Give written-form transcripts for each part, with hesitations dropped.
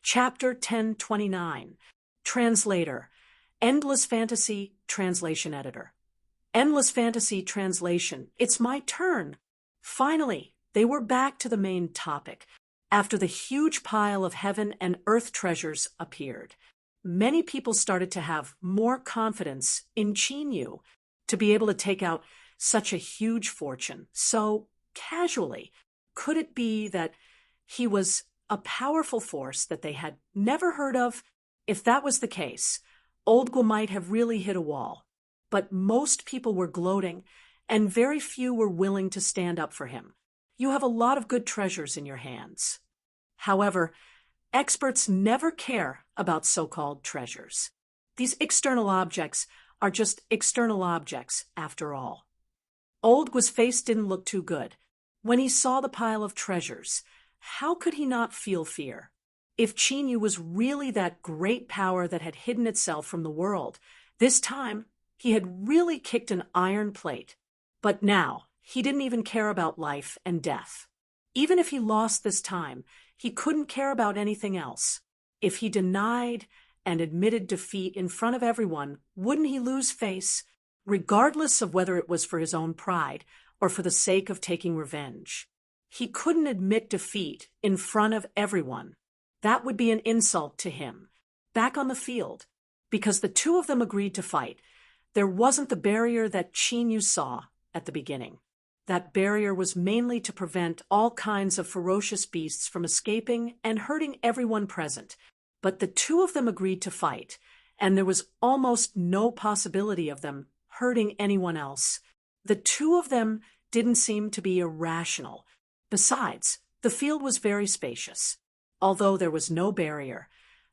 Chapter 1029. Translator. Endless Fantasy Translation Editor. Endless Fantasy Translation. It's my turn. Finally, they were back to the main topic. After the huge pile of heaven and earth treasures appeared, many people started to have more confidence in Chinyu to be able to take out such a huge fortune so casually. Could it be that he was a powerful force that they had never heard of? If that was the case, Old Gua might have really hit a wall. But most people were gloating, and very few were willing to stand up for him. You have a lot of good treasures in your hands. However, experts never care about so-called treasures. These external objects are just external objects, after all. Old Gua's face didn't look too good. When he saw the pile of treasures, how could he not feel fear? If Chinyu was really that great power that had hidden itself from the world, this time he had really kicked an iron plate. But now, he didn't even care about life and death. Even if he lost this time, he couldn't care about anything else. If he denied and admitted defeat in front of everyone, wouldn't he lose face, regardless of whether it was for his own pride or for the sake of taking revenge? He couldn't admit defeat in front of everyone. That would be an insult to him. Back on the field, because the two of them agreed to fight, there wasn't the barrier that Chinyu saw at the beginning. That barrier was mainly to prevent all kinds of ferocious beasts from escaping and hurting everyone present. But the two of them agreed to fight, and there was almost no possibility of them hurting anyone else. The two of them didn't seem to be irrational. Besides, the field was very spacious. Although there was no barrier,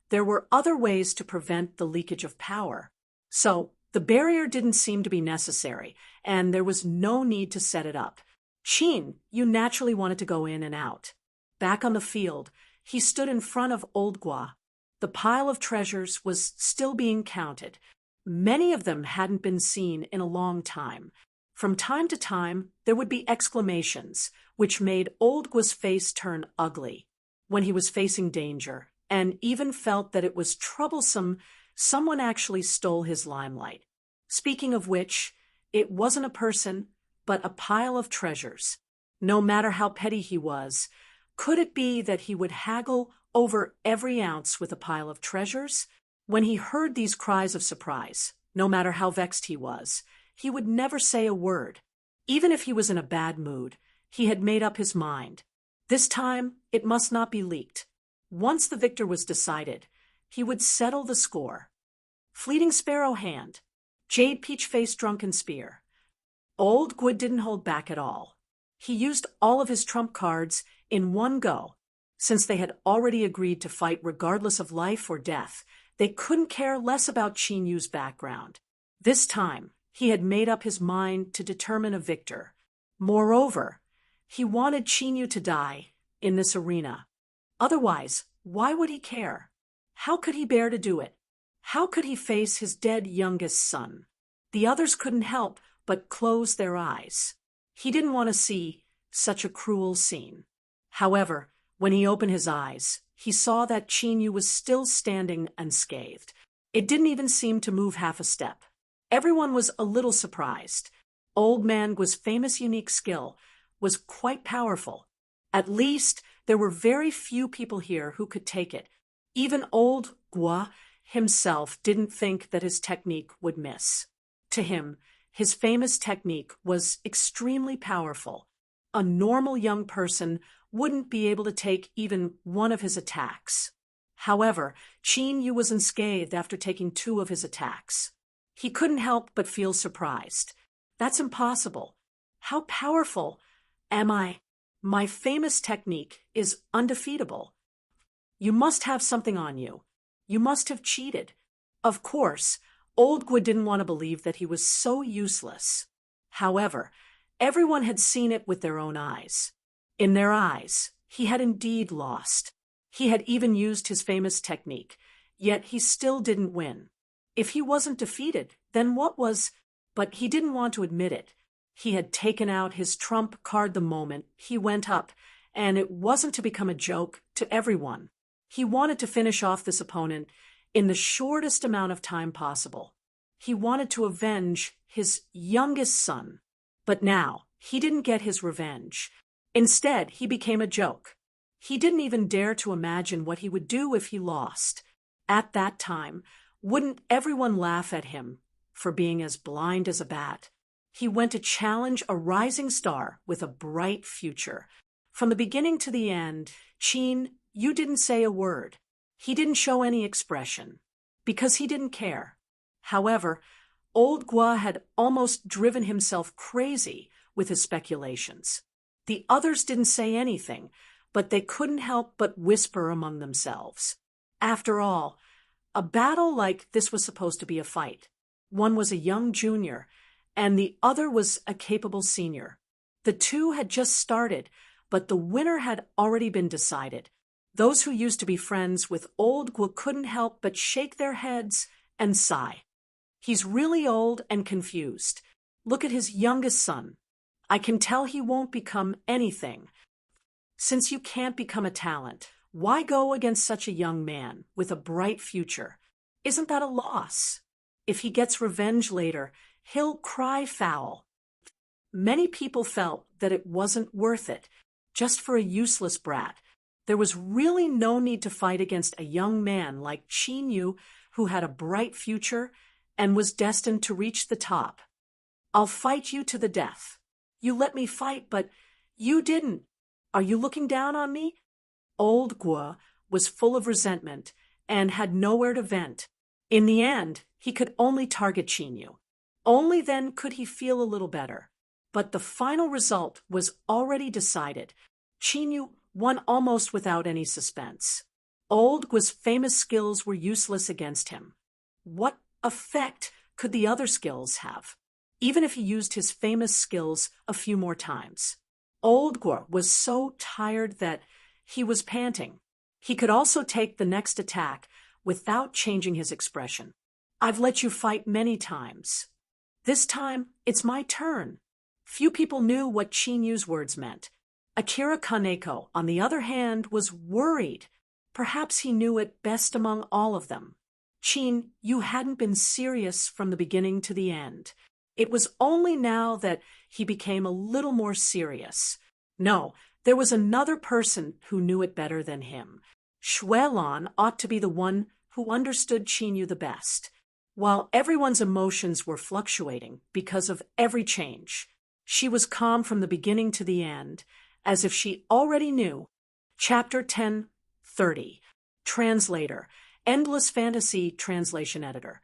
there were other ways to prevent the leakage of power. So, the barrier didn't seem to be necessary, and there was no need to set it up. You naturally wanted to go in and out. Back on the field, he stood in front of Old Gua. The pile of treasures was still being counted. Many of them hadn't been seen in a long time. From time to time, there would be exclamations, which made Old Gua's face turn ugly. When he was facing danger, and even felt that it was troublesome, someone actually stole his limelight. Speaking of which, it wasn't a person, but a pile of treasures. No matter how petty he was, could it be that he would haggle over every ounce with a pile of treasures? When he heard these cries of surprise, no matter how vexed he was, he would never say a word. Even if he was in a bad mood, he had made up his mind. This time, it must not be leaked. Once the victor was decided, he would settle the score. Fleeting Sparrow Hand, Jade Peach Face Drunken Spear. Old Gua didn't hold back at all. He used all of his trump cards in one go. Since they had already agreed to fight regardless of life or death, they couldn't care less about Chinyu's background. This time, he had made up his mind to determine a victor. Moreover, he wanted Chinyu to die in this arena. Otherwise, why would he care? How could he bear to do it? How could he face his dead youngest son? The others couldn't help but close their eyes. He didn't want to see such a cruel scene. However, when he opened his eyes, he saw that Chinyu was still standing unscathed. It didn't even seem to move half a step. Everyone was a little surprised. Old Man Gua's famous unique skill was quite powerful. At least, there were very few people here who could take it. Even Old Gua himself didn't think that his technique would miss. To him, his famous technique was extremely powerful. A normal young person wouldn't be able to take even one of his attacks. However, Chinyu was unscathed after taking 2 of his attacks. He couldn't help but feel surprised. That's impossible. How powerful am I? My famous technique is undefeatable. You must have something on you. You must have cheated. Of course, Old Gua didn't want to believe that he was so useless. However, everyone had seen it with their own eyes. In their eyes, he had indeed lost. He had even used his famous technique, yet he still didn't win. If he wasn't defeated, then what was? But he didn't want to admit it. He had taken out his trump card the moment he went up, and it wasn't to become a joke to everyone. He wanted to finish off this opponent in the shortest amount of time possible. He wanted to avenge his youngest son. But now, he didn't get his revenge. Instead, he became a joke. He didn't even dare to imagine what he would do if he lost. At that time, wouldn't everyone laugh at him for being as blind as a bat? He went to challenge a rising star with a bright future. From the beginning to the end, Qin, you didn't say a word. He didn't show any expression, because he didn't care. However, old Gua had almost driven himself crazy with his speculations. The others didn't say anything, but they couldn't help but whisper among themselves. After all, a battle like this was supposed to be a fight. One was a young junior, and the other was a capable senior. The two had just started, but the winner had already been decided. Those who used to be friends with old Gua couldn't help but shake their heads and sigh. He's really old and confused. Look at his youngest son. I can tell he won't become anything. Since you can't become a talent, why go against such a young man with a bright future? Isn't that a loss? If he gets revenge later, he'll cry foul. Many people felt that it wasn't worth it, just for a useless brat. There was really no need to fight against a young man like Qin Yu, who had a bright future and was destined to reach the top. I'll fight you to the death. You let me fight, but you didn't. Are you looking down on me? Old Gua was full of resentment and had nowhere to vent. In the end, he could only target Qin Yu. Only then could he feel a little better. But the final result was already decided. Qin Yu won almost without any suspense. Old Gua's famous skills were useless against him. What effect could the other skills have, even if he used his famous skills a few more times? Old Gua was so tired that he was panting. He could also take the next attack without changing his expression. I've let you fight many times. This time, it's my turn. Few people knew what Qin Yu's words meant. Akira Kaneko, on the other hand, was worried. Perhaps he knew it best among all of them. Qin, you hadn't been serious from the beginning to the end. It was only now that he became a little more serious. No, there was another person who knew it better than him. Xuelan ought to be the one who understood Qin Yu the best. While everyone's emotions were fluctuating because of every change, she was calm from the beginning to the end, as if she already knew. Chapter 10:30. Translator. Endless Fantasy Translation Editor.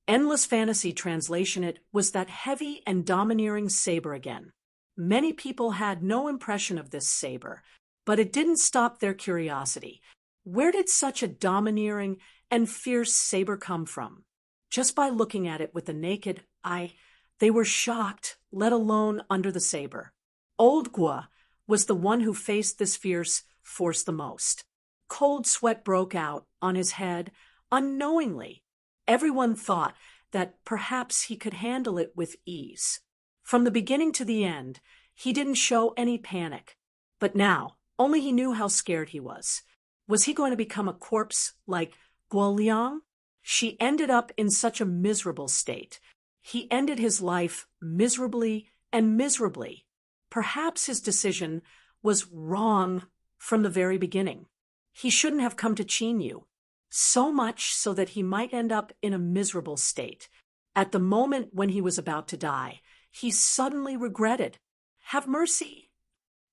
Endless Fantasy Translation. It was that heavy and domineering saber again. Many people had no impression of this saber, but it didn't stop their curiosity. Where did such a domineering and fierce saber come from? Just by looking at it with the naked eye, they were shocked, let alone under the saber. Old Gua was the one who faced this fierce force the most. Cold sweat broke out on his head unknowingly. Everyone thought that perhaps he could handle it with ease. From the beginning to the end, he didn't show any panic. But now, only he knew how scared he was. Was he going to become a corpse like Guo Liang? She ended up in such a miserable state. He ended his life miserably and miserably. Perhaps his decision was wrong from the very beginning. He shouldn't have come to Qin Yu, so much so that he might end up in a miserable state. At the moment when he was about to die, he suddenly regretted. Have mercy.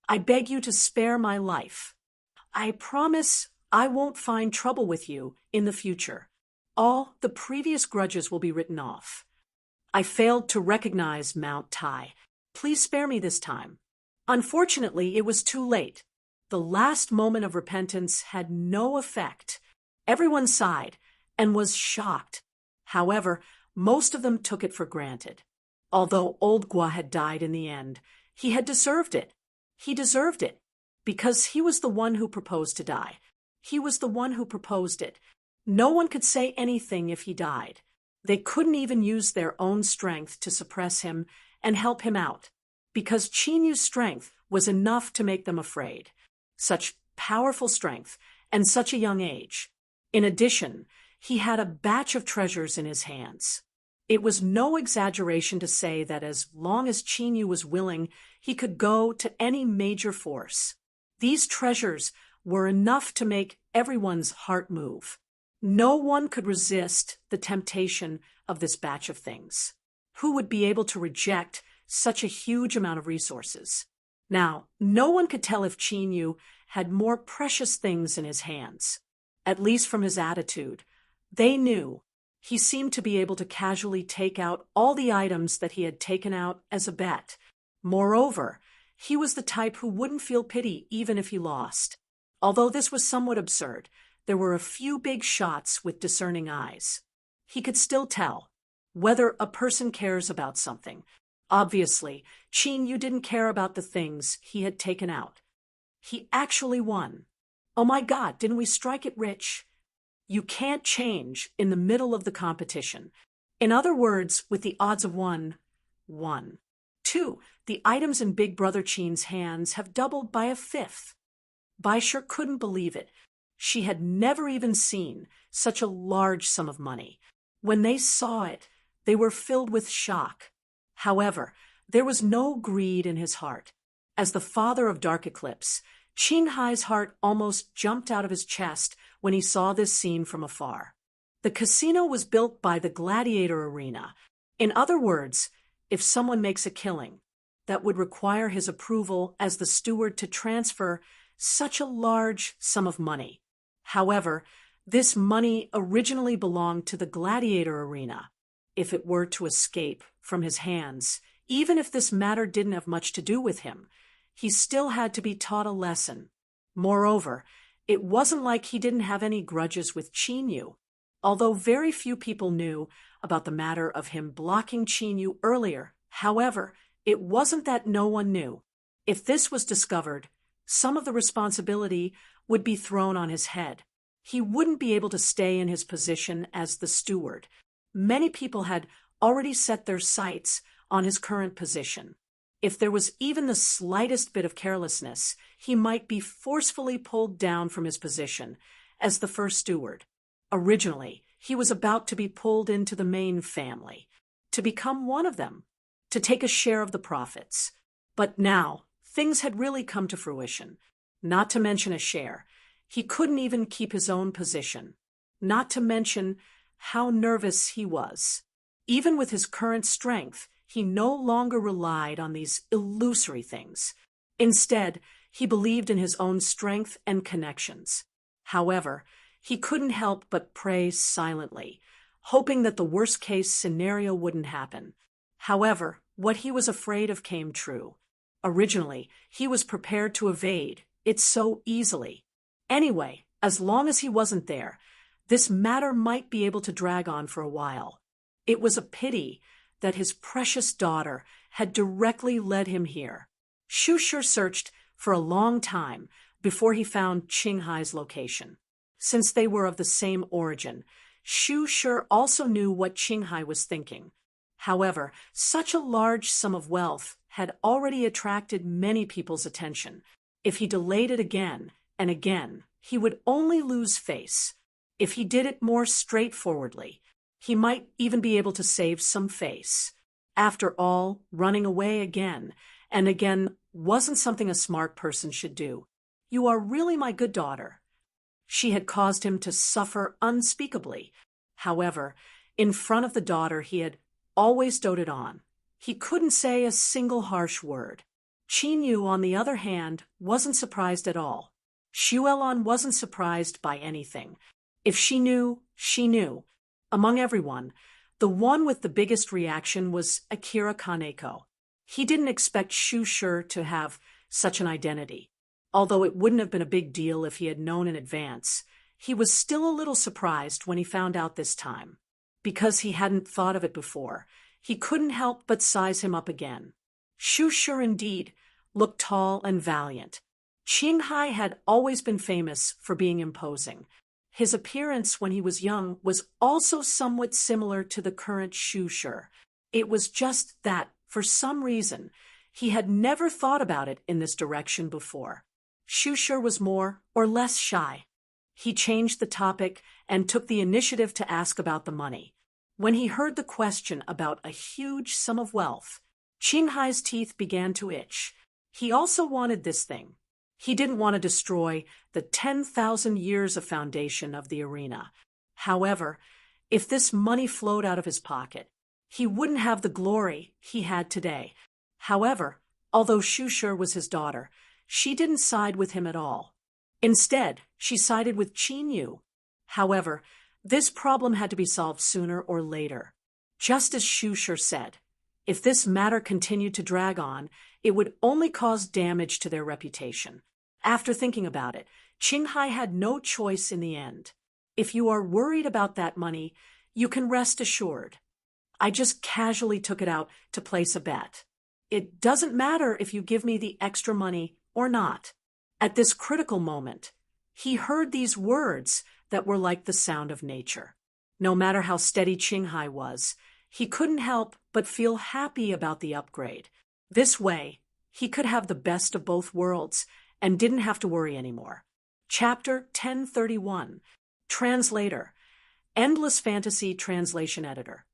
I beg you to spare my life. I promise I won't find trouble with you in the future. All the previous grudges will be written off. I failed to recognize Mount Tai. Please spare me this time. Unfortunately, it was too late. The last moment of repentance had no effect. Everyone sighed and was shocked. However, most of them took it for granted. Although old Gua had died in the end, he had deserved it. He deserved it because he was the one who proposed to die. He was the one who proposed it. No one could say anything if he died. They couldn't even use their own strength to suppress him and help him out, because Qin Yu's strength was enough to make them afraid. Such powerful strength and such a young age. In addition, he had a batch of treasures in his hands. It was no exaggeration to say that as long as Qin was willing, he could go to any major force. These treasures were enough to make everyone's heart move. No one could resist the temptation of this batch of things. Who would be able to reject such a huge amount of resources? Now, no one could tell if Qin had more precious things in his hands. At least from his attitude, they knew. He seemed to be able to casually take out all the items that he had taken out as a bet. Moreover, he was the type who wouldn't feel pity even if he lost. Although this was somewhat absurd, there were a few big shots with discerning eyes. He could still tell whether a person cares about something. Obviously, Qin didn't care about the things he had taken out. He actually won. Oh my God, didn't we strike it rich? You can't change in the middle of the competition. In other words, with the odds of 1. 2. The items in Big Brother Qin's hands have doubled by a fifth. Bai sure couldn't believe it. She had never even seen such a large sum of money. When they saw it, they were filled with shock. However, there was no greed in his heart. As the father of Dark Eclipse, Qinghai's heart almost jumped out of his chest when he saw this scene from afar. The casino was built by the gladiator arena. In other words, if someone makes a killing, that would require his approval as the steward to transfer such a large sum of money. However, this money originally belonged to the gladiator arena. If it were to escape from his hands, even if this matter didn't have much to do with him, he still had to be taught a lesson. Moreover, it wasn't like he didn't have any grudges with Qin. Although very few people knew about the matter of him blocking Qin earlier, however, it wasn't that no one knew. If this was discovered, some of the responsibility would be thrown on his head. He wouldn't be able to stay in his position as the steward. Many people had already set their sights on his current position. If there was even the slightest bit of carelessness, he might be forcefully pulled down from his position as the first steward. Originally, he was about to be pulled into the main family, to become one of them, to take a share of the profits. But now, things had really come to fruition. Not to mention a share. He couldn't even keep his own position. Not to mention how nervous he was. Even with his current strength, he no longer relied on these illusory things. Instead, he believed in his own strength and connections. However, he couldn't help but pray silently, hoping that the worst-case scenario wouldn't happen. However, what he was afraid of came true. Originally, he was prepared to evade it so easily. Anyway, as long as he wasn't there, this matter might be able to drag on for a while. It was a pity that his precious daughter had directly led him here. Xu Shi searched for a long time before he found Qinghai's location. Since they were of the same origin, Xu Shi also knew what Qinghai was thinking. However, such a large sum of wealth had already attracted many people's attention. If he delayed it again and again, he would only lose face. If he did it more straightforwardly, he might even be able to save some face. After all, running away again and again wasn't something a smart person should do. "You are really my good daughter." She had caused him to suffer unspeakably. However, in front of the daughter he had always doted on. He couldn't say a single harsh word. Qin Yu, on the other hand, wasn't surprised at all. Xu Elon wasn't surprised by anything. If she knew, she knew. Among everyone, the one with the biggest reaction was Akira Kaneko. He didn't expect Xu Shi to have such an identity. Although it wouldn't have been a big deal if he had known in advance, he was still a little surprised when he found out this time. Because he hadn't thought of it before, he couldn't help but size him up again. Xu Shi indeed looked tall and valiant. Qinghai had always been famous for being imposing. His appearance when he was young was also somewhat similar to the current Xu Shi. It was just that, for some reason, he had never thought about it in this direction before. Xu Shi was more or less shy. he changed the topic and took the initiative to ask about the money. When he heard the question about a huge sum of wealth, Qinghai's teeth began to itch. He also wanted this thing. He didn't want to destroy the 10,000 years of foundation of the arena. However, if this money flowed out of his pocket, he wouldn't have the glory he had today. However, although Shushur was his daughter, she didn't side with him at all. Instead, she sided with Qin Yu. However, this problem had to be solved sooner or later. Just as Shushur said, if this matter continued to drag on, it would only cause damage to their reputation. After thinking about it, Qinghai had no choice in the end. If you are worried about that money, you can rest assured. I just casually took it out to place a bet. It doesn't matter if you give me the extra money or not. At this critical moment, he heard these words that were like the sound of nature. No matter how steady Qinghai was, he couldn't help but feel happy about the upgrade. This way, he could have the best of both worlds and didn't have to worry anymore. Chapter 1031. Translator. Endless Fantasy Translation Editor.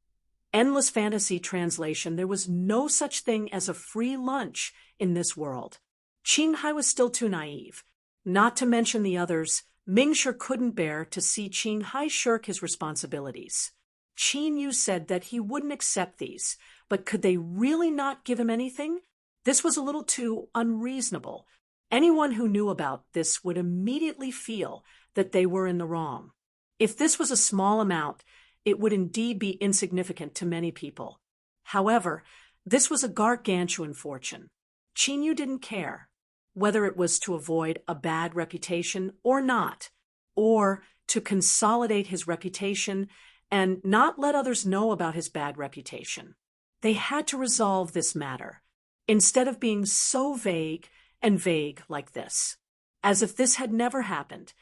Endless Fantasy Translation. There was no such thing as a free lunch in this world. Qinghai was still too naive. Not to mention the others, Mingshi couldn't bear to see Qinghai shirk his responsibilities. Qin Yu said that he wouldn't accept these, but could they really not give him anything? This was a little too unreasonable. Anyone who knew about this would immediately feel that they were in the wrong. If this was a small amount, it would indeed be insignificant to many people. However, this was a gargantuan fortune. Qin Yu didn't care, whether it was to avoid a bad reputation or not, or to consolidate his reputation and not let others know about his bad reputation. They had to resolve this matter, instead of being so vague and vague like this, as if this had never happened.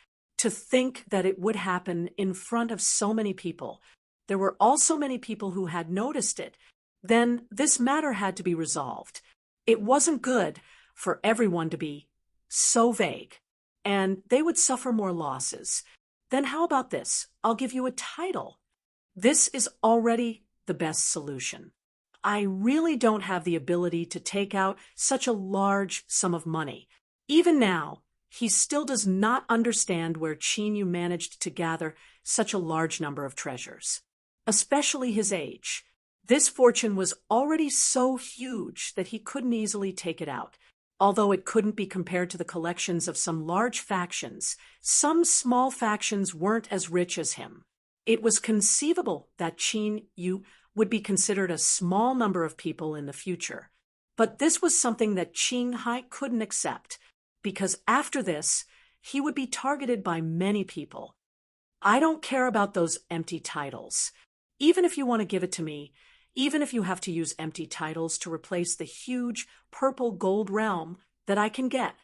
To think that it would happen in front of so many people. There were also many people who had noticed it. Then this matter had to be resolved. It wasn't good for everyone to be so vague, and they would suffer more losses. Then how about this? I'll give you a title. This is already the best solution. I really don't have the ability to take out such a large sum of money. Even now, he still does not understand where Qin Yu managed to gather such a large number of treasures, especially his age. This fortune was already so huge that he couldn't easily take it out. Although it couldn't be compared to the collections of some large factions, some small factions weren't as rich as him. It was conceivable that Qin Yu would be considered a small number of people in the future. But this was something that Qinghai couldn't accept, because after this, he would be targeted by many people. I don't care about those empty titles. Even if you want to give it to me, even if you have to use empty titles to replace the huge purple gold realm that I can get.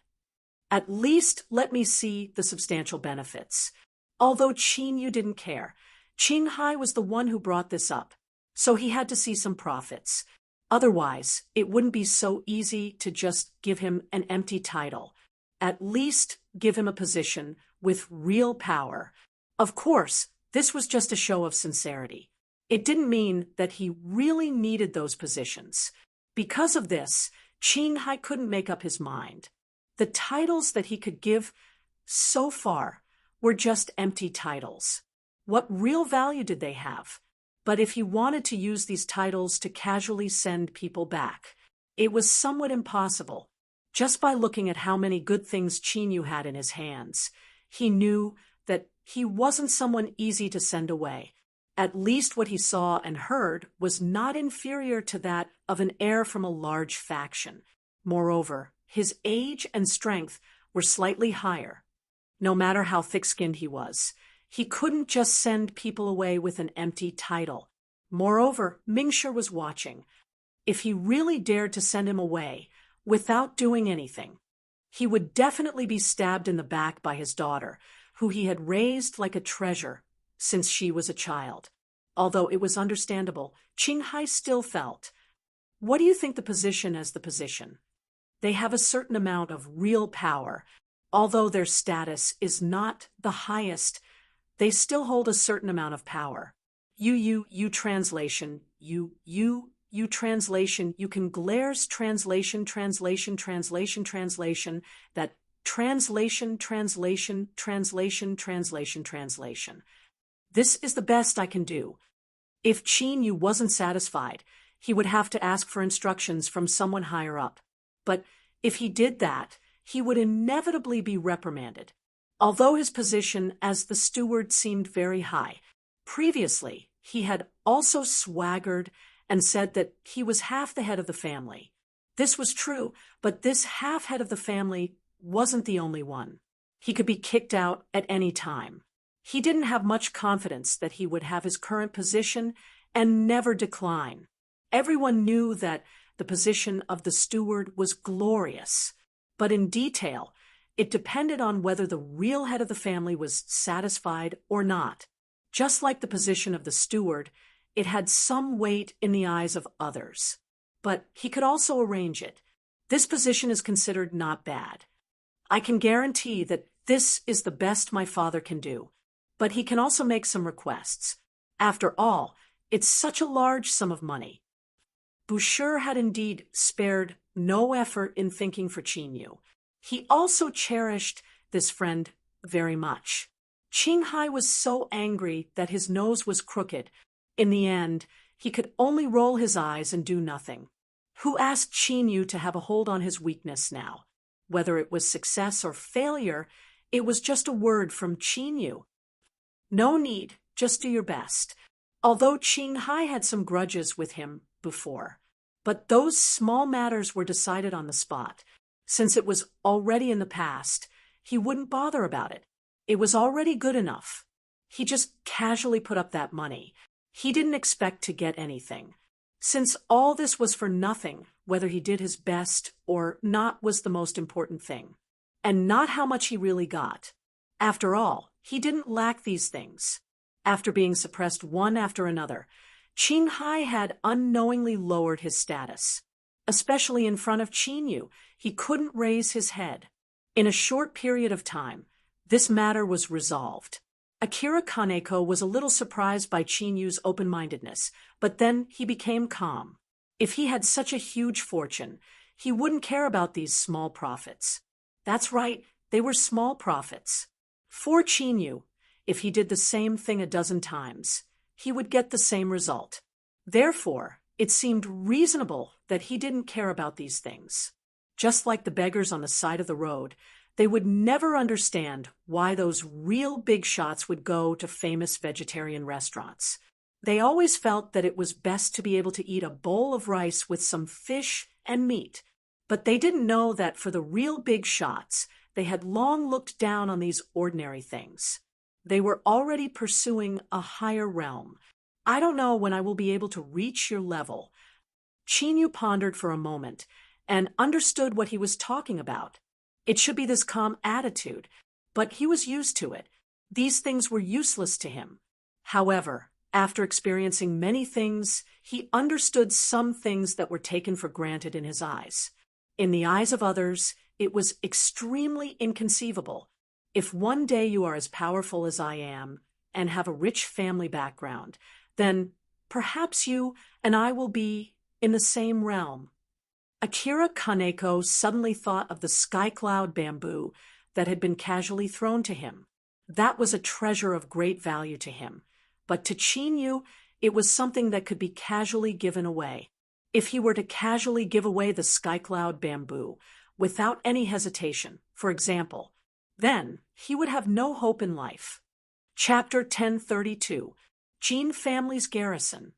At least let me see the substantial benefits. Although Qin Yu didn't care, Qinghai was the one who brought this up, so he had to see some profits. Otherwise, it wouldn't be so easy to just give him an empty title. At least give him a position with real power. Of course, this was just a show of sincerity. It didn't mean that he really needed those positions. Because of this, Qinghai couldn't make up his mind. The titles that he could give so far were just empty titles. What real value did they have? But if he wanted to use these titles to casually send people back, it was somewhat impossible. Just by looking at how many good things Qin Yu had in his hands, he knew that he wasn't someone easy to send away. At least what he saw and heard was not inferior to that of an heir from a large faction. Moreover, his age and strength were slightly higher. No matter how thick-skinned he was, he couldn't just send people away with an empty title. Moreover, Mingshi was watching. If he really dared to send him away without doing anything, he would definitely be stabbed in the back by his daughter, who he had raised like a treasure since she was a child. Although it was understandable, Qinghai still felt. What do you think the position as the position? They have a certain amount of real power, Although their status is not the highest, they still hold a certain amount of power. You translation, you translation, you can glares translation, that translation. This is the best I can do. If Qin Yu wasn't satisfied, he would have to ask for instructions from someone higher up. But if he did that, he would inevitably be reprimanded. Although his position as the steward seemed very high, previously he had also swaggered and said that he was half the head of the family. This was true, but this half head of the family wasn't the only one. He could be kicked out at any time. He didn't have much confidence that he would have his current position and never decline. Everyone knew that the position of the steward was glorious, but in detail, it depended on whether the real head of the family was satisfied or not. Just like the position of the steward, it had some weight in the eyes of others. But he could also arrange it. This position is considered not bad. I can guarantee that this is the best my father can do. But he can also make some requests. After all, it's such a large sum of money. Boucher had indeed spared no effort in thinking for Qin Yu. He also cherished this friend very much. Qinghai was so angry that his nose was crooked. In the end, he could only roll his eyes and do nothing. Who asked Qin Yu to have a hold on his weakness now? Whether it was success or failure, it was just a word from Qin Yu. No need, just do your best. Although Qinghai had some grudges with him before. But those small matters were decided on the spot. Since it was already in the past, he wouldn't bother about it. It was already good enough. He just casually put up that money. He didn't expect to get anything. Since all this was for nothing, whether he did his best or not was the most important thing. And not how much he really got. After all, he didn't lack these things. After being suppressed one after another, Qinghai had unknowingly lowered his status. Especially in front of Qin Yu, he couldn't raise his head. In a short period of time, this matter was resolved. Akira Kaneko was a little surprised by Qin Yu's open-mindedness, but then he became calm. If he had such a huge fortune, he wouldn't care about these small profits. That's right, they were small profits. For Qin Yu, if he did the same thing a dozen times, he would get the same result. Therefore, it seemed reasonable that he didn't care about these things. Just like the beggars on the side of the road, they would never understand why those real big shots would go to famous vegetarian restaurants. They always felt that it was best to be able to eat a bowl of rice with some fish and meat. But they didn't know that for the real big shots, they had long looked down on these ordinary things. They were already pursuing a higher realm. I don't know when I will be able to reach your level. Qin Yu pondered for a moment and understood what he was talking about. It should be this calm attitude, but he was used to it. These things were useless to him. However, after experiencing many things, he understood some things that were taken for granted in his eyes. In the eyes of others, it was extremely inconceivable. If one day you are as powerful as I am and have a rich family background, then perhaps you and I will be in the same realm. Akira Kaneko suddenly thought of the sky cloud bamboo that had been casually thrown to him. That was a treasure of great value to him. But to Qin Yu, it was something that could be casually given away. If he were to casually give away the sky cloud bamboo, without any hesitation, for example, then he would have no hope in life. Chapter 1032. Jin Family's Garrison.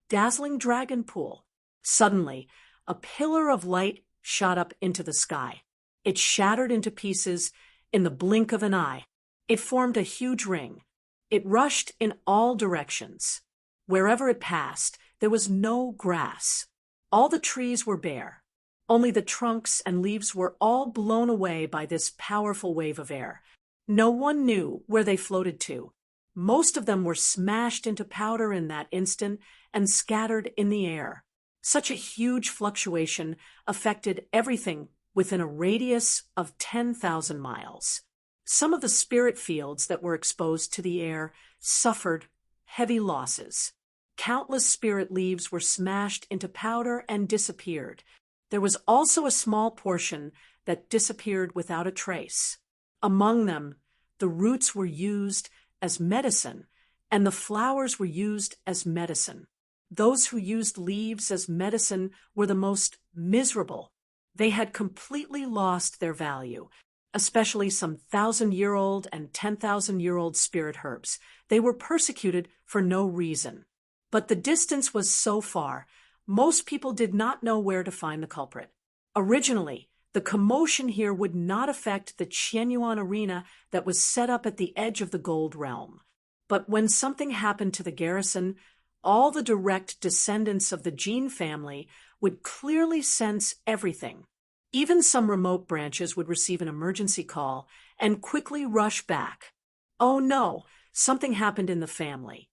Dazzling Dragon Pool. Suddenly, a pillar of light shot up into the sky. It shattered into pieces in the blink of an eye. It formed a huge ring. It rushed in all directions. Wherever it passed, there was no grass. All the trees were bare. Only the trunks and leaves were all blown away by this powerful wave of air. No one knew where they floated to. Most of them were smashed into powder in that instant and scattered in the air. Such a huge fluctuation affected everything within a radius of 10,000 miles. Some of the spirit fields that were exposed to the air suffered heavy losses. Countless spirit leaves were smashed into powder and disappeared. There was also a small portion that disappeared without a trace. Among them, the roots were used as medicine, and the flowers were used as medicine. Those who used leaves as medicine were the most miserable. They had completely lost their value, especially some 1,000-year-old and 10,000-year-old spirit herbs. They were persecuted for no reason. But the distance was so far, most people did not know where to find the culprit. Originally, the commotion here would not affect the Qianyuan arena that was set up at the edge of the Gold Realm. But when something happened to the garrison, all the direct descendants of the Jin family would clearly sense everything. Even some remote branches would receive an emergency call and quickly rush back. Oh no, something happened in the family.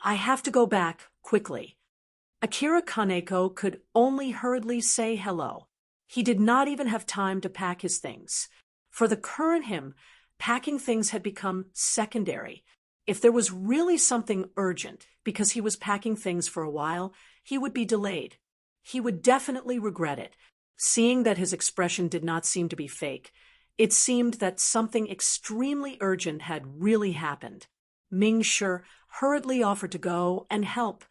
I have to go back quickly. Akira Kaneko could only hurriedly say hello. He did not even have time to pack his things. For the current him, packing things had become secondary. If there was really something urgent, because he was packing things for a while, he would be delayed. He would definitely regret it. Seeing that his expression did not seem to be fake, it seemed that something extremely urgent had really happened. Ming Shi hurriedly offered to go and help.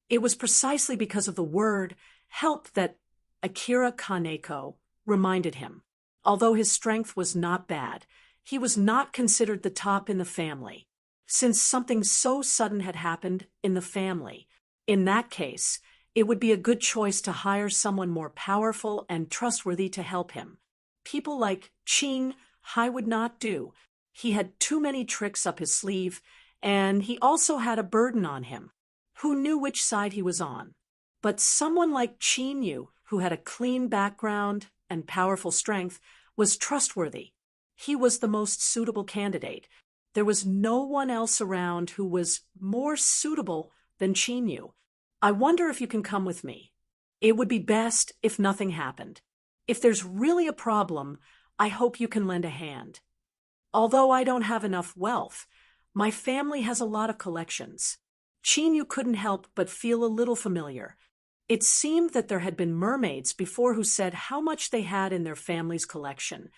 It was precisely because of the word help that Akira Kaneko reminded him. Although his strength was not bad, he was not considered the top in the family. Since something so sudden had happened in the family, in that case, it would be a good choice to hire someone more powerful and trustworthy to help him. People like Qing Hai would not do. He had too many tricks up his sleeve, and he also had a burden on him. Who knew which side he was on? But someone like Qin Yu, who had a clean background and powerful strength, was trustworthy. He was the most suitable candidate. There was no one else around who was more suitable than Qin Yu. I wonder if you can come with me. It would be best if nothing happened. If there's really a problem, I hope you can lend a hand. Although I don't have enough wealth, my family has a lot of collections. Qin Yu couldn't help but feel a little familiar. It seemed that there had been mermaids before who said how much they had in their family's collection,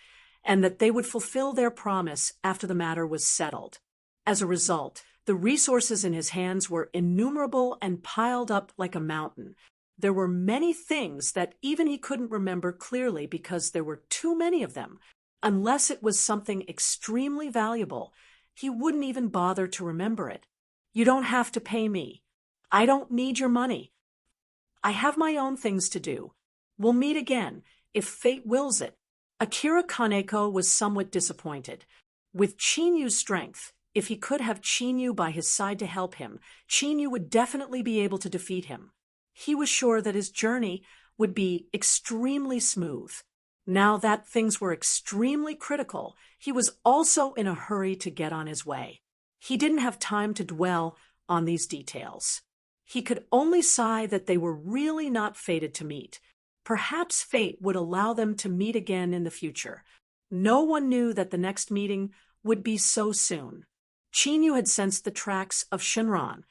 and that they would fulfill their promise after the matter was settled. As a result, the resources in his hands were innumerable and piled up like a mountain. There were many things that even he couldn't remember clearly because there were too many of them. Unless it was something extremely valuable, he wouldn't even bother to remember it. You don't have to pay me. I don't need your money. I have my own things to do. We'll meet again, if fate wills it. Akira Kaneko was somewhat disappointed. With Qin Yu's strength, if he could have Qin Yu by his side to help him, Qin Yu would definitely be able to defeat him. He was sure that his journey would be extremely smooth. Now that things were extremely critical, he was also in a hurry to get on his way. He didn't have time to dwell on these details. He could only sigh that they were really not fated to meet. Perhaps fate would allow them to meet again in the future. No one knew that the next meeting would be so soon. Qin Yu had sensed the tracks of Shenron.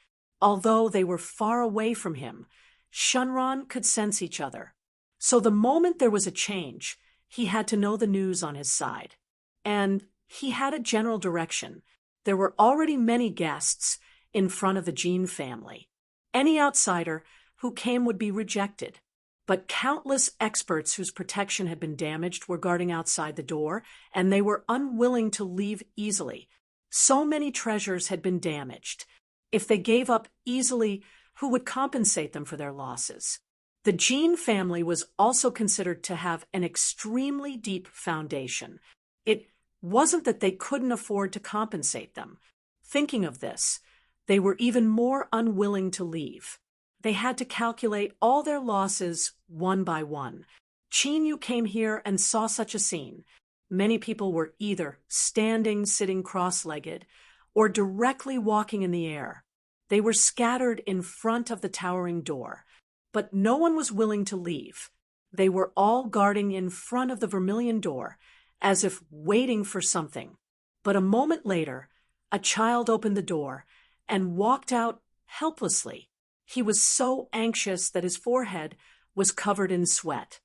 Although they were far away from him, Shenron could sense each other. So the moment there was a change, he had to know the news on his side. And he had a general direction. There were already many guests in front of the Jin family. Any outsider who came would be rejected. But countless experts whose protection had been damaged were guarding outside the door, and they were unwilling to leave easily. So many treasures had been damaged. If they gave up easily, who would compensate them for their losses? The Jin family was also considered to have an extremely deep foundation. It wasn't that they couldn't afford to compensate them. Thinking of this, they were even more unwilling to leave. They had to calculate all their losses one by one. Qin Yu came here and saw such a scene. Many people were either standing, sitting cross-legged, or directly walking in the air. They were scattered in front of the towering door, but no one was willing to leave. They were all guarding in front of the vermilion door, as if waiting for something. But a moment later, a child opened the door and walked out helplessly. He was so anxious that his forehead was covered in sweat.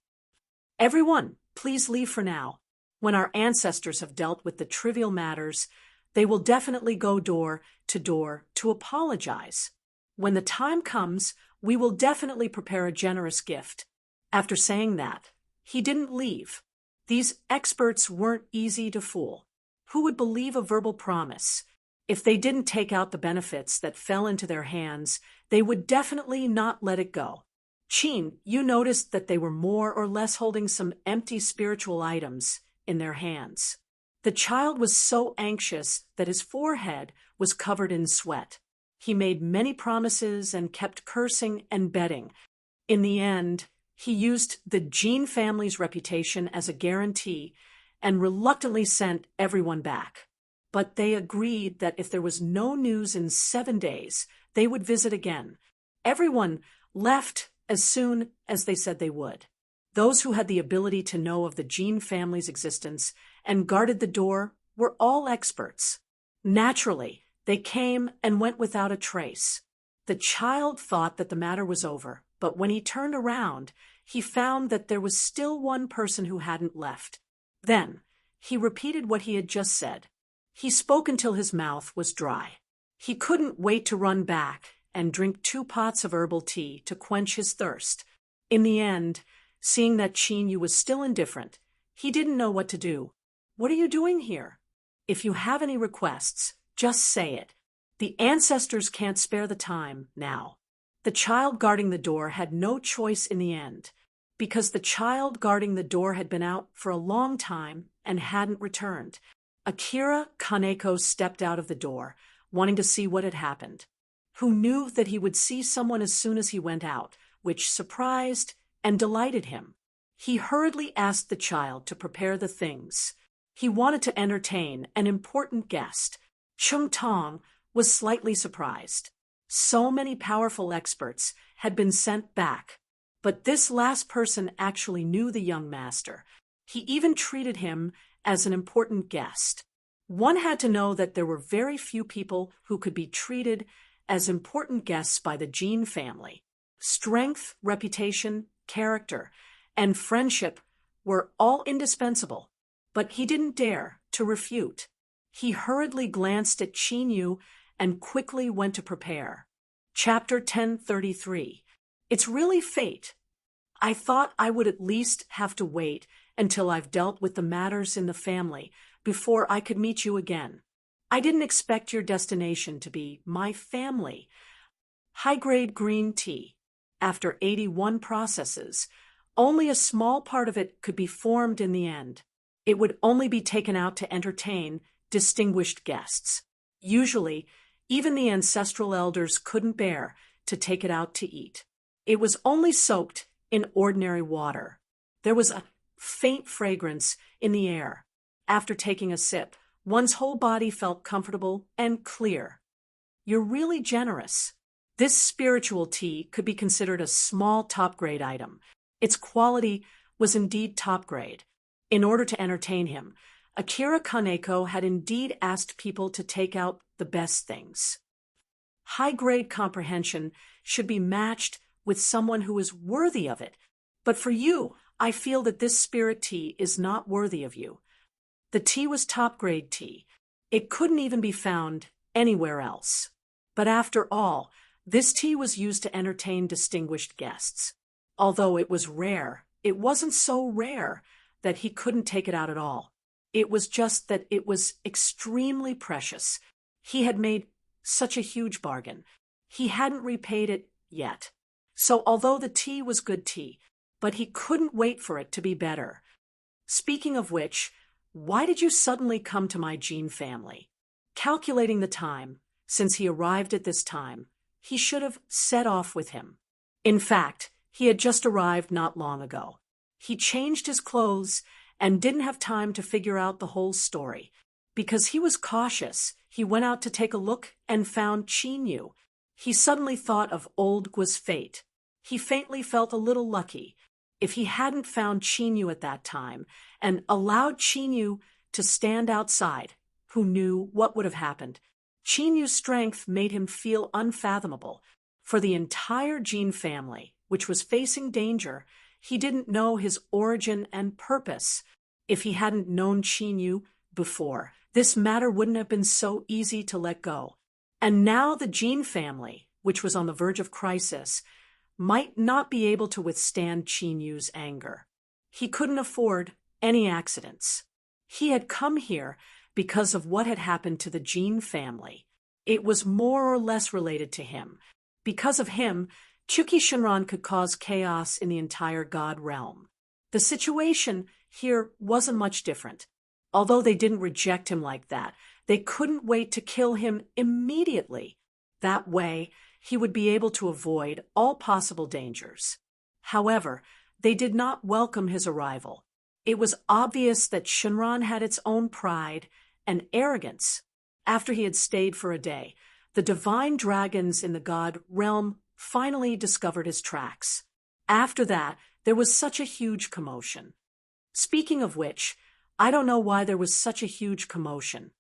"Everyone, please leave for now. When our ancestors have dealt with the trivial matters, they will definitely go door to apologize. When the time comes, we will definitely prepare a generous gift." After saying that, he didn't leave. These experts weren't easy to fool. Who would believe a verbal promise? If they didn't take out the benefits that fell into their hands, they would definitely not let it go. Chin, you noticed that they were more or less holding some empty spiritual items in their hands. The child was so anxious that his forehead was covered in sweat. He made many promises and kept cursing and betting. In the end, he used the Jean family's reputation as a guarantee and reluctantly sent everyone back. But they agreed that if there was no news in 7 days, they would visit again. Everyone left as soon as they said they would. Those who had the ability to know of the Jean family's existence and guarded the door were all experts. Naturally, they came and went without a trace. The child thought that the matter was over, but when he turned around, he found that there was still one person who hadn't left. Then, he repeated what he had just said. He spoke until his mouth was dry. He couldn't wait to run back and drink 2 pots of herbal tea to quench his thirst. In the end, seeing that Chin was still indifferent, he didn't know what to do. "What are you doing here? If you have any requests, just say it. The ancestors can't spare the time now." The child guarding the door had no choice in the end, because the child guarding the door had been out for a long time and hadn't returned. Akira Kaneko stepped out of the door, wanting to see what had happened. Who knew that he would see someone as soon as he went out, which surprised and delighted him. He hurriedly asked the child to prepare the things. He wanted to entertain an important guest. Chung Tong was slightly surprised. So many powerful experts had been sent back, but this last person actually knew the young master. He even treated him as an important guest. One had to know that there were very few people who could be treated as important guests by the Jean family. Strength, reputation, character, and friendship were all indispensable, but he didn't dare to refute. He hurriedly glanced at Chin and quickly went to prepare. Chapter 1033. It's really fate. I thought I would at least have to wait until I've dealt with the matters in the family before I could meet you again. I didn't expect your destination to be my family. High-grade green tea. After 81 processes, only a small part of it could be formed in the end. It would only be taken out to entertain distinguished guests. Usually, even the ancestral elders couldn't bear to take it out to eat. It was only soaked in ordinary water. There was a faint fragrance in the air. After taking a sip, one's whole body felt comfortable and clear. You're really generous. This spiritual tea could be considered a small top-grade item. Its quality was indeed top-grade. In order to entertain him, Akira Kaneko had indeed asked people to take out the best things. High-grade comprehension should be matched with someone who is worthy of it. But for you, I feel that this spirit tea is not worthy of you. The tea was top-grade tea. It couldn't even be found anywhere else. But after all, this tea was used to entertain distinguished guests. Although it was rare, it wasn't so rare that he couldn't take it out at all. It was just that it was extremely precious. He had made such a huge bargain. He hadn't repaid it yet. So although the tea was good tea, but he couldn't wait for it to be better. Speaking of which, why did you suddenly come to my Jean family? Calculating the time, since he arrived at this time, he should have set off with him. In fact, he had just arrived not long ago. He changed his clothes and didn't have time to figure out the whole story. Because he was cautious, he went out to take a look and found Chin. He suddenly thought of old Gua's fate. He faintly felt a little lucky. if he hadn't found Chinyu at that time and allowed Chinyu to stand outside, who knew what would have happened? Chinyu's strength made him feel unfathomable. For the entire Jin family, which was facing danger, he didn't know his origin and purpose. If he hadn't known Chinyu before, this matter wouldn't have been so easy to let go. And now the Jin family, which was on the verge of crisis, might not be able to withstand Chinyu's anger. He couldn't afford any accidents. He had come here because of what had happened to the Jin family. It was more or less related to him. Because of him, Chuki Shinran could cause chaos in the entire God realm. The situation here wasn't much different. Although they didn't reject him like that, they couldn't wait to kill him immediately. That way, he would be able to avoid all possible dangers. However, they did not welcome his arrival. It was obvious that Shinran had its own pride and arrogance. After he had stayed for a day, the divine dragons in the God realm finally discovered his tracks. After that, there was such a huge commotion. Speaking of which, I don't know why there was such a huge commotion.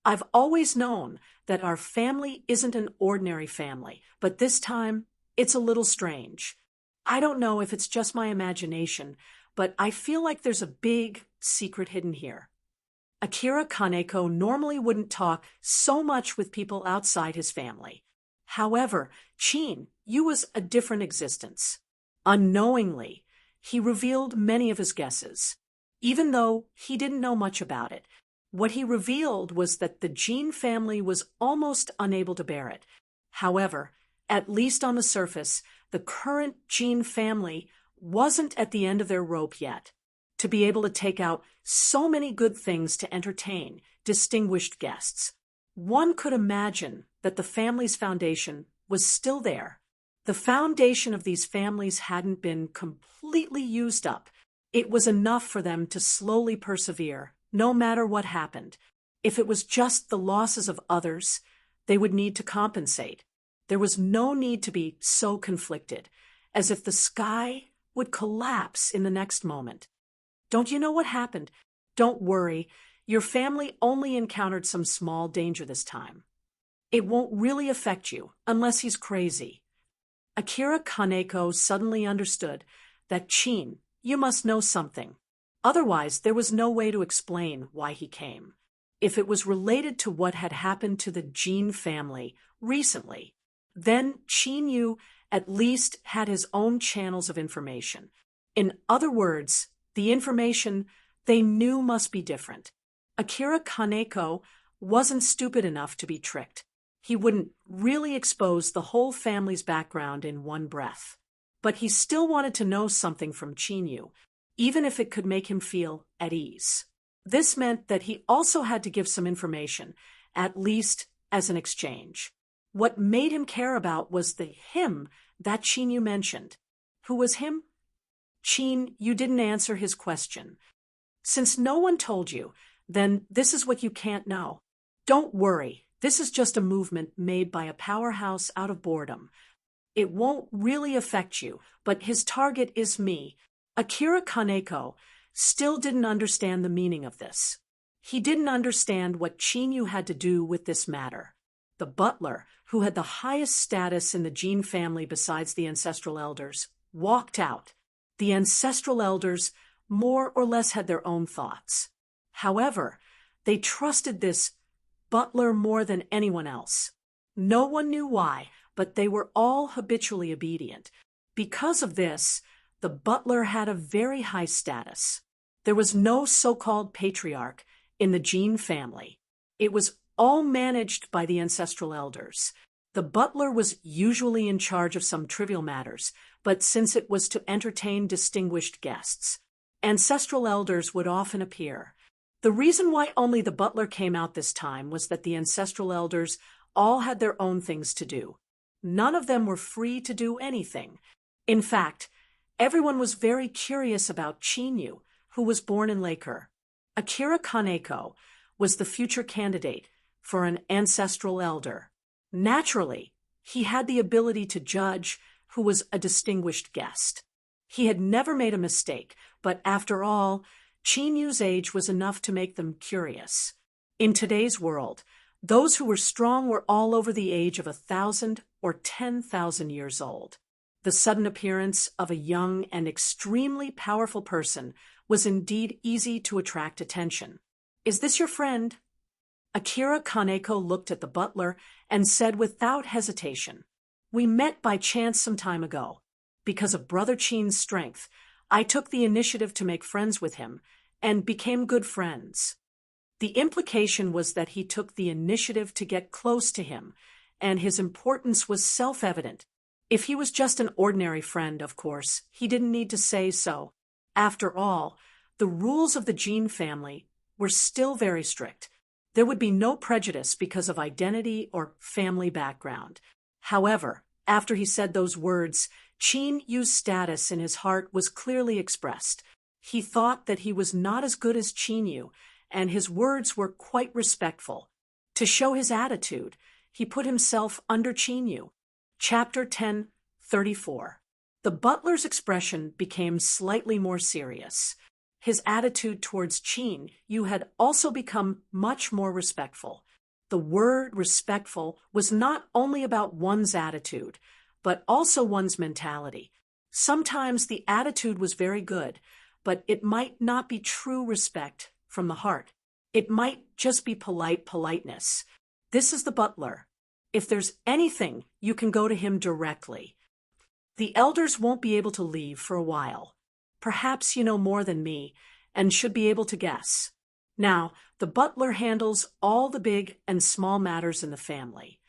I've always known that our family isn't an ordinary family, but this time, it's a little strange. I don't know if it's just my imagination, but I feel like there's a big secret hidden here. Akira Kaneko normally wouldn't talk so much with people outside his family. However, Chin-yu was a different existence. Unknowingly, he revealed many of his guesses. Even though he didn't know much about it, what he revealed was that the Jin family was almost unable to bear it. However, at least on the surface, the current Jin family wasn't at the end of their rope yet. To be able to take out so many good things to entertain distinguished guests, one could imagine that the family's foundation was still there. The foundation of these families hadn't been completely used up. It was enough for them to slowly persevere, no matter what happened. If it was just the losses of others, they would need to compensate. There was no need to be so conflicted, as if the sky would collapse in the next moment. Don't you know what happened? Don't worry, your family only encountered some small danger this time. It won't really affect you, unless he's crazy. Akira Kaneko suddenly understood that Chin, you must know something. Otherwise, there was no way to explain why he came. If it was related to what had happened to the Jin family recently, then Chin-yu at least had his own channels of information. In other words, the information they knew must be different. Akira Kaneko wasn't stupid enough to be tricked. He wouldn't really expose the whole family's background in one breath. But he still wanted to know something from Chin-yu, even if it could make him feel at ease. This meant that he also had to give some information, at least as an exchange. What made him care about was the him that Chin-yu mentioned. Who was him? Chin, you didn't answer his question. Since no one told you, then this is what you can't know. Don't worry, this is just a movement made by a powerhouse out of boredom. It won't really affect you, but his target is me. Akira Kaneko still didn't understand the meaning of this. He didn't understand what Chin-yu had to do with this matter. The butler, who had the highest status in the Jin family besides the ancestral elders, walked out. The ancestral elders more or less had their own thoughts. However, they trusted this butler more than anyone else. No one knew why, but they were all habitually obedient. Because of this, the butler had a very high status. There was no so-called patriarch in the Jin family. It was all managed by the ancestral elders. The butler was usually in charge of some trivial matters, but since it was to entertain distinguished guests, ancestral elders would often appear. The reason why only the butler came out this time was that the ancestral elders all had their own things to do. None of them were free to do anything. In fact, everyone was very curious about Chin-yu, who was born in Laker. Akira Kaneko was the future candidate for an ancestral elder. Naturally, he had the ability to judge who was a distinguished guest. He had never made a mistake, but after all, Qin Yu's age was enough to make them curious. In today's world, those who were strong were all over the age of 1,000 or 10,000 years old. The sudden appearance of a young and extremely powerful person was indeed easy to attract attention. "Is this your friend?" Akira Kaneko looked at the butler and said without hesitation, "We met by chance some time ago. Because of Brother Qin's strength, I took the initiative to make friends with him and became good friends." The implication was that he took the initiative to get close to him, and his importance was self-evident. If he was just an ordinary friend, of course, he didn't need to say so. After all, the rules of the Jin family were still very strict. There would be no prejudice because of identity or family background. However, after he said those words, Qin Yu's status in his heart was clearly expressed. He thought that he was not as good as Qin Yu, and his words were quite respectful. To show his attitude, he put himself under Qin Yu. Chapter 10:34. The butler's expression became slightly more serious. His attitude towards Qin Yu had also become much more respectful. The word respectful was not only about one's attitude, but also one's mentality. Sometimes the attitude was very good, but it might not be true respect from the heart. It might just be politeness. This is the butler. If there's anything, you can go to him directly. The elders won't be able to leave for a while. Perhaps you know more than me, and should be able to guess. Now, the butler handles all the big and small matters in the family.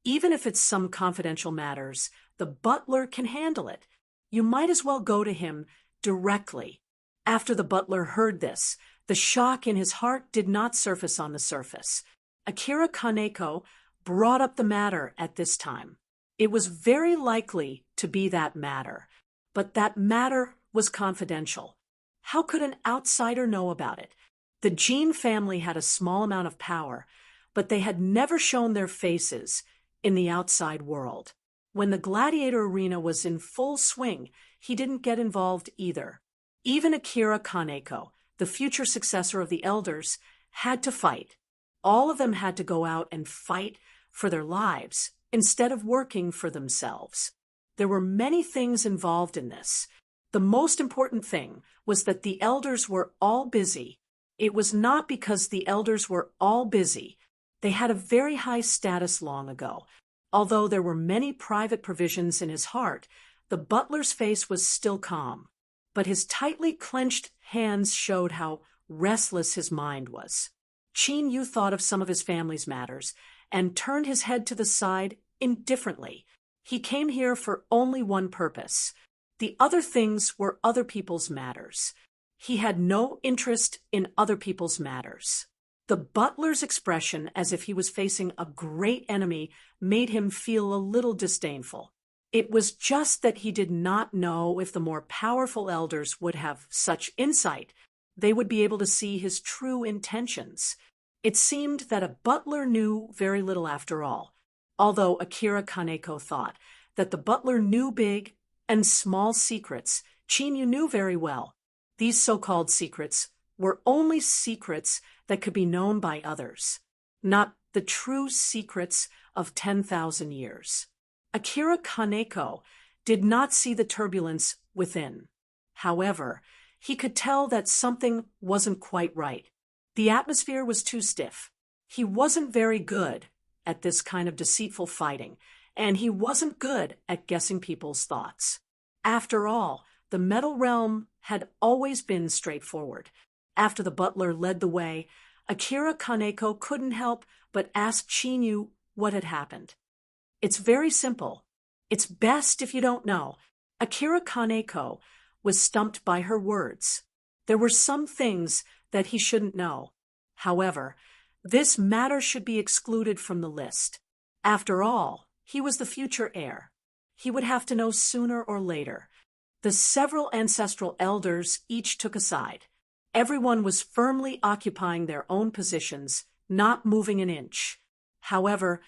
Even if it's some confidential matters, the butler can handle it. You might as well go to him directly. After the butler heard this, the shock in his heart did not surface on the surface. Akira Kaneko brought up the matter at this time. It was very likely to be that matter, but that matter was confidential. How could an outsider know about it? The Jin family had a small amount of power, but they had never shown their faces in the outside world. When the gladiator arena was in full swing, he didn't get involved either. Even Akira Kaneko, the future successor of the elders, had to fight. All of them had to go out and fight for their lives instead of working for themselves. There were many things involved in this. The most important thing was that the elders were all busy. It was not because the elders were all busy. They had a very high status long ago. Although there were many private provisions in his heart, the butler's face was still calm. But his tightly clenched hands showed how restless his mind was. Qin Yu thought of some of his family's matters and turned his head to the side indifferently. He came here for only one purpose. The other things were other people's matters. He had no interest in other people's matters. The butler's expression, as if he was facing a great enemy, made him feel a little disdainful. It was just that he did not know if the more powerful elders would have such insight. They would be able to see his true intentions. It seemed that a butler knew very little after all, although Akira Kaneko thought that the butler knew big and small secrets. Qin Yu knew very well. These so-called secrets were only secrets that could be known by others, not the true secrets of 10,000 years. Akira Kaneko did not see the turbulence within. However, he could tell that something wasn't quite right. The atmosphere was too stiff. He wasn't very good at this kind of deceitful fighting, and he wasn't good at guessing people's thoughts. After all, the metal realm had always been straightforward. After the butler led the way, Akira Kaneko couldn't help but ask Qin Yu what had happened. "It's very simple. It's best if you don't know." Akira Kaneko was stumped by her words. There were some things that he shouldn't know. However, this matter should be excluded from the list. After all, he was the future heir. He would have to know sooner or later. The several ancestral elders each took a side. Everyone was firmly occupying their own positions, not moving an inch. However,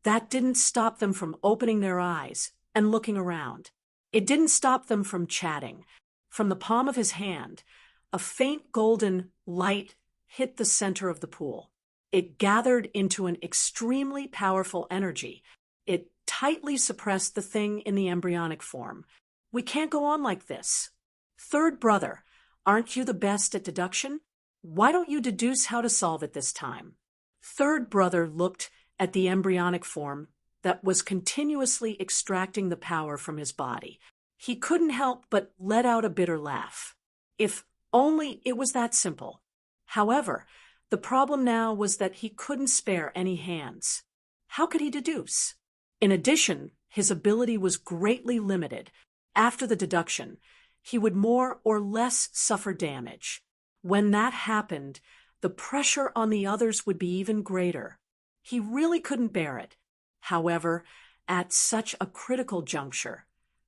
that didn't stop them from opening their eyes and looking around. It didn't stop them from chatting. From the palm of his hand, a faint golden light hit the center of the pool. It gathered into an extremely powerful energy. It tightly suppressed the thing in the embryonic form. We can't go on like this. Third brother, aren't you the best at deduction? Why don't you deduce how to solve it this time? Third brother looked at the embryonic form that was continuously extracting the power from his body. He couldn't help but let out a bitter laugh. If only it was that simple. However, the problem now was that he couldn't spare any hands. How could he deduce? In addition, his ability was greatly limited. After the deduction, he would more or less suffer damage. When that happened, the pressure on the others would be even greater. He really couldn't bear it. However, at such a critical juncture,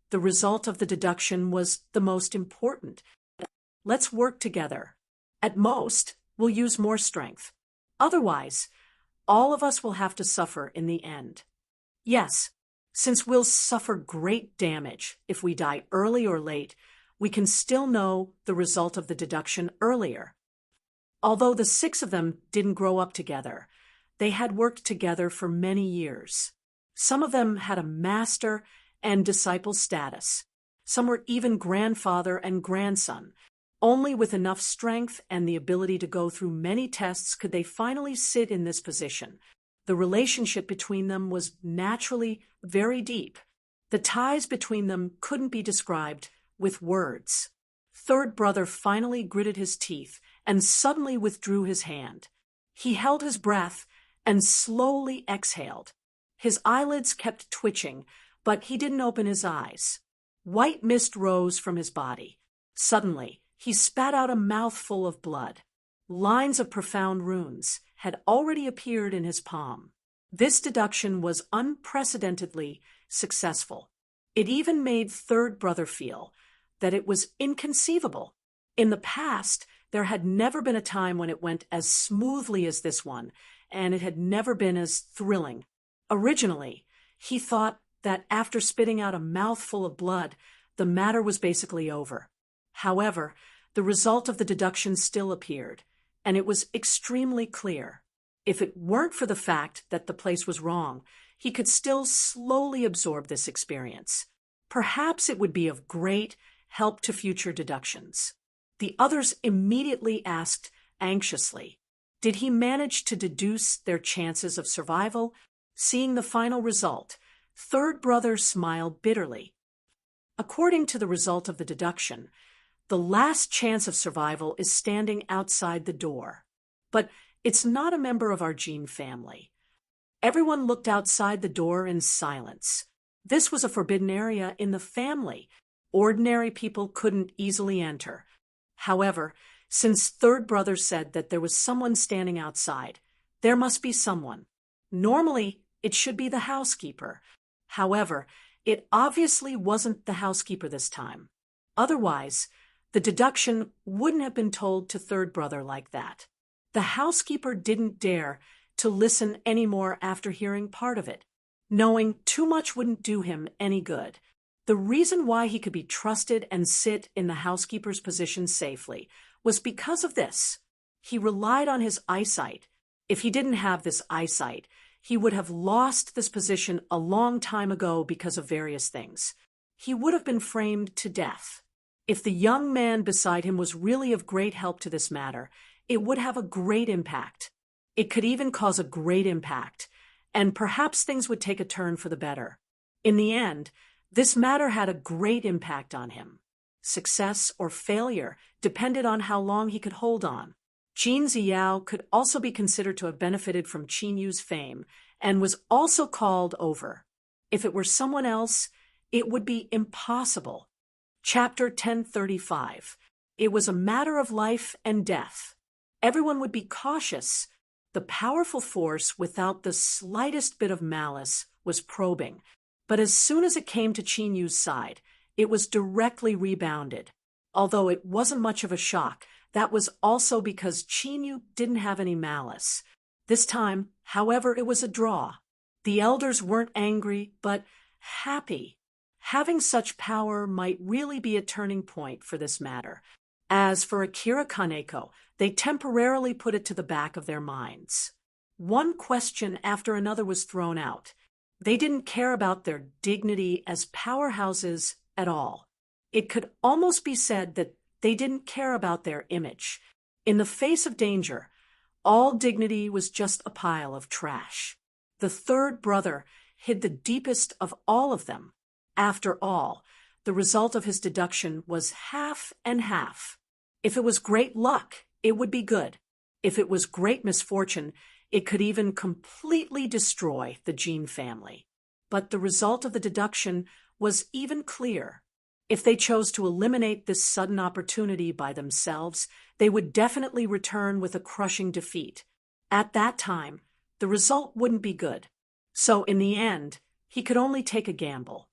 the result of the deduction was the most important. Let's work together. At most, we'll use more strength. Otherwise, all of us will have to suffer in the end. Yes, since we'll suffer great damage if we die early or late, we can still know the result of the deduction earlier. Although the 6 of them didn't grow up together, they had worked together for many years. Some of them had a master and disciple status. Some were even grandfather and grandson. Only with enough strength and the ability to go through many tests could they finally sit in this position. The relationship between them was naturally very deep. The ties between them couldn't be described with words. Third brother finally gritted his teeth and suddenly withdrew his hand. He held his breath and slowly exhaled. His eyelids kept twitching, but he didn't open his eyes. White mist rose from his body. Suddenly, he spat out a mouthful of blood. Lines of profound runes had already appeared in his palm. This deduction was unprecedentedly successful. It even made third brother feel that it was inconceivable. In the past, there had never been a time when it went as smoothly as this one, and it had never been as thrilling. Originally, he thought that after spitting out a mouthful of blood, the matter was basically over. However, the result of the deduction still appeared, and it was extremely clear. If it weren't for the fact that the place was wrong, he could still slowly absorb this experience. Perhaps it would be of great help to future deductions. The others immediately asked anxiously, did he manage to deduce their chances of survival? Seeing the final result, third brother smiled bitterly. According to the result of the deduction, the last chance of survival is standing outside the door. But it's not a member of our gene family. Everyone looked outside the door in silence. This was a forbidden area in the family. Ordinary people couldn't easily enter. However, since third brother said that there was someone standing outside, there must be someone. Normally, it should be the housekeeper. However, it obviously wasn't the housekeeper this time. Otherwise, the deduction wouldn't have been told to third brother like that. The housekeeper didn't dare to listen anymore after hearing part of it, knowing too much wouldn't do him any good. The reason why he could be trusted and sit in the housekeeper's position safely was because of this. He relied on his eyesight. If he didn't have this eyesight, he would have lost this position a long time ago because of various things. He would have been framed to death. If the young man beside him was really of great help to this matter, it would have a great impact. It could even cause a great impact, and perhaps things would take a turn for the better. In the end, this matter had a great impact on him. Success or failure depended on how long he could hold on. Qin Ziyao could also be considered to have benefited from Qin Yu's fame and was also called over. If it were someone else, it would be impossible. Chapter 1035. It was a matter of life and death. Everyone would be cautious. The powerful force, without the slightest bit of malice, was probing. But as soon as it came to Qin Yu's side, it was directly rebounded. Although it wasn't much of a shock, that was also because Qin Yu didn't have any malice. This time, however, it was a draw. The elders weren't angry, but happy. Having such power might really be a turning point for this matter. As for Akira Kaneko, they temporarily put it to the back of their minds. One question after another was thrown out. They didn't care about their dignity as powerhouses at all. It could almost be said that they didn't care about their image. In the face of danger, all dignity was just a pile of trash. The third brother hid the deepest of all of them. After all, the result of his deduction was half and half. If it was great luck, it would be good. If it was great misfortune, it could even completely destroy the Jean family. But the result of the deduction was even clear. If they chose to eliminate this sudden opportunity by themselves, they would definitely return with a crushing defeat. At that time, the result wouldn't be good. So in the end, he could only take a gamble.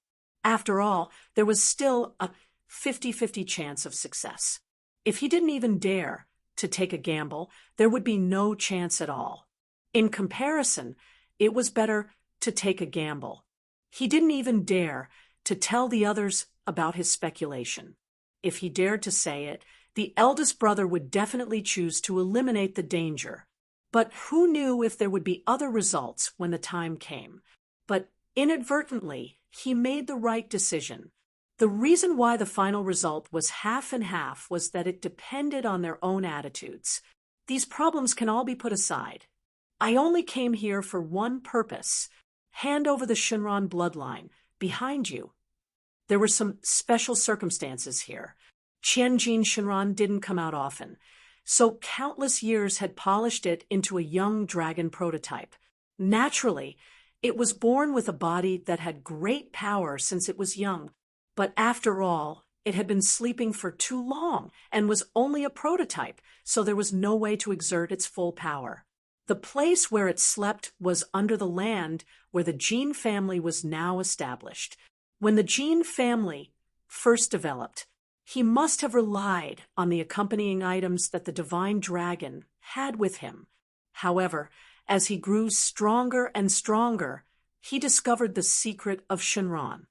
After all, there was still a 50-50 chance of success. If he didn't even dare to take a gamble, there would be no chance at all. In comparison, it was better to take a gamble. He didn't even dare to tell the others about his speculation. If he dared to say it, the eldest brother would definitely choose to eliminate the danger. But who knew if there would be other results when the time came? But inadvertently, he made the right decision. The reason why the final result was half and half was that it depended on their own attitudes. These problems can all be put aside. I only came here for one purpose: hand over the Shinran bloodline behind you. There were some special circumstances here. Qianjin Shinran didn't come out often, so countless years had polished it into a young dragon prototype. Naturally, it was born with a body that had great power since it was young, but after all, it had been sleeping for too long and was only a prototype, so there was no way to exert its full power. The place where it slept was under the land where the Jean family was now established. When the Jean family first developed, he must have relied on the accompanying items that the divine dragon had with him. However, as he grew stronger and stronger, he discovered the secret of Shinran.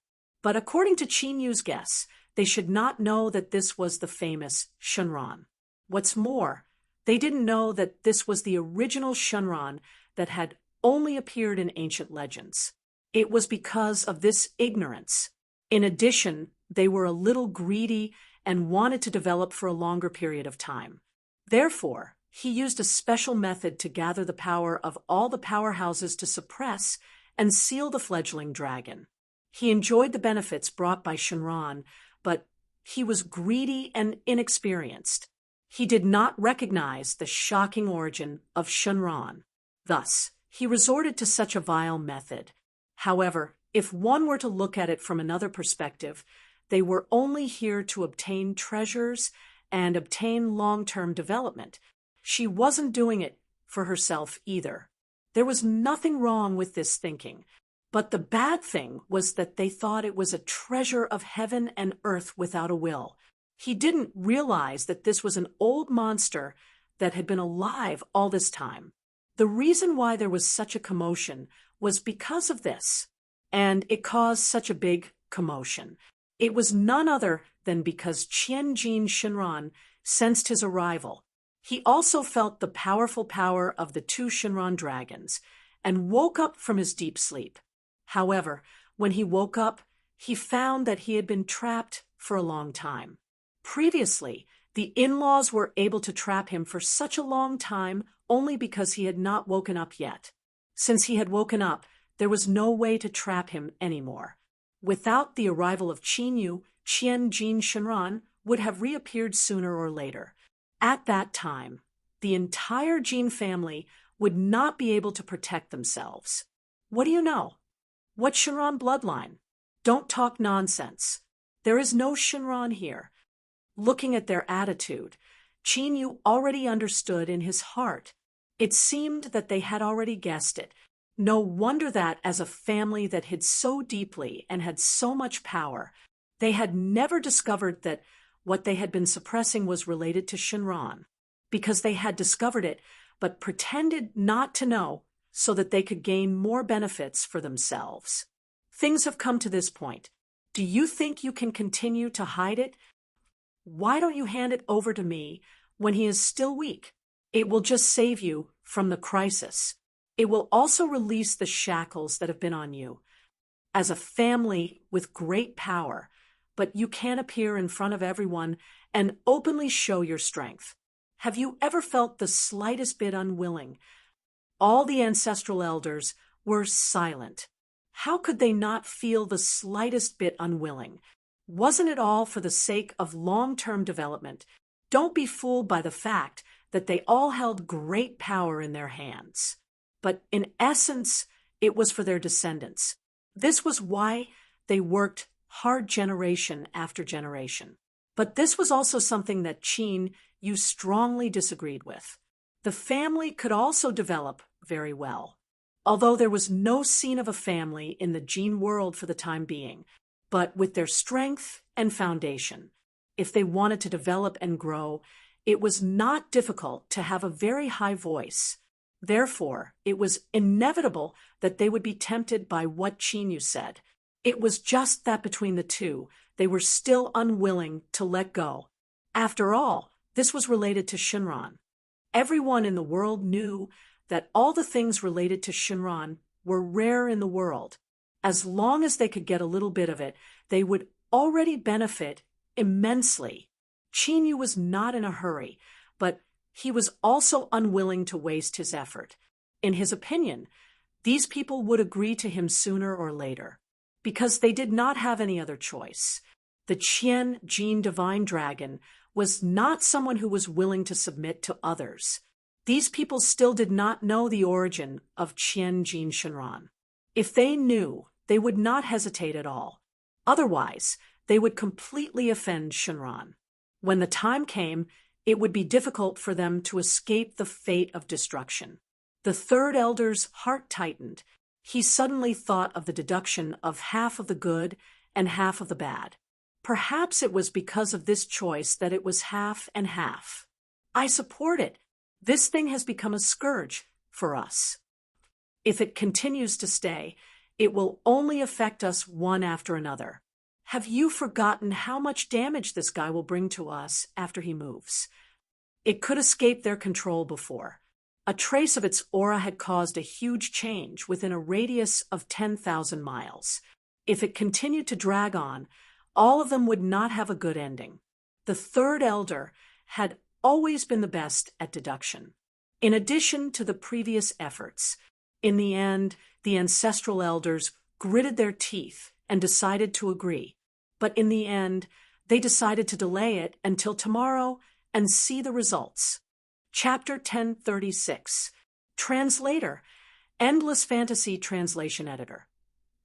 But according to Qinyu's guess, they should not know that this was the famous Shinran. What's more, they didn't know that this was the original Shinran that had only appeared in ancient legends. It was because of this ignorance. In addition, they were a little greedy and wanted to develop for a longer period of time. Therefore, he used a special method to gather the power of all the powerhouses to suppress and seal the fledgling dragon. He enjoyed the benefits brought by Shinran, but he was greedy and inexperienced. He did not recognize the shocking origin of Shinran. Thus, he resorted to such a vile method. However, if one were to look at it from another perspective, they were only here to obtain treasures and obtain long-term development. She wasn't doing it for herself either. There was nothing wrong with this thinking, but the bad thing was that they thought it was a treasure of heaven and earth without a will. He didn't realize that this was an old monster that had been alive all this time. The reason why there was such a commotion was because of this, and it caused such a big commotion. It was none other than because Qianjin Shinran sensed his arrival. He also felt the powerful power of the two Shinran dragons and woke up from his deep sleep. However, when he woke up, he found that he had been trapped for a long time. Previously, the in-laws were able to trap him for such a long time only because he had not woken up yet. Since he had woken up, there was no way to trap him anymore. Without the arrival of Qinyu, Qianjin Shinran would have reappeared sooner or later. At that time, the entire Jin family would not be able to protect themselves. What do you know? What Shinran bloodline? Don't talk nonsense. There is no Shinran here. Looking at their attitude, Qinyu already understood in his heart. It seemed that they had already guessed it. No wonder that, as a family that hid so deeply and had so much power, they had never discovered that what they had been suppressing was related to Shinran, because they had discovered it but pretended not to know so that they could gain more benefits for themselves. Things have come to this point. Do you think you can continue to hide it? Why don't you hand it over to me when he is still weak? It will just save you from the crisis. It will also release the shackles that have been on you. As a family with great power, but you can't appear in front of everyone and openly show your strength. Have you ever felt the slightest bit unwilling? All the ancestral elders were silent. How could they not feel the slightest bit unwilling? Wasn't it all for the sake of long-term development? Don't be fooled by the fact that they all held great power in their hands. But in essence, it was for their descendants. This was why they worked hard generation after generation. But this was also something that Qin, you strongly disagreed with. The family could also develop very well. Although there was no scene of a family in the Jin world for the time being, but with their strength and foundation, if they wanted to develop and grow, it was not difficult to have a very high voice. Therefore, it was inevitable that they would be tempted by what Qin said. It was just that between the two, they were still unwilling to let go. After all, this was related to Shinran. Everyone in the world knew that all the things related to Shinran were rare in the world. As long as they could get a little bit of it, they would already benefit immensely. Qin was not in a hurry, but he was also unwilling to waste his effort. In his opinion, these people would agree to him sooner or later, because they did not have any other choice. The Qian Jin Divine Dragon was not someone who was willing to submit to others. These people still did not know the origin of Qian Jin Shinran. If they knew, they would not hesitate at all. Otherwise, they would completely offend Shinran. When the time came, it would be difficult for them to escape the fate of destruction. The third elder's heart tightened. He suddenly thought of the deduction of half of the good and half of the bad. Perhaps it was because of this choice that it was half and half. I support it. This thing has become a scourge for us. If it continues to stay, it will only affect us one after another. Have you forgotten how much damage this guy will bring to us after he moves? It could escape their control before. A trace of its aura had caused a huge change within a radius of 10,000 miles. If it continued to drag on, all of them would not have a good ending. The third elder had always been the best at deduction. In addition to the previous efforts, in the end, the ancestral elders gritted their teeth and decided to agree. But in the end, they decided to delay it until tomorrow and see the results. Chapter 1036. Translator. Endless Fantasy Translation Editor.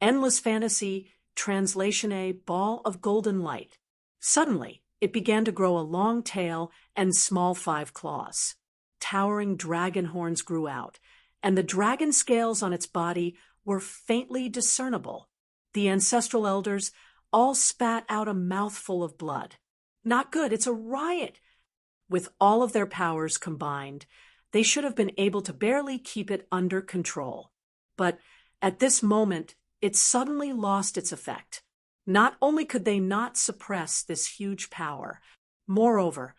Endless Fantasy Translation A Ball of Golden Light. Suddenly, it began to grow a long tail and small 5 claws. Towering dragon horns grew out, and the dragon scales on its body were faintly discernible. The ancestral elders all spat out a mouthful of blood. Not good, it's a riot. With all of their powers combined, they should have been able to barely keep it under control. But at this moment, it suddenly lost its effect. Not only could they not suppress this huge power, moreover,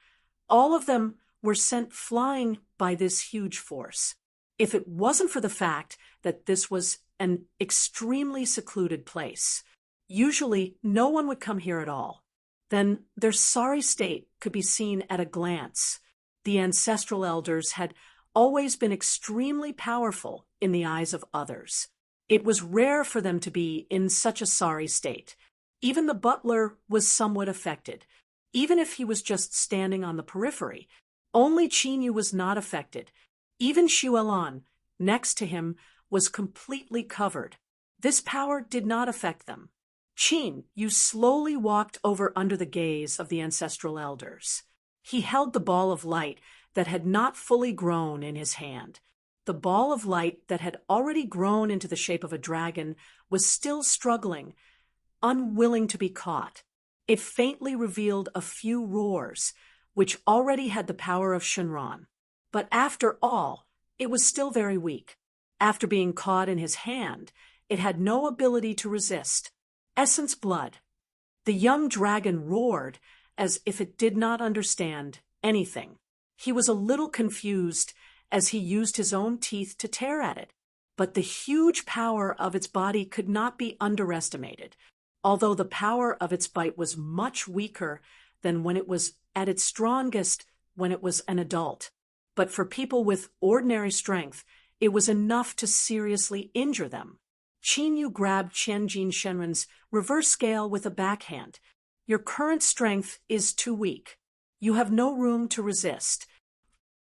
all of them were sent flying by this huge force. If it wasn't for the fact that this was an extremely secluded place, usually no one would come here at all, then their sorry state could be seen at a glance. The ancestral elders had always been extremely powerful in the eyes of others. It was rare for them to be in such a sorry state. Even the butler was somewhat affected. Even if he was just standing on the periphery, only Qin was not affected. Even Xuelan, next to him, was completely covered. This power did not affect them. Qin slowly walked over under the gaze of the ancestral elders. He held the ball of light that had not fully grown in his hand. The ball of light that had already grown into the shape of a dragon was still struggling, unwilling to be caught. It faintly revealed a few roars, which already had the power of Shinran. But after all, it was still very weak. After being caught in his hand, it had no ability to resist. Essence blood, The young dragon roared as if it did not understand anything. He was a little confused as he used his own teeth to tear at it. But the huge power of its body could not be underestimated, although the power of its bite was much weaker than when it was at its strongest when it was an adult. But for people with ordinary strength, it was enough to seriously injure them. Qin grabbed Qianjin Shenren's reverse scale with a backhand. Your current strength is too weak. You have no room to resist.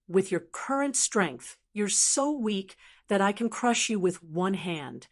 With your current strength, you're so weak that I can crush you with one hand.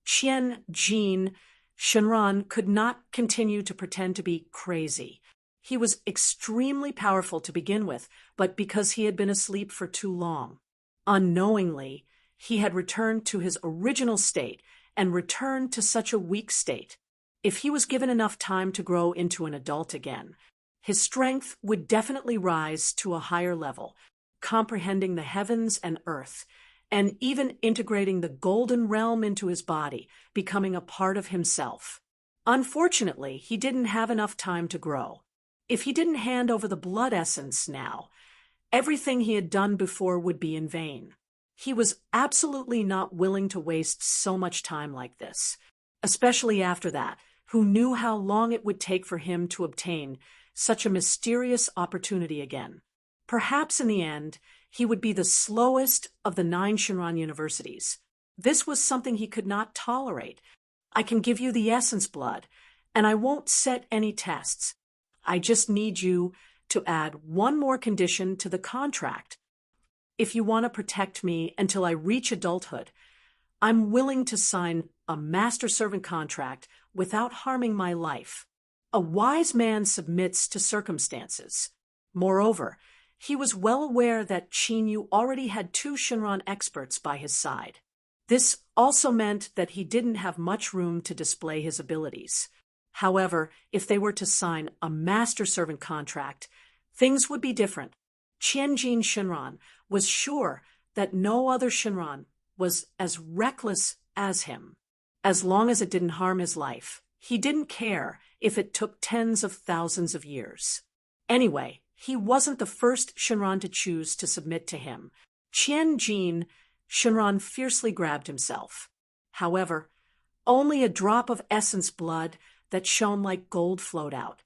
Qianjin Shenren could not continue to pretend to be crazy. He was extremely powerful to begin with, but because he had been asleep for too long. Unknowingly, he had returned to his original state and returned to such a weak state. If he was given enough time to grow into an adult again, his strength would definitely rise to a higher level, comprehending the heavens and earth, and even integrating the golden realm into his body, becoming a part of himself. Unfortunately, he didn't have enough time to grow. If he didn't hand over the blood essence now, everything he had done before would be in vain. He was absolutely not willing to waste so much time like this, especially after that, who knew how long it would take for him to obtain such a mysterious opportunity again. Perhaps in the end, he would be the slowest of the 9 Shinran universities. This was something he could not tolerate. I can give you the essence blood, and I won't set any tests. I just need you to add one more condition to the contract. If you want to protect me until I reach adulthood, I'm willing to sign a master-servant contract without harming my life. A wise man submits to circumstances. Moreover, he was well aware that Qin already had 2 Shinran experts by his side. This also meant that he didn't have much room to display his abilities. However, if they were to sign a master-servant contract, things would be different. Qianjin Shinran was sure that no other Shinran was as reckless as him. As long as it didn't harm his life, he didn't care if it took tens of thousands of years. Anyway, he wasn't the first Shinran to choose to submit to him. Qianjin Shinran fiercely grabbed himself. However, only a drop of essence blood that shone like gold flowed out.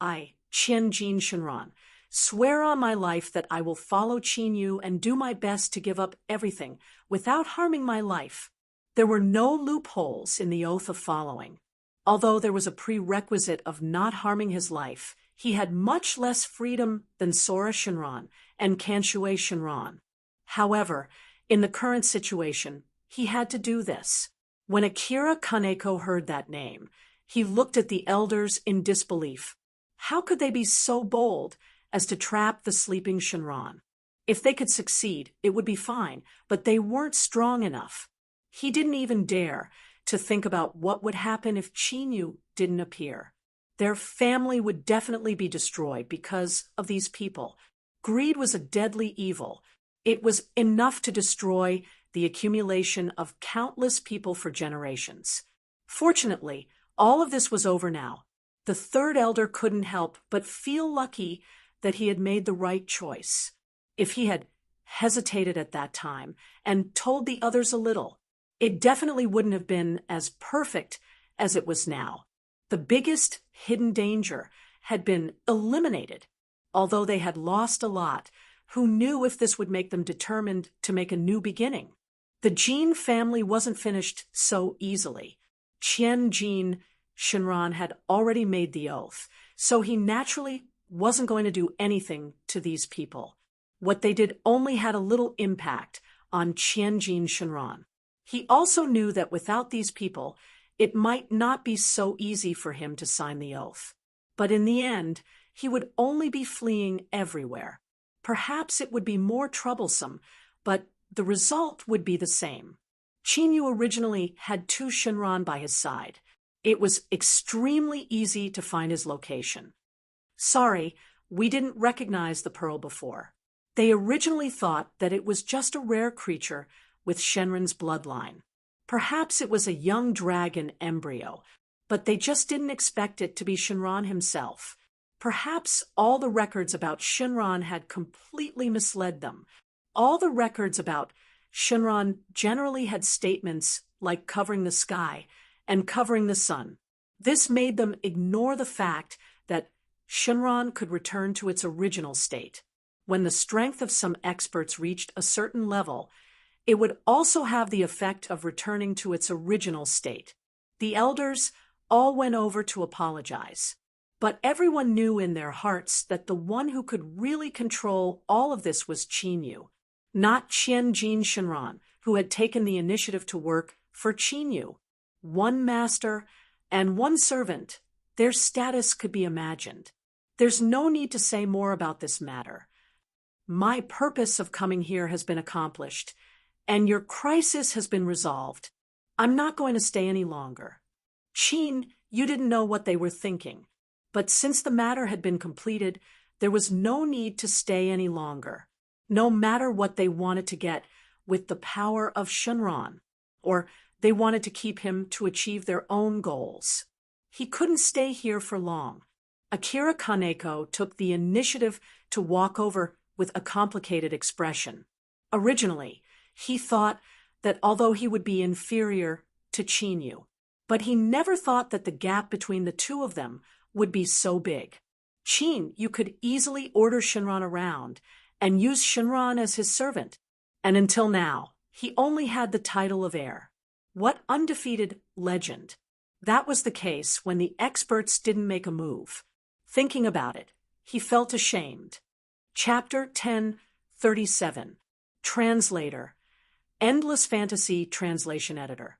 I, Qianjin Shinran, swear on my life that I will follow Qin and do my best to give up everything without harming my life. There were no loopholes in the oath of following. Although there was a prerequisite of not harming his life, he had much less freedom than Sora Shinran and Kanshue Shinran. However, in the current situation, he had to do this. When Akira Kaneko heard that name, he looked at the elders in disbelief. How could they be so bold as to trap the sleeping Shinran? If they could succeed, it would be fine, but they weren't strong enough. He didn't even dare to think about what would happen if Qin didn't appear. Their family would definitely be destroyed because of these people. Greed was a deadly evil. It was enough to destroy the accumulation of countless people for generations. Fortunately, all of this was over now. The third elder couldn't help but feel lucky that he had made the right choice. If he had hesitated at that time and told the others a little, it definitely wouldn't have been as perfect as it was now. The biggest hidden danger had been eliminated. Although they had lost a lot, who knew if this would make them determined to make a new beginning? The Jin family wasn't finished so easily. Qianjin Shinran had already made the oath, so he naturally wasn't going to do anything to these people. What they did only had a little impact on Qianjin Shinran. He also knew that without these people, it might not be so easy for him to sign the oath. But in the end, he would only be fleeing everywhere. Perhaps it would be more troublesome, but the result would be the same. Qin originally had 2 Shinran by his side. It was extremely easy to find his location. Sorry, we didn't recognize the pearl before. They originally thought that it was just a rare creature with Shenren's bloodline. Perhaps it was a young dragon embryo, but they just didn't expect it to be Shinran himself. Perhaps all the records about Shinran had completely misled them. All the records about Shinran generally had statements like covering the sky and covering the sun. This made them ignore the fact that Shinran could return to its original state. When the strength of some experts reached a certain level, it would also have the effect of returning to its original state. The elders all went over to apologize. But everyone knew in their hearts that the one who could really control all of this was Qinyu, not Qian Jin Shinran, who had taken the initiative to work for Qinyu. One master and one servant, their status could be imagined. There's no need to say more about this matter. My purpose of coming here has been accomplished, and your crisis has been resolved. I'm not going to stay any longer. Qin, you didn't know what they were thinking. But since the matter had been completed, there was no need to stay any longer, no matter what they wanted to get with the power of Shinran, or they wanted to keep him to achieve their own goals. He couldn't stay here for long. Akira Kaneko took the initiative to walk over with a complicated expression. Originally, he thought that although he would be inferior to Qinyu, but he never thought that the gap between the two of them would be so big. Qin, you could easily order Shinran around and use Shinran as his servant, and until now, he only had the title of heir. What undefeated legend! That was the case when the experts didn't make a move. Thinking about it, he felt ashamed. Chapter 1037. Translator. Endless Fantasy Translation Editor.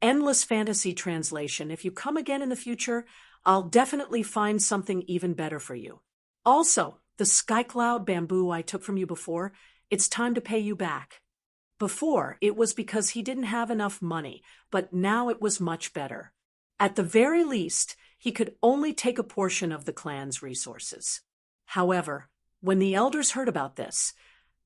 Endless Fantasy Translation. If you come again in the future, I'll definitely find something even better for you. Also, the sky cloud bamboo I took from you before, it's time to pay you back. Before, it was because he didn't have enough money, but now it was much better. At the very least, he could only take a portion of the clan's resources. However, when the elders heard about this,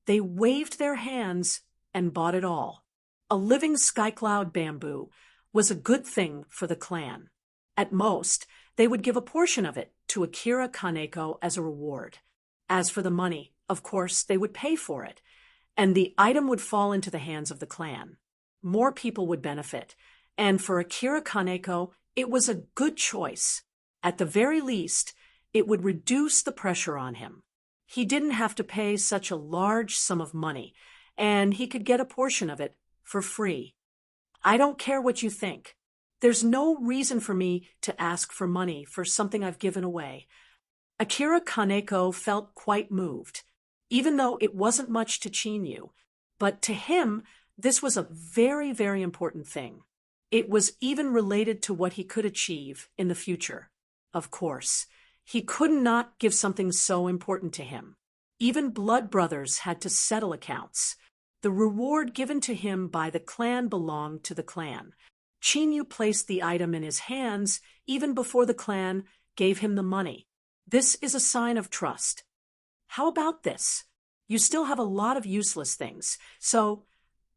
they waved their hands and bought it all. A living sky cloud bamboo was a good thing for the clan. At most, they would give a portion of it to Akira Kaneko as a reward. As for the money, of course, they would pay for it, and the item would fall into the hands of the clan. More people would benefit, and for Akira Kaneko, it was a good choice. At the very least, it would reduce the pressure on him. He didn't have to pay such a large sum of money, and he could get a portion of it for free. I don't care what you think. There's no reason for me to ask for money for something I've given away. Akira Kaneko felt quite moved, even though it wasn't much to Qinyu. But to him, this was a very, very important thing. It was even related to what he could achieve in the future. Of course, he could not give something so important to him. Even blood brothers had to settle accounts. The reward given to him by the clan belonged to the clan. Qinyu placed the item in his hands even before the clan gave him the money. This is a sign of trust. How about this? You still have a lot of useless things, so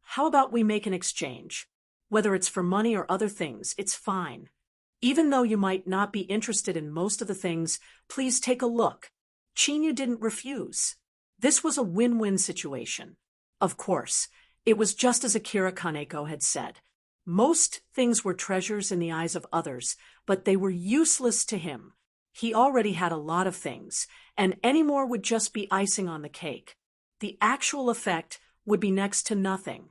how about we make an exchange? Whether it's for money or other things, it's fine. Even though you might not be interested in most of the things, please take a look. Qinyu didn't refuse. This was a win-win situation. Of course, it was just as Akira Kaneko had said. Most things were treasures in the eyes of others, but they were useless to him. He already had a lot of things, and any more would just be icing on the cake. The actual effect would be next to nothing.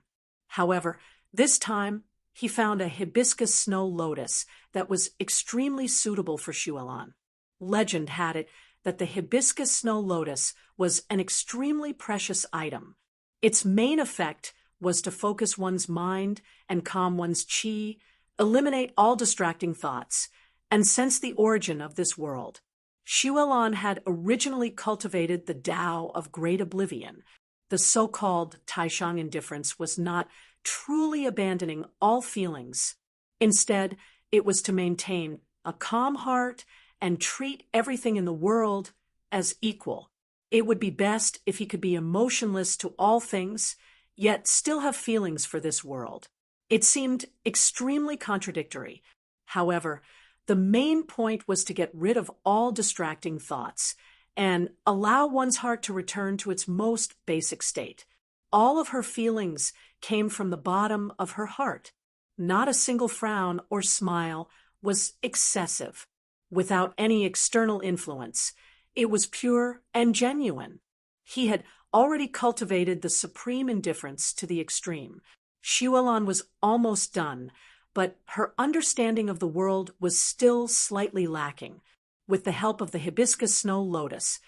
However, this time, he found a hibiscus snow lotus that was extremely suitable for Shuelan. Legend had it that the hibiscus snow lotus was an extremely precious item. Its main effect was to focus one's mind and calm one's qi, eliminate all distracting thoughts, and sense the origin of this world. Shuelan had originally cultivated the Tao of Great Oblivion. The so-called Taishang indifference was not truly abandoning all feelings. Instead, it was to maintain a calm heart and treat everything in the world as equal. It would be best if he could be emotionless to all things, yet still have feelings for this world. It seemed extremely contradictory. However, The main point was to get rid of all distracting thoughts and allow one's heart to return to its most basic state. All of her feelings came from the bottom of her heart. Not a single frown or smile was excessive, without any external influence. It was pure and genuine. He had already cultivated the supreme indifference to the extreme. Xuelan was almost done, but her understanding of the world was still slightly lacking. With the help of the hibiscus snow lotus,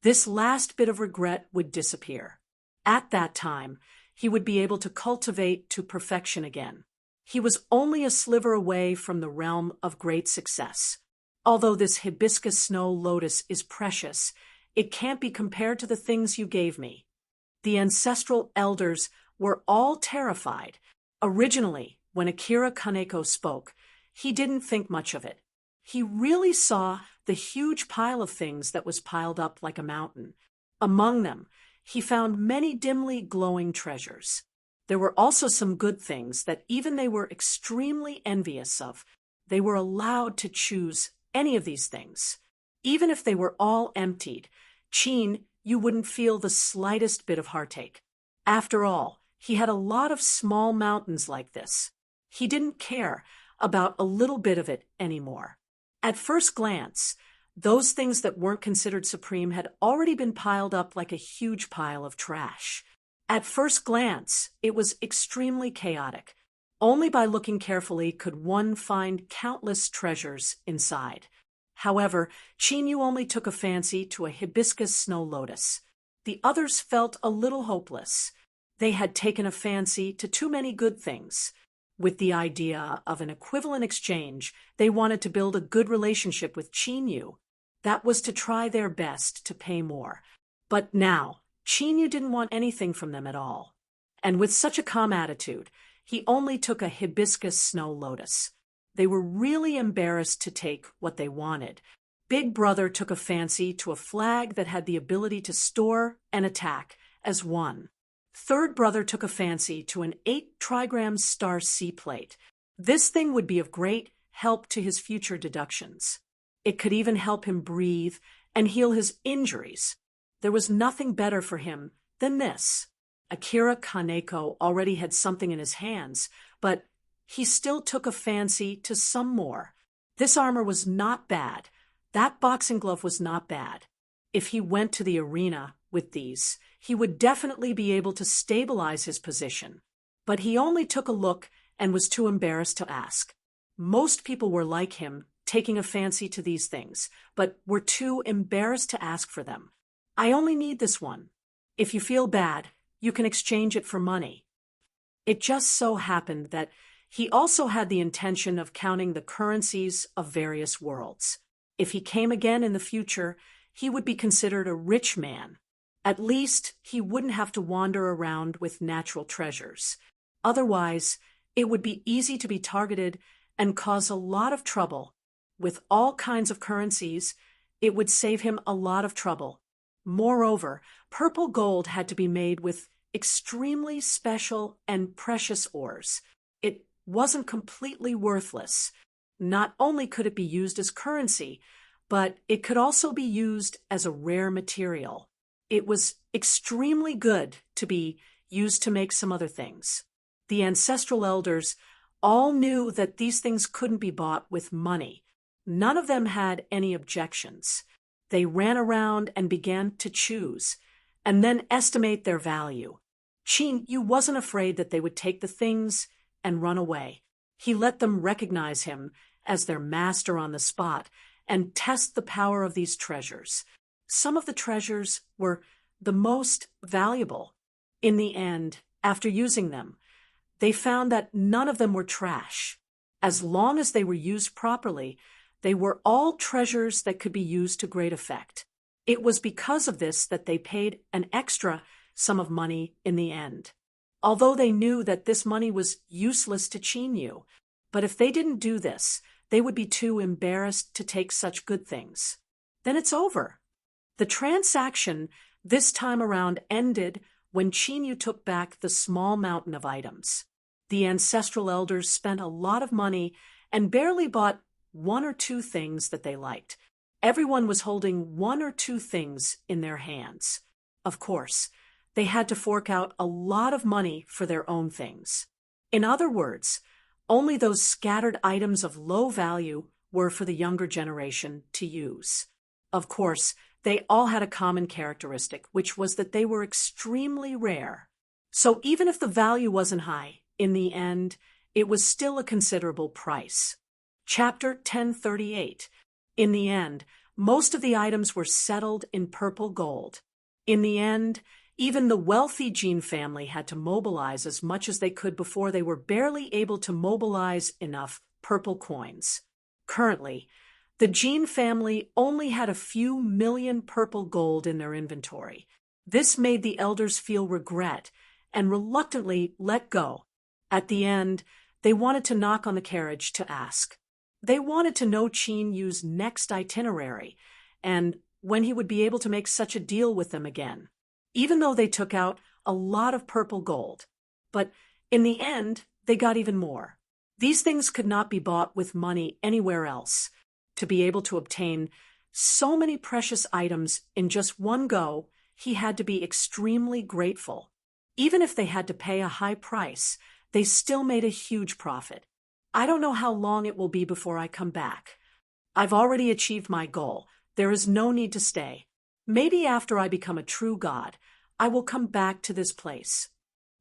this last bit of regret would disappear. At that time, he would be able to cultivate to perfection again. He was only a sliver away from the realm of great success. Although this hibiscus snow lotus is precious, it can't be compared to the things you gave me. The ancestral elders were all terrified. Originally, when Akira Kaneko spoke, he didn't think much of it. He really saw the huge pile of things that was piled up like a mountain. Among them, he found many dimly glowing treasures. There were also some good things that even they were extremely envious of. They were allowed to choose any of these things. Even if they were all emptied, Qin, you wouldn't feel the slightest bit of heartache. After all, he had a lot of small mountains like this. He didn't care about a little bit of it anymore. At first glance, those things that weren't considered supreme had already been piled up like a huge pile of trash. At first glance, it was extremely chaotic. Only by looking carefully could one find countless treasures inside. However, Qin only took a fancy to a hibiscus snow lotus. The others felt a little hopeless. They had taken a fancy to too many good things. With the idea of an equivalent exchange, they wanted to build a good relationship with Qin. That was to try their best to pay more. But now, Qin didn't want anything from them at all. And with such a calm attitude, he only took a hibiscus snow lotus. They were really embarrassed to take what they wanted. Big Brother took a fancy to a flag that had the ability to store and attack as one. Third Brother took a fancy to an 8-trigram star C plate. This thing would be of great help to his future deductions. It could even help him breathe and heal his injuries. There was nothing better for him than this. Akira Kaneko already had something in his hands, but he still took a fancy to some more. This armor was not bad. That boxing glove was not bad. If he went to the arena with these, he would definitely be able to stabilize his position. But he only took a look and was too embarrassed to ask. Most people were like him, taking a fancy to these things, but were too embarrassed to ask for them. I only need this one. If you feel bad, you can exchange it for money. It just so happened that he also had the intention of counting the currencies of various worlds. If he came again in the future, he would be considered a rich man. At least he wouldn't have to wander around with natural treasures. Otherwise, it would be easy to be targeted and cause a lot of trouble. With all kinds of currencies, it would save him a lot of trouble. Moreover, purple gold had to be made with extremely special and precious ores. It wasn't completely worthless. Not only could it be used as currency, but it could also be used as a rare material. It was extremely good to be used to make some other things. The ancestral elders all knew that these things couldn't be bought with money. None of them had any objections. They ran around and began to choose, and then estimate their value. Qin wasn't afraid that they would take the things and run away. He let them recognize him as their master on the spot and test the power of these treasures. Some of the treasures were the most valuable. In the end, after using them, they found that none of them were trash. As long as they were used properly, they were all treasures that could be used to great effect. It was because of this that they paid an extra sum of money in the end. Although they knew that this money was useless to Qin, but if they didn't do this, they would be too embarrassed to take such good things. Then it's over. The transaction this time around ended when Qin took back the small mountain of items. The ancestral elders spent a lot of money and barely bought one or two things that they liked. Everyone was holding one or two things in their hands. Of course, they had to fork out a lot of money for their own things. In other words, only those scattered items of low value were for the younger generation to use. Of course, they all had a common characteristic, which was that they were extremely rare. So even if the value wasn't high, in the end, it was still a considerable price. Chapter 1038. In the end, most of the items were settled in purple gold. In the end, even the wealthy Jean family had to mobilize as much as they could before they were barely able to mobilize enough purple coins. Currently, the Jean family only had a few million purple gold in their inventory. This made the elders feel regret and reluctantly let go. At the end, they wanted to knock on the carriage to ask. They wanted to know Qin Yu's next itinerary and when he would be able to make such a deal with them again, even though they took out a lot of purple gold. But in the end, they got even more. These things could not be bought with money anywhere else. To be able to obtain so many precious items in just one go, he had to be extremely grateful. Even if they had to pay a high price, they still made a huge profit. I don't know how long it will be before I come back. I've already achieved my goal. There is no need to stay. Maybe after I become a true god, I will come back to this place.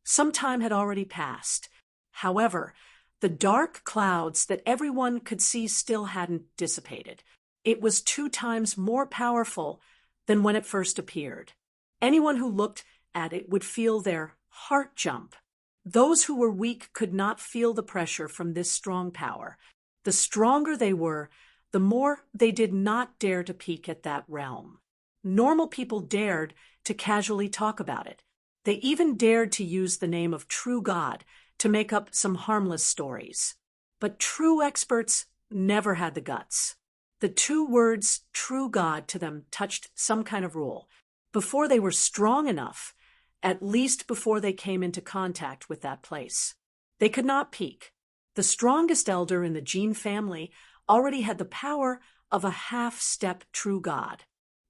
Some time had already passed. However, the dark clouds that everyone could see still hadn't dissipated. It was 2 times more powerful than when it first appeared. Anyone who looked at it would feel their heart jump. Those who were weak could not feel the pressure from this strong power. The stronger they were, the more they did not dare to peek at that realm. Normal people dared to casually talk about it. They even dared to use the name of true God to make up some harmless stories. But true experts never had the guts. The 2 words true God to them touched some kind of rule. Before they were strong enough, at least before they came into contact with that place, they could not peek. The strongest elder in the Jean family already had the power of a half-step true God.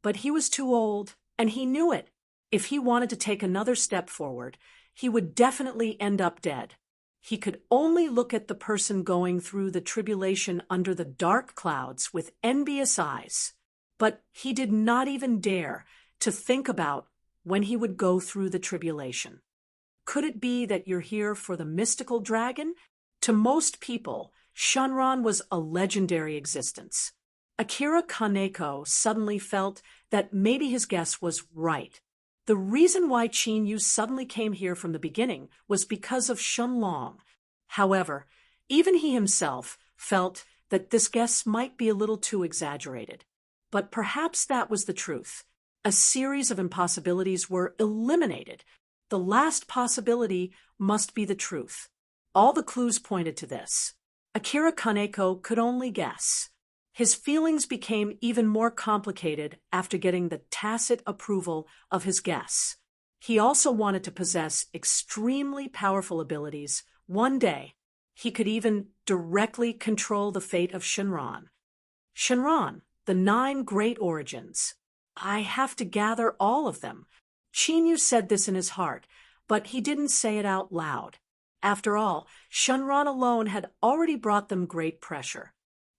But he was too old, and he knew it. If he wanted to take another step forward, he would definitely end up dead. He could only look at the person going through the tribulation under the dark clouds with envious eyes. But he did not even dare to think about when he would go through the tribulation. Could it be that you're here for the mystical dragon? To most people, Shenron was a legendary existence. Akira Kaneko suddenly felt that maybe his guess was right. The reason why Qin Yu suddenly came here from the beginning was because of Shenlong. However, even he himself felt that this guess might be a little too exaggerated. But perhaps that was the truth. A series of impossibilities were eliminated. The last possibility must be the truth. All the clues pointed to this. Akira Kaneko could only guess. His feelings became even more complicated after getting the tacit approval of his guess. He also wanted to possess extremely powerful abilities. One day, he could even directly control the fate of Shenron. Shenron, the 9 great origins. I have to gather all of them. Qin Yu said this in his heart, but he didn't say it out loud. After all, Shenron alone had already brought them great pressure.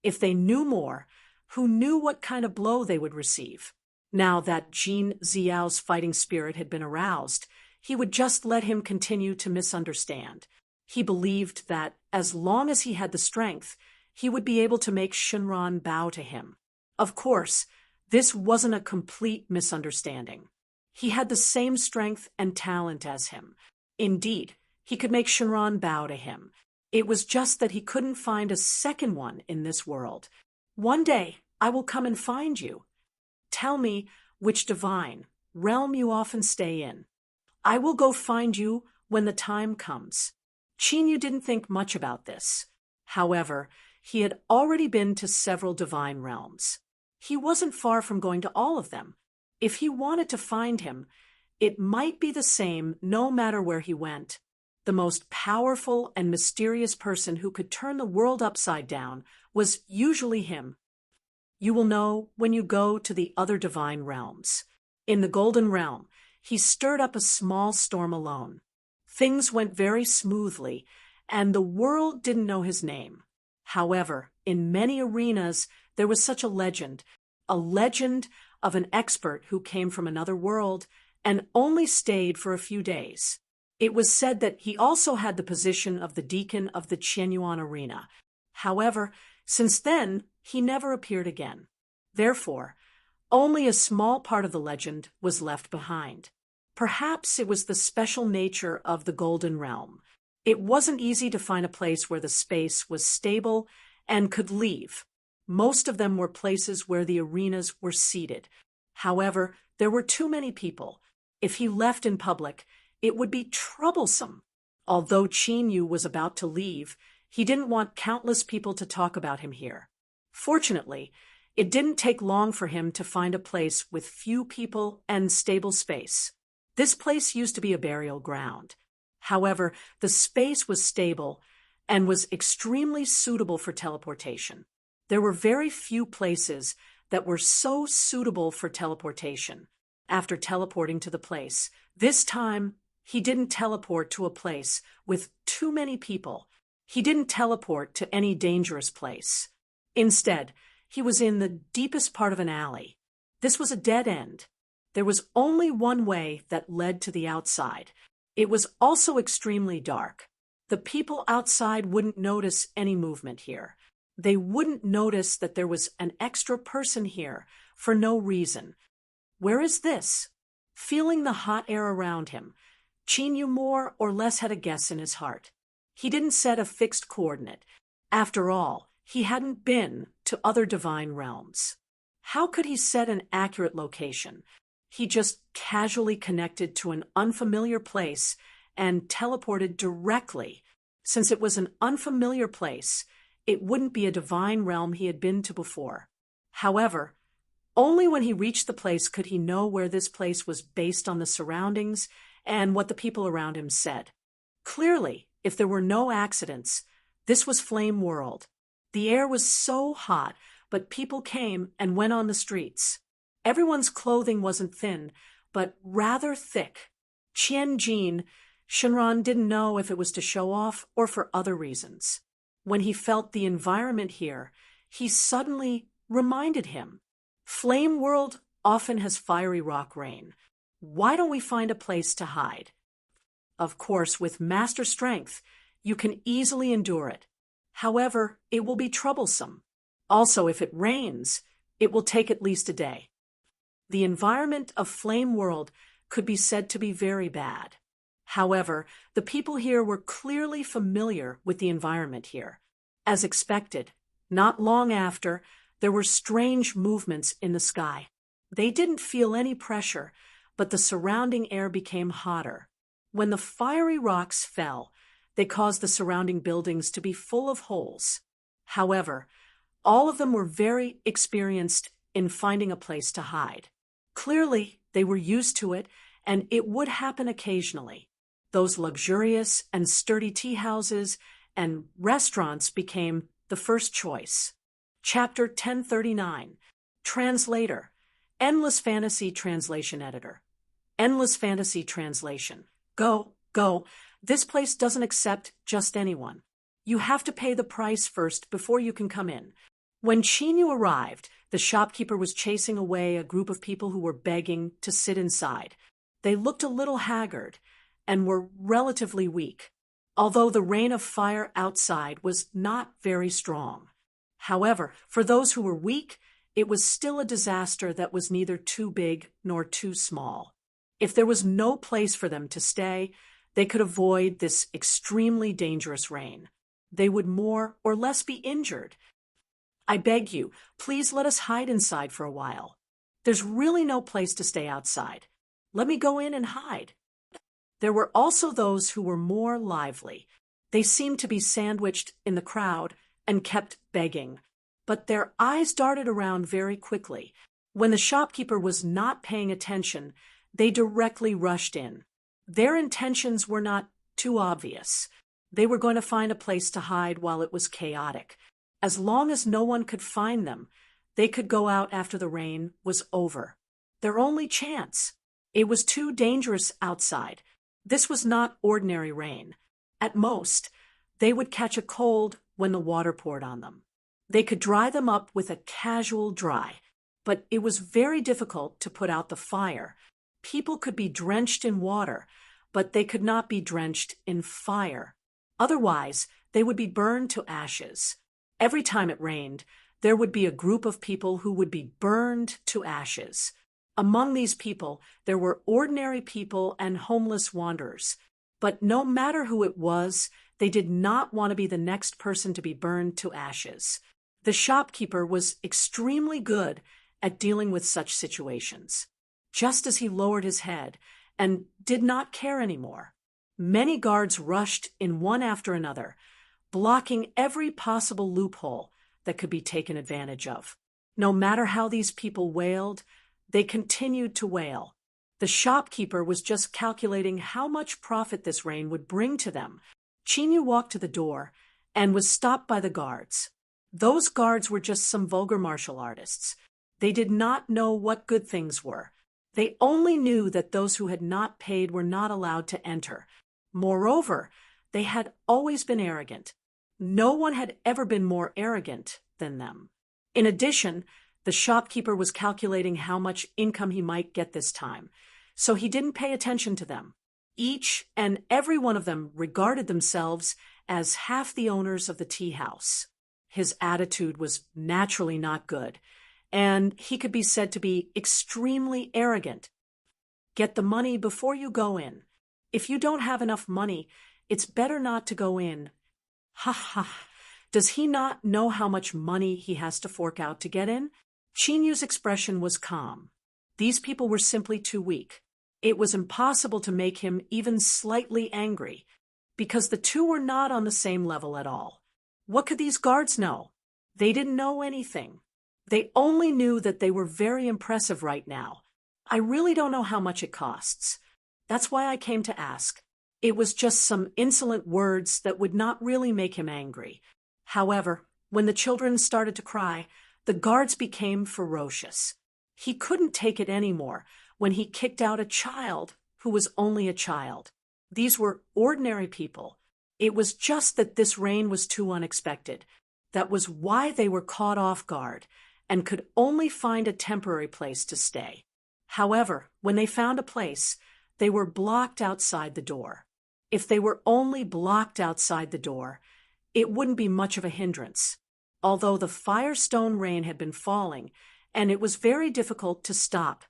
If they knew more, who knew what kind of blow they would receive? Now that Jin Xiao's fighting spirit had been aroused, he would just let him continue to misunderstand. He believed that, as long as he had the strength, he would be able to make Shenron bow to him. Of course, this wasn't a complete misunderstanding. He had the same strength and talent as him. Indeed, he could make Shenron bow to him. It was just that he couldn't find a second one in this world. One day, I will come and find you. Tell me which divine realm you often stay in. I will go find you when the time comes. Qin Yu didn't think much about this. However, he had already been to several divine realms. He wasn't far from going to all of them. If he wanted to find him, it might be the same no matter where he went. the most powerful and mysterious person who could turn the world upside down, was usually him. You will know when you go to the other divine realms. In the Golden Realm, he stirred up a small storm alone. Things went very smoothly, and the world didn't know his name. However, in many arenas, there was such a legend of an expert who came from another world and only stayed for a few days. It was said that he also had the position of the deacon of the Qianyuan arena. However, since then, he never appeared again. Therefore, only a small part of the legend was left behind. Perhaps it was the special nature of the Golden Realm. It wasn't easy to find a place where the space was stable and could leave. Most of them were places where the arenas were seated. However, there were too many people. If he left in public, it would be troublesome. Although Qin Yu was about to leave, he didn't want countless people to talk about him here. Fortunately, it didn't take long for him to find a place with few people and stable space. This place used to be a burial ground. However, the space was stable and was extremely suitable for teleportation. There were very few places that were so suitable for teleportation. After teleporting to the place, this time he didn't teleport to a place with too many people. He didn't teleport to any dangerous place. Instead, he was in the deepest part of an alley. This was a dead end. There was only one way that led to the outside. It was also extremely dark. The people outside wouldn't notice any movement here. They wouldn't notice that there was an extra person here for no reason. Where is this? Feeling the hot air around him, Qin Yu more or less had a guess in his heart. He didn't set a fixed coordinate. After all, he hadn't been to other divine realms. How could he set an accurate location? He just casually connected to an unfamiliar place and teleported directly. Since it was an unfamiliar place, it wouldn't be a divine realm he had been to before. However, only when he reached the place could he know where this place was based on the surroundings and what the people around him said. Clearly, if there were no accidents, this was Flame World. The air was so hot, but people came and went on the streets. Everyone's clothing wasn't thin, but rather thick. Qian Jin, Shenron didn't know if it was to show off or for other reasons. When he felt the environment here, he suddenly reminded him. Flame World often has fiery rock rain. Why don't we find a place to hide? Of course, with master strength, you can easily endure it. However, it will be troublesome. Also, if it rains, it will take at least a day. The environment of Flame World could be said to be very bad. However, the people here were clearly familiar with the environment here. As expected, not long after, there were strange movements in the sky. They didn't feel any pressure, but the surrounding air became hotter. When the fiery rocks fell, they caused the surrounding buildings to be full of holes. However, all of them were very experienced in finding a place to hide. Clearly, they were used to it, and it would happen occasionally. Those luxurious and sturdy tea houses and restaurants became the first choice. Chapter 1039. Translator. Endless Fantasy Translation Editor. Endless Fantasy Translation. Go. This place doesn't accept just anyone. You have to pay the price first before you can come in. When Qin Yu arrived, the shopkeeper was chasing away a group of people who were begging to sit inside. They looked a little haggard and were relatively weak, although the rain of fire outside was not very strong. However, for those who were weak, it was still a disaster that was neither too big nor too small. If there was no place for them to stay, they could avoid this extremely dangerous rain. They would more or less be injured. I beg you, please let us hide inside for a while. There's really no place to stay outside. Let me go in and hide. There were also those who were more lively. They seemed to be sandwiched in the crowd and kept begging, but their eyes darted around very quickly. When the shopkeeper was not paying attention, they directly rushed in. Their intentions were not too obvious. They were going to find a place to hide while it was chaotic. As long as no one could find them, they could go out after the rain was over. Their only chance. It was too dangerous outside. This was not ordinary rain. At most, they would catch a cold when the water poured on them. They could dry them up with a casual dry, but it was very difficult to put out the fire. People could be drenched in water, but they could not be drenched in fire. Otherwise, they would be burned to ashes. Every time it rained, there would be a group of people who would be burned to ashes. Among these people, there were ordinary people and homeless wanderers. But no matter who it was, they did not want to be the next person to be burned to ashes. The shopkeeper was extremely good at dealing with such situations. Just as he lowered his head and did not care anymore, many guards rushed in one after another, blocking every possible loophole that could be taken advantage of. No matter how these people wailed, they continued to wail. The shopkeeper was just calculating how much profit this rain would bring to them. Chinyu walked to the door and was stopped by the guards. Those guards were just some vulgar martial artists. They did not know what good things were. They only knew that those who had not paid were not allowed to enter. Moreover, they had always been arrogant. No one had ever been more arrogant than them. In addition, the shopkeeper was calculating how much income he might get this time, so he didn't pay attention to them. Each and every one of them regarded themselves as half the owners of the tea house. His attitude was naturally not good, and he could be said to be extremely arrogant. Get the money before you go in. If you don't have enough money, it's better not to go in. Ha ha. Does he not know how much money he has to fork out to get in? Chinyu's expression was calm. These people were simply too weak. It was impossible to make him even slightly angry, because the two were not on the same level at all. What could these guards know? They didn't know anything. They only knew that they were very impressive right now. I really don't know how much it costs. That's why I came to ask. It was just some insolent words that would not really make him angry. However, when the children started to cry, the guards became ferocious. He couldn't take it anymore when he kicked out a child who was only a child. These were ordinary people. It was just that this rain was too unexpected. That was why they were caught off guard and could only find a temporary place to stay. However, when they found a place, they were blocked outside the door. If they were only blocked outside the door, it wouldn't be much of a hindrance. Although the firestone rain had been falling, and it was very difficult to stop,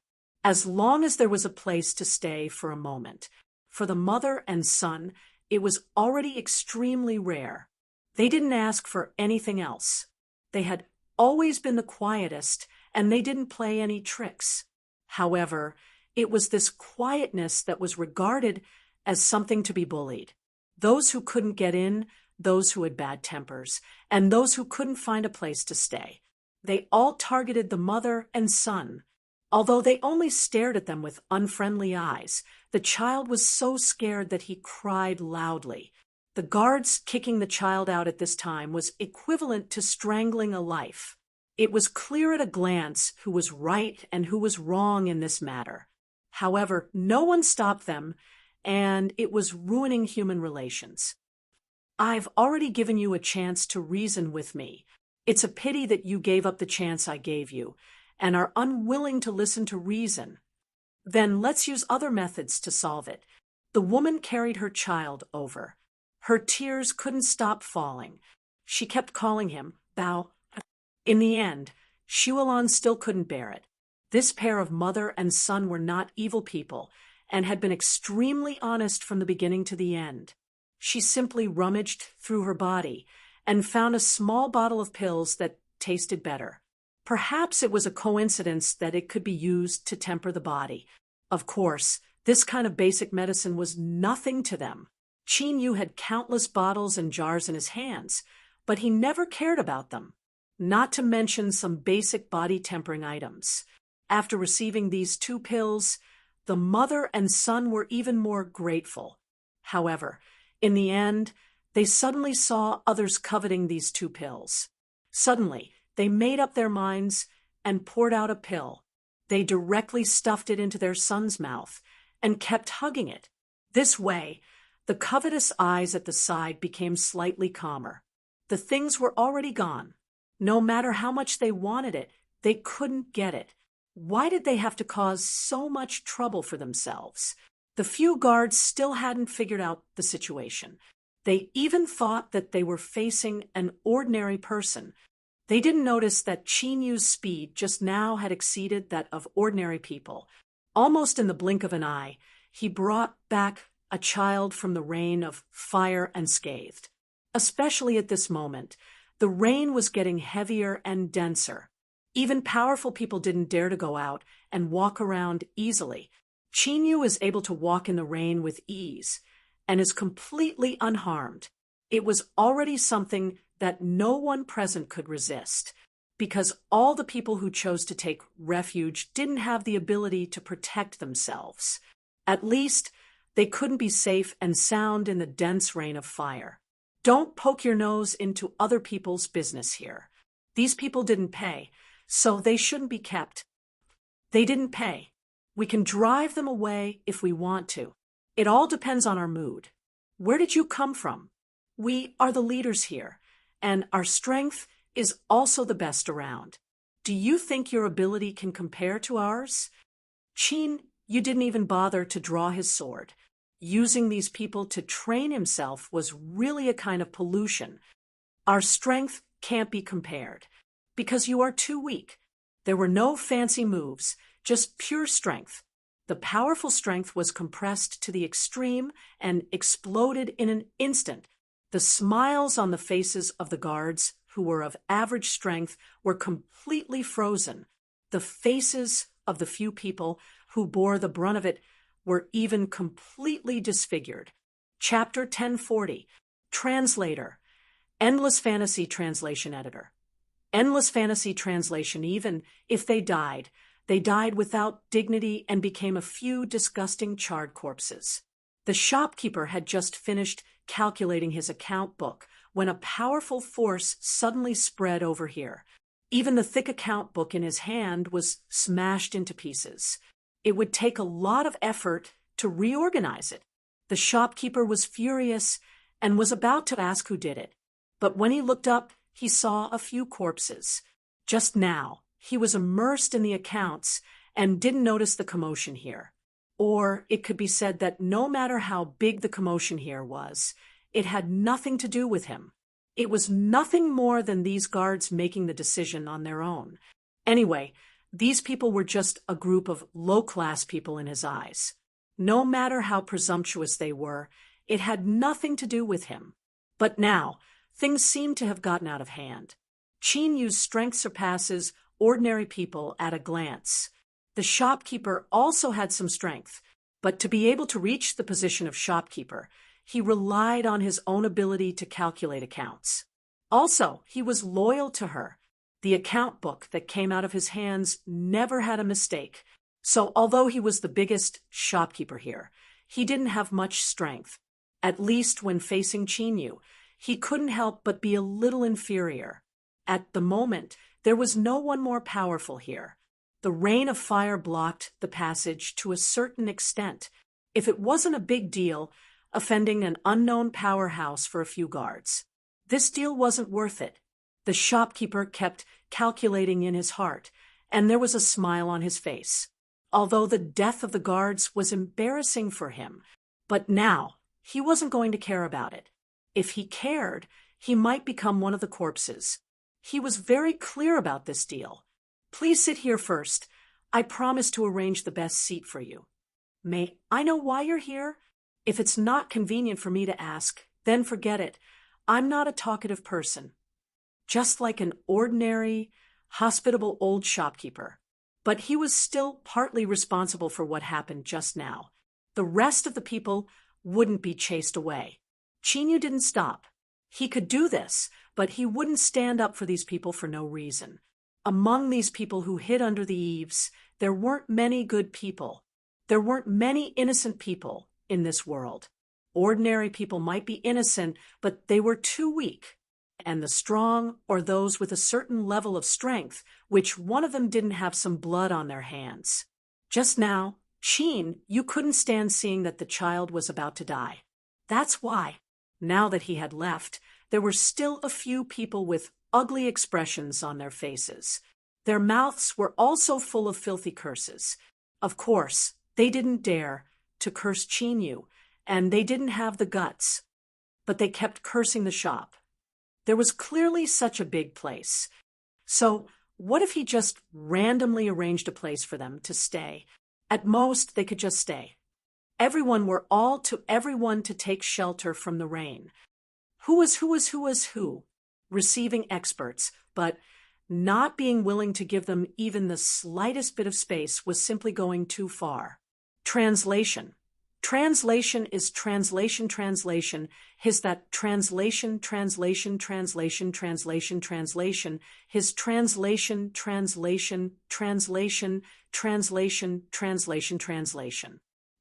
as long as there was a place to stay for a moment. For the mother and son, it was already extremely rare. They didn't ask for anything else. They had always been the quietest, and they didn't play any tricks. However, it was this quietness that was regarded as something to be bullied. Those who couldn't get in, those who had bad tempers, and those who couldn't find a place to stay. They all targeted the mother and son. Although they only stared at them with unfriendly eyes, the child was so scared that he cried loudly. The guards kicking the child out at this time was equivalent to strangling a life. It was clear at a glance who was right and who was wrong in this matter. However, no one stopped them, and it was ruining human relations. I've already given you a chance to reason with me. It's a pity that you gave up the chance I gave you and are unwilling to listen to reason. Then let's use other methods to solve it. The woman carried her child over. Her tears couldn't stop falling. She kept calling him, Bao. In the end, Shualon still couldn't bear it. This pair of mother and son were not evil people and had been extremely honest from the beginning to the end. She simply rummaged through her body and found a small bottle of pills that tasted better. Perhaps it was a coincidence that it could be used to temper the body. Of course, this kind of basic medicine was nothing to them. Chinyu had countless bottles and jars in his hands, but he never cared about them, not to mention some basic body-tempering items. After receiving these 2 pills, the mother and son were even more grateful. However, In the end, they suddenly saw others coveting these 2 pills. Suddenly, they made up their minds and poured out a pill. They directly stuffed it into their son's mouth and kept hugging it. This way, the covetous eyes at the side became slightly calmer. The things were already gone. No matter how much they wanted it, they couldn't get it. Why did they have to cause so much trouble for themselves? The few guards still hadn't figured out the situation. They even thought that they were facing an ordinary person. They didn't notice that Chinyu's speed just now had exceeded that of ordinary people. Almost in the blink of an eye, he brought back a child from the reign of fire unscathed. Especially at this moment, the rain was getting heavier and denser. Even powerful people didn't dare to go out and walk around easily. Chinyu is able to walk in the rain with ease and is completely unharmed. It was already something that no one present could resist, because all the people who chose to take refuge didn't have the ability to protect themselves. At least, they couldn't be safe and sound in the dense rain of fire. Don't poke your nose into other people's business here. These people didn't pay, so they shouldn't be kept. They didn't pay. We can drive them away if we want to. It all depends on our mood. Where did you come from? We are the leaders here, and our strength is also the best around. Do you think your ability can compare to ours? Chin, you didn't even bother to draw his sword. Using these people to train himself was really a kind of pollution. Our strength can't be compared, because you are too weak. There were no fancy moves, just pure strength. The powerful strength was compressed to the extreme and exploded in an instant. The smiles on the faces of the guards, who were of average strength, were completely frozen. The faces of the few people who bore the brunt of it were even completely disfigured. Chapter 1040. Translator. Endless Fantasy Translation Editor. Endless Fantasy Translation. Even if they died without dignity and became a few disgusting charred corpses. The shopkeeper had just finished calculating his account book when a powerful force suddenly spread over here. Even the thick account book in his hand was smashed into pieces. It would take a lot of effort to reorganize it. The shopkeeper was furious and was about to ask who did it. But when he looked up, he saw a few corpses. Just now, he was immersed in the accounts and didn't notice the commotion here. Or it could be said that no matter how big the commotion here was, it had nothing to do with him. It was nothing more than these guards making the decision on their own. Anyway, these people were just a group of low-class people in his eyes. No matter how presumptuous they were, it had nothing to do with him. But now, things seemed to have gotten out of hand. Chinyu's strength surpasses ordinary people at a glance. The shopkeeper also had some strength, but to be able to reach the position of shopkeeper, he relied on his own ability to calculate accounts. Also, he was loyal to her. The account book that came out of his hands never had a mistake. So although he was the biggest shopkeeper here, he didn't have much strength. At least when facing Chinyu, he couldn't help but be a little inferior. At the moment, there was no one more powerful here. The rain of fire blocked the passage to a certain extent. If it wasn't a big deal, offending an unknown powerhouse for a few guards, this deal wasn't worth it. The shopkeeper kept calculating in his heart, and there was a smile on his face. Although the death of the guards was embarrassing for him, but now he wasn't going to care about it. If he cared, he might become one of the corpses. He was very clear about this deal. Please sit here first. I promise to arrange the best seat for you. May I know why you're here? If it's not convenient for me to ask, then forget it. I'm not a talkative person. Just like an ordinary, hospitable old shopkeeper. But he was still partly responsible for what happened just now. The rest of the people wouldn't be chased away. Chinyu didn't stop. He could do this, but he wouldn't stand up for these people for no reason. Among these people who hid under the eaves, there weren't many good people. There weren't many innocent people in this world. Ordinary people might be innocent, but they were too weak. And the strong, or those with a certain level of strength, which one of them didn't have some blood on their hands. Just now, Sheen, you couldn't stand seeing that the child was about to die. That's why, now that he had left, there were still a few people with ugly expressions on their faces. Their mouths were also full of filthy curses. Of course, they didn't dare to curse Chinyu, and they didn't have the guts, but they kept cursing the shop. There was clearly such a big place. So, what if he just randomly arranged a place for them to stay? At most, they could just stay. Everyone were all to everyone to take shelter from the rain. Who was who? Receiving experts, but not being willing to give them even the slightest bit of space was simply going too far. Translation. Translation is translation. His that translation. His translation.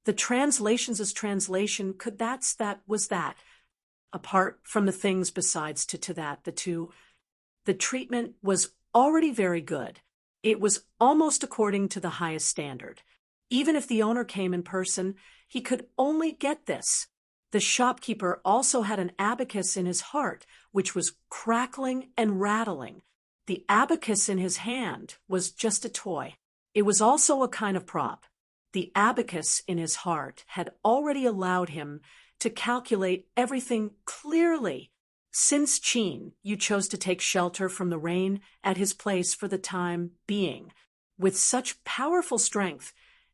The translations is translation. Could that was that. Apart from the things besides to that, the two. The treatment was already very good. It was almost according to the highest standard. Even if the owner came in person, he could only get this. The shopkeeper also had an abacus in his heart, which was crackling and rattling. The abacus in his hand was just a toy. It was also a kind of prop. The abacus in his heart had already allowed him to calculate everything clearly. Since Chin, you chose to take shelter from the rain at his place for the time being. With such powerful strength,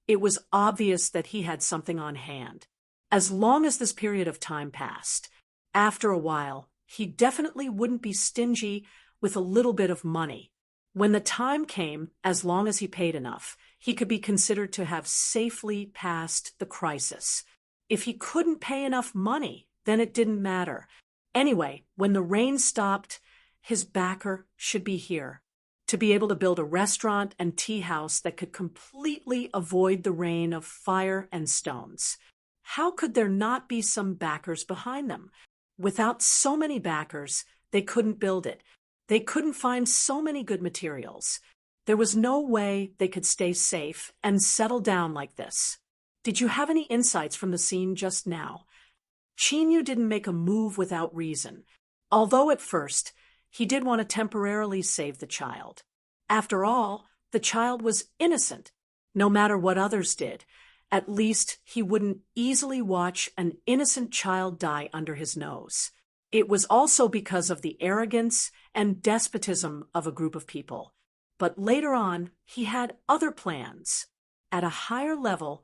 it was obvious that he had something on hand. As long as this period of time passed, after a while, he definitely wouldn't be stingy with a little bit of money. When the time came, as long as he paid enough, he could be considered to have safely passed the crisis. If he couldn't pay enough money, then it didn't matter. Anyway, when the rain stopped, his backer should be here, to be able to build a restaurant and tea house that could completely avoid the rain of fire and stones. How could there not be some backers behind them? Without so many backers, they couldn't build it. They couldn't find so many good materials. There was no way they could stay safe and settle down like this. Did you have any insights from the scene just now? Chinyu didn't make a move without reason, although at first he did want to temporarily save the child. After all, the child was innocent. No matter what others did, at least he wouldn't easily watch an innocent child die under his nose. It was also because of the arrogance and despotism of a group of people. But later on, he had other plans. At a higher level,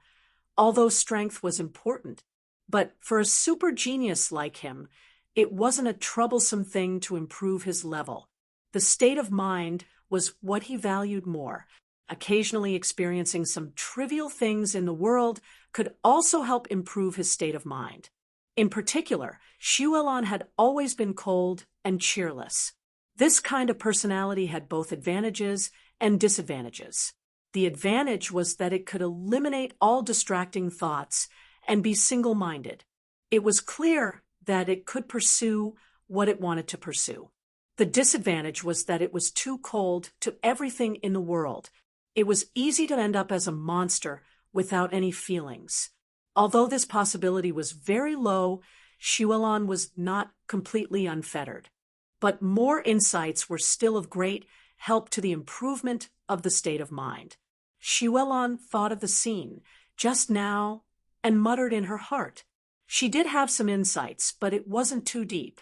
although strength was important, but for a super genius like him, it wasn't a troublesome thing to improve his level. The state of mind was what he valued more. Occasionally experiencing some trivial things in the world could also help improve his state of mind. In particular, Xuelon had always been cold and cheerless. This kind of personality had both advantages and disadvantages. The advantage was that it could eliminate all distracting thoughts and be single-minded. It was clear that it could pursue what it wanted to pursue. The disadvantage was that it was too cold to everything in the world. It was easy to end up as a monster without any feelings. Although this possibility was very low, Xuelon was not completely unfettered. But more insights were still of great help to the improvement of the state of mind. Xuelon thought of the scene just now and muttered in her heart. She did have some insights, but it wasn't too deep.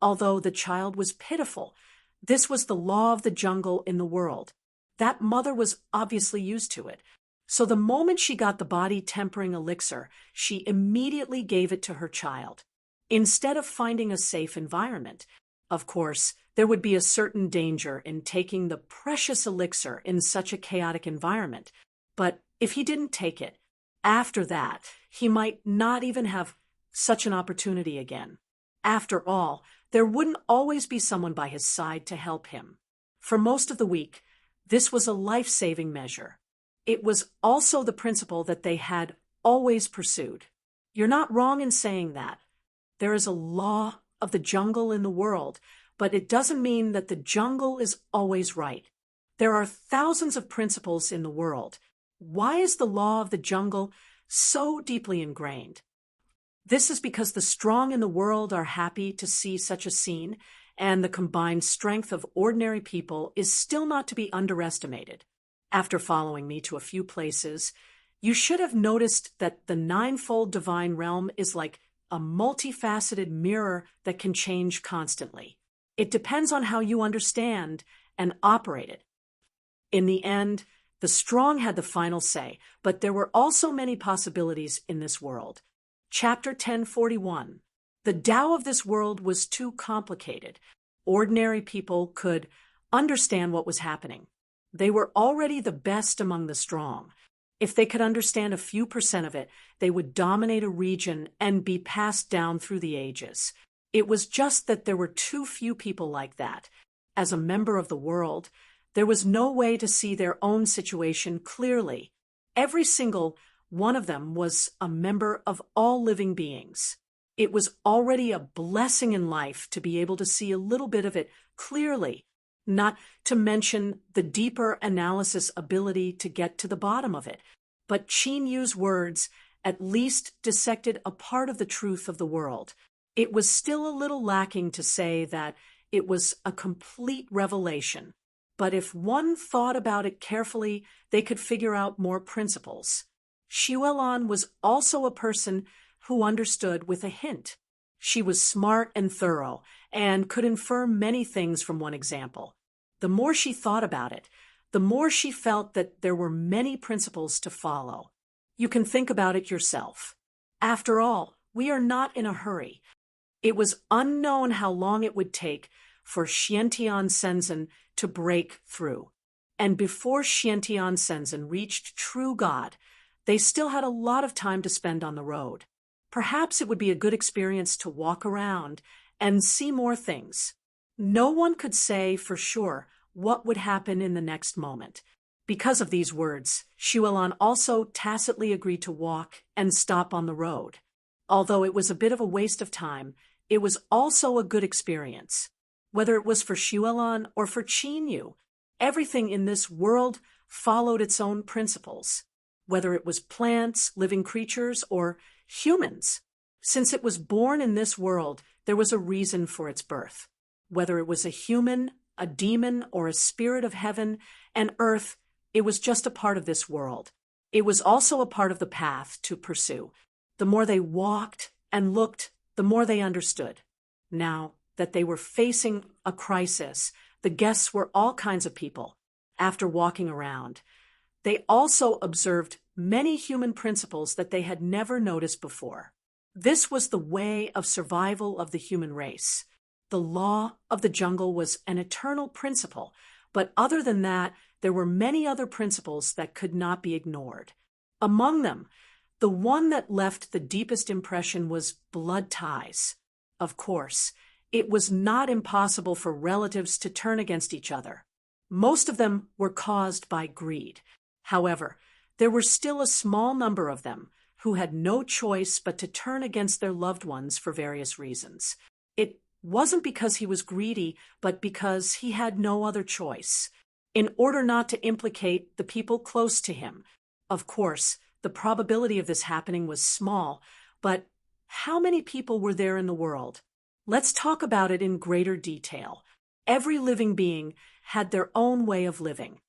Although the child was pitiful, this was the law of the jungle in the world. That mother was obviously used to it. So the moment she got the body-tempering elixir, she immediately gave it to her child. Instead of finding a safe environment, of course, there would be a certain danger in taking the precious elixir in such a chaotic environment. But if he didn't take it, after that, he might not even have such an opportunity again. After all, there wouldn't always be someone by his side to help him. For most of the week, this was a life-saving measure. It was also the principle that they had always pursued. You're not wrong in saying that. There is a law of the jungle in the world, but it doesn't mean that the jungle is always right. There are thousands of principles in the world. Why is the law of the jungle so deeply ingrained? This is because the strong in the world are happy to see such a scene, and the combined strength of ordinary people is still not to be underestimated. After following me to a few places, you should have noticed that the ninefold divine realm is like a multifaceted mirror that can change constantly. It depends on how you understand and operate it. In the end, the strong had the final say, but there were also many possibilities in this world. Chapter 1041. The Tao of this world was too complicated. Ordinary people could understand what was happening. They were already the best among the strong. If they could understand a few percent of it, they would dominate a region and be passed down through the ages. It was just that there were too few people like that. As a member of the world, there was no way to see their own situation clearly. Every single one of them was a member of all living beings. It was already a blessing in life to be able to see a little bit of it clearly, not to mention the deeper analysis ability to get to the bottom of it. But Qin Yu's words at least dissected a part of the truth of the world. It was still a little lacking to say that it was a complete revelation. But if one thought about it carefully, they could figure out more principles. Xuelan was also a person who understood with a hint. She was smart and thorough, and could infer many things from one example. The more she thought about it, the more she felt that there were many principles to follow. You can think about it yourself. After all, we are not in a hurry. It was unknown how long it would take for Xiantian Shenzhen to break through. And before Xiantian Shenzhen reached true God, they still had a lot of time to spend on the road. Perhaps it would be a good experience to walk around and see more things. No one could say for sure what would happen in the next moment. Because of these words, Xuelan also tacitly agreed to walk and stop on the road. Although it was a bit of a waste of time, it was also a good experience. Whether it was for Xuelan or for Qin Yu, everything in this world followed its own principles. Whether it was plants, living creatures, or humans. Since it was born in this world, there was a reason for its birth. Whether it was a human, a demon, or a spirit of heaven and earth, it was just a part of this world. It was also a part of the path to pursue. The more they walked and looked, the more they understood. Now that they were facing a crisis, the guests were all kinds of people. After walking around, they also observed many human principles that they had never noticed before. This was the way of survival of the human race. The law of the jungle was an eternal principle, but other than that, there were many other principles that could not be ignored. Among them, the one that left the deepest impression was blood ties. Of course, it was not impossible for relatives to turn against each other. Most of them were caused by greed. However, there were still a small number of them who had no choice but to turn against their loved ones for various reasons. It wasn't because he was greedy, but because he had no other choice. In order not to implicate the people close to him. Of course, the probability of this happening was small, but how many people were there in the world? Let's talk about it in greater detail. Every living being had their own way of living.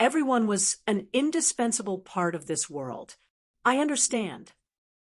Everyone was an indispensable part of this world. I understand.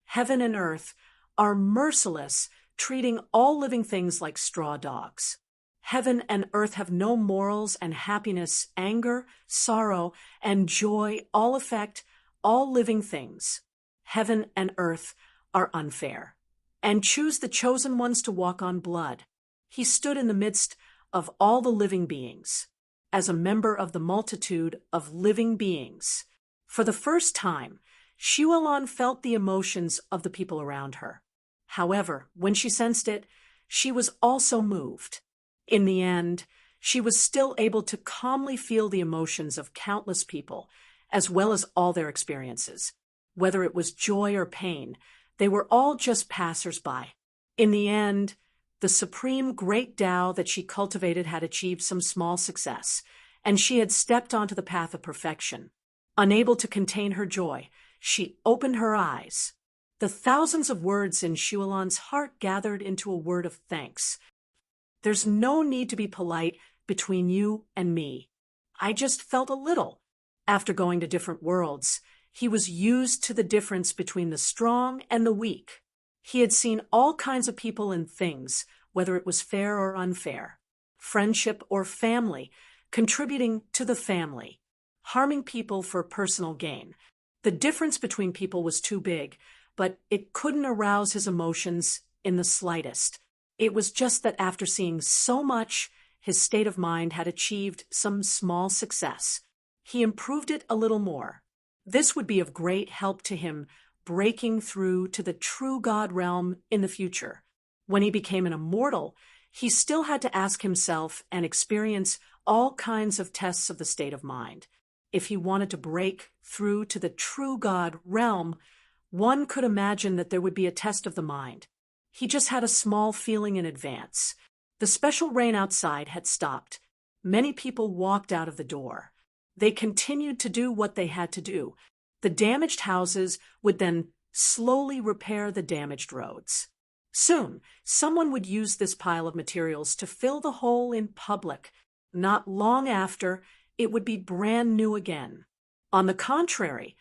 Heaven and earth are merciless, treating all living things like straw dogs. Heaven and earth have no morals, and happiness, anger, sorrow, and joy all affect all living things. Heaven and earth are unfair, and choose the chosen ones to walk on blood. He stood in the midst of all the living beings, as a member of the multitude of living beings. For the first time, Xuelan felt the emotions of the people around her. However, when she sensed it, she was also moved. In the end, she was still able to calmly feel the emotions of countless people, as well as all their experiences. Whether it was joy or pain, They were all just passers-by. In the end, the supreme great Tao that she cultivated had achieved some small success, and she had stepped onto the path of perfection. Unable to contain her joy, she opened her eyes. The thousands of words in Shualan's heart gathered into a word of thanks. There's no need to be polite between you and me. I just felt a little. After going to different worlds, he was used to the difference between the strong and the weak. He had seen all kinds of people and things, whether it was fair or unfair, friendship or family, contributing to the family, harming people for personal gain. The difference between people was too big, but it couldn't arouse his emotions in the slightest. It was just that after seeing so much, his state of mind had achieved some small success. He improved it a little more. This would be of great help to him breaking through to the true God realm in the future. When he became an immortal, he still had to ask himself and experience all kinds of tests of the state of mind. If he wanted to break through to the true God realm, one could imagine that there would be a test of the mind. He just had a small feeling in advance. The special rain outside had stopped. Many people walked out of the door. They continued to do what they had to do. The damaged houses would then slowly repair the damaged roads. Soon, someone would use this pile of materials to fill the hole in public. Not long after, it would be brand new again. On the contrary,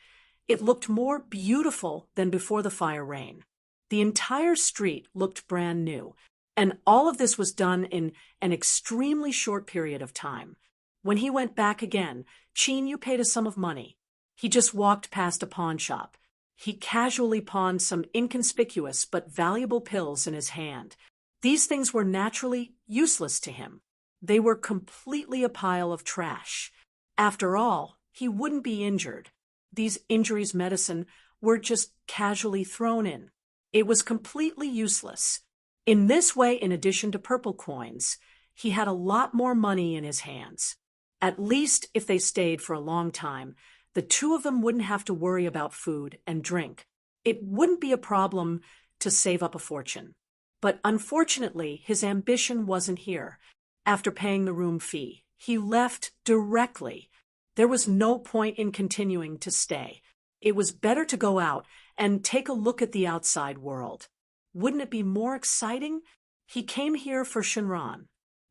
it looked more beautiful than before the fire rain. The entire street looked brand new, and all of this was done in an extremely short period of time. When he went back again, Qin Yu paid a sum of money. He just walked past a pawn shop. He casually pawned some inconspicuous but valuable pills in his hand. These things were naturally useless to him. They were completely a pile of trash. After all, he wouldn't be injured. These injuries medicine were just casually thrown in. It was completely useless. In this way, in addition to purple coins, he had a lot more money in his hands. At least if they stayed for a long time, the two of them wouldn't have to worry about food and drink. It wouldn't be a problem to save up a fortune. But unfortunately, his ambition wasn't here. After paying the room fee, he left directly. There was no point in continuing to stay. It was better to go out and take a look at the outside world. Wouldn't it be more exciting? He came here for Shinran.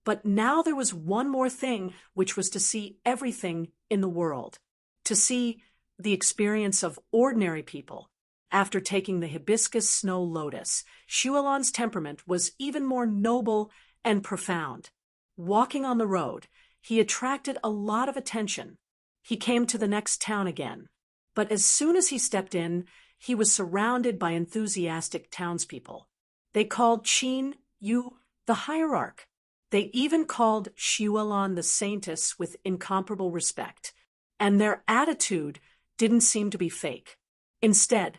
But now there was one more thing, which was to see everything in the world. To see the experience of ordinary people. After taking the hibiscus snow lotus, Shualan's temperament was even more noble and profound. Walking on the road, he attracted a lot of attention. He came to the next town again. But as soon as he stepped in, he was surrounded by enthusiastic townspeople. They called Qin Yu the hierarch. They even called Shualan the saintess with incomparable respect. And their attitude didn't seem to be fake. Instead,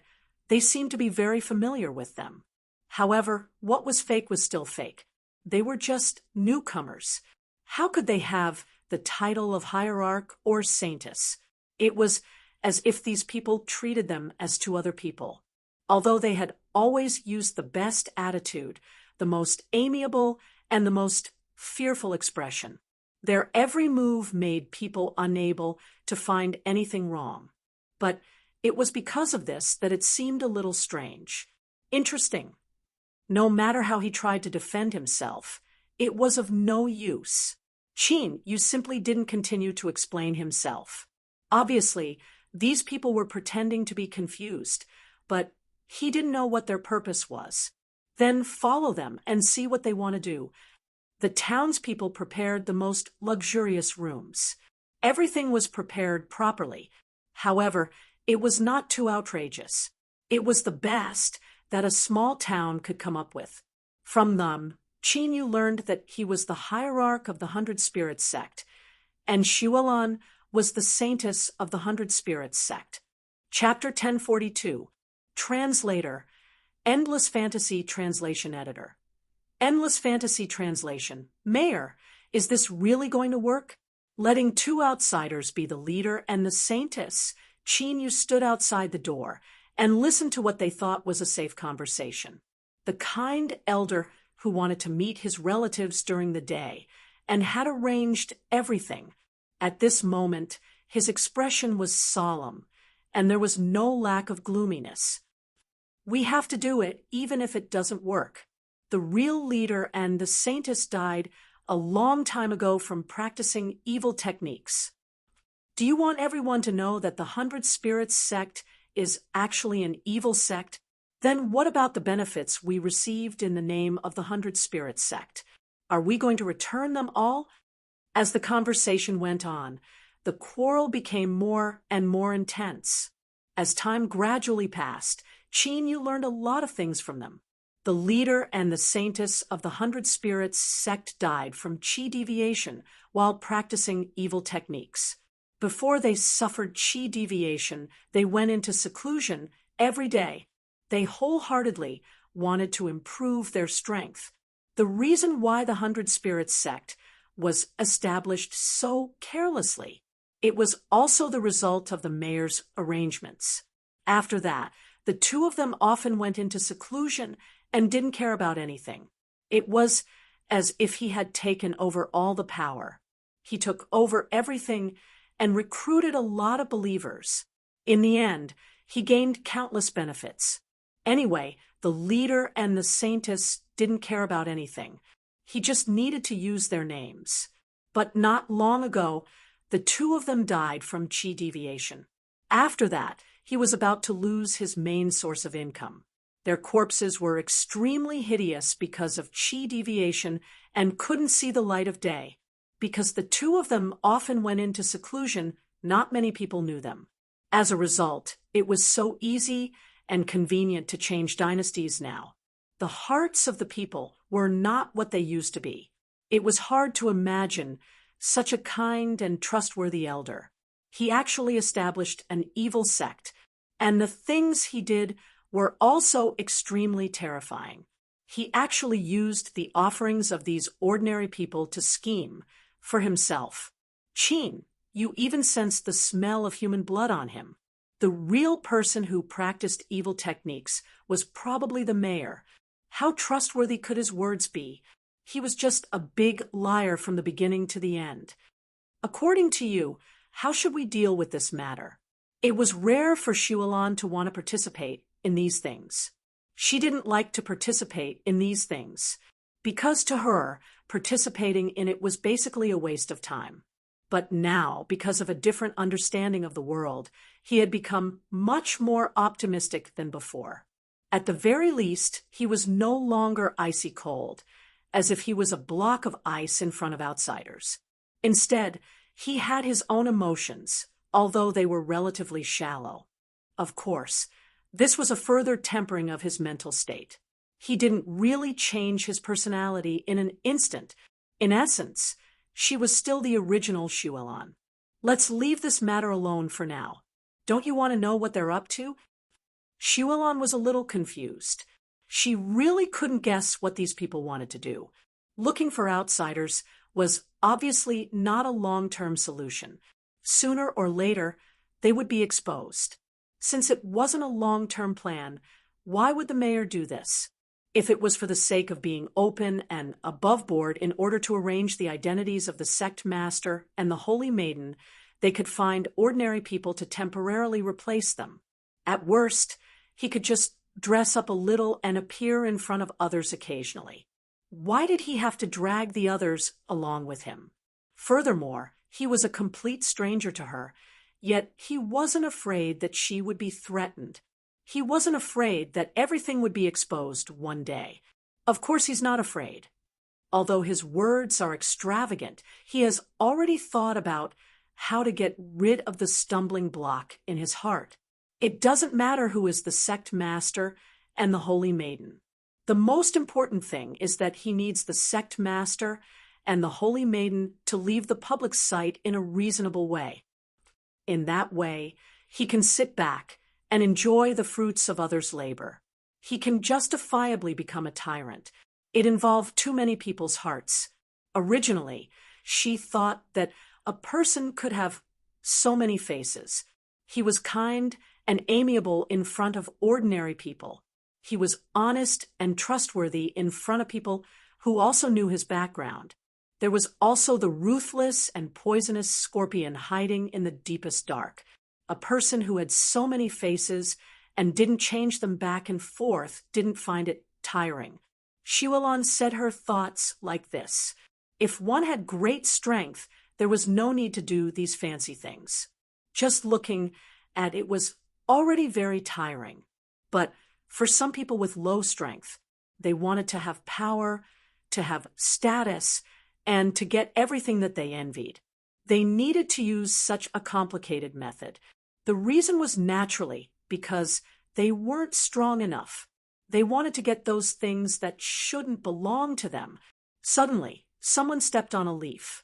they seemed to be very familiar with them. However, what was fake was still fake. They were just newcomers. How could they have the title of hierarch or saintess? It was as if these people treated them as two other people. Although they had always used the best attitude, the most amiable, and the most fearful expression. Their every move made people unable to find anything wrong. But it was because of this that it seemed a little strange. Interesting. No matter how he tried to defend himself, it was of no use. Qin Yu simply didn't continue to explain himself. Obviously, these people were pretending to be confused, but he didn't know what their purpose was. Then follow them and see what they want to do. The townspeople prepared the most luxurious rooms. Everything was prepared properly. However, it was not too outrageous. It was the best that a small town could come up with. From them, Qin Yu learned that he was the hierarch of the 100 Spirits sect, and Shualan was the saintess of the 100 Spirits sect. Chapter 1042, Translator, Endless Fantasy Translation Editor. Endless Fantasy Translation. Mayor, is this really going to work? Letting two outsiders be the leader and the saintess. Qin Yu stood outside the door and listened to what they thought was a safe conversation. The kind elder who wanted to meet his relatives during the day and had arranged everything. At this moment, his expression was solemn, and there was no lack of gloominess. We have to do it, even if it doesn't work. The real leader and the saintess died a long time ago from practicing evil techniques. Do you want everyone to know that the 100 Spirits sect is actually an evil sect? Then what about the benefits we received in the name of the 100 Spirits sect? Are we going to return them all? As the conversation went on, the quarrel became more and more intense. As time gradually passed, Qin, you learned a lot of things from them. The leader and the saintess of the 100 Spirits sect died from qi deviation while practicing evil techniques. Before they suffered qi deviation, they went into seclusion every day. They wholeheartedly wanted to improve their strength. The reason why the 100 Spirits sect was established so carelessly, it was also the result of the mayor's arrangements. After that, the two of them often went into seclusion and didn't care about anything. It was as if he had taken over all the power. He took over everything and recruited a lot of believers. In the end, he gained countless benefits. Anyway, the leader and the saintess didn't care about anything. He just needed to use their names. But not long ago, the two of them died from qi deviation. After that, he was about to lose his main source of income. Their corpses were extremely hideous because of qi deviation and couldn't see the light of day. Because the two of them often went into seclusion, not many people knew them. As a result, it was so easy and convenient to change dynasties now. The hearts of the people were not what they used to be. It was hard to imagine such a kind and trustworthy elder. He actually established an evil sect, and the things he did were also extremely terrifying. He actually used the offerings of these ordinary people to scheme for himself. Qin, you even sensed the smell of human blood on him. The real person who practiced evil techniques was probably the mayor. How trustworthy could his words be? He was just a big liar from the beginning to the end. According to you, how should we deal with this matter? It was rare for Xuelan to want to participate in these things. She didn't like to participate in these things, because to her, participating in it was basically a waste of time. But now, because of a different understanding of the world, he had become much more optimistic than before. At the very least, he was no longer icy cold, as if he was a block of ice in front of outsiders. Instead, he had his own emotions, although they were relatively shallow. Of course, this was a further tempering of his mental state. He didn't really change his personality in an instant. In essence, she was still the original Xuelan. Let's leave this matter alone for now. Don't you want to know what they're up to? Xuelan was a little confused. She really couldn't guess what these people wanted to do. Looking for outsiders was obviously not a long-term solution. Sooner or later, they would be exposed. Since it wasn't a long-term plan, why would the mayor do this? If it was for the sake of being open and above board in order to arrange the identities of the sect master and the holy maiden, they could find ordinary people to temporarily replace them. At worst, he could just dress up a little and appear in front of others occasionally. Why did he have to drag the others along with him? Furthermore, he was a complete stranger to her, yet he wasn't afraid that she would be threatened. He wasn't afraid that everything would be exposed one day. Of course he's not afraid. Although his words are extravagant, he has already thought about how to get rid of the stumbling block in his heart. It doesn't matter who is the sect master and the holy maiden. The most important thing is that he needs the sect master and the holy maiden to leave the public sight in a reasonable way. In that way, he can sit back and enjoy the fruits of others' labor. He can justifiably become a tyrant. It involved too many people's hearts. Originally, she thought that a person could have so many faces. He was kind and amiable in front of ordinary people. He was honest and trustworthy in front of people who also knew his background. There was also the ruthless and poisonous scorpion hiding in the deepest dark, a person who had so many faces and didn't change them back and forth, didn't find it tiring. Xiulan said her thoughts like this: if one had great strength, there was no need to do these fancy things. Just looking at it was already very tiring. But for some people with low strength, they wanted to have power, to have status, and to get everything that they envied. They needed to use such a complicated method. The reason was naturally because they weren't strong enough. They wanted to get those things that shouldn't belong to them. Suddenly, someone stepped on a leaf.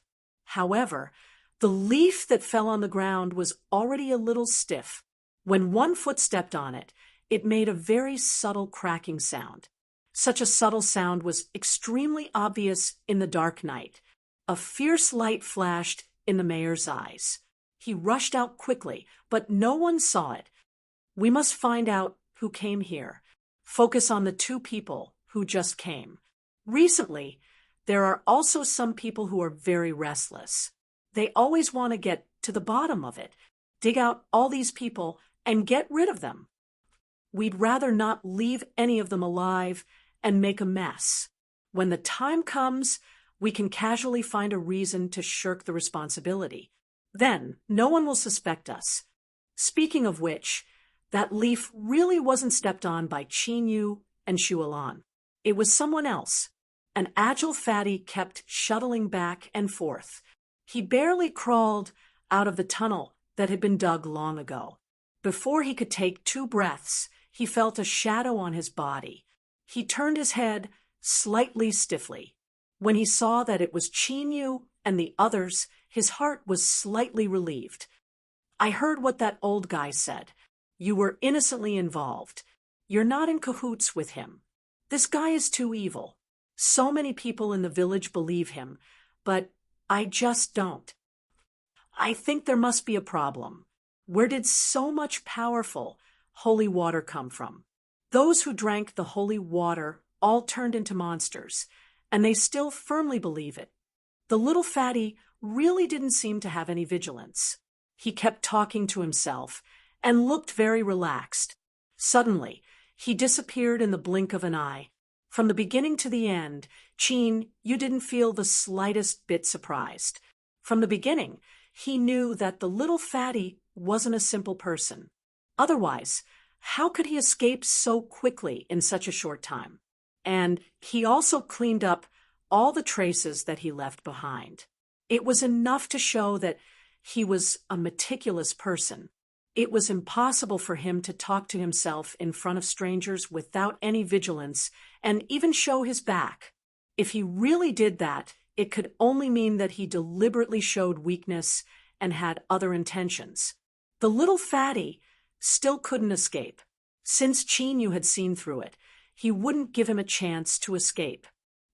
However, the leaf that fell on the ground was already a little stiff. When one foot stepped on it, it made a very subtle cracking sound. Such a subtle sound was extremely obvious in the dark night. A fierce light flashed in the mayor's eyes. He rushed out quickly, but no one saw it. We must find out who came here. Focus on the two people who just came. Recently, there are also some people who are very restless. They always want to get to the bottom of it, dig out all these people, and get rid of them. We'd rather not leave any of them alive and make a mess. When the time comes, we can casually find a reason to shirk the responsibility. Then, no one will suspect us. Speaking of which, that leaf really wasn't stepped on by Qinyu and Xiulan. It was someone else. An agile fatty kept shuttling back and forth. He barely crawled out of the tunnel that had been dug long ago. Before he could take 2 breaths, he felt a shadow on his body. He turned his head slightly stiffly. When he saw that it was Qinyu and the others, his heart was slightly relieved. I heard what that old guy said. You were innocently involved. You're not in cahoots with him. This guy is too evil. So many people in the village believe him, but I just don't. I think there must be a problem. Where did so much powerful holy water come from? Those who drank the holy water all turned into monsters, and they still firmly believe it. The little fatty really didn't seem to have any vigilance. He kept talking to himself and looked very relaxed. Suddenly, he disappeared in the blink of an eye. From the beginning to the end, Qin, you didn't feel the slightest bit surprised. From the beginning, he knew that the little fatty wasn't a simple person. Otherwise, how could he escape so quickly in such a short time? And he also cleaned up all the traces that he left behind. It was enough to show that he was a meticulous person. It was impossible for him to talk to himself in front of strangers without any vigilance and even show his back. If he really did that, it could only mean that he deliberately showed weakness and had other intentions. The little fatty still couldn't escape. Since Qinyu had seen through it, he wouldn't give him a chance to escape.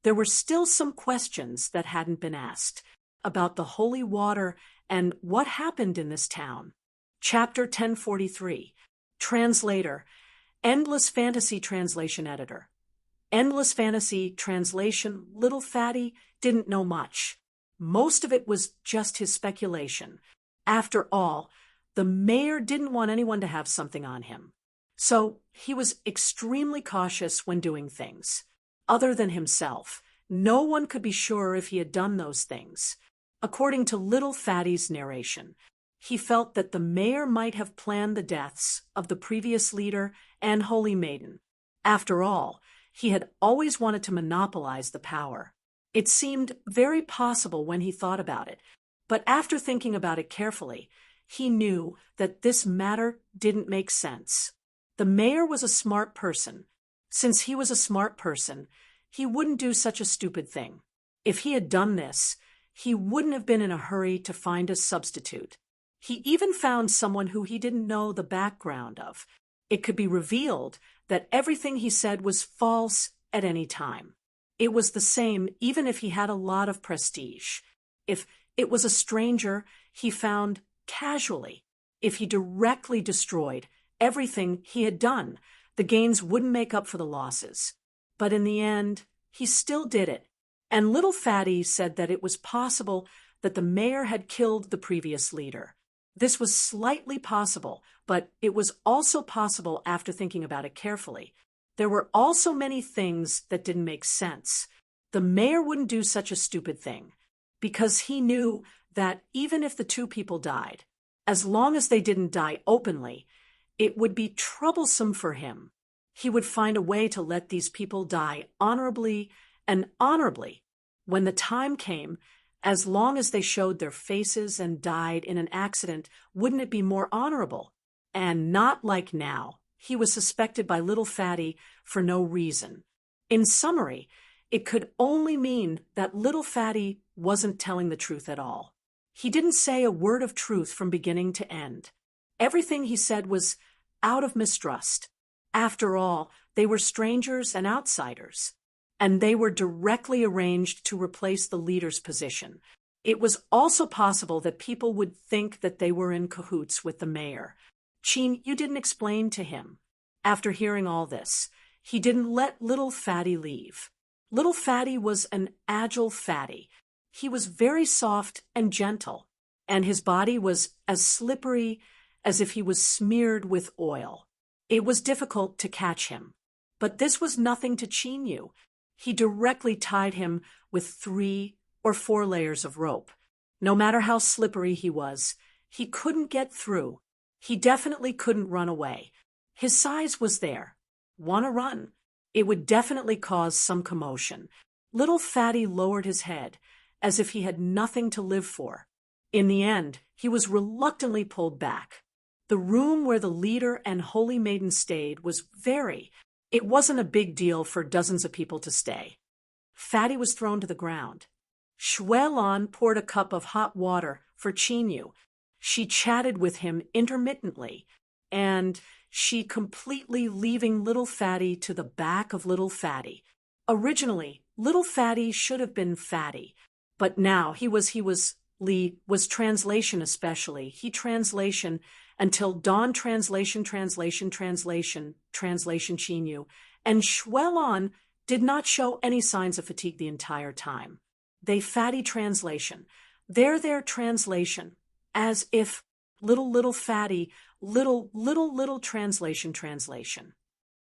There were still some questions that hadn't been asked about the holy water and what happened in this town. Chapter 1043. Translator. Endless Fantasy Translation Editor. Endless Fantasy Translation. Little Fatty didn't know much. Most of it was just his speculation. After all, the mayor didn't want anyone to have something on him. So he was extremely cautious when doing things. Other than himself, no one could be sure if he had done those things. According to Little Fatty's narration, he felt that the mayor might have planned the deaths of the previous leader and Holy Maiden. After all, he had always wanted to monopolize the power. It seemed very possible when he thought about it, but after thinking about it carefully, he knew that this matter didn't make sense. The mayor was a smart person. Since he was a smart person, he wouldn't do such a stupid thing. If he had done this, he wouldn't have been in a hurry to find a substitute. He even found someone who he didn't know the background of. It could be revealed that everything he said was false at any time. It was the same even if he had a lot of prestige. If it was a stranger he found casually, If he directly destroyed everything he had done, the gains wouldn't make up for the losses. But in the end, he still did it. And little Fatty said that it was possible that the mayor had killed the previous leader. This was slightly possible, but it was also possible after thinking about it carefully. There were also many things that didn't make sense. The mayor wouldn't do such a stupid thing, because he knew that even if the two people died, as long as they didn't die openly, it would be troublesome for him. He would find a way to let these people die honorably and honorably. When the time came, as long as they showed their faces and died in an accident, wouldn't it be more honorable? And not like now. He was suspected by little Fatty for no reason. In summary, it could only mean that little Fatty wasn't telling the truth at all. He didn't say a word of truth from beginning to end. Everything he said was out of mistrust. After all, they were strangers and outsiders, and they were directly arranged to replace the leader's position. It was also possible that people would think that they were in cahoots with the mayor. Chin, you didn't explain to him. After hearing all this, he didn't let little Fatty leave. Little Fatty was an agile fatty. He was very soft and gentle, and his body was as slippery as if he was smeared with oil. It was difficult to catch him. But this was nothing to Chin. He directly tied him with 3 or 4 layers of rope. No matter how slippery he was, he couldn't get through. He definitely couldn't run away. His size was there. Want to run? It would definitely cause some commotion. Little Fatty lowered his head, as if he had nothing to live for. In the end, he was reluctantly pulled back. The room where the leader and Holy Maiden stayed was it wasn't a big deal for dozens of people to stay. Fatty was thrown to the ground. Xuelon poured a cup of hot water for Chin. She chatted with him intermittently, and she completely leaving little Fatty to the back of little Fatty. Originally, little Fatty should have been Fatty, but now he was translation especially. He translation until dawn translation Chin. And Xuelon did not show any signs of fatigue the entire time. They Fatty translation. Their translation, as if little Fatty, little translation.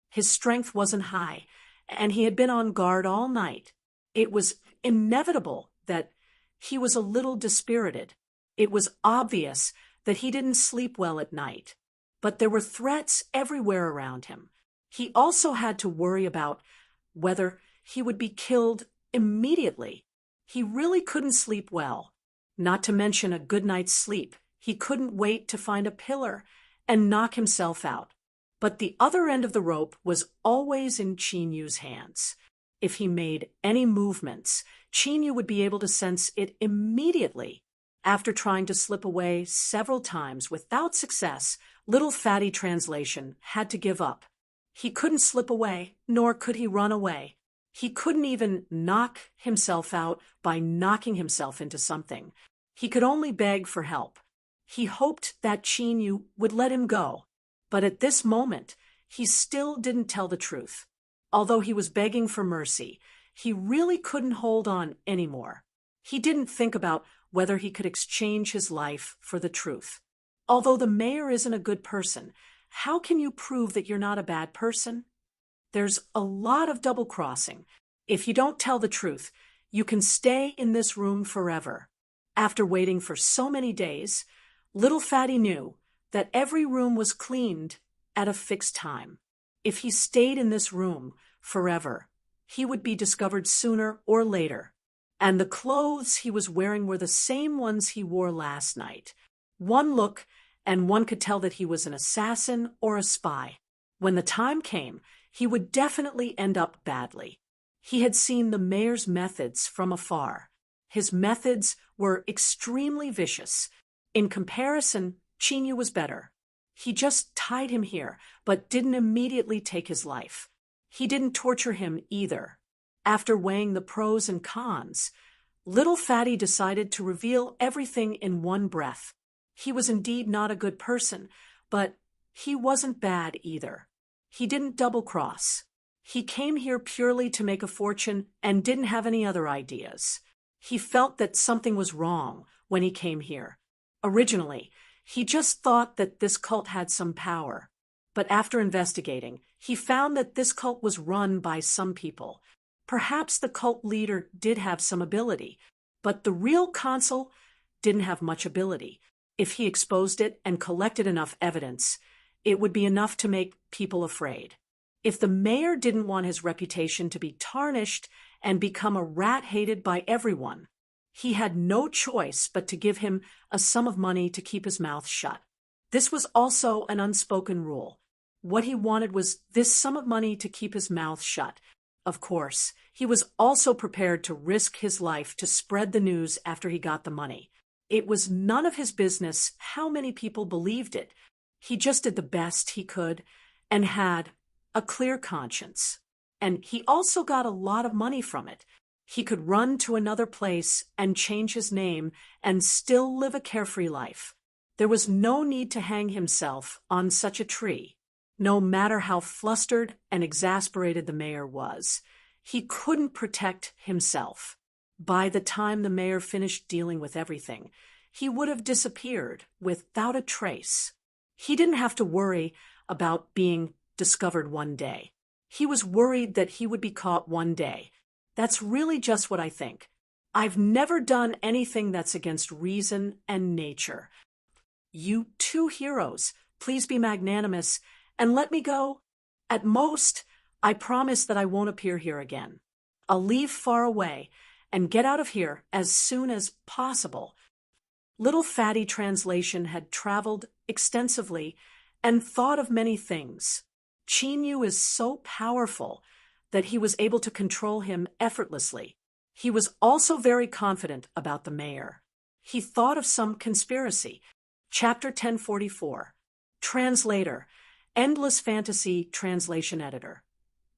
His strength wasn't high, and he had been on guard all night. It was inevitable that he was a little dispirited. It was obvious that he didn't sleep well at night, but there were threats everywhere around him. He also had to worry about whether he would be killed immediately. He really couldn't sleep well, not to mention a good night's sleep. He couldn't wait to find a pillar and knock himself out. But the other end of the rope was always in Chin's hands. If he made any movements, Chin would be able to sense it immediately. After trying to slip away several times without success, little Fatty translation had to give up. He couldn't slip away, nor could he run away. He couldn't even knock himself out by knocking himself into something. He could only beg for help. He hoped that Chin would let him go, but at this moment, he still didn't tell the truth. Although he was begging for mercy, he really couldn't hold on anymore. He didn't think about whether he could exchange his life for the truth. Although the mayor isn't a good person, how can you prove that you're not a bad person? There's a lot of double-crossing. If you don't tell the truth, you can stay in this room forever. After waiting for so many days, little Fatty knew that every room was cleaned at a fixed time. If he stayed in this room forever, he would be discovered sooner or later. And the clothes he was wearing were the same ones he wore last night. One look, and one could tell that he was an assassin or a spy. When the time came, he would definitely end up badly. He had seen the mayor's methods from afar. His methods were extremely vicious. In comparison, Chin was better. He just tied him here, but didn't immediately take his life. He didn't torture him either. After weighing the pros and cons, little Fatty decided to reveal everything in one breath. He was indeed not a good person, but he wasn't bad either. He didn't double-cross. He came here purely to make a fortune and didn't have any other ideas. He felt that something was wrong when he came here. Originally, he just thought that this cult had some power. But after investigating, he found that this cult was run by some people. Perhaps the cult leader did have some ability, but the real consul didn't have much ability. If he exposed it and collected enough evidence, it would be enough to make people afraid. If the mayor didn't want his reputation to be tarnished and become a rat hated by everyone, he had no choice but to give him a sum of money to keep his mouth shut. This was also an unspoken rule. What he wanted was this sum of money to keep his mouth shut. Of course, he was also prepared to risk his life to spread the news after he got the money. It was none of his business how many people believed it. He just did the best he could and had a clear conscience. And he also got a lot of money from it. He could run to another place and change his name and still live a carefree life. There was no need to hang himself on such a tree. No matter how flustered and exasperated the mayor was, he couldn't protect himself. By the time the mayor finished dealing with everything, he would have disappeared without a trace. He didn't have to worry about being discovered one day. He was worried that he would be caught one day. That's really just what I think. I've never done anything that's against reason and nature. You two heroes, please be magnanimous and let me go. At most, I promise that I won't appear here again. I'll leave far away and get out of here as soon as possible. Little Fatty Translation had traveled extensively and thought of many things. Chinyu is so powerful that he was able to control him effortlessly. He was also very confident about the mayor. He thought of some conspiracy. Chapter 1044. Translator. Endless Fantasy Translation Editor.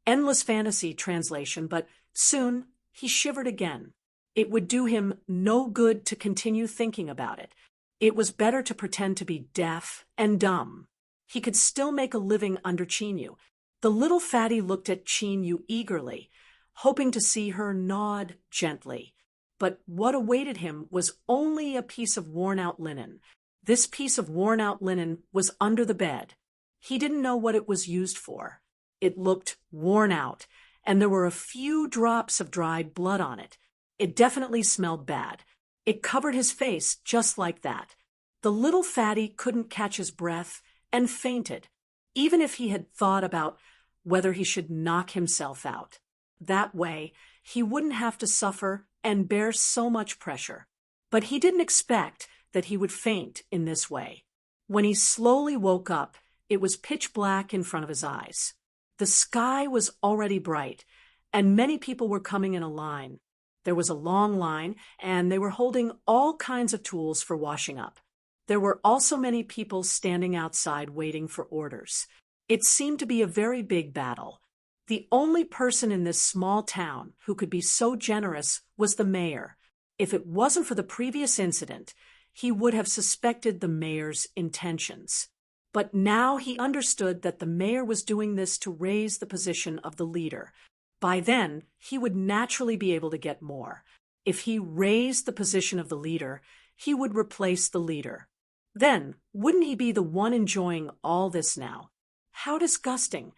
Endless Fantasy Translation, but soon he shivered again. It would do him no good to continue thinking about it. It was better to pretend to be deaf and dumb. He could still make a living under Chinyu. The little fatty looked at Chinyu eagerly, hoping to see her nod gently. But what awaited him was only a piece of worn-out linen. This piece of worn-out linen was under the bed. He didn't know what it was used for. It looked worn out, and there were a few drops of dried blood on it. It definitely smelled bad. It covered his face just like that. The little fatty couldn't catch his breath and fainted, even if he had thought about whether he should knock himself out. That way, he wouldn't have to suffer and bear so much pressure. But he didn't expect that he would faint in this way. When he slowly woke up, it was pitch black in front of his eyes. The sky was already bright, and many people were coming in a line. There was a long line, and they were holding all kinds of tools for washing up. There were also many people standing outside waiting for orders. It seemed to be a very big battle. The only person in this small town who could be so generous was the mayor. If it wasn't for the previous incident, he would have suspected the mayor's intentions. But now he understood that the mayor was doing this to raise the position of the leader. By then, he would naturally be able to get more. If he raised the position of the leader, he would replace the leader. Then, wouldn't he be the one enjoying all this now? How disgusting.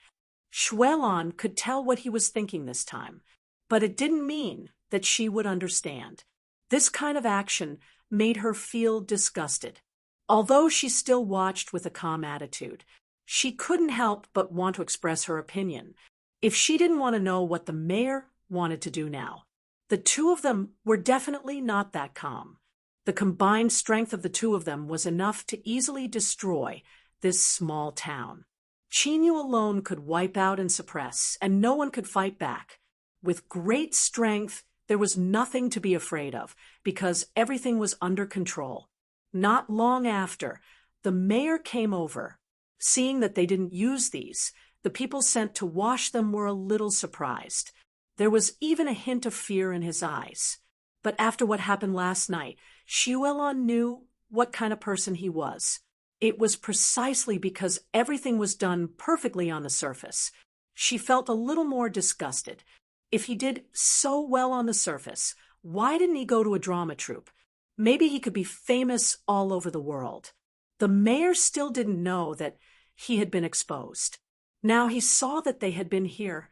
Xuelon could tell what he was thinking this time, but it didn't mean that she would understand. This kind of action made her feel disgusted. Although she still watched with a calm attitude, she couldn't help but want to express her opinion. If she didn't want to know what the mayor wanted to do now, the two of them were definitely not that calm. The combined strength of the two of them was enough to easily destroy this small town. Chinyu alone could wipe out and suppress, and no one could fight back. With great strength, there was nothing to be afraid of, because everything was under control. Not long after, the mayor came over. Seeing that they didn't use these, the people sent to wash them were a little surprised. There was even a hint of fear in his eyes. But after what happened last night, Xuelon knew what kind of person he was. It was precisely because everything was done perfectly on the surface. She felt a little more disgusted. If he did so well on the surface, why didn't he go to a drama troupe? Maybe he could be famous all over the world. The mayor still didn't know that he had been exposed. Now he saw that they had been here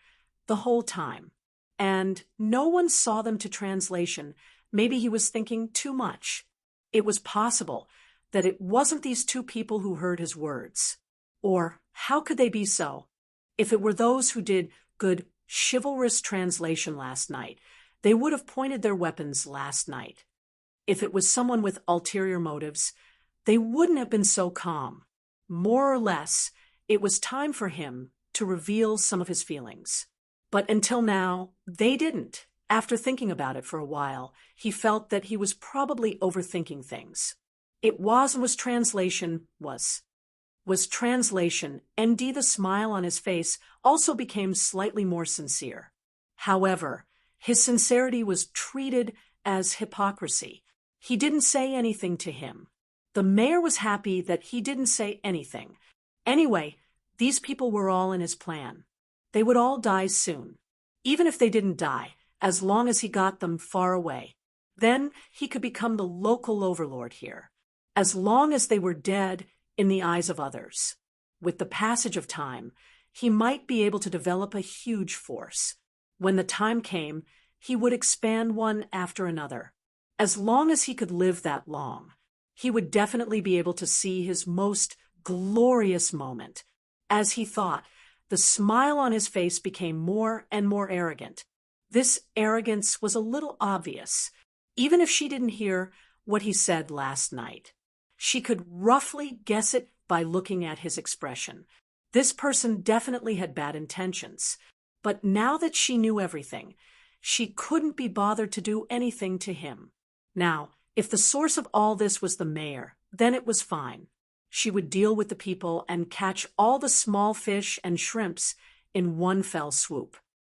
the whole time, and no one saw them to translation. Maybe he was thinking too much. It was possible that it wasn't these two people who heard his words. Or how could they be so? If it were those who did good chivalrous translation last night, they would have pointed their weapons last night. If it was someone with ulterior motives, they wouldn't have been so calm. More or less, it was time for him to reveal some of his feelings. But until now, they didn't. After thinking about it for a while, he felt that he was probably overthinking things. It was and was translation, was translation, and the smile on his face also became slightly more sincere. However, his sincerity was treated as hypocrisy. He didn't say anything to him. The mayor was happy that he didn't say anything. Anyway, these people were all in his plan. They would all die soon. Even if they didn't die, as long as he got them far away. Then he could become the local overlord here. As long as they were dead in the eyes of others. With the passage of time, he might be able to develop a huge force. When the time came, he would expand one after another. As long as he could live that long, he would definitely be able to see his most glorious moment. As he thought, the smile on his face became more and more arrogant. This arrogance was a little obvious, even if she didn't hear what he said last night. She could roughly guess it by looking at his expression. This person definitely had bad intentions. But now that she knew everything, she couldn't be bothered to do anything to him. Now, if the source of all this was the mayor, then it was fine. She would deal with the people and catch all the small fish and shrimps in one fell swoop.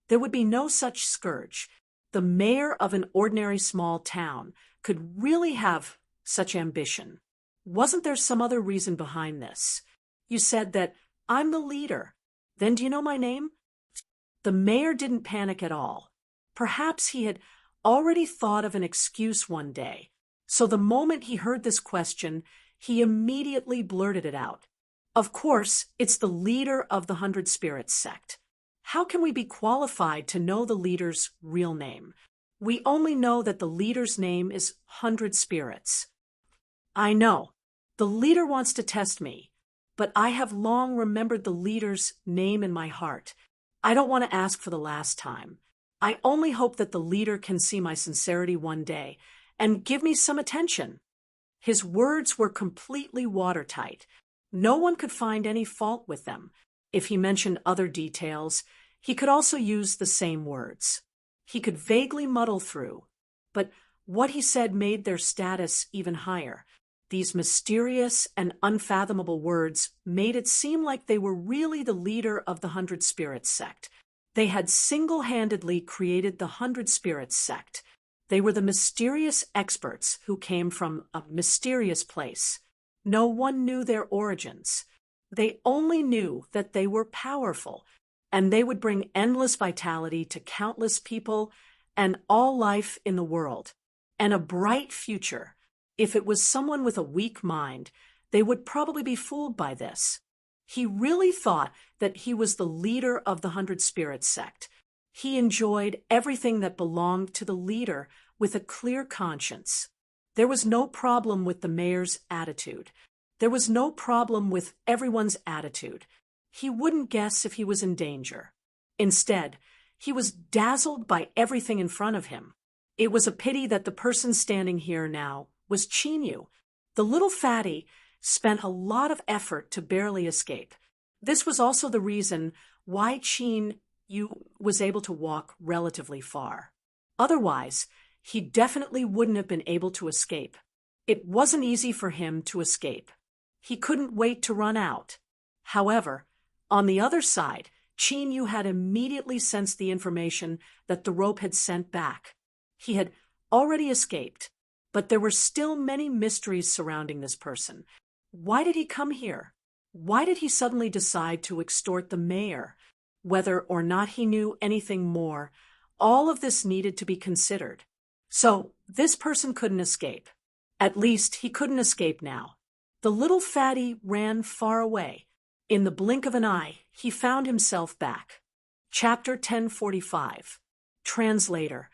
There would be no such scourge. The mayor of an ordinary small town could really have such ambition. Wasn't there some other reason behind this? You said that I'm the leader. Then do you know my name? The mayor didn't panic at all. Perhaps he had already thought of an excuse one day. So the moment he heard this question, he immediately blurted it out. Of course, it's the leader of the 100 Spirits sect. How can we be qualified to know the leader's real name? We only know that the leader's name is 100 Spirits. I know. The leader wants to test me, but I have long remembered the leader's name in my heart. I don't want to ask for the last time. I only hope that the leader can see my sincerity one day and give me some attention. His words were completely watertight. No one could find any fault with them. If he mentioned other details, he could also use the same words. He could vaguely muddle through, but what he said made their status even higher. These mysterious and unfathomable words made it seem like they were really the leader of the 100 Spirits sect. They had single-handedly created the 100 Spirits sect. They were the mysterious experts who came from a mysterious place. No one knew their origins. They only knew that they were powerful, and they would bring endless vitality to countless people and all life in the world, and a bright future. If it was someone with a weak mind, they would probably be fooled by this. He really thought that he was the leader of the 100 Spirits sect. He enjoyed everything that belonged to the leader with a clear conscience. There was no problem with the mayor's attitude. There was no problem with everyone's attitude. He wouldn't guess if he was in danger. Instead, he was dazzled by everything in front of him. It was a pity that the person standing here now was Chinyu. The little fatty spent a lot of effort to barely escape. This was also the reason why Chinyu was able to walk relatively far. Otherwise, he definitely wouldn't have been able to escape. It wasn't easy for him to escape. He couldn't wait to run out. However, on the other side, Chinyu had immediately sensed the information that the rope had sent back. He had already escaped, but there were still many mysteries surrounding this person. Why did he come here? Why did he suddenly decide to extort the mayor? Whether or not he knew anything more, all of this needed to be considered. So, this person couldn't escape. At least, he couldn't escape now. The little fatty ran far away. In the blink of an eye, he found himself back. Chapter 1045. Translator.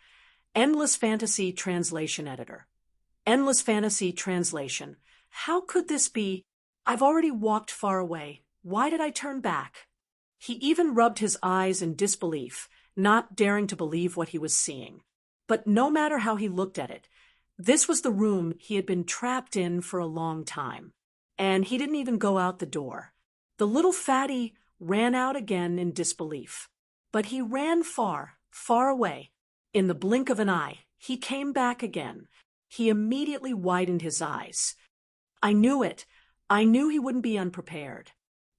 Endless Fantasy Translation Editor. Endless Fantasy Translation. How could this be? I've already walked far away. Why did I turn back? He even rubbed his eyes in disbelief, not daring to believe what he was seeing. But no matter how he looked at it, this was the room he had been trapped in for a long time. And he didn't even go out the door. The little fatty ran out again in disbelief. But he ran far, far away. In the blink of an eye, he came back again. He immediately widened his eyes. I knew it. I knew he wouldn't be unprepared.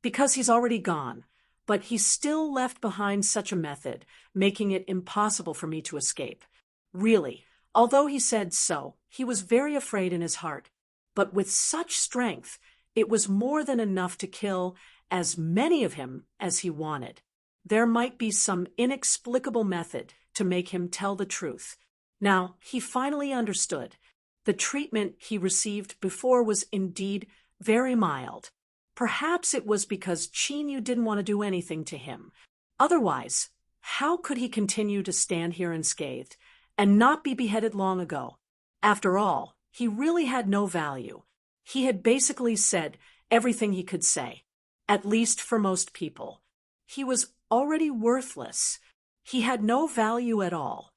Because he's already gone. But he still left behind such a method, making it impossible for me to escape. Really, although he said so, he was very afraid in his heart. But with such strength, it was more than enough to kill as many of him as he wanted. There might be some inexplicable method to make him tell the truth. Now, he finally understood. The treatment he received before was indeed very mild. Perhaps it was because Chinyu didn't want to do anything to him. Otherwise, how could he continue to stand here unscathed and not be beheaded long ago? After all, he really had no value. He had basically said everything he could say, at least for most people. He was already worthless. He had no value at all.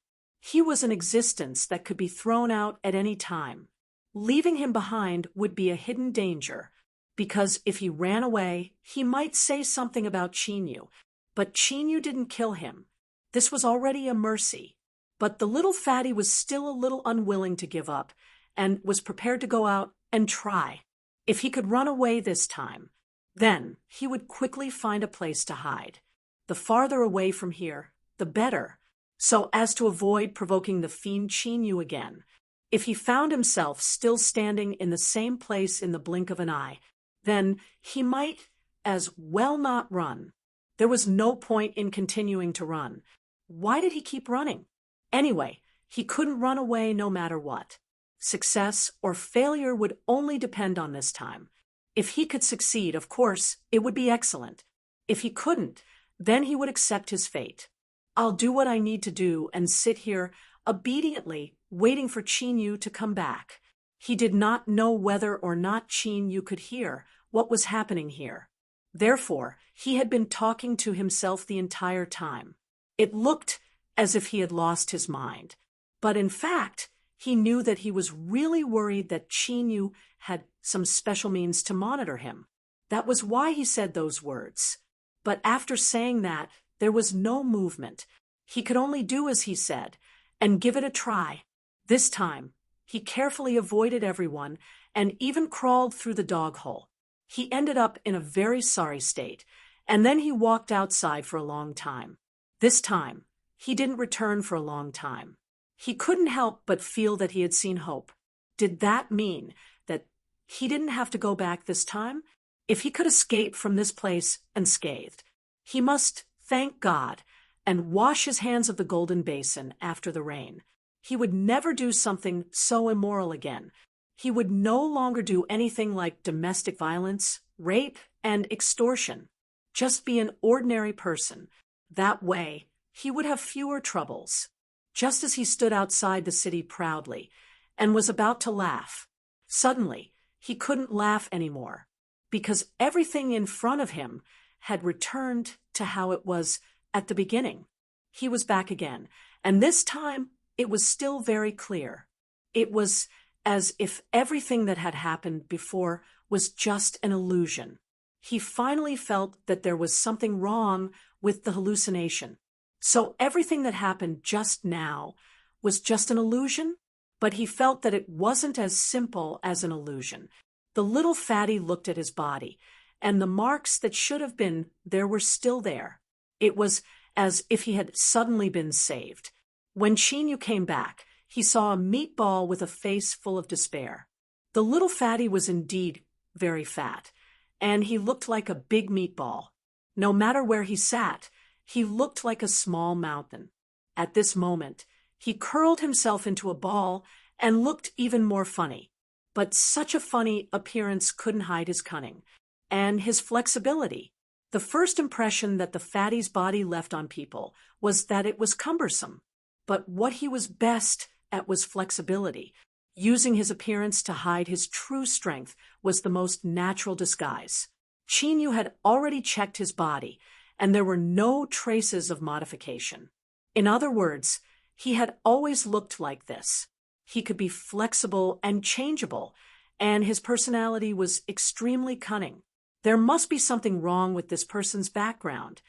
He was an existence that could be thrown out at any time. Leaving him behind would be a hidden danger, because if he ran away, he might say something about Chinyu. But Chinyu didn't kill him. This was already a mercy. But the little fatty was still a little unwilling to give up, and was prepared to go out and try. If he could run away this time, then he would quickly find a place to hide. The farther away from here, the better, so as to avoid provoking the fiend Chinyu again. If he found himself still standing in the same place in the blink of an eye, then he might as well not run. There was no point in continuing to run. Why did he keep running? Anyway, he couldn't run away no matter what. Success or failure would only depend on this time. If he could succeed, of course, it would be excellent. If he couldn't, then he would accept his fate. I'll do what I need to do and sit here obediently waiting for Chinyu to come back. He did not know whether or not Chinyu could hear what was happening here. Therefore, he had been talking to himself the entire time. It looked as if he had lost his mind. But in fact, he knew that he was really worried that Chinyu had some special means to monitor him. That was why he said those words. But after saying that, there was no movement. He could only do as he said, and give it a try. This time, he carefully avoided everyone and even crawled through the dog hole. He ended up in a very sorry state, and then he walked outside for a long time. This time, he didn't return for a long time. He couldn't help but feel that he had seen hope. Did that mean that he didn't have to go back this time? If he could escape from this place unscathed, he must thank God and wash his hands of the golden basin after the rain. He would never do something so immoral again. He would no longer do anything like domestic violence, rape, and extortion. Just be an ordinary person. That way, he would have fewer troubles. Just as he stood outside the city proudly and was about to laugh, suddenly he couldn't laugh anymore, because everything in front of him had returned to how it was at the beginning. He was back again, and this time it was still very clear. It was as if everything that had happened before was just an illusion. He finally felt that there was something wrong with the hallucination. So everything that happened just now was just an illusion? But he felt that it wasn't as simple as an illusion. The little fatty looked at his body, and the marks that should have been there were still there. It was as if he had suddenly been saved. When Chinyu came back, he saw a meatball with a face full of despair. The little fatty was indeed very fat, and he looked like a big meatball. No matter where he sat, he looked like a small mountain. At this moment, he curled himself into a ball and looked even more funny. But such a funny appearance couldn't hide his cunning and his flexibility. The first impression that the fatty's body left on people was that it was cumbersome. But what he was best at was flexibility. Using his appearance to hide his true strength was the most natural disguise. Chinyu had already checked his body, and there were no traces of modification. In other words, he had always looked like this. He could be flexible and changeable, and his personality was extremely cunning. There must be something wrong with this person's background.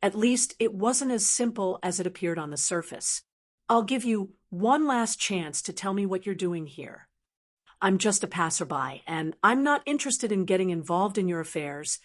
At least it wasn't as simple as it appeared on the surface. I'll give you one last chance to tell me what you're doing here. I'm just a passerby, and I'm not interested in getting involved in your affairs.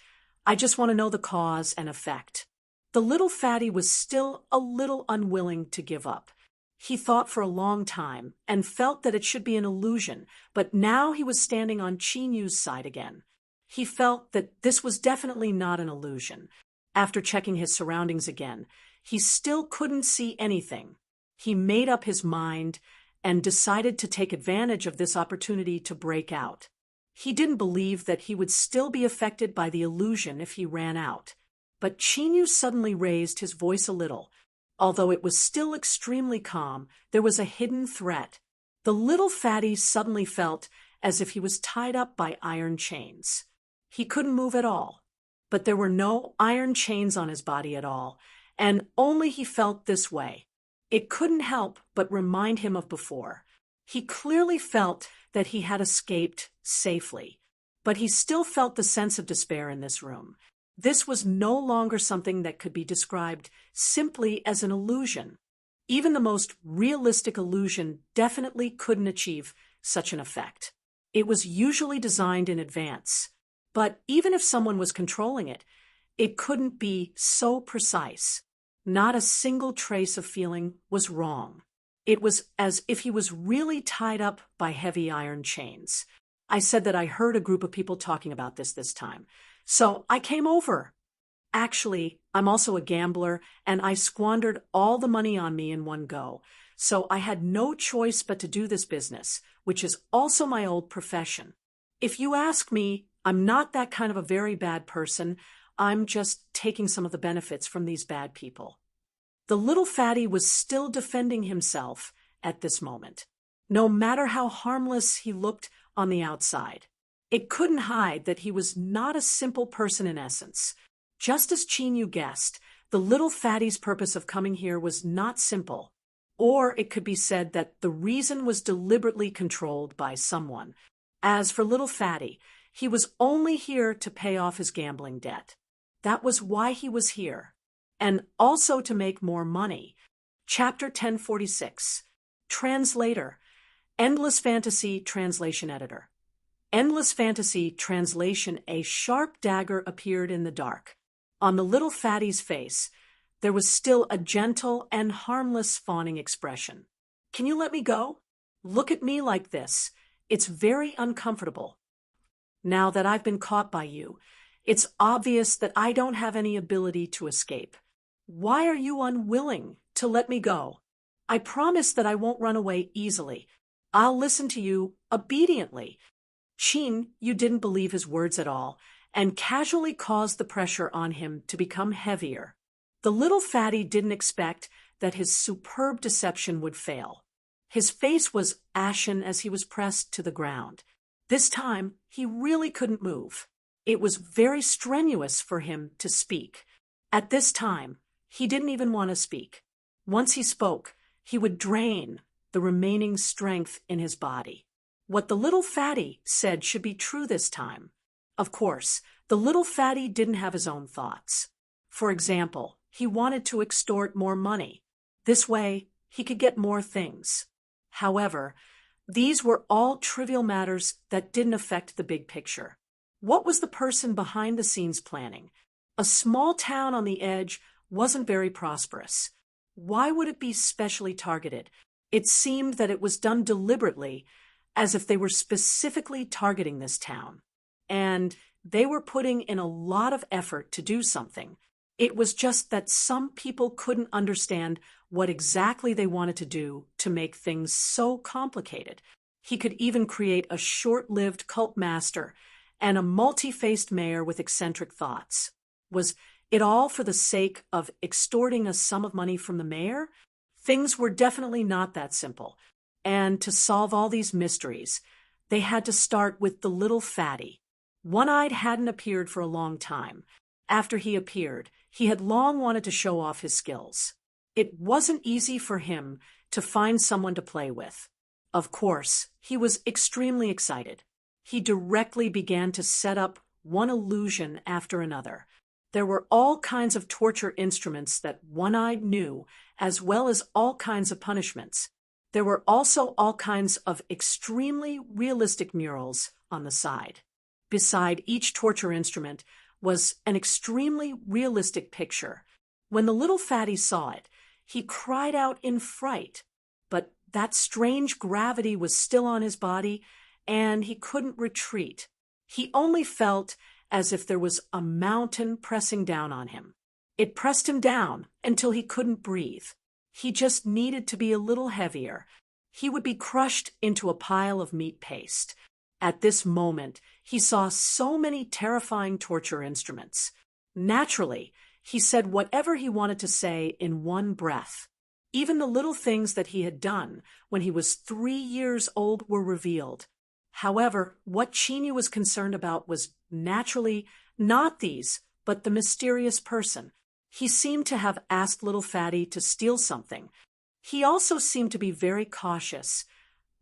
I just want to know the cause and effect. The little fatty was still a little unwilling to give up. He thought for a long time and felt that it should be an illusion, but now he was standing on Chinyu's side again. He felt that this was definitely not an illusion. After checking his surroundings again, he still couldn't see anything. He made up his mind and decided to take advantage of this opportunity to break out. He didn't believe that he would still be affected by the illusion if he ran out. But Chinyu suddenly raised his voice a little. Although it was still extremely calm, there was a hidden threat. The little fatty suddenly felt as if he was tied up by iron chains. He couldn't move at all. But there were no iron chains on his body at all, and only he felt this way. It couldn't help but remind him of before. He clearly felt that he had escaped safely, but he still felt the sense of despair in this room. This was no longer something that could be described simply as an illusion. Even the most realistic illusion definitely couldn't achieve such an effect. It was usually designed in advance, but even if someone was controlling it, it couldn't be so precise. Not a single trace of feeling was wrong. It was as if he was really tied up by heavy iron chains. I said that I heard a group of people talking about this time. So I came over. Actually, I'm also a gambler, and I squandered all the money on me in one go. So I had no choice but to do this business, which is also my old profession. If you ask me, I'm not that kind of a very bad person. I'm just taking some of the benefits from these bad people. The little fatty was still defending himself at this moment, no matter how harmless he looked on the outside. It couldn't hide that he was not a simple person in essence. Just as Chinyu guessed, the little fatty's purpose of coming here was not simple. Or it could be said that the reason was deliberately controlled by someone. As for little fatty, he was only here to pay off his gambling debt. That was why he was here. And also to make more money. Chapter 1046. Translator. Endless Fantasy Translation Editor. Endless Fantasy Translation. A sharp dagger appeared in the dark. On the little fatty's face, there was still a gentle and harmless fawning expression. Can you let me go? Look at me like this. It's very uncomfortable. Now that I've been caught by you, it's obvious that I don't have any ability to escape. Why are you unwilling to let me go? I promise that I won't run away easily. I'll listen to you obediently. You didn't believe his words at all, and casually caused the pressure on him to become heavier. The little fatty didn't expect that his superb deception would fail. His face was ashen as he was pressed to the ground. This time, he really couldn't move. It was very strenuous for him to speak. At this time, he didn't even want to speak. Once he spoke, he would drain the remaining strength in his body. What the little fatty said should be true this time. Of course, the little fatty didn't have his own thoughts. For example, he wanted to extort more money. This way, he could get more things. However, these were all trivial matters that didn't affect the big picture. What was the person behind the scenes planning? A small town on the edge wasn't very prosperous. Why would it be specially targeted? It seemed that it was done deliberately, as if they were specifically targeting this town. And they were putting in a lot of effort to do something. It was just that some people couldn't understand what exactly they wanted to do to make things so complicated. He could even create a short-lived cult master and a multi-faced mayor with eccentric thoughts. Was it all for the sake of extorting a sum of money from the mayor? Things were definitely not that simple. And to solve all these mysteries, they had to start with the little fatty. One-Eyed hadn't appeared for a long time. After he appeared, he had long wanted to show off his skills. It wasn't easy for him to find someone to play with. Of course, he was extremely excited. He directly began to set up one illusion after another. There were all kinds of torture instruments that One-Eyed knew, as well as all kinds of punishments. There were also all kinds of extremely realistic murals on the side. Beside each torture instrument was an extremely realistic picture. When the little fatty saw it, he cried out in fright. But that strange gravity was still on his body, and he couldn't retreat. He only felt as if there was a mountain pressing down on him. It pressed him down until he couldn't breathe. He just needed to be a little heavier. He would be crushed into a pile of meat paste. At this moment, he saw so many terrifying torture instruments. Naturally, he said whatever he wanted to say in one breath. Even the little things that he had done when he was 3 years old were revealed. However, what Chinyu was concerned about was naturally not these, but the mysterious person. He seemed to have asked little fatty to steal something. He also seemed to be very cautious,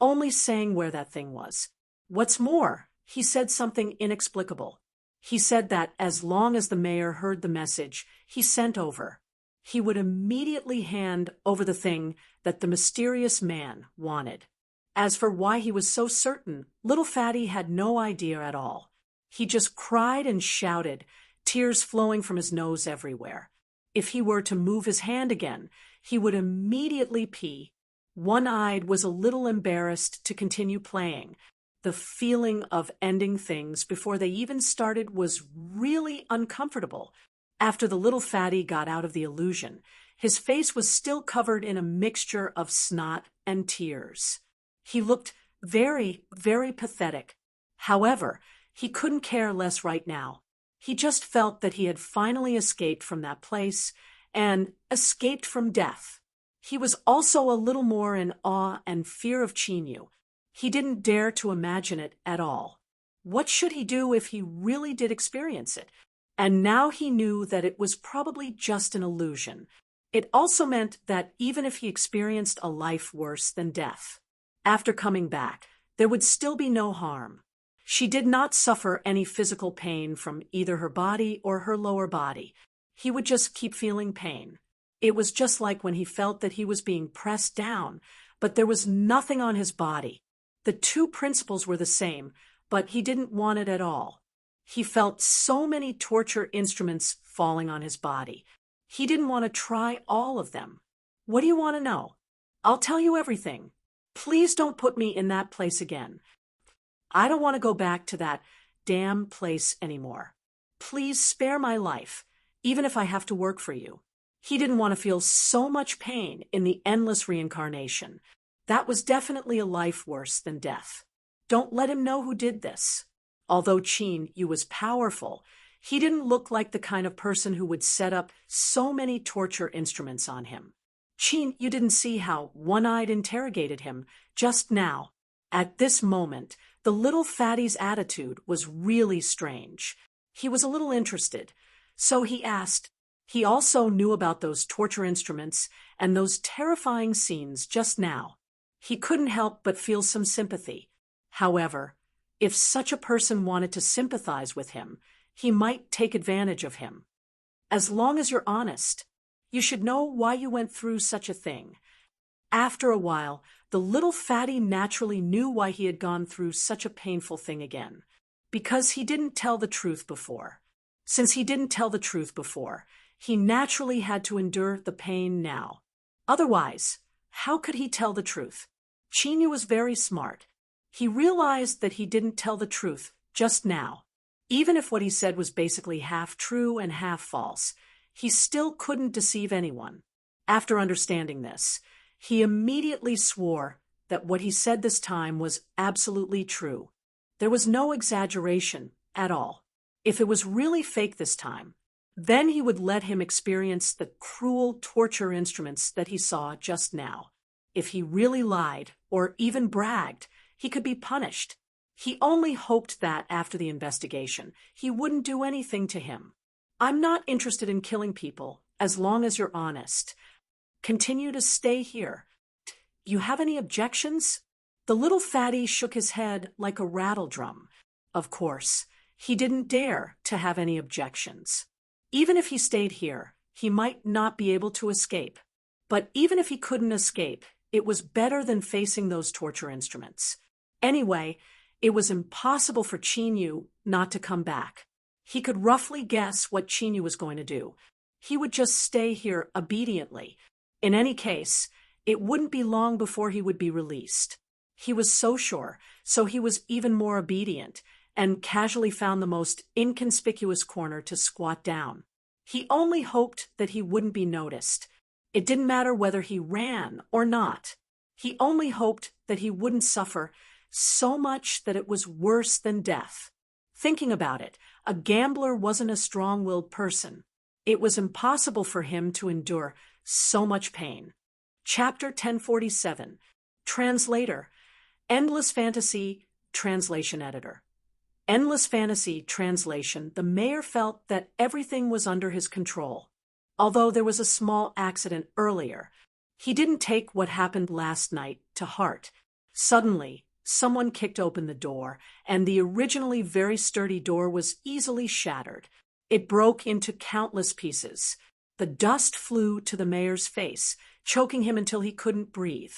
only saying where that thing was. What's more, he said something inexplicable. He said that as long as the mayor heard the message he sent over, he would immediately hand over the thing that the mysterious man wanted. As for why he was so certain, little fatty had no idea at all. He just cried and shouted, tears flowing from his nose everywhere. If he were to move his hand again, he would immediately pee. One-Eyed was a little embarrassed to continue playing. The feeling of ending things before they even started was really uncomfortable. After the little fatty got out of the illusion, his face was still covered in a mixture of snot and tears. He looked very, very pathetic. However, he couldn't care less right now. He just felt that he had finally escaped from that place and escaped from death. He was also a little more in awe and fear of Chinyu. He didn't dare to imagine it at all. What should he do if he really did experience it? And now he knew that it was probably just an illusion. It also meant that even if he experienced a life worse than death, after coming back, there would still be no harm. She did not suffer any physical pain from either her body or her lower body. He would just keep feeling pain. It was just like when he felt that he was being pressed down, but there was nothing on his body. The two principles were the same, but he didn't want it at all. He felt so many torture instruments falling on his body. He didn't want to try all of them. What do you want to know? I'll tell you everything. Please don't put me in that place again. I don't want to go back to that damn place anymore. Please spare my life, even if I have to work for you. He didn't want to feel so much pain in the endless reincarnation. That was definitely a life worse than death. Don't let him know who did this. Although Chinyu was powerful, he didn't look like the kind of person who would set up so many torture instruments on him. Chinyu didn't see how One-Eyed interrogated him just now. At this moment, the little fatty's attitude was really strange. He was a little interested, so he asked. He also knew about those torture instruments and those terrifying scenes just now. He couldn't help but feel some sympathy. However, if such a person wanted to sympathize with him, he might take advantage of him. As long as you're honest, you should know why you went through such a thing. After a while, the little fatty naturally knew why he had gone through such a painful thing again. Because he didn't tell the truth before. Since he didn't tell the truth before, he naturally had to endure the pain now. Otherwise, How could he tell the truth? Qin Yu was very smart. He realized that he didn't tell the truth just now. Even if what he said was basically half true and half false, he still couldn't deceive anyone. After understanding this, he immediately swore that what he said this time was absolutely true. There was no exaggeration at all. If it was really fake this time, then he would let him experience the cruel torture instruments that he saw just now. If he really lied or even bragged, he could be punished. He only hoped that after the investigation, he wouldn't do anything to him. I'm not interested in killing people as long as you're honest. Continue to stay here. You have any objections? The little fatty shook his head like a rattle drum. Of course, he didn't dare to have any objections. Even if he stayed here, he might not be able to escape. But even if he couldn't escape, it was better than facing those torture instruments. Anyway, it was impossible for Qin Yu not to come back. He could roughly guess what Qin Yu was going to do. He would just stay here obediently. In any case, it wouldn't be long before he would be released. He was so sure, so he was even more obedient, and casually found the most inconspicuous corner to squat down. He only hoped that he wouldn't be noticed. It didn't matter whether he ran or not. He only hoped that he wouldn't suffer so much that it was worse than death. Thinking about it, a gambler wasn't a strong-willed person. It was impossible for him to endure so much pain. Chapter 1047. Translator. Endless Fantasy Translation Editor. Endless Fantasy Translation. The mayor felt that everything was under his control. Although there was a small accident earlier, he didn't take what happened last night to heart. Suddenly, someone kicked open the door, and the originally very sturdy door was easily shattered. It broke into countless pieces. The dust flew to the mayor's face, choking him until he couldn't breathe.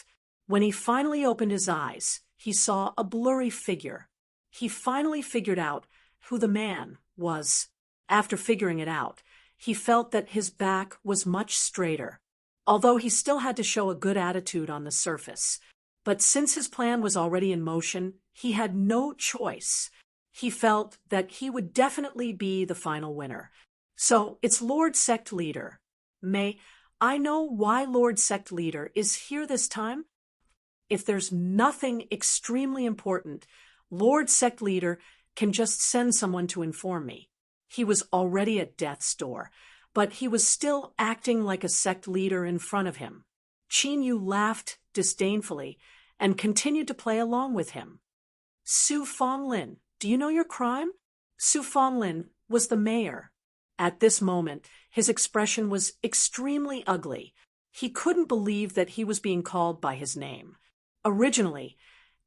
When he finally opened his eyes, he saw a blurry figure. He finally figured out who the man was. After figuring it out, he felt that his back was much straighter, although he still had to show a good attitude on the surface. But since his plan was already in motion, he had no choice. He felt that he would definitely be the final winner. So it's Lord Sect Leader. May I know why Lord Sect Leader is here this time? If there's nothing extremely important, Lord Sect Leader can just send someone to inform me. He was already at death's door, but he was still acting like a sect leader in front of him. Qin Yu laughed disdainfully and continued to play along with him. Su Fonglin, do you know your crime? Su Fonglin was the mayor. At this moment, his expression was extremely ugly. He couldn't believe that he was being called by his name. Originally,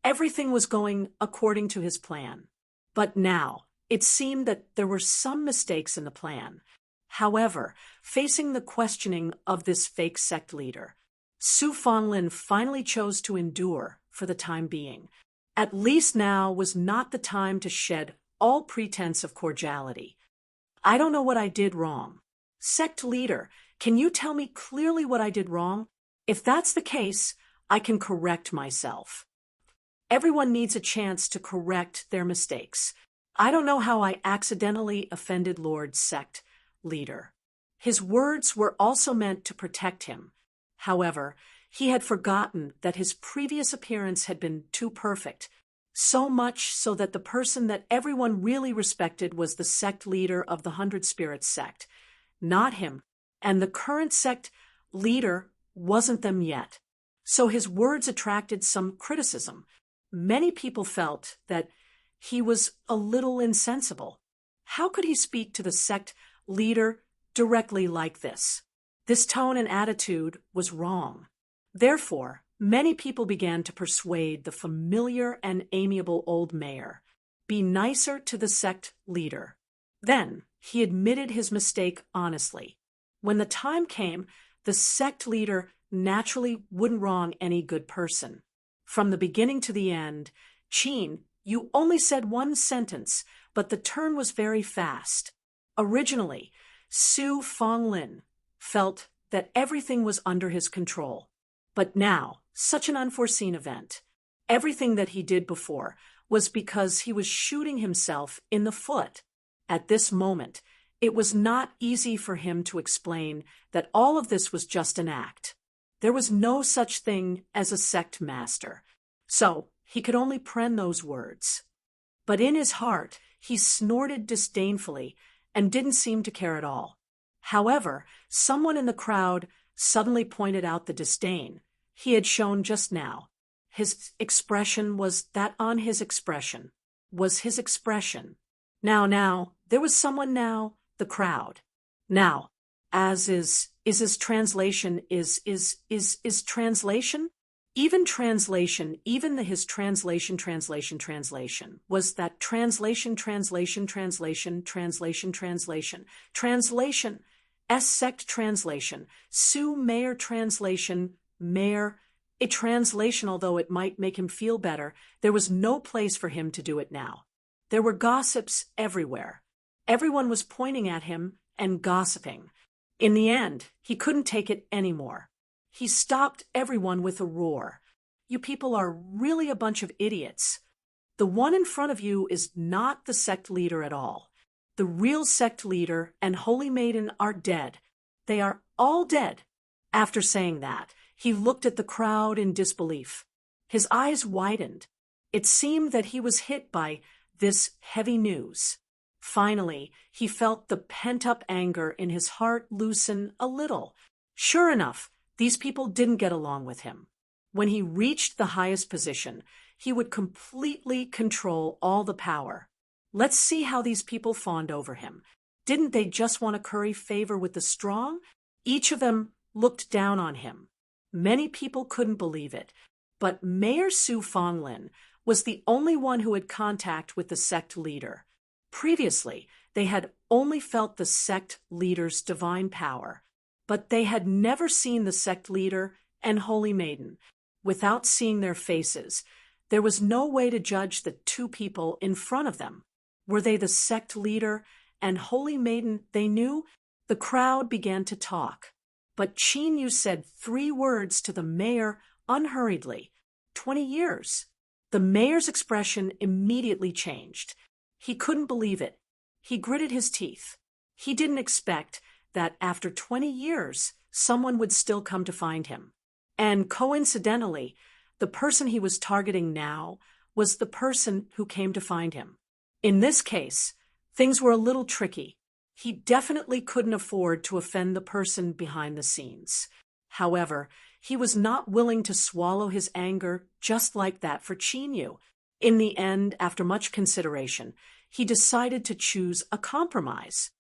everything was going according to his plan. But now, it seemed that there were some mistakes in the plan. However, facing the questioning of this fake sect leader, Su Fonglin finally chose to endure for the time being. At least now was not the time to shed all pretense of cordiality. I don't know what I did wrong. Sect leader, can you tell me clearly what I did wrong? If that's the case, I can correct myself. Everyone needs a chance to correct their mistakes. I don't know how I accidentally offended Lord Sect Leader. His words were also meant to protect him. However, he had forgotten that his previous appearance had been too perfect, so much so that the person that everyone really respected was the sect leader of the 100 Spirits sect, not him, and the current sect leader wasn't them yet. So his words attracted some criticism. Many people felt that he was a little insensible. How could he speak to the sect leader directly like this? This tone and attitude was wrong. Therefore, many people began to persuade the familiar and amiable old mayor, be nicer to the sect leader. Then he admitted his mistake honestly. When the time came, the sect leader naturally wouldn't wrong any good person. From the beginning to the end, Qin, you only said one sentence, but the turn was very fast. Originally, Su Fonglin felt that everything was under his control. But now, such an unforeseen event. Everything that he did before was because he was shooting himself in the foot. At this moment, it was not easy for him to explain that all of this was just an act. There was no such thing as a sect master, so he could only pen those words. But in his heart, he snorted disdainfully and didn't seem to care at all. However, someone in the crowd suddenly pointed out the disdain he had shown just now. His expression was that on his expression was his expression. Now, there was someone now, the crowd. Now, as is his translation, is translation? Even translation, even his translation, was that translation, S-sect translation, Sue Mayer translation, Mayer, a translation, although it might make him feel better, there was no place for him to do it now. There were gossips everywhere. Everyone was pointing at him and gossiping. In the end, he couldn't take it anymore. He stopped everyone with a roar. You people are really a bunch of idiots. The one in front of you is not the sect leader at all. The real sect leader and Holy Maiden are dead. They are all dead. After saying that, he looked at the crowd in disbelief. His eyes widened. It seemed that he was hit by this heavy news. Finally, he felt the pent-up anger in his heart loosen a little. Sure enough, these people didn't get along with him. When he reached the highest position, he would completely control all the power. Let's see how these people fawned over him. Didn't they just want to curry favor with the strong? Each of them looked down on him. Many people couldn't believe it, but Mayor Su Fonglin was the only one who had contact with the sect leader. Previously, they had only felt the sect leader's divine power, but they had never seen the sect leader and Holy Maiden. Without seeing their faces, there was no way to judge the two people in front of them. Were they the sect leader and Holy Maiden they knew? The crowd began to talk. But Qin Yu said 3 words to the mayor unhurriedly. 20 years. The mayor's expression immediately changed. He couldn't believe it. He gritted his teeth. He didn't expect that after 20 years, someone would still come to find him. And coincidentally, the person he was targeting now was the person who came to find him. In this case, things were a little tricky. He definitely couldn't afford to offend the person behind the scenes. However, he was not willing to swallow his anger just like that for Qin Yu. In the end, after much consideration, he decided to choose a compromise.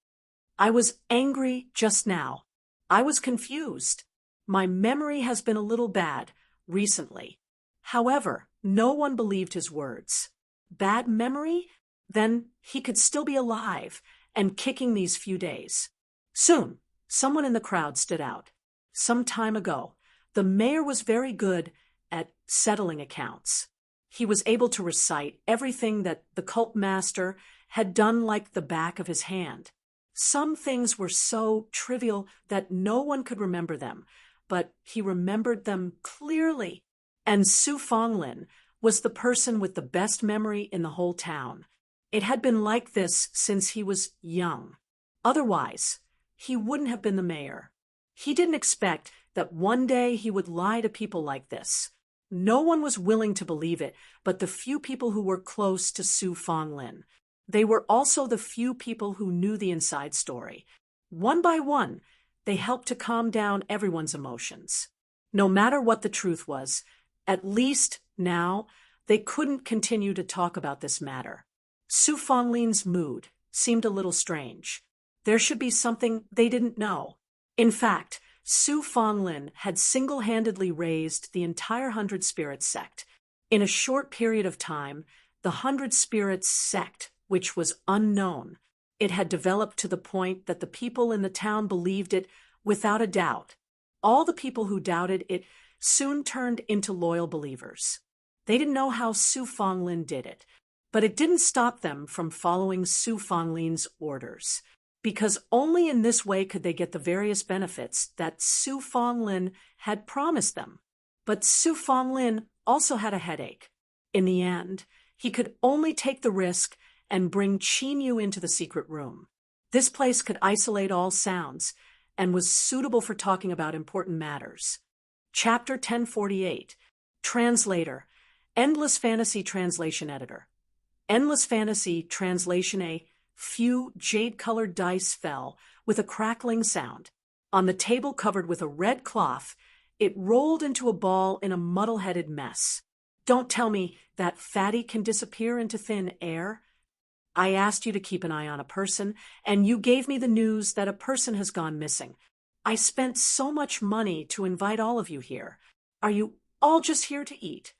I was angry just now. I was confused. My memory has been a little bad recently. However, no one believed his words. Bad memory? Then he could still be alive and kicking these few days. Soon, someone in the crowd stood out. Some time ago, the mayor was very good at settling accounts. He was able to recite everything that the cult master had done like the back of his hand. Some things were so trivial that no one could remember them, but he remembered them clearly. And Su Fonglin was the person with the best memory in the whole town. It had been like this since he was young. Otherwise, he wouldn't have been the mayor. He didn't expect that one day he would lie to people like this. No one was willing to believe it, but the few people who were close to Su Fonglin. They were also the few people who knew the inside story. One by one, they helped to calm down everyone's emotions. No matter what the truth was, at least now, they couldn't continue to talk about this matter. Su Fonglin's mood seemed a little strange. There should be something they didn't know. In fact, Su Fonglin had single-handedly raised the entire 100 Spirits sect. In a short period of time, the 100 Spirits sect, which was unknown, it had developed to the point that the people in the town believed it without a doubt. All the people who doubted it soon turned into loyal believers. They didn't know how Su Fonglin did it, but it didn't stop them from following Su Fonglin's orders, because only in this way could they get the various benefits that Su Fonglin had promised them. But Su Fanglin also had a headache. In the end, he could only take the risk and bring Qin Yu into the secret room. This place could isolate all sounds and was suitable for talking about important matters. Chapter 1048. Translator. Endless Fantasy Translation Editor. Endless Fantasy Translation. A few jade-colored dice fell with a crackling sound. On the table covered with a red cloth, it rolled into a ball in a muddle-headed mess. Don't tell me that fatty can disappear into thin air. I asked you to keep an eye on a person, and you gave me the news that a person has gone missing. I spent so much money to invite all of you here. Are you all just here to eat?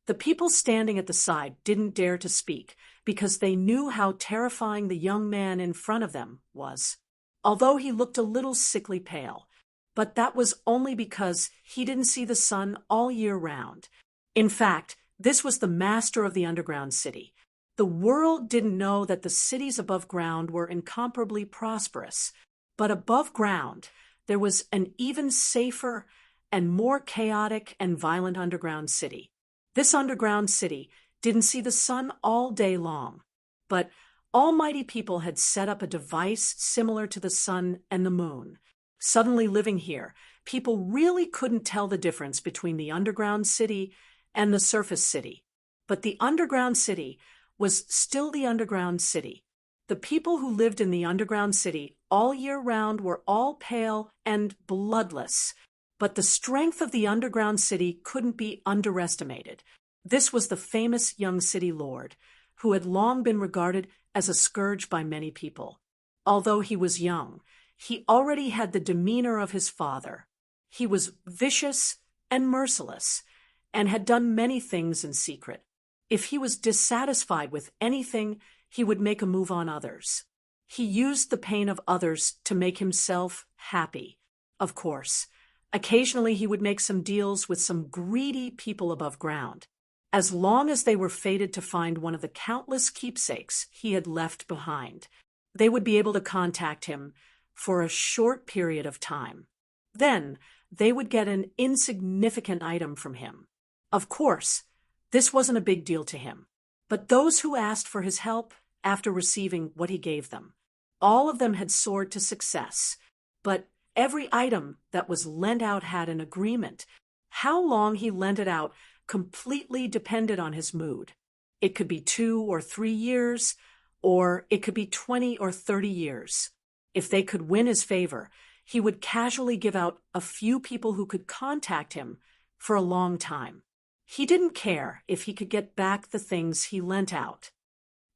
The people standing at the side didn't dare to speak because they knew how terrifying the young man in front of them was, although he looked a little sickly pale. But that was only because he didn't see the sun all year round. In fact, this was the master of the underground city. The world didn't know that the cities above ground were incomparably prosperous, but above ground there was an even safer and more chaotic and violent underground city. This underground city didn't see the sun all day long, but almighty people had set up a device similar to the sun and the moon. Suddenly living here, people really couldn't tell the difference between the underground city and the surface city. But the underground city was still the underground city. The people who lived in the underground city all year round were all pale and bloodless, but the strength of the underground city couldn't be underestimated. This was the famous young city lord, who had long been regarded as a scourge by many people. Although he was young, he already had the demeanor of his father. He was vicious and merciless, and had done many things in secret. If he was dissatisfied with anything, he would make a move on others. He used the pain of others to make himself happy. Of course, occasionally he would make some deals with some greedy people above ground. As long as they were fated to find one of the countless keepsakes he had left behind, they would be able to contact him for a short period of time. Then they would get an insignificant item from him. Of course, this wasn't a big deal to him, but those who asked for his help after receiving what he gave them, all of them had soared to success, but every item that was lent out had an agreement. How long he lent it out completely depended on his mood. It could be 2 or 3 years, or it could be 20 or 30 years. If they could win his favor, he would casually give out a few people who could contact him for a long time. He didn't care if he could get back the things he lent out.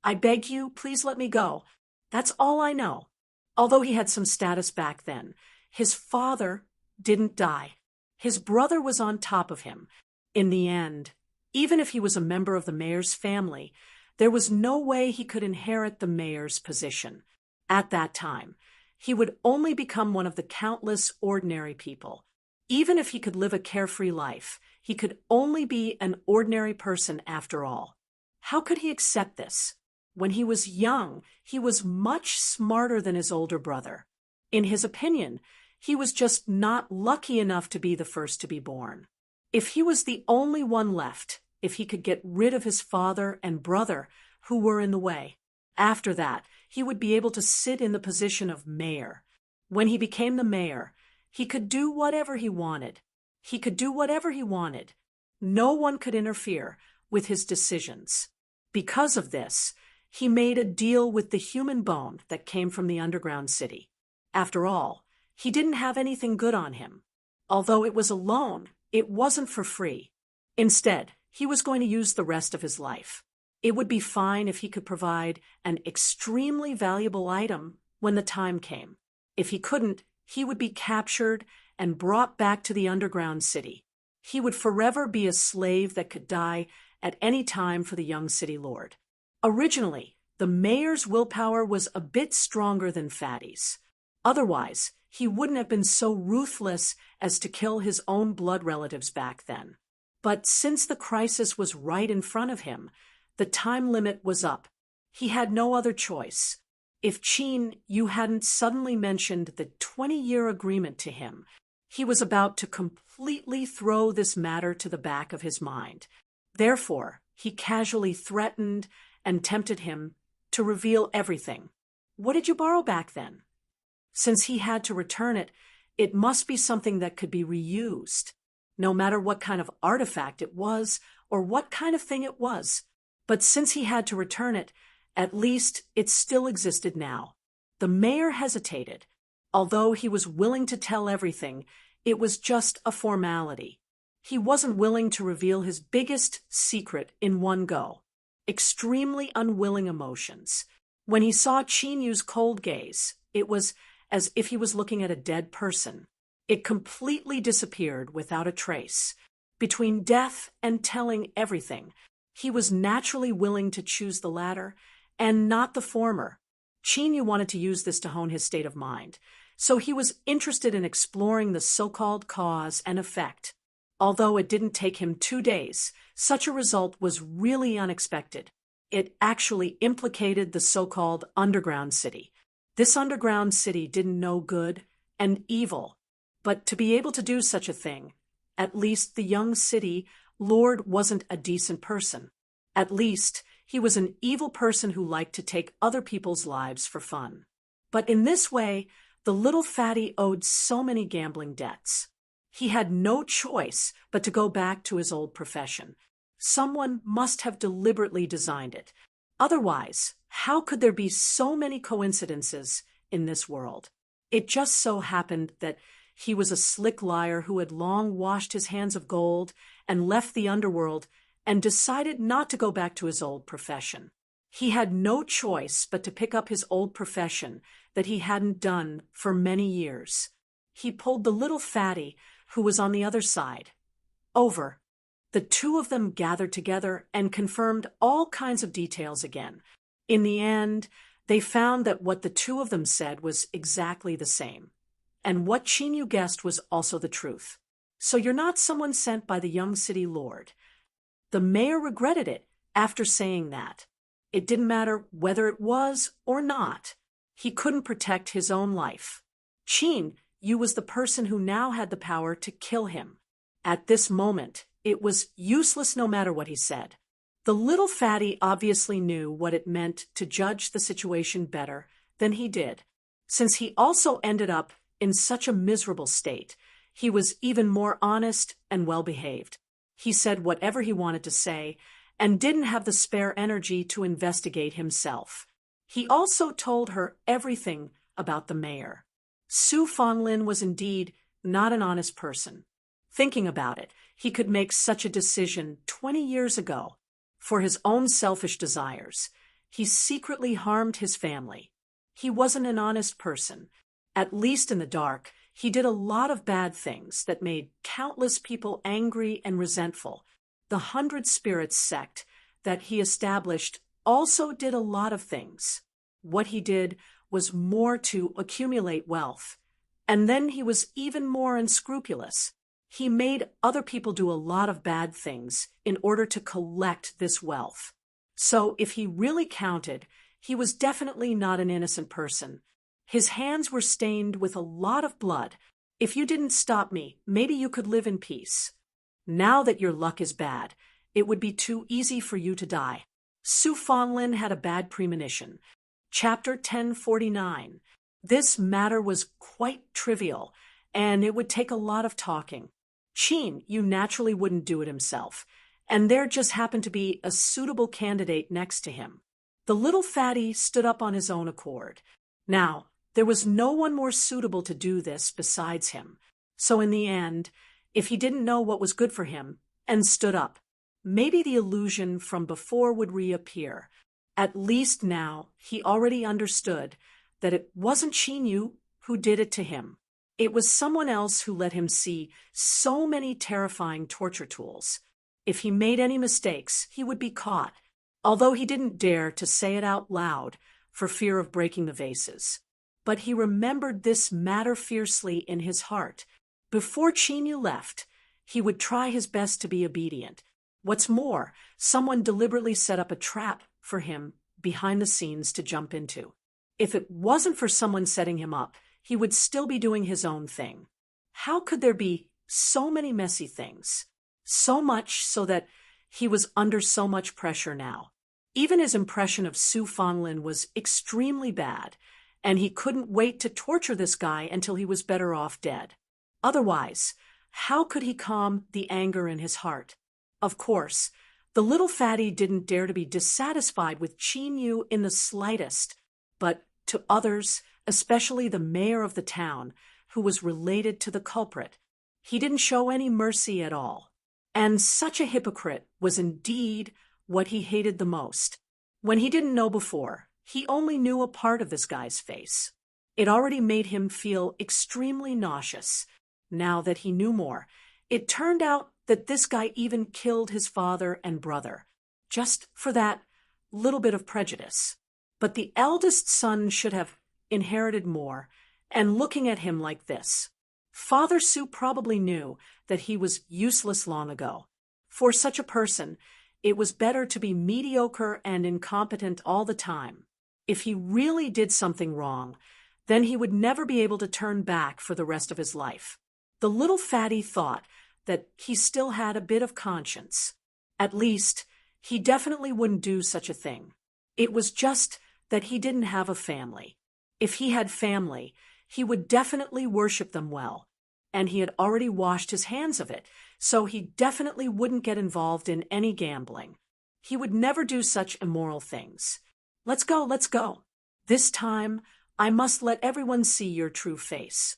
I beg you, please let me go. That's all I know. Although he had some status back then, his father didn't die. His brother was on top of him. In the end, even if he was a member of the mayor's family, there was no way he could inherit the mayor's position. At that time, he would only become one of the countless ordinary people. Even if he could live a carefree life, he could only be an ordinary person after all. How could he accept this? When he was young, he was much smarter than his older brother. In his opinion, he was just not lucky enough to be the first to be born. If he was the only one left, if he could get rid of his father and brother who were in the way, after that, he would be able to sit in the position of mayor. When he became the mayor, he could do whatever he wanted. He could do whatever he wanted. No one could interfere with his decisions. Because of this, he made a deal with the human bone that came from the underground city. After all, he didn't have anything good on him. Although it was a loan, it wasn't for free. Instead, he was going to use the rest of his life. It would be fine if he could provide an extremely valuable item when the time came. If he couldn't, he would be captured and brought back to the underground city. He would forever be a slave that could die at any time for the young city lord. Originally, the mayor's willpower was a bit stronger than Fatty's. Otherwise, he wouldn't have been so ruthless as to kill his own blood relatives back then. But since the crisis was right in front of him, the time limit was up. He had no other choice. If Qin Yu hadn't suddenly mentioned the 20-year agreement to him, He was about to completely throw this matter to the back of his mind. Therefore, he casually threatened and tempted him to reveal everything. What did you borrow back then? Since he had to return it, it must be something that could be reused, no matter what kind of artifact it was or what kind of thing it was. But since he had to return it, at least it still existed now. The mayor hesitated. Although he was willing to tell everything, it was just a formality. He wasn't willing to reveal his biggest secret in one go. Extremely unwilling emotions. When he saw Qin Yu's cold gaze, it was as if he was looking at a dead person. It completely disappeared without a trace. Between death and telling everything, he was naturally willing to choose the latter and not the former. Qin Yu wanted to use this to hone his state of mind, so he was interested in exploring the so-called cause and effect. Although it didn't take him 2 days, such a result was really unexpected. It actually implicated the so-called underground city. This underground city didn't know good and evil, but to be able to do such a thing, at least the young city lord wasn't a decent person. At least he was an evil person who liked to take other people's lives for fun. But in this way, the little fatty owed so many gambling debts. He had no choice but to go back to his old profession. Someone must have deliberately designed it. Otherwise, how could there be so many coincidences in this world? It just so happened that he was a slick liar who had long washed his hands of gold and left the underworld and decided not to go back to his old profession. He had no choice but to pick up his old profession that he hadn't done for many years. He pulled the little fatty, who was on the other side, over. The two of them gathered together and confirmed all kinds of details again. In the end, they found that what the two of them said was exactly the same. And what Qin Yu guessed was also the truth. So you're not someone sent by the young city lord. The mayor regretted it after saying that. It didn't matter whether it was or not. He couldn't protect his own life. Qin Yu was the person who now had the power to kill him. At this moment, it was useless no matter what he said. The little fatty obviously knew what it meant to judge the situation better than he did. Since he also ended up in such a miserable state, he was even more honest and well-behaved. He said whatever he wanted to say and didn't have the spare energy to investigate himself. He also told her everything about the mayor. Su Fanlin was indeed not an honest person. Thinking about it, he could make such a decision 20 years ago. For his own selfish desires, he secretly harmed his family. He wasn't an honest person. At least in the dark, he did a lot of bad things that made countless people angry and resentful. The 100 Spirits sect that he established also did a lot of things. What he did was more to accumulate wealth. And then he was even more unscrupulous. He made other people do a lot of bad things in order to collect this wealth. So if he really counted, he was definitely not an innocent person. His hands were stained with a lot of blood. If you didn't stop me, maybe you could live in peace. Now that your luck is bad, it would be too easy for you to die. Su Fanlin had a bad premonition. Chapter 1049. This matter was quite trivial, and it would take a lot of talking. Qin Yu naturally wouldn't do it himself, and there just happened to be a suitable candidate next to him. The little fatty stood up on his own accord. Now, there was no one more suitable to do this besides him. So in the end, if he didn't know what was good for him and stood up, maybe the illusion from before would reappear. At least now he already understood that it wasn't Qin Yu who did it to him. It was someone else who let him see so many terrifying torture tools. If he made any mistakes, he would be caught, although he didn't dare to say it out loud for fear of breaking the vases. But he remembered this matter fiercely in his heart. Before Qin Yu left, he would try his best to be obedient. What's more, someone deliberately set up a trap for him behind the scenes to jump into. If it wasn't for someone setting him up, he would still be doing his own thing. How could there be so many messy things? So much so that he was under so much pressure now. Even his impression of Sue Fonlin was extremely bad, and he couldn't wait to torture this guy until he was better off dead. Otherwise, how could he calm the anger in his heart? Of course, the little fatty didn't dare to be dissatisfied with Qin Yu in the slightest, but to others, especially the mayor of the town, who was related to the culprit, he didn't show any mercy at all. And such a hypocrite was indeed what he hated the most. When he didn't know before, he only knew a part of this guy's face. It already made him feel extremely nauseous. Now that he knew more, it turned out that this guy even killed his father and brother, just for that little bit of prejudice. But the eldest son should have inherited more, and looking at him like this, Father Sue probably knew that he was useless long ago. For such a person, it was better to be mediocre and incompetent all the time. If he really did something wrong, then he would never be able to turn back for the rest of his life. The little fatty thought that he still had a bit of conscience. At least, he definitely wouldn't do such a thing. It was just that he didn't have a family. If he had family, he would definitely worship them well, and he had already washed his hands of it, so he definitely wouldn't get involved in any gambling. He would never do such immoral things. Let's go, let's go. This time, I must let everyone see your true face.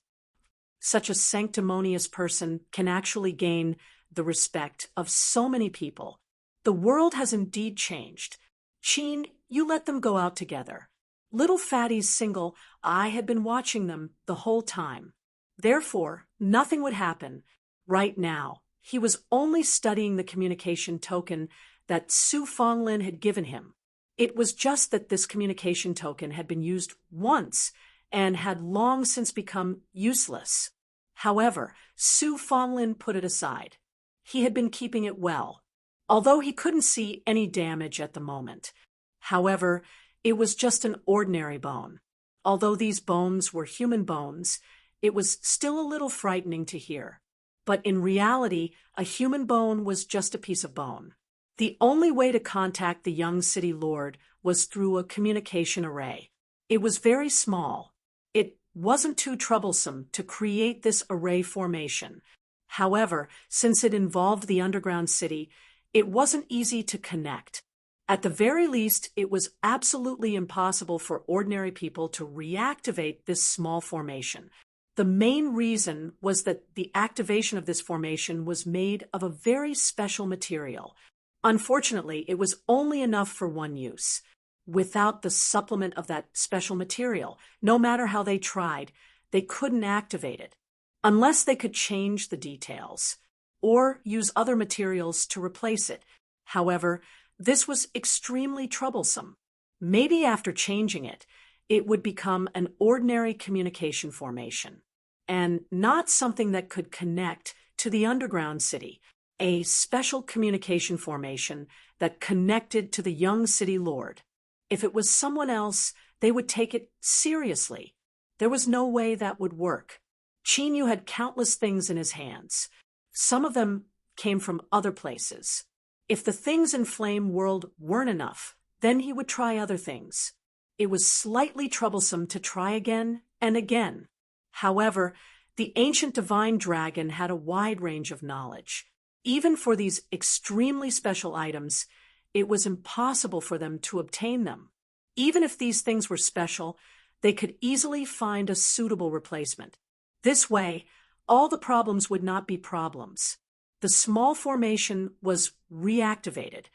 Such a sanctimonious person can actually gain the respect of so many people. The world has indeed changed. Qin, you let them go out together. Little Fatty's single, I had been watching them the whole time. Therefore, nothing would happen. Right now, he was only studying the communication token that Su Fonglin had given him. It was just that this communication token had been used once and had long since become useless. However, Su Fonglin put it aside. He had been keeping it well, although he couldn't see any damage at the moment. However, it was just an ordinary bone. Although these bones were human bones, it was still a little frightening to hear. But in reality, a human bone was just a piece of bone. The only way to contact the young city lord was through a communication array. It was very small. It wasn't too troublesome to create this array formation. However, since it involved the underground city, it wasn't easy to connect. At the very least, it was absolutely impossible for ordinary people to reactivate this small formation. The main reason was that the activation of this formation was made of a very special material. Unfortunately, it was only enough for one use. Without the supplement of that special material, no matter how they tried, they couldn't activate it, unless they could change the details or use other materials to replace it. However, this was extremely troublesome. Maybe after changing it, it would become an ordinary communication formation, and not something that could connect to the underground city, a special communication formation that connected to the young city lord. If it was someone else, they would take it seriously. There was no way that would work. Qin Yu had countless things in his hands. Some of them came from other places. If the things in Flame World weren't enough, then he would try other things. It was slightly troublesome to try again and again. However, the ancient divine dragon had a wide range of knowledge. Even for these extremely special items, it was impossible for them to obtain them. Even if these things were special, they could easily find a suitable replacement. This way, all the problems would not be problems. The small formation was reactivated.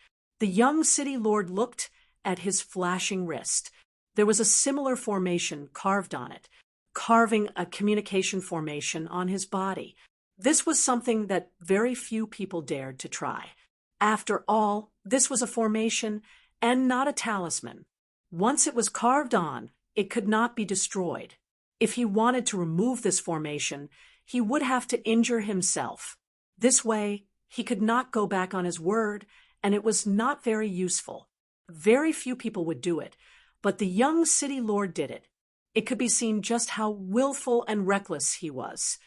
The young city lord looked at his flashing wrist. There was a similar formation carved on it, carving a communication formation on his body. This was something that very few people dared to try. After all, this was a formation and not a talisman. Once it was carved on, it could not be destroyed. If he wanted to remove this formation, he would have to injure himself. This way, he could not go back on his word, and it was not very useful. Very few people would do it, but the young city lord did it. It could be seen just how willful and reckless he was.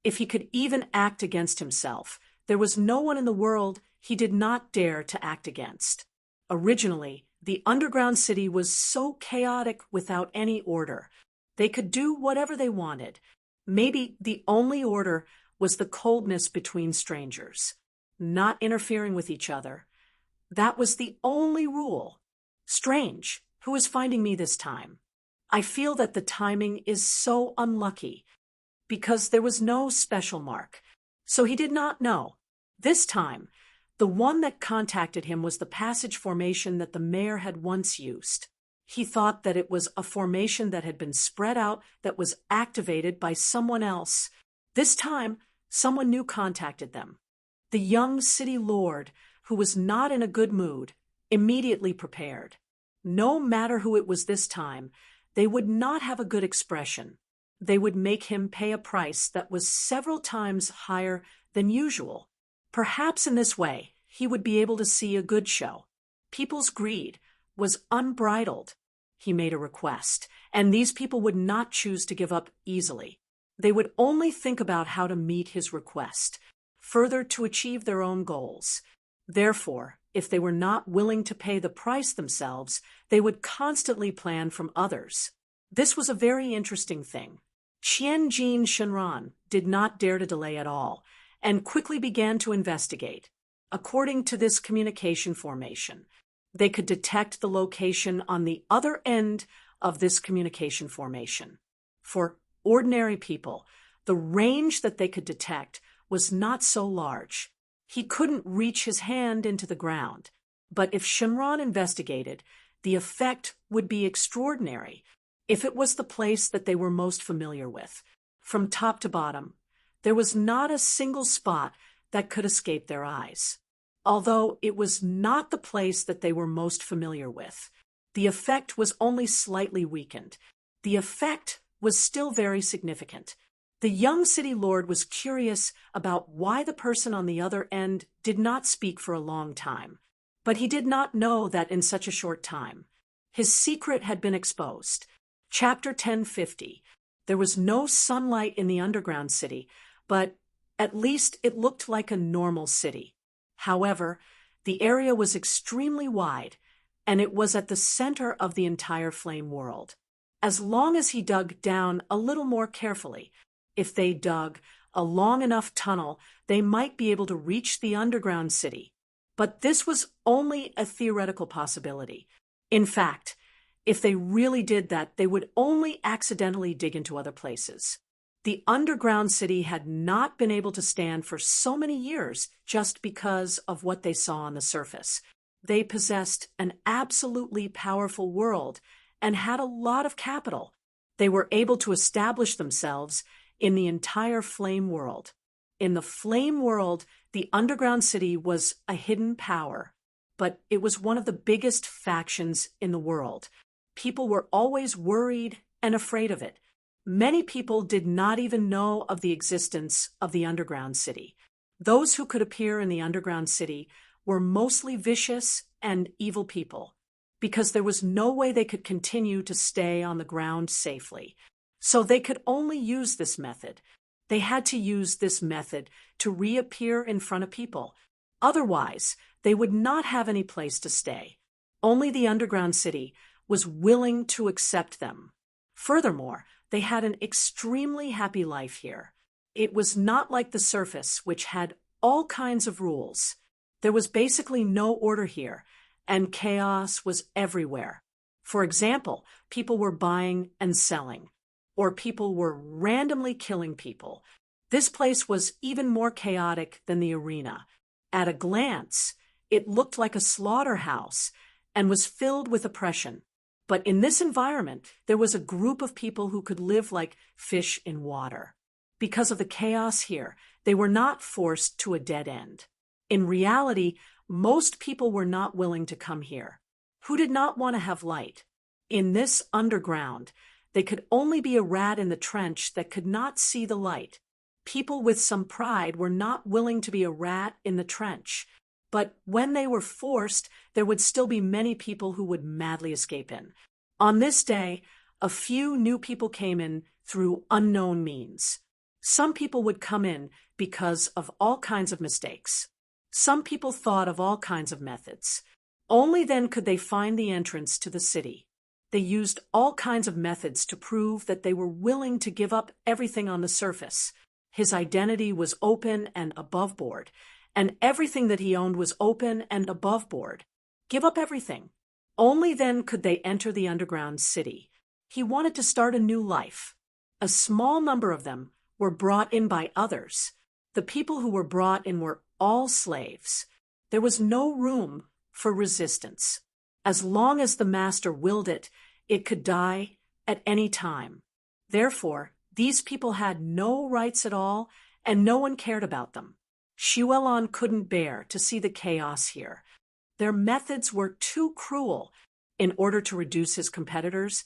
If he could even act against himself, there was no one in the world he did not dare to act against. Originally, the underground city was so chaotic without any order. They could do whatever they wanted. Maybe the only order was the coldness between strangers, not interfering with each other. That was the only rule. Strange, who is finding me this time? I feel that the timing is so unlucky, because there was no special mark. So he did not know. This time, the one that contacted him was the passage formation that the mayor had once used. He thought that it was a formation that had been spread out, that was activated by someone else. This time, someone new contacted them. The young city lord, who was not in a good mood, immediately prepared. No matter who it was this time, they would not have a good expression. They would make him pay a price that was several times higher than usual. Perhaps in this way, he would be able to see a good show. People's greed was unbridled. He made a request, and these people would not choose to give up easily. They would only think about how to meet his request, further to achieve their own goals. Therefore, if they were not willing to pay the price themselves, they would constantly plan from others. This was a very interesting thing. Qianjin Shenran did not dare to delay at all, and quickly began to investigate. According to this communication formation, they could detect the location on the other end of this communication formation. For ordinary people, the range that they could detect was not so large. He couldn't reach his hand into the ground. But if Shenron investigated, the effect would be extraordinary. If it was the place that they were most familiar with, from top to bottom, there was not a single spot that could escape their eyes. Although it was not the place that they were most familiar with, the effect was only slightly weakened. The effect was still very significant. The young city lord was curious about why the person on the other end did not speak for a long time. But he did not know that in such a short time. His secret had been exposed. Chapter 1050. There was no sunlight in the underground city, but at least it looked like a normal city. However, the area was extremely wide, and it was at the center of the entire flame world. As long as he dug down a little more carefully, if they dug a long enough tunnel, they might be able to reach the underground city. But this was only a theoretical possibility. In fact, if they really did that, they would only accidentally dig into other places. The underground city had not been able to stand for so many years just because of what they saw on the surface. They possessed an absolutely powerful world and had a lot of capital. They were able to establish themselves in the entire flame world. In the flame world, the underground city was a hidden power, but it was one of the biggest factions in the world. People were always worried and afraid of it. Many people did not even know of the existence of the underground city. Those who could appear in the underground city were mostly vicious and evil people, because there was no way they could continue to stay on the ground safely. So they could only use this method. They had to use this method to reappear in front of people. Otherwise, they would not have any place to stay. Only the underground city was willing to accept them. Furthermore, they had an extremely happy life here. It was not like the surface, which had all kinds of rules. There was basically no order here, and chaos was everywhere. For example, people were buying and selling, or people were randomly killing people. This place was even more chaotic than the arena. At a glance, it looked like a slaughterhouse and was filled with oppression. But in this environment, there was a group of people who could live like fish in water. Because of the chaos here, they were not forced to a dead end. In reality, most people were not willing to come here. Who did not want to have light? In this underground, they could only be a rat in the trench that could not see the light. People with some pride were not willing to be a rat in the trench. But when they were forced, there would still be many people who would madly escape in. On this day, a few new people came in through unknown means. Some people would come in because of all kinds of mistakes. Some people thought of all kinds of methods. Only then could they find the entrance to the city. They used all kinds of methods to prove that they were willing to give up everything on the surface. His identity was open and above board, and everything that he owned was open and above board. Give up everything. Only then could they enter the underground city. He wanted to start a new life. A small number of them were brought in by others. The people who were brought in were all slaves. There was no room for resistance. As long as the master willed it, it could die at any time. Therefore, these people had no rights at all, and no one cared about them. Llewellyn couldn't bear to see the chaos here. Their methods were too cruel in order to reduce his competitors,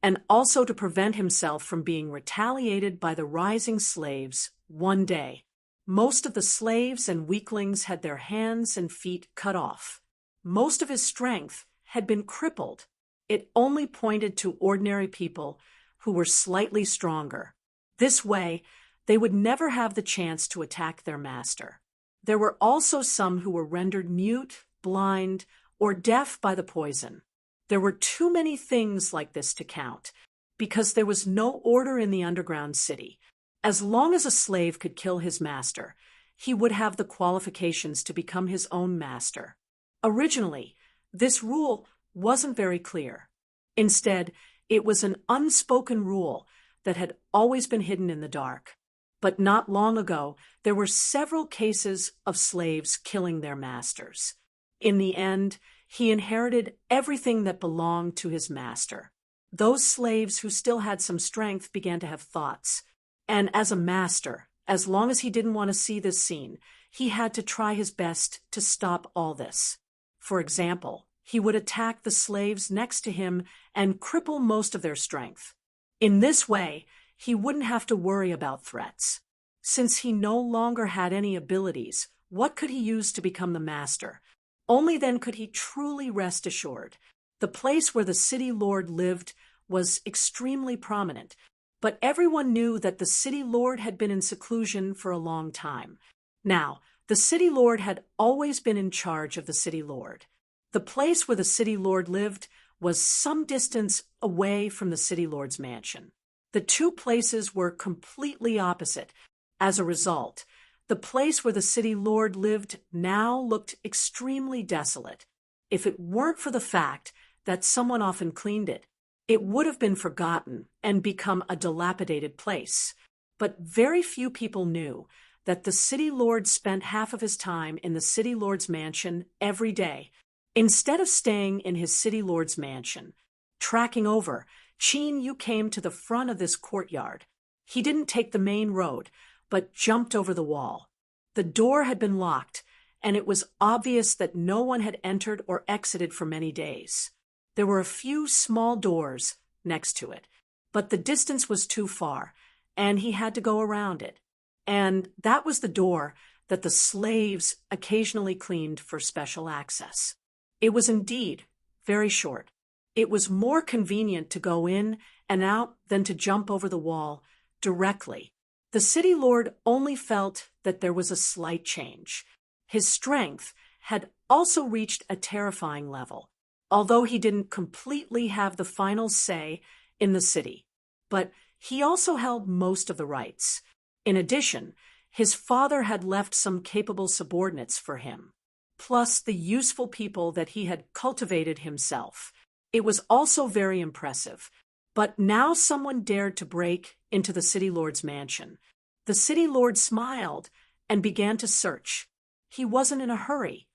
and also to prevent himself from being retaliated by the rising slaves one day. Most of the slaves and weaklings had their hands and feet cut off. Most of his strength had been crippled. It only pointed to ordinary people who were slightly stronger. This way, they would never have the chance to attack their master. There were also some who were rendered mute, blind, or deaf by the poison. There were too many things like this to count, because there was no order in the underground city. As long as a slave could kill his master, he would have the qualifications to become his own master. Originally, this rule wasn't very clear. Instead, it was an unspoken rule that had always been hidden in the dark. But not long ago, there were several cases of slaves killing their masters. In the end, he inherited everything that belonged to his master. Those slaves who still had some strength began to have thoughts. And as a master, as long as he didn't want to see this scene, he had to try his best to stop all this. For example, he would attack the slaves next to him and cripple most of their strength. In this way, he wouldn't have to worry about threats. Since he no longer had any abilities, what could he use to become the master? Only then could he truly rest assured. The place where the city lord lived was extremely prominent, but everyone knew that the city lord had been in seclusion for a long time. Now, the city lord had always been in charge of the city lord. The place where the city lord lived was some distance away from the city lord's mansion. The two places were completely opposite. As a result, the place where the city lord lived now looked extremely desolate. If it weren't for the fact that someone often cleaned it, it would have been forgotten and become a dilapidated place. But very few people knew that the city lord spent half of his time in the city lord's mansion every day. Instead of staying in his city lord's mansion, tracking over, Cheen Yu came to the front of this courtyard. He didn't take the main road, but jumped over the wall. The door had been locked, and it was obvious that no one had entered or exited for many days. There were a few small doors next to it, but the distance was too far, and he had to go around it. And that was the door that the slaves occasionally cleaned for special access. It was indeed very short. It was more convenient to go in and out than to jump over the wall directly. The city lord only felt that there was a slight change. His strength had also reached a terrifying level, although he didn't completely have the final say in the city. But he also held most of the rights. In addition, his father had left some capable subordinates for him, plus the useful people that he had cultivated himself. It was also very impressive. But now someone dared to break into the city lord's mansion. The city lord smiled and began to search. He wasn't in a hurry.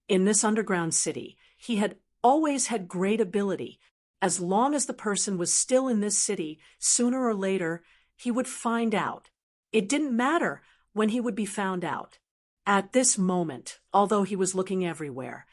In this underground city, he had always had great ability. As long as the person was still in this city, sooner or later, he would find out. It didn't matter when he would be found out. At this moment, although he was looking everywhere,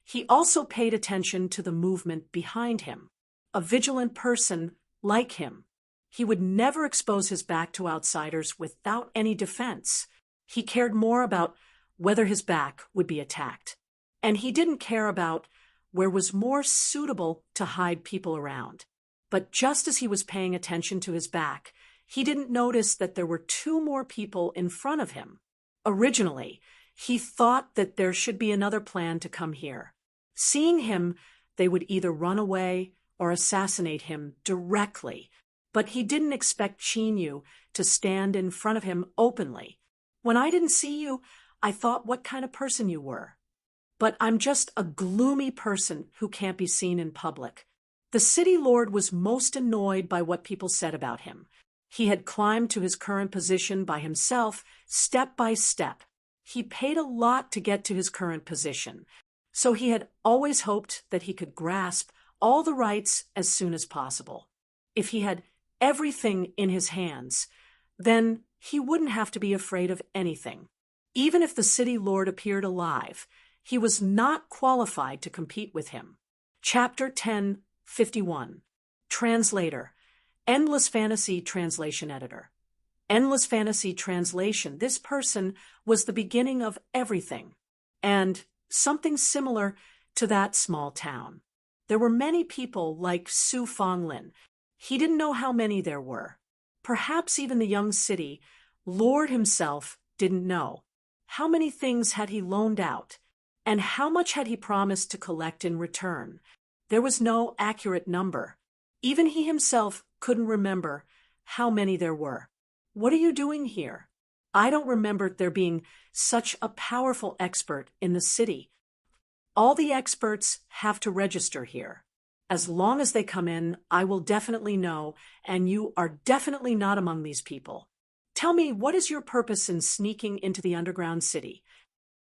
he also paid attention to the movement behind him. A vigilant person like him. He would never expose his back to outsiders without any defense. He cared more about whether his back would be attacked. And he didn't care about where was more suitable to hide people around. But just as he was paying attention to his back, he didn't notice that there were two more people in front of him. Originally, he thought that there should be another plan to come here. Seeing him, they would either run away or assassinate him directly, but he didn't expect Chinyu to stand in front of him openly. When I didn't see you, I thought what kind of person you were. But I'm just a gloomy person who can't be seen in public. The city lord was most annoyed by what people said about him. He had climbed to his current position by himself, step by step. He paid a lot to get to his current position, so he had always hoped that he could grasp all the rights as soon as possible. If he had everything in his hands, then he wouldn't have to be afraid of anything. Even if the city lord appeared alive, he was not qualified to compete with him. Chapter 10:51. Translator. Endless Fantasy Translation Editor. Endless Fantasy Translation. This person was the beginning of everything, and something similar to that small town. There were many people like Su Fonglin. He didn't know how many there were. Perhaps even the young city lord himself didn't know. How many things had he loaned out, and how much had he promised to collect in return? There was no accurate number. Even he himself couldn't remember how many there were. What are you doing here? I don't remember there being such a powerful expert in the city. All the experts have to register here. As long as they come in, I will definitely know, and you are definitely not among these people. Tell me, what is your purpose in sneaking into the underground city?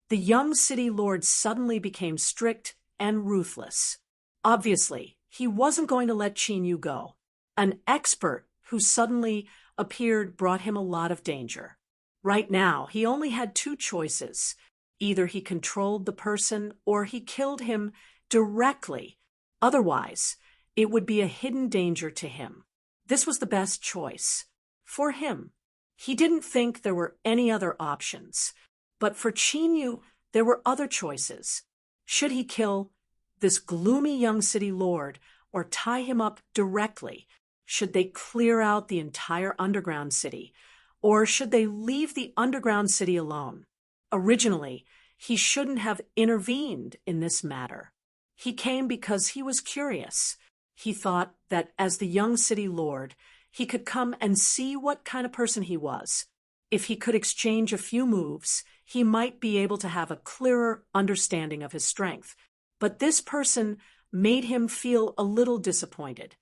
The young city lord suddenly became strict and ruthless. Obviously, he wasn't going to let Chinyu go. An expert who suddenly appeared brought him a lot of danger. Right now, he only had two choices. Either he controlled the person or he killed him directly. Otherwise, it would be a hidden danger to him. This was the best choice. For him. He didn't think there were any other options. But for Chinyu, there were other choices. Should he kill this gloomy young city lord or tie him up directly? Should they clear out the entire underground city? Or should they leave the underground city alone? Originally, he shouldn't have intervened in this matter. He came because he was curious. He thought that as the young city lord, he could come and see what kind of person he was. If he could exchange a few moves, he might be able to have a clearer understanding of his strength. But this person made him feel a little disappointed.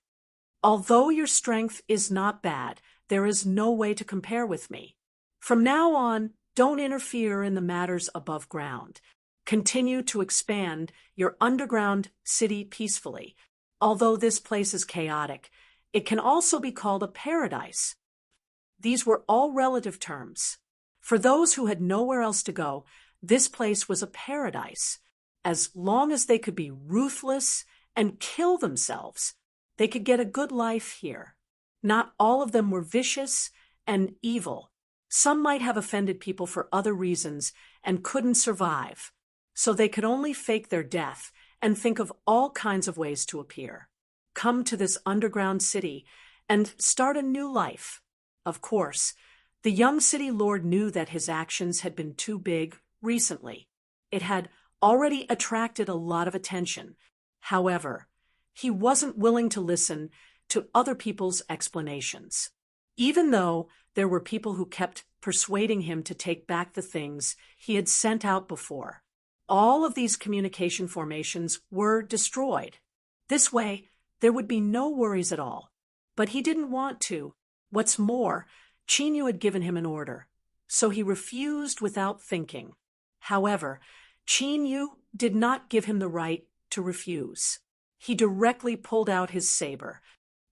Although your strength is not bad, there is no way to compare with me. From now on, don't interfere in the matters above ground. Continue to expand your underground city peacefully. Although this place is chaotic, it can also be called a paradise. These were all relative terms. For those who had nowhere else to go, this place was a paradise. As long as they could be ruthless and kill themselves, they could get a good life here. Not all of them were vicious and evil. Some might have offended people for other reasons and couldn't survive, so they could only fake their death and think of all kinds of ways to appear. Come to this underground city and start a new life. Of course, the young city lord knew that his actions had been too big recently. It had already attracted a lot of attention. However, he wasn't willing to listen to other people's explanations. Even though there were people who kept persuading him to take back the things he had sent out before. All of these communication formations were destroyed. This way, there would be no worries at all. But he didn't want to. What's more, Chinyu had given him an order, so he refused without thinking. However, Chinyu did not give him the right to refuse. He directly pulled out his saber.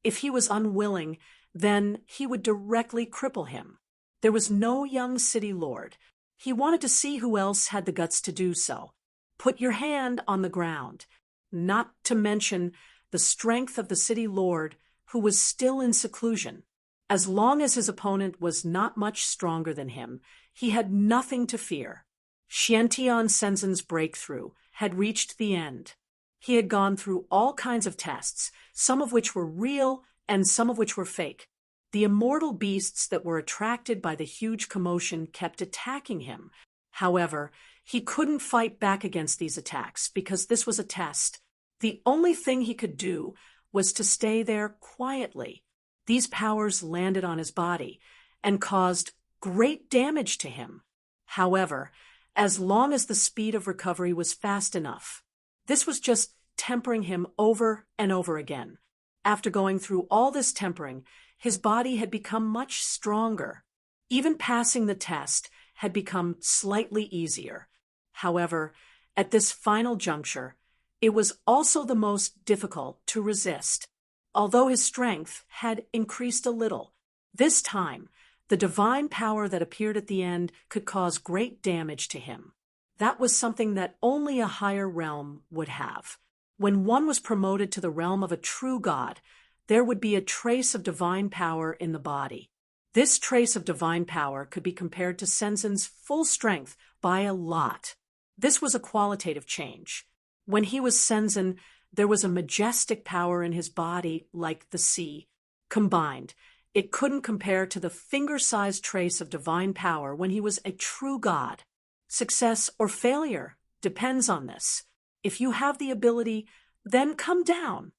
If he was unwilling, then he would directly cripple him. There was no young city lord. He wanted to see who else had the guts to do so. Put your hand on the ground, not to mention the strength of the city lord, who was still in seclusion. As long as his opponent was not much stronger than him, he had nothing to fear. Xiantian Senzen's breakthrough had reached the end. He had gone through all kinds of tests, some of which were real and some of which were fake. The immortal beasts that were attracted by the huge commotion kept attacking him. However, he couldn't fight back against these attacks because this was a test. The only thing he could do was to stay there quietly. These powers landed on his body and caused great damage to him. However, as long as the speed of recovery was fast enough, this was just tempering him over and over again. After going through all this tempering, his body had become much stronger. Even passing the test had become slightly easier. However, at this final juncture, it was also the most difficult to resist. Although his strength had increased a little, this time, the divine power that appeared at the end could cause great damage to him. That was something that only a higher realm would have. When one was promoted to the realm of a true god, there would be a trace of divine power in the body. This trace of divine power could be compared to Sensen's full strength by a lot. This was a qualitative change. When he was Sensen, there was a majestic power in his body like the sea. Combined, it couldn't compare to the finger-sized trace of divine power when he was a true god. Success or failure depends on this. If you have the ability, then come down.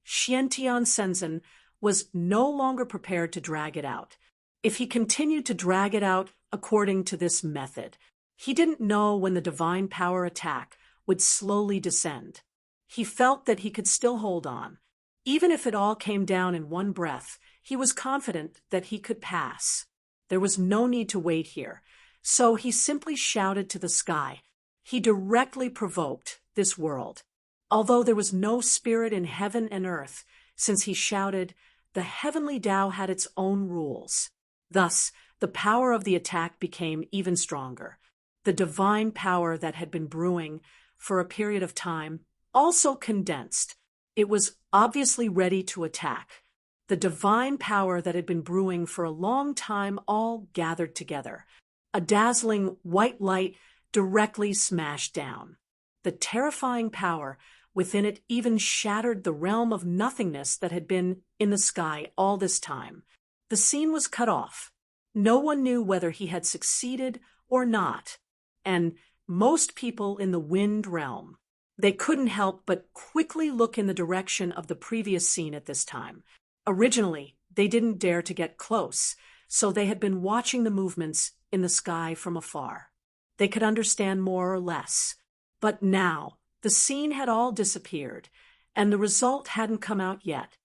Xiantian Sensen was no longer prepared to drag it out. If he continued to drag it out according to this method, he didn't know when the divine power attack would slowly descend. He felt that he could still hold on. Even if it all came down in one breath, he was confident that he could pass. There was no need to wait here, so he simply shouted to the sky. He directly provoked this world. Although there was no spirit in heaven and earth, since he shouted, the heavenly Tao had its own rules. Thus, the power of the attack became even stronger. The divine power that had been brewing for a period of time also condensed. It was obviously ready to attack. The divine power that had been brewing for a long time all gathered together. A dazzling white light directly smashed down. The terrifying power within it even shattered the realm of nothingness that had been in the sky all this time. The scene was cut off. No one knew whether he had succeeded or not. And most people in the wind realm, they couldn't help but quickly look in the direction of the previous scene at this time. Originally, they didn't dare to get close, so they had been watching the movements in the sky from afar. They could understand more or less. But now, the scene had all disappeared, and the result hadn't come out yet.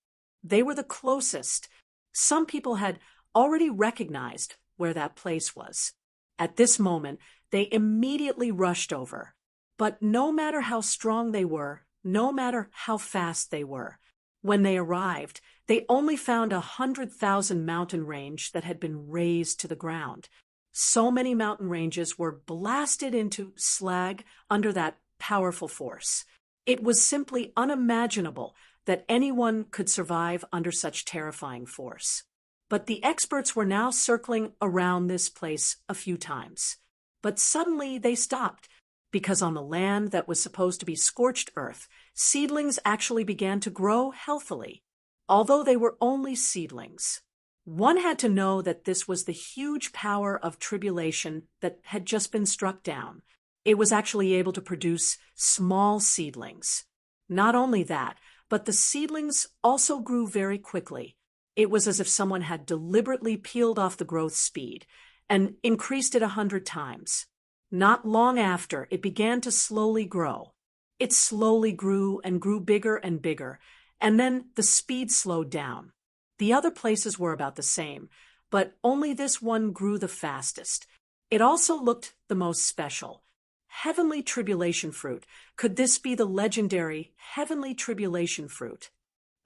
They were the closest. Some people had already recognized where that place was. At this moment, they immediately rushed over. But no matter how strong they were, no matter how fast they were, when they arrived, they only found 100,000 mountain range that had been razed to the ground. So many mountain ranges were blasted into slag under that powerful force. It was simply unimaginable that anyone could survive under such terrifying force. But the experts were now circling around this place a few times. But suddenly they stopped, because on the land that was supposed to be scorched earth, seedlings actually began to grow healthily, although they were only seedlings. One had to know that this was the huge power of tribulation that had just been struck down. It was actually able to produce small seedlings. Not only that, but the seedlings also grew very quickly. It was as if someone had deliberately peeled off the growth speed and increased it 100 times. Not long after, it began to slowly grow. It slowly grew and grew bigger and bigger, and then the speed slowed down. The other places were about the same, but only this one grew the fastest. It also looked the most special. Heavenly tribulation fruit. Could this be the legendary heavenly tribulation fruit?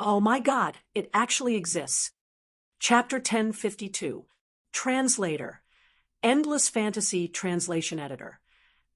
Oh my God, it actually exists. Chapter 1052. Translator. Endless Fantasy Translation Editor.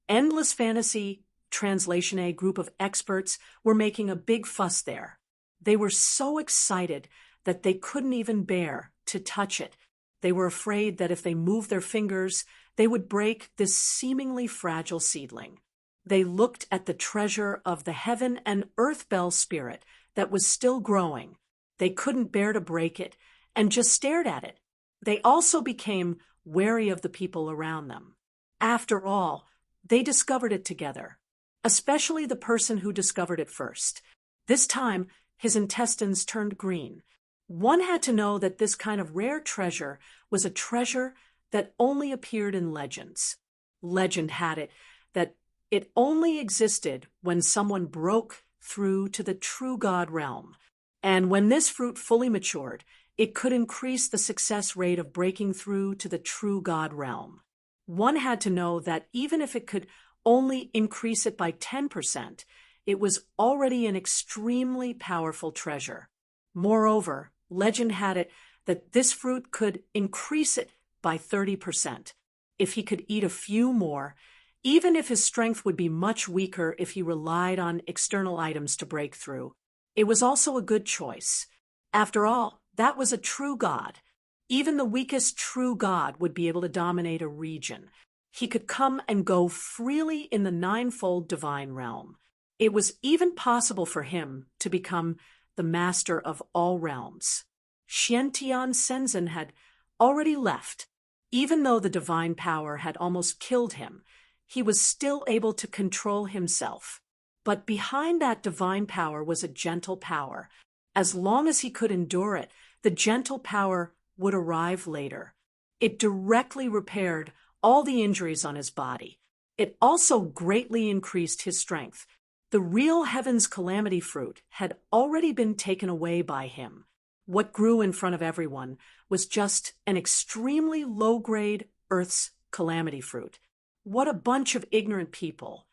Endless Fantasy Translation, a group of experts, were making a big fuss there. They were so excited that they couldn't even bear to touch it. They were afraid that if they moved their fingers, they would break this seemingly fragile seedling. They looked at the treasure of the heaven and earth bell spirit that was still growing. They couldn't bear to break it, and just stared at it. They also became wary of the people around them. After all, they discovered it together, especially the person who discovered it first. This time, his intestines turned green. One had to know that this kind of rare treasure was a treasure that only appeared in legends. Legend had it that it only existed when someone broke through to the true God realm. And when this fruit fully matured, it could increase the success rate of breaking through to the true God realm. One had to know that even if it could only increase it by 10%, it was already an extremely powerful treasure. Moreover, legend had it that this fruit could increase it by 30%. If he could eat a few more, even if his strength would be much weaker if he relied on external items to break through. It was also a good choice. After all, that was a true God. Even the weakest true God would be able to dominate a region. He could come and go freely in the ninefold divine realm. It was even possible for him to become the master of all realms. Xiantian Shenzhen had already left. Even though the divine power had almost killed him, he was still able to control himself. But behind that divine power was a gentle power. As long as he could endure it, the gentle power would arrive later. It directly repaired all the injuries on his body. It also greatly increased his strength. The real heaven's calamity fruit had already been taken away by him. What grew in front of everyone was just an extremely low-grade Earth's calamity fruit. What a bunch of ignorant people.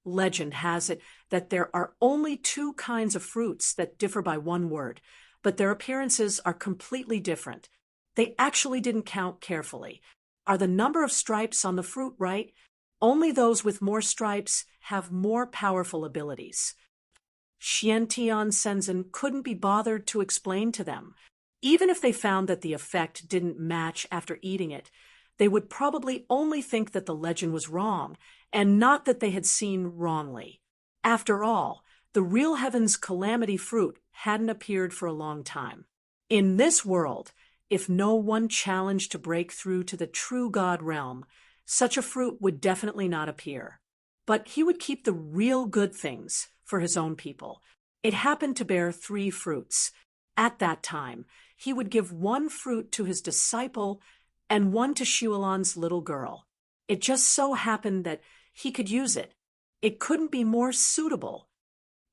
Legend has it that there are only two kinds of fruits that differ by one word, but their appearances are completely different. They actually didn't count carefully. Are the number of stripes on the fruit right? Only those with more stripes have more powerful abilities. Xiantian Shenzhen couldn't be bothered to explain to them. Even if they found that the effect didn't match after eating it, they would probably only think that the legend was wrong, and not that they had seen wrongly. After all, the real heaven's calamity fruit hadn't appeared for a long time. In this world, if no one challenged to break through to the true God realm, such a fruit would definitely not appear. But he would keep the real good things for his own people. It happened to bear 3 fruits. At that time, he would give 1 fruit to his disciple and 1 to Shualan's little girl. It just so happened that he could use it. It couldn't be more suitable.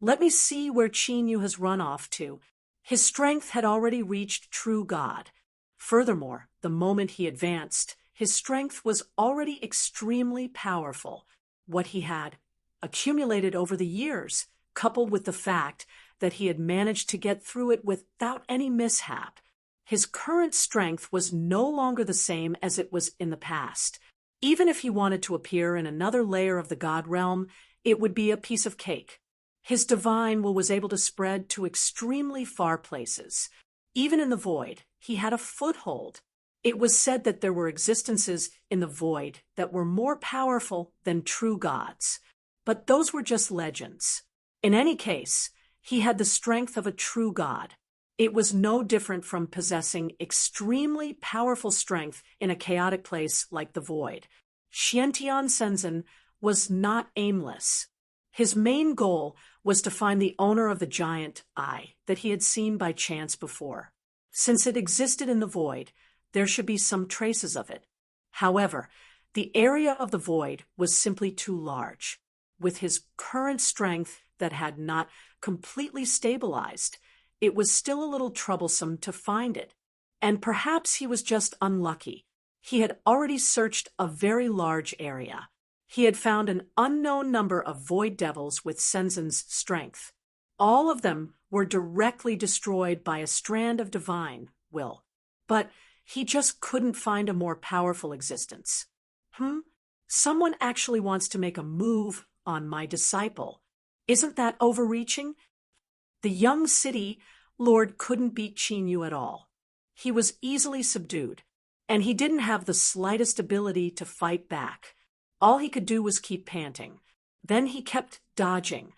Let me see where Qinyu has run off to. His strength had already reached true God. Furthermore, the moment he advanced, his strength was already extremely powerful. What he had accumulated over the years, coupled with the fact that he had managed to get through it without any mishap. His current strength was no longer the same as it was in the past. Even if he wanted to appear in another layer of the God realm, it would be a piece of cake. His divine will was able to spread to extremely far places. Even in the void, he had a foothold. It was said that there were existences in the void that were more powerful than true gods. But those were just legends. In any case, he had the strength of a true god. It was no different from possessing extremely powerful strength in a chaotic place like the void. Xiantian Shenzhen was not aimless. His main goal was to find the owner of the giant eye that he had seen by chance before. Since it existed in the void, there should be some traces of it. However, the area of the void was simply too large. With his current strength that had not completely stabilized, it was still a little troublesome to find it. And perhaps he was just unlucky. He had already searched a very large area. He had found an unknown number of void devils with Shenzhen's strength. All of them were directly destroyed by a strand of divine will. But he just couldn't find a more powerful existence. Someone actually wants to make a move on my disciple. Isn't that overreaching? The young city lord couldn't beat Qinyu at all. He was easily subdued, and he didn't have the slightest ability to fight back. All he could do was keep panting. Then he kept dodging.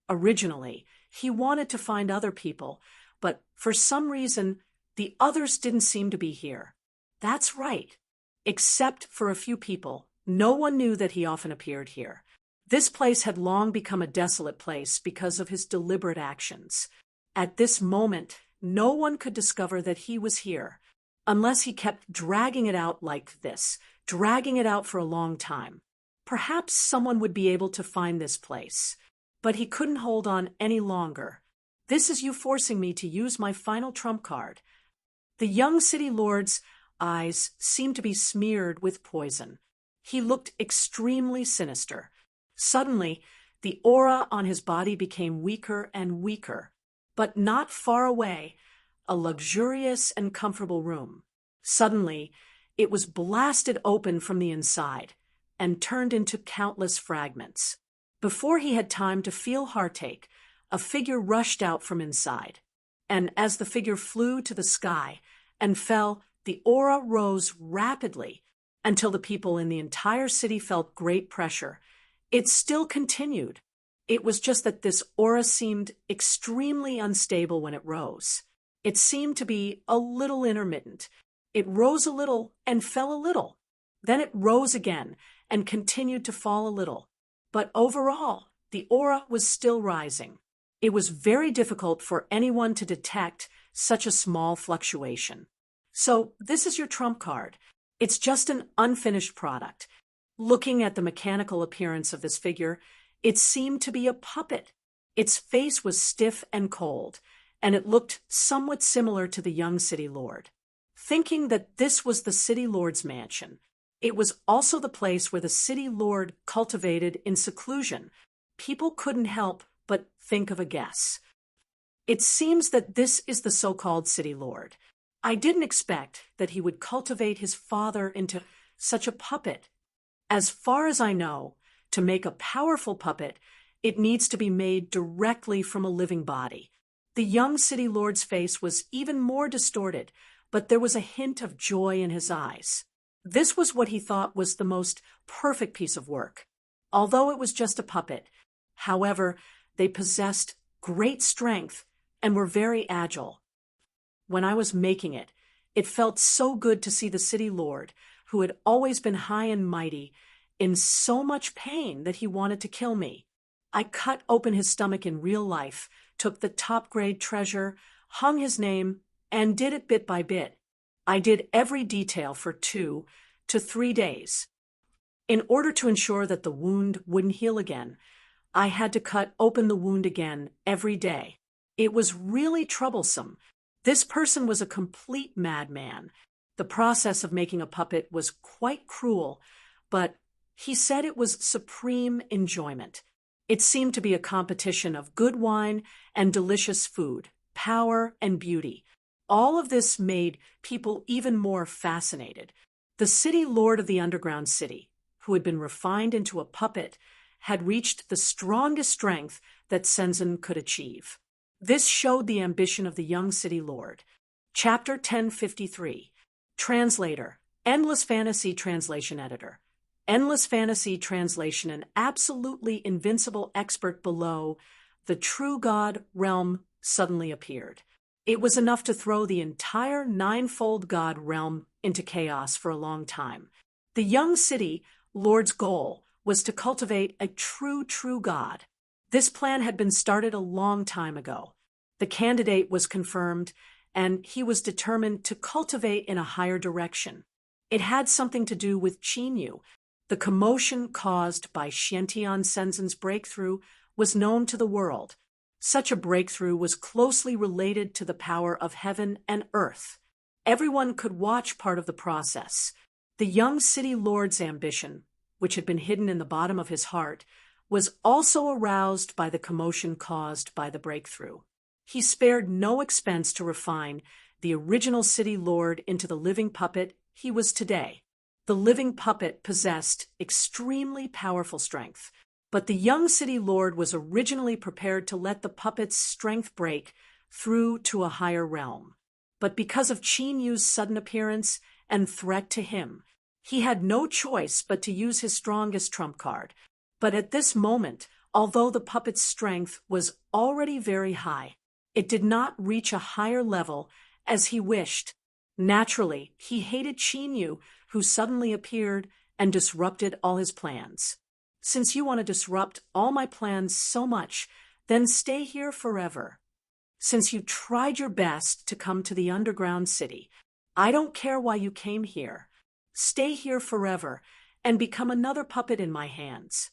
Originally, he wanted to find other people, but for some reason, The others didn't seem to be here. That's right. Except for a few people, no one knew that he often appeared here. This place had long become a desolate place because of his deliberate actions. At this moment, no one could discover that he was here, unless he kept dragging it out like this, dragging it out for a long time. Perhaps someone would be able to find this place. But he couldn't hold on any longer. This is you forcing me to use my final trump card. The young city lord's eyes seemed to be smeared with poison. He looked extremely sinister. Suddenly, the aura on his body became weaker and weaker, but not far away, a luxurious and comfortable room. Suddenly, it was blasted open from the inside and turned into countless fragments. Before he had time to feel heartache, a figure rushed out from inside, and as the figure flew to the sky and fell, the aura rose rapidly until the people in the entire city felt great pressure. It still continued. It was just that this aura seemed extremely unstable when it rose. It seemed to be a little intermittent. It rose a little and fell a little. Then it rose again and continued to fall a little. But overall, the aura was still rising. It was very difficult for anyone to detect such a small fluctuation. So this is your trump card. It's just an unfinished product. Looking at the mechanical appearance of this figure, it seemed to be a puppet. Its face was stiff and cold, and it looked somewhat similar to the young city lord. Thinking that this was the city lord's mansion, it was also the place where the city lord cultivated in seclusion. People couldn't help but think of a guess. It seems that this is the so-called city lord. I didn't expect that he would cultivate his father into such a puppet. As far as I know, to make a powerful puppet, it needs to be made directly from a living body. The young city lord's face was even more distorted, but there was a hint of joy in his eyes. This was what he thought was the most perfect piece of work. Although it was just a puppet, however, they possessed great strength and were very agile. When I was making it, it felt so good to see the city lord, who had always been high and mighty, in so much pain that he wanted to kill me. I cut open his stomach in real life, took the top-grade treasure, hung his name, and did it bit by bit. I did every detail for 2 to 3 days. In order to ensure that the wound wouldn't heal again, I had to cut open the wound again every day. It was really troublesome. This person was a complete madman. The process of making a puppet was quite cruel, but he said it was supreme enjoyment. It seemed to be a competition of good wine and delicious food, power and beauty. All of this made people even more fascinated. The city lord of the underground city, who had been refined into a puppet, had reached the strongest strength that Senzen could achieve. This showed the ambition of the young city lord. Chapter 1053. Translator. Endless Fantasy Translation Editor. Endless Fantasy Translation, an absolutely invincible expert below, the true God realm suddenly appeared. It was enough to throw the entire ninefold God realm into chaos for a long time. The young city lord's goal was to cultivate a true God. This plan had been started a long time ago. The candidate was confirmed, and he was determined to cultivate in a higher direction. It had something to do with Chinyu. The commotion caused by Xiantian Senzen's breakthrough was known to the world. Such a breakthrough was closely related to the power of heaven and earth. Everyone could watch part of the process. The young city lord's ambition, which had been hidden in the bottom of his heart, was also aroused by the commotion caused by the breakthrough. He spared no expense to refine the original city lord into the living puppet he was today. The living puppet possessed extremely powerful strength, but the young city lord was originally prepared to let the puppet's strength break through to a higher realm. But because of Chinyu's sudden appearance and threat to him, he had no choice but to use his strongest trump card. But at this moment, although the puppet's strength was already very high, it did not reach a higher level as he wished. Naturally, he hated Chinyu, who suddenly appeared and disrupted all his plans. Since you want to disrupt all my plans so much, then stay here forever. Since you tried your best to come to the underground city, I don't care why you came here. Stay here forever and become another puppet in my hands.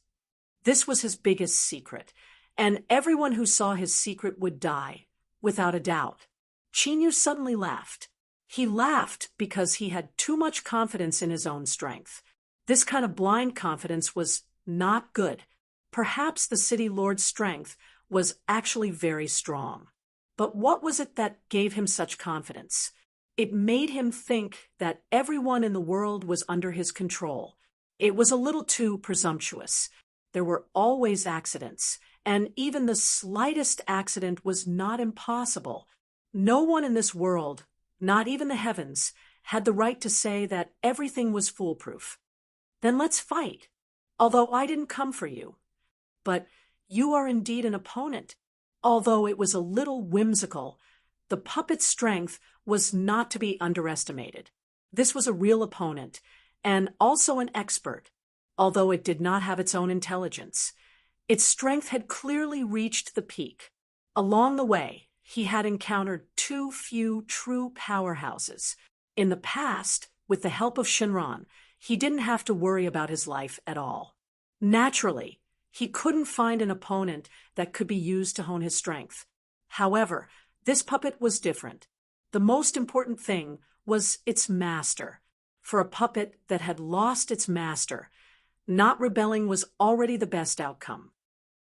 This was his biggest secret, and everyone who saw his secret would die, without a doubt. Chinyu suddenly laughed. He laughed because he had too much confidence in his own strength. This kind of blind confidence was not good. Perhaps the city lord's strength was actually very strong. But what was it that gave him such confidence? It made him think that everyone in the world was under his control. It was a little too presumptuous. There were always accidents, and even the slightest accident was not impossible. No one in this world, not even the heavens, had the right to say that everything was foolproof. Then let's fight, although I didn't come for you. But you are indeed an opponent. Although it was a little whimsical, the puppet's strength was not to be underestimated. This was a real opponent, and also an expert, although it did not have its own intelligence. Its strength had clearly reached the peak. Along the way, he had encountered too few true powerhouses. In the past, with the help of Shinran, he didn't have to worry about his life at all. Naturally, he couldn't find an opponent that could be used to hone his strength. However, this puppet was different. The most important thing was its master. For a puppet that had lost its master, not rebelling was already the best outcome.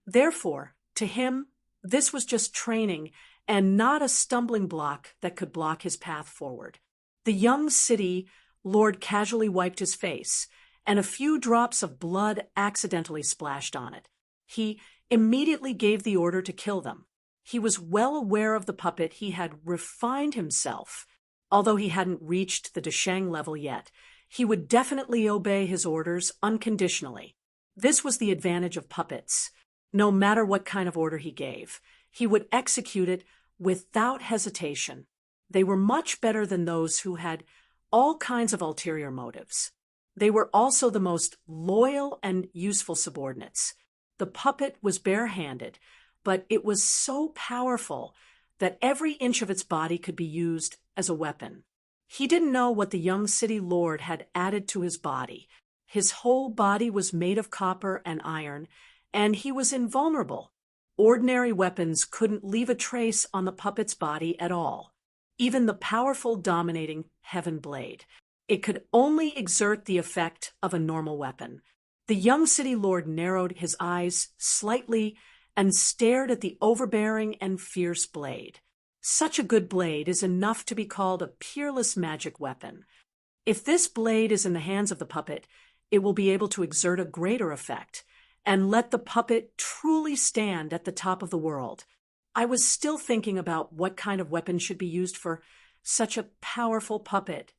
Therefore, to him, this was just training and not a stumbling block that could block his path forward. The young city lord casually wiped his face, and a few drops of blood accidentally splashed on it. He immediately gave the order to kill them. He was well aware of the puppet. He had refined himself. Although he hadn't reached the Desheng level yet, he would definitely obey his orders unconditionally. This was the advantage of puppets. No matter what kind of order he gave, he would execute it without hesitation. They were much better than those who had all kinds of ulterior motives. They were also the most loyal and useful subordinates. The puppet was barehanded, but it was so powerful that every inch of its body could be used as a weapon. He didn't know what the young city lord had added to his body. His whole body was made of copper and iron, and he was invulnerable. Ordinary weapons couldn't leave a trace on the puppet's body at all. Even the powerful, dominating Heaven Blade. It could only exert the effect of a normal weapon. The young city lord narrowed his eyes slightly and stared at the overbearing and fierce blade. Such a good blade is enough to be called a peerless magic weapon. If this blade is in the hands of the puppet, it will be able to exert a greater effect and let the puppet truly stand at the top of the world. I was still thinking about what kind of weapon should be used for such a powerful puppet.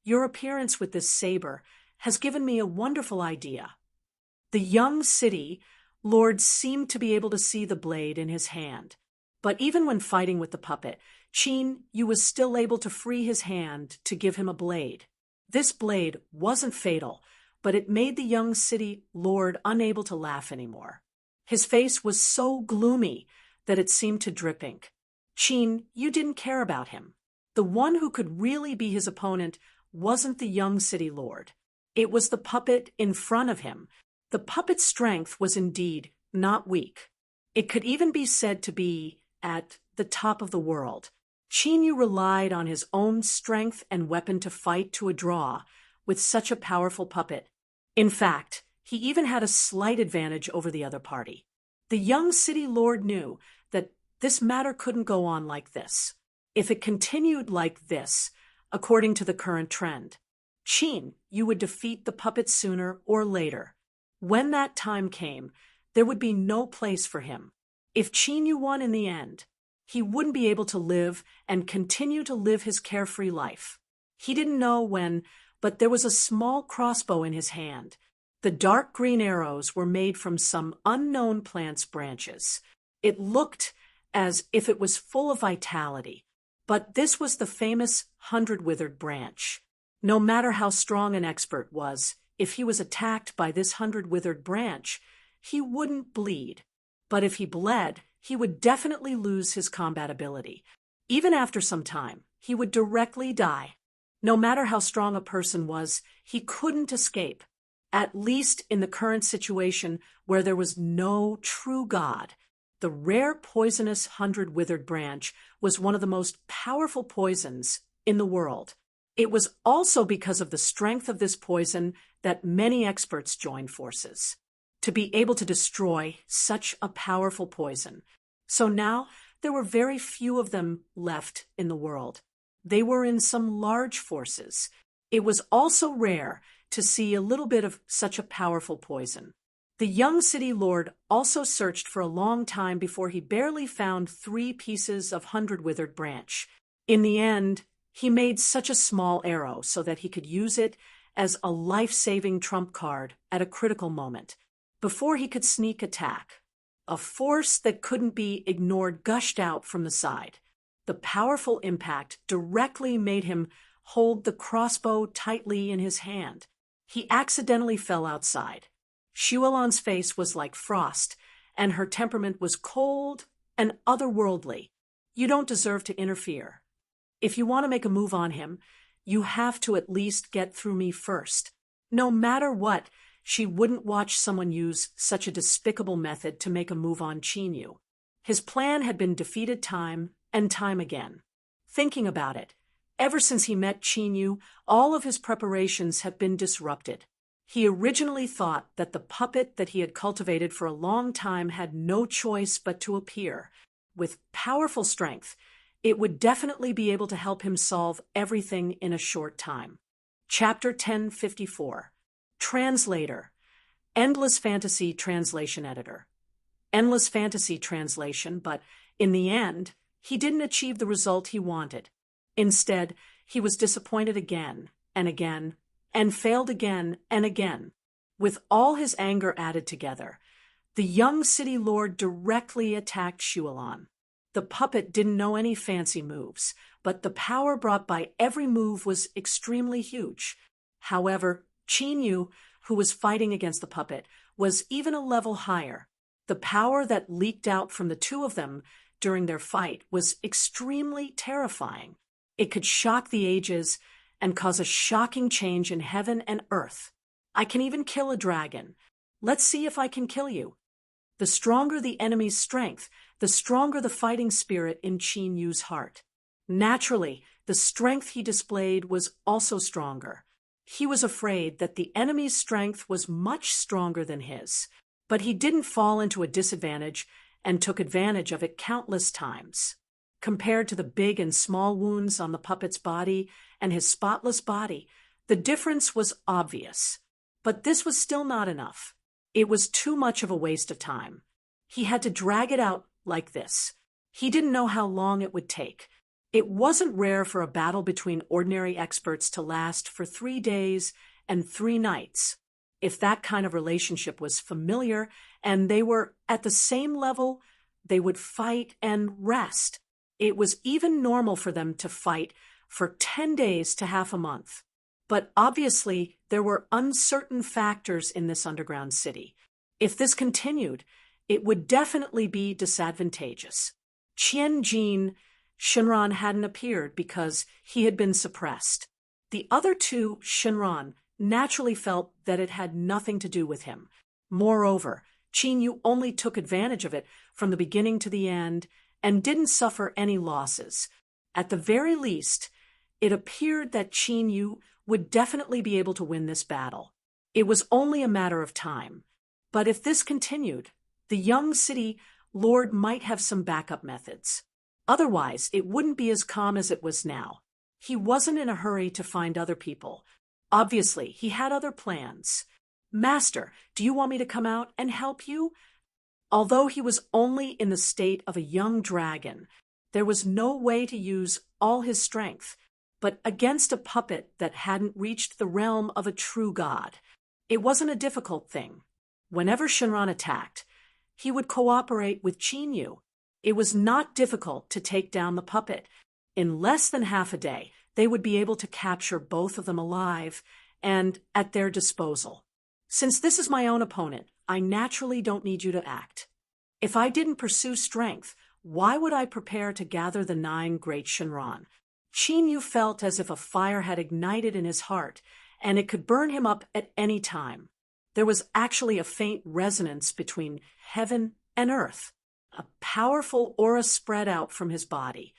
Your appearance with this saber has given me a wonderful idea. The young city lord seemed to be able to see the blade in his hand. But even when fighting with the puppet, Yu was still able to free his hand to give him a blade. This blade wasn't fatal, but it made the young city lord unable to laugh anymore. His face was so gloomy that it seemed to drip ink. You didn't care about him. The one who could really be his opponent wasn't the young city lord. It was the puppet in front of him. The puppet's strength was indeed not weak. It could even be said to be at the top of the world. Yu relied on his own strength and weapon to fight to a draw with such a powerful puppet. In fact, he even had a slight advantage over the other party. The young city lord knew that this matter couldn't go on like this. If it continued like this, according to the current trend, you would defeat the puppet sooner or later. When that time came, there would be no place for him. If Yu won in the end, he wouldn't be able to live and continue to live his carefree life. He didn't know when, but there was a small crossbow in his hand. The dark green arrows were made from some unknown plant's branches. It looked as if it was full of vitality. But this was the famous 100-withered branch. No matter how strong an expert was, if he was attacked by this 100-withered branch, he wouldn't bleed. But if he bled, he would definitely lose his combat ability. Even after some time, he would directly die. No matter how strong a person was, he couldn't escape. At least in the current situation where there was no true God, the rare poisonous 100-withered branch was one of the most powerful poisons in the world. It was also because of the strength of this poison that many experts joined forces to be able to destroy such a powerful poison. So now there were very few of them left in the world. They were in some large forces. It was also rare to see a little bit of such a powerful poison. The young city lord also searched for a long time before he barely found 3 pieces of 100-withered branch. In the end, he made such a small arrow so that he could use it as a life-saving trump card at a critical moment, before he could sneak attack. A force that couldn't be ignored gushed out from the side. The powerful impact directly made him hold the crossbow tightly in his hand. He accidentally fell outside. Shualan's face was like frost, and her temperament was cold and otherworldly. You don't deserve to interfere. If you want to make a move on him, you have to at least get through me first. No matter what, she wouldn't watch someone use such a despicable method to make a move on Chinyu. His plan had been defeated time and time again. Thinking about it, ever since he met Chinyu, all of his preparations have been disrupted. He originally thought that the puppet that he had cultivated for a long time had no choice but to appear. With powerful strength, it would definitely be able to help him solve everything in a short time. Chapter 1054. Translator. Endless Fantasy Translation Editor. Endless Fantasy Translation, but in the end, he didn't achieve the result he wanted. Instead, he was disappointed again and again, and failed again and again. With all his anger added together, the young city lord directly attacked Shualan. The puppet didn't know any fancy moves, but the power brought by every move was extremely huge. However, Chinyu, who was fighting against the puppet, was even a level higher. The power that leaked out from the two of them during their fight was extremely terrifying. It could shock the ages and cause a shocking change in heaven and earth. I can even kill a dragon. Let's see if I can kill you. The stronger the enemy's strength, the stronger the fighting spirit in Chinyu's heart. Naturally, the strength he displayed was also stronger. He was afraid that the enemy's strength was much stronger than his, but he didn't fall into a disadvantage and took advantage of it countless times. Compared to the big and small wounds on the puppet's body and his spotless body, the difference was obvious. But this was still not enough. It was too much of a waste of time. He had to drag it out like this. He didn't know how long it would take. It wasn't rare for a battle between ordinary experts to last for 3 days and 3 nights. If that kind of relationship was familiar and they were at the same level, they would fight and rest. It was even normal for them to fight for 10 days to half a month. But obviously, there were uncertain factors in this underground city. If this continued, it would definitely be disadvantageous. Jin Shinran hadn't appeared because he had been suppressed. The other 2 Shinran naturally felt that it had nothing to do with him. Moreover, Chinyu only took advantage of it from the beginning to the end and didn't suffer any losses. At the very least, it appeared that Chinyu would definitely be able to win this battle. It was only a matter of time. But if this continued, the young city lord might have some backup methods. Otherwise, it wouldn't be as calm as it was now. He wasn't in a hurry to find other people. Obviously, he had other plans. Master, do you want me to come out and help you? Although he was only in the state of a young dragon, there was no way to use all his strength. But against a puppet that hadn't reached the realm of a true god, it wasn't a difficult thing. Whenever Shinran attacked, he would cooperate with Chinyu. It was not difficult to take down the puppet. In less than half a day, they would be able to capture both of them alive and at their disposal. Since this is my own opponent, I naturally don't need you to act. If I didn't pursue strength, why would I prepare to gather the 9 great Shinran? Qin Yu felt as if a fire had ignited in his heart, and it could burn him up at any time. There was actually a faint resonance between heaven and earth. A powerful aura spread out from his body.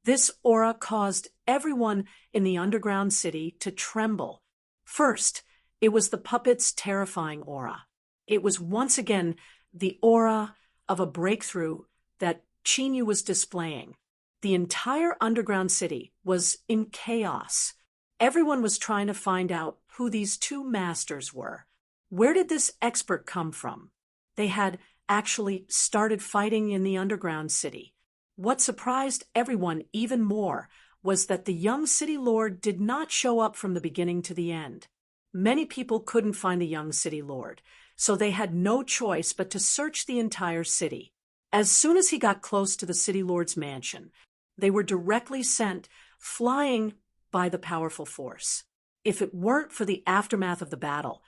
This aura caused everyone in the underground city to tremble. First, it was the puppet's terrifying aura. It was once again the aura of a breakthrough that Qin Yu was displaying. The entire underground city was in chaos. Everyone was trying to find out who these 2 masters were. Where did this expert come from? They had actually started fighting in the underground city. What surprised everyone even more was that the young city lord did not show up from the beginning to the end. Many people couldn't find the young city lord, so they had no choice but to search the entire city. As soon as he got close to the city lord's mansion, they were directly sent flying by the powerful force. If it weren't for the aftermath of the battle,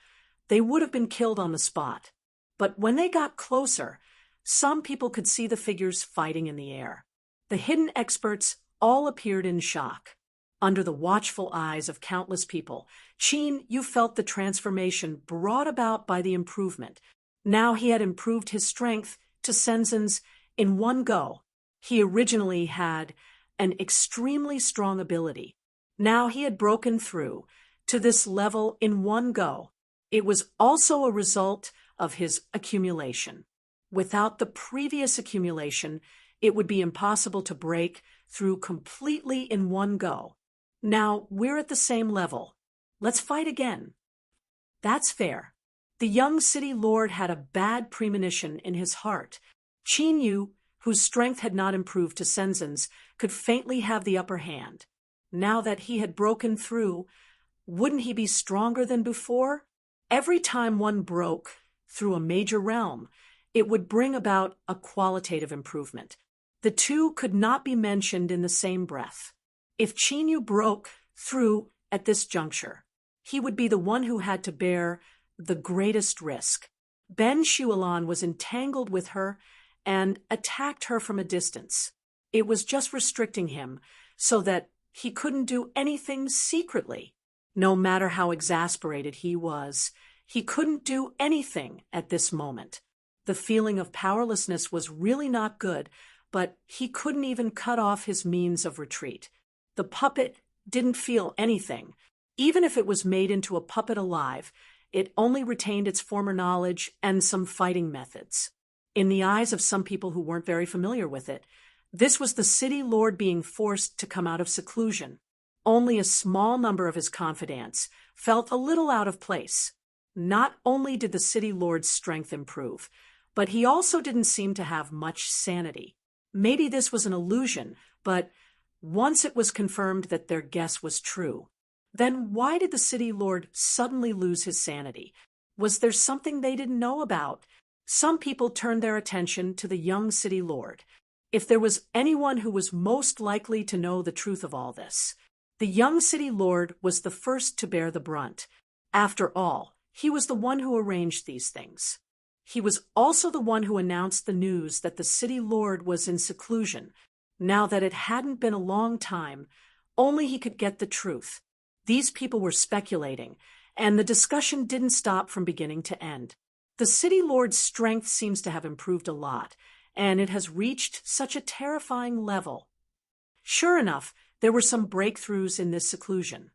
they would have been killed on the spot. But when they got closer, some people could see the figures fighting in the air. The hidden experts all appeared in shock. Under the watchful eyes of countless people, Qin Yu felt the transformation brought about by the improvement. Now he had improved his strength to Senzen's in one go. He originally had an extremely strong ability. Now he had broken through to this level in one go. It was also a result of his accumulation. Without the previous accumulation, it would be impossible to break through completely in one go. Now we're at the same level. Let's fight again. That's fair. The young city lord had a bad premonition in his heart. Qin Yu, whose strength had not improved to Senzen's, could faintly have the upper hand. Now that he had broken through, wouldn't he be stronger than before? Every time one broke through a major realm, it would bring about a qualitative improvement. The 2 could not be mentioned in the same breath. If Qin Yu broke through at this juncture, he would be the one who had to bear the greatest risk. Ben Shualan was entangled with her and attacked her from a distance. It was just restricting him so that he couldn't do anything secretly. No matter how exasperated he was, he couldn't do anything at this moment. The feeling of powerlessness was really not good, but he couldn't even cut off his means of retreat. The puppet didn't feel anything. Even if it was made into a puppet alive, it only retained its former knowledge and some fighting methods. In the eyes of some people who weren't very familiar with it, this was the city lord being forced to come out of seclusion. Only a small number of his confidants felt a little out of place. Not only did the city lord's strength improve, but he also didn't seem to have much sanity. Maybe this was an illusion, but once it was confirmed that their guess was true, then why did the city lord suddenly lose his sanity? Was there something they didn't know about? Some people turned their attention to the young city lord. If there was anyone who was most likely to know the truth of all this, the young city lord was the first to bear the brunt. After all, he was the one who arranged these things. He was also the one who announced the news that the city lord was in seclusion. Now that it hadn't been a long time, only he could get the truth. These people were speculating, and the discussion didn't stop from beginning to end. The city lord's strength seems to have improved a lot, and it has reached such a terrifying level. Sure enough, there were some breakthroughs in this seclusion.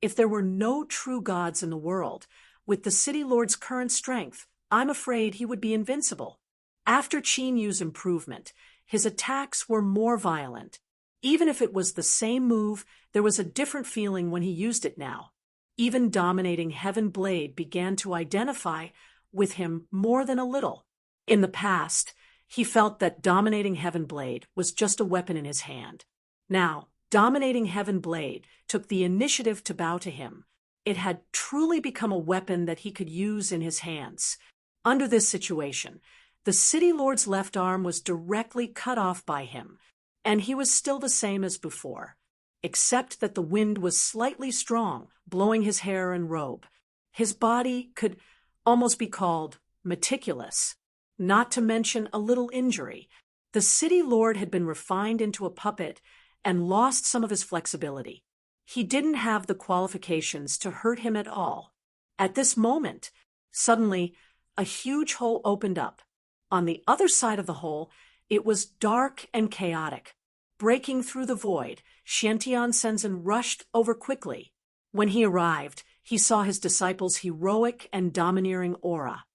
If there were no true gods in the world, with the city lord's current strength, I'm afraid he would be invincible. After Qin Yu's improvement, his attacks were more violent. Even if it was the same move, there was a different feeling when he used it now. Even dominating Heaven Blade began to identify with him more than a little. In the past, he felt that dominating Heaven Blade was just a weapon in his hand. Now, dominating Heaven Blade took the initiative to bow to him. It had truly become a weapon that he could use in his hands. Under this situation, the city lord's left arm was directly cut off by him, and he was still the same as before, except that the wind was slightly strong, blowing his hair and robe. His body could almost be called meticulous, not to mention a little injury. The city lord had been refined into a puppet and lost some of his flexibility. He didn't have the qualifications to hurt him at all. At this moment, suddenly, a huge hole opened up. On the other side of the hole, it was dark and chaotic. Breaking through the void, Xiantian Shenzhen rushed over quickly. When he arrived, he saw his disciples' heroic and domineering aura.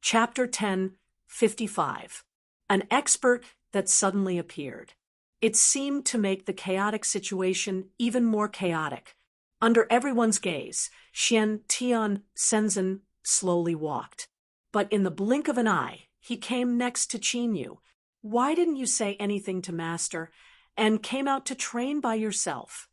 Chapter 10:55. An expert that suddenly appeared. It seemed to make the chaotic situation even more chaotic. Under everyone's gaze, Xiantian Shenzhen slowly walked. But in the blink of an eye, he came next to Qinyu. "Why didn't you say anything to Master and came out to train by yourself?"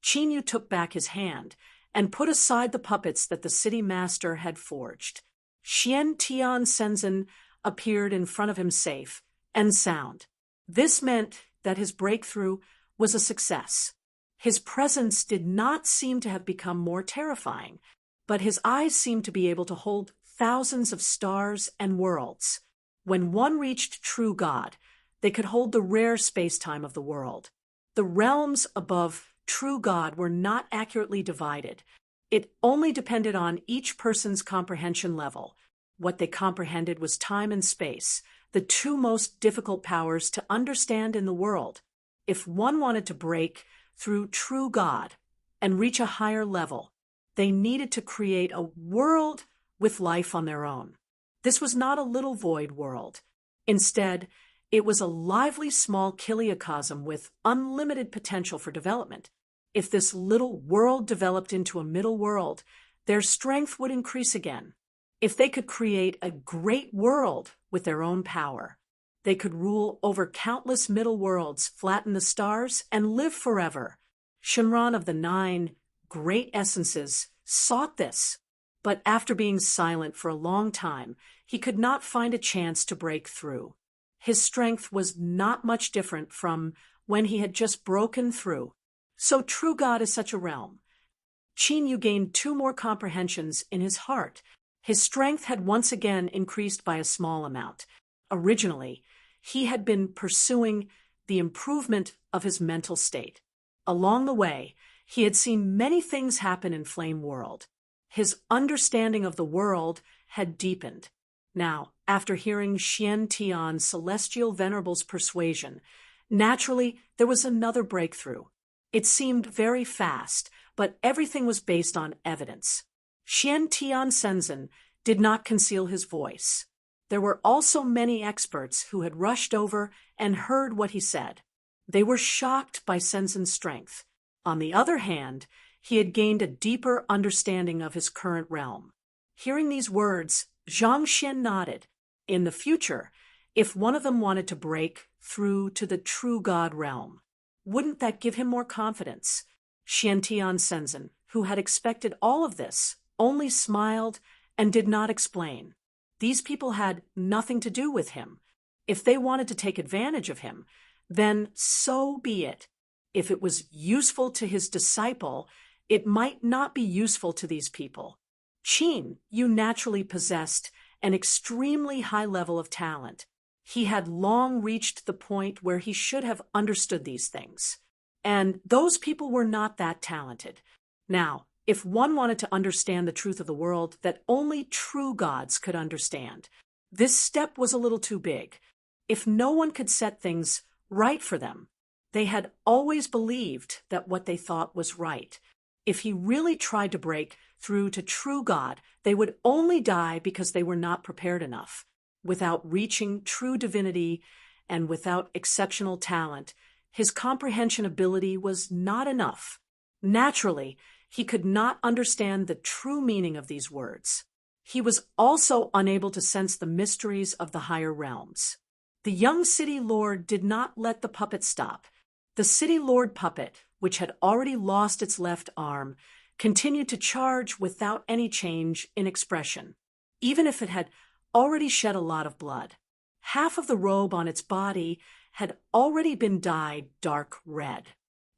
Qinyu took back his hand and put aside the puppets that the city master had forged. Xiantian Shenzhen appeared in front of him safe and sound. This meant that his breakthrough was a success. His presence did not seem to have become more terrifying, but his eyes seemed to be able to hold thousands of stars and worlds. When one reached true God, they could hold the rare space-time of the world. The realms above true God were not accurately divided. It only depended on each person's comprehension level. What they comprehended was time and space, the two most difficult powers to understand in the world. If one wanted to break through true God and reach a higher level, they needed to create a world with life on their own. This was not a little void world. Instead, it was a lively small kiliocosm with unlimited potential for development. If this little world developed into a middle world, their strength would increase again. If they could create a great world with their own power, they could rule over countless middle worlds, flatten the stars, and live forever. Shenron of the 9 great essences sought this, but after being silent for a long time, he could not find a chance to break through. His strength was not much different from when he had just broken through. So true God is such a realm. Qinyu gained 2 more comprehensions in his heart. His strength had once again increased by a small amount. Originally, he had been pursuing the improvement of his mental state. Along the way, he had seen many things happen in Flame World. His understanding of the world had deepened. Now, after hearing Xiantian Celestial Venerable's persuasion, naturally there was another breakthrough. It seemed very fast, but everything was based on evidence. Xiantian Shenzhen did not conceal his voice. There were also many experts who had rushed over and heard what he said. They were shocked by Shenzhen's strength. On the other hand, he had gained a deeper understanding of his current realm. Hearing these words, Zhang Xian nodded. In the future, if one of them wanted to break through to the true God realm, wouldn't that give him more confidence? Xiantian Shenzhen, who had expected all of this, only smiled and did not explain. These people had nothing to do with him. If they wanted to take advantage of him, then so be it. If it was useful to his disciple, it might not be useful to these people. Qin, you naturally possessed an extremely high level of talent. He had long reached the point where he should have understood these things. And those people were not that talented. Now, if one wanted to understand the truth of the world that only true gods could understand, this step was a little too big. If no one could set things right for them, they had always believed that what they thought was right. If he really tried to break through to true God, they would only die because they were not prepared enough. Without reaching true divinity and without exceptional talent, his comprehension ability was not enough. Naturally, he could not understand the true meaning of these words. He was also unable to sense the mysteries of the higher realms. The young city lord did not let the puppet stop. The city lord puppet, which had already lost its left arm, continued to charge without any change in expression, even if it had already shed a lot of blood. Half of the robe on its body had already been dyed dark red.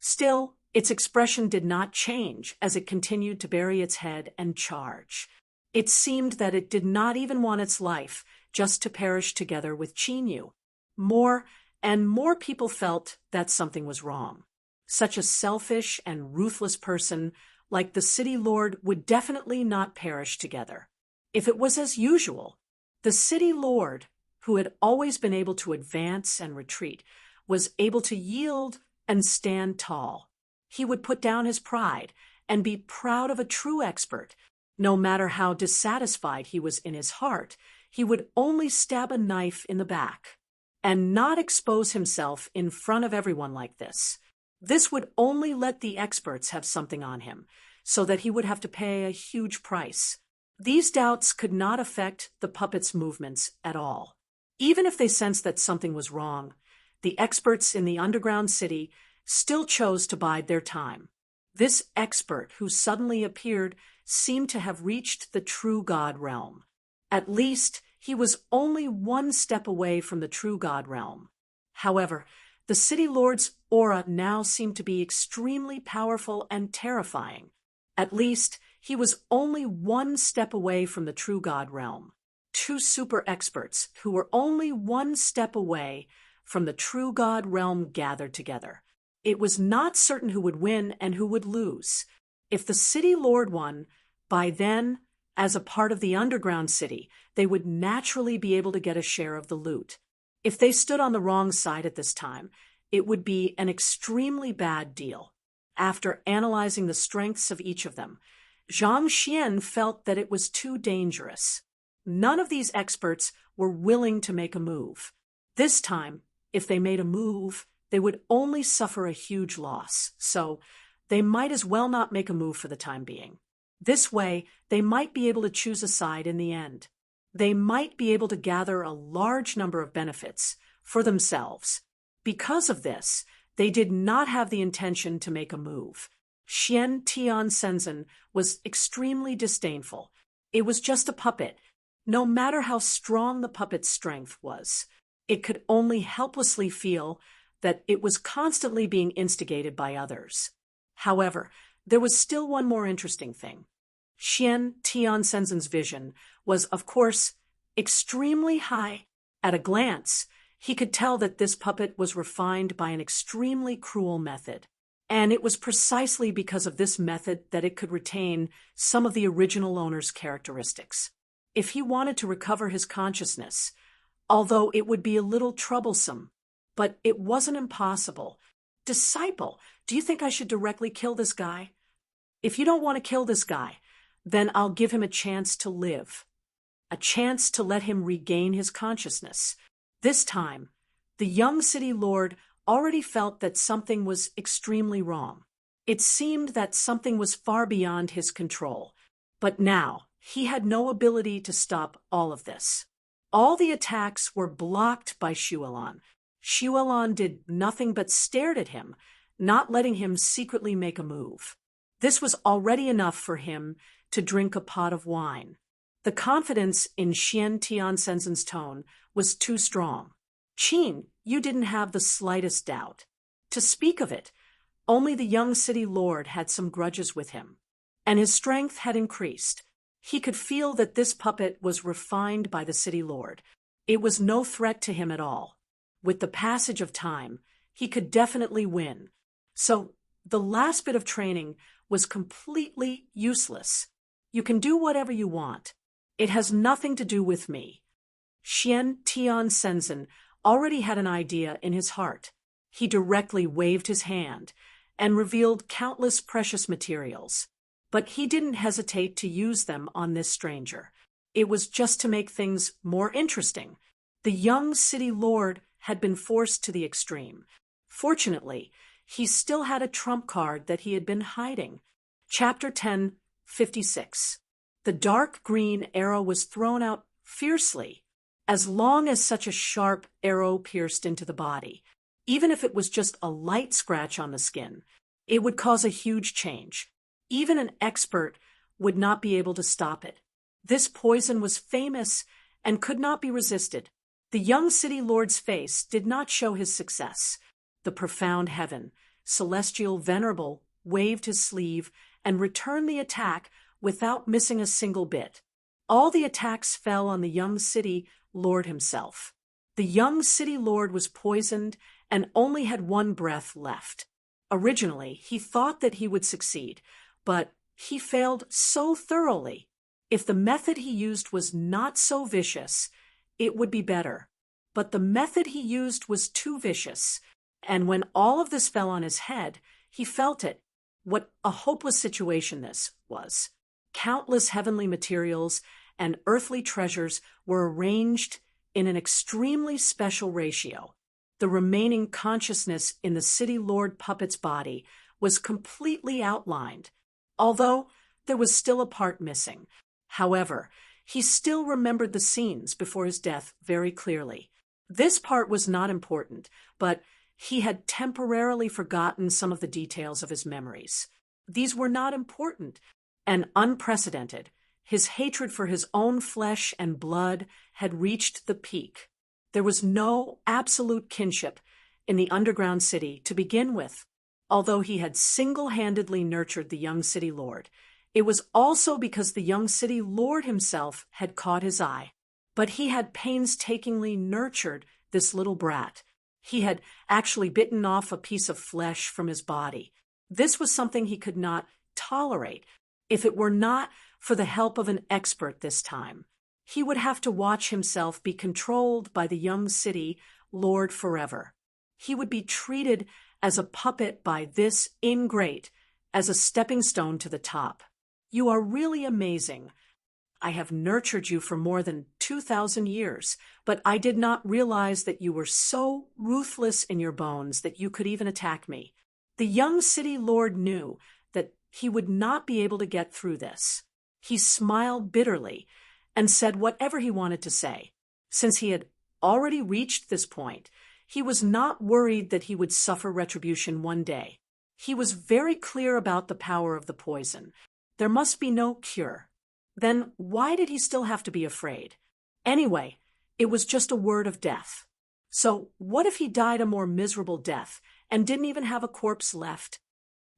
Still, its expression did not change as it continued to bury its head and charge. It seemed that it did not even want its life just to perish together with Chinyu. More and more people felt that something was wrong. Such a selfish and ruthless person like the city lord would definitely not perish together. If it was as usual, the city lord, who had always been able to advance and retreat, was able to yield and stand tall. He would put down his pride and be proud of a true expert. No matter how dissatisfied he was in his heart, he would only stab a knife in the back and not expose himself in front of everyone like this. This would only let the experts have something on him, so that he would have to pay a huge price. These doubts could not affect the puppet's movements at all. Even if they sensed that something was wrong, the experts in the underground city still chose to bide their time. This expert who suddenly appeared seemed to have reached the true God realm. At least, he was only one step away from the true God realm. However, the city lord's aura now seemed to be extremely powerful and terrifying. At least, he was only one step away from the true God realm. Two super experts who were only one step away from the true God realm gathered together. It was not certain who would win and who would lose. If the city lord won, by then, as a part of the underground city, they would naturally be able to get a share of the loot. If they stood on the wrong side at this time, it would be an extremely bad deal. After analyzing the strengths of each of them, Zhang Xian felt that it was too dangerous. None of these experts were willing to make a move. This time, if they made a move, they would only suffer a huge loss, so they might as well not make a move for the time being. This way, they might be able to choose a side in the end. They might be able to gather a large number of benefits for themselves. Because of this, they did not have the intention to make a move. Xian Tian Shenzhen was extremely disdainful. It was just a puppet. No matter how strong the puppet's strength was, it could only helplessly feel that it was constantly being instigated by others. However, there was still one more interesting thing. Xian Tian Shenzhen's vision was, of course, extremely high. At a glance, he could tell that this puppet was refined by an extremely cruel method. And it was precisely because of this method that it could retain some of the original owner's characteristics. If he wanted to recover his consciousness, although it would be a little troublesome, but it wasn't impossible. Disciple, do you think I should directly kill this guy? If you don't want to kill this guy, then I'll give him a chance to live. A chance to let him regain his consciousness. This time, the young city lord already felt that something was extremely wrong. It seemed that something was far beyond his control. But now, he had no ability to stop all of this. All the attacks were blocked by Xuelan. Xuelan did nothing but stared at him, not letting him secretly make a move. This was already enough for him to drink a pot of wine. The confidence in Xian Tian Shenzhen's tone was too strong. Qin, you didn't have the slightest doubt. To speak of it, only the young city lord had some grudges with him, and his strength had increased. He could feel that this puppet was refined by the city lord. It was no threat to him at all. With the passage of time, he could definitely win. So the last bit of training was completely useless. You can do whatever you want. It has nothing to do with me. Xian Tian Shenzhen already had an idea in his heart. He directly waved his hand and revealed countless precious materials. But he didn't hesitate to use them on this stranger. It was just to make things more interesting. The young city lord had been forced to the extreme. Fortunately, he still had a trump card that he had been hiding. Chapter 10, 56. The dark green arrow was thrown out fiercely. As long as such a sharp arrow pierced into the body, even if it was just a light scratch on the skin, it would cause a huge change. Even an expert would not be able to stop it. This poison was famous and could not be resisted. The young city lord's face did not show his success. The profound heaven, celestial venerable, waved his sleeve and returned the attack without missing a single bit. All the attacks fell on the young city lord himself. The young city lord was poisoned and only had one breath left. Originally, he thought that he would succeed, but he failed so thoroughly. If the method he used was not so vicious, it would be better. But the method he used was too vicious, and when all of this fell on his head, he felt it. What a hopeless situation this was. Countless heavenly materials and earthly treasures were arranged in an extremely special ratio. The remaining consciousness in the city lord puppet's body was completely outlined, although there was still a part missing. However, he still remembered the scenes before his death very clearly. This part was not important, but he had temporarily forgotten some of the details of his memories. These were not important and unprecedented. His hatred for his own flesh and blood had reached the peak. There was no absolute kinship in the underground city to begin with. Although he had single-handedly nurtured the young city lord, it was also because the young city lord himself had caught his eye. But he had painstakingly nurtured this little brat. He had actually bitten off a piece of flesh from his body. This was something he could not tolerate. If it were not for the help of an expert this time, he would have to watch himself be controlled by the young city lord forever. He would be treated as a puppet by this ingrate, as a stepping stone to the top. You are really amazing. I have nurtured you for more than 2,000 years, but I did not realize that you were so ruthless in your bones that you could even attack me. The young city lord knew that he would not be able to get through this. He smiled bitterly and said whatever he wanted to say. Since he had already reached this point, he was not worried that he would suffer retribution one day. He was very clear about the power of the poison. There must be no cure. Then why did he still have to be afraid? Anyway, it was just a word of death. So what if he died a more miserable death and didn't even have a corpse left?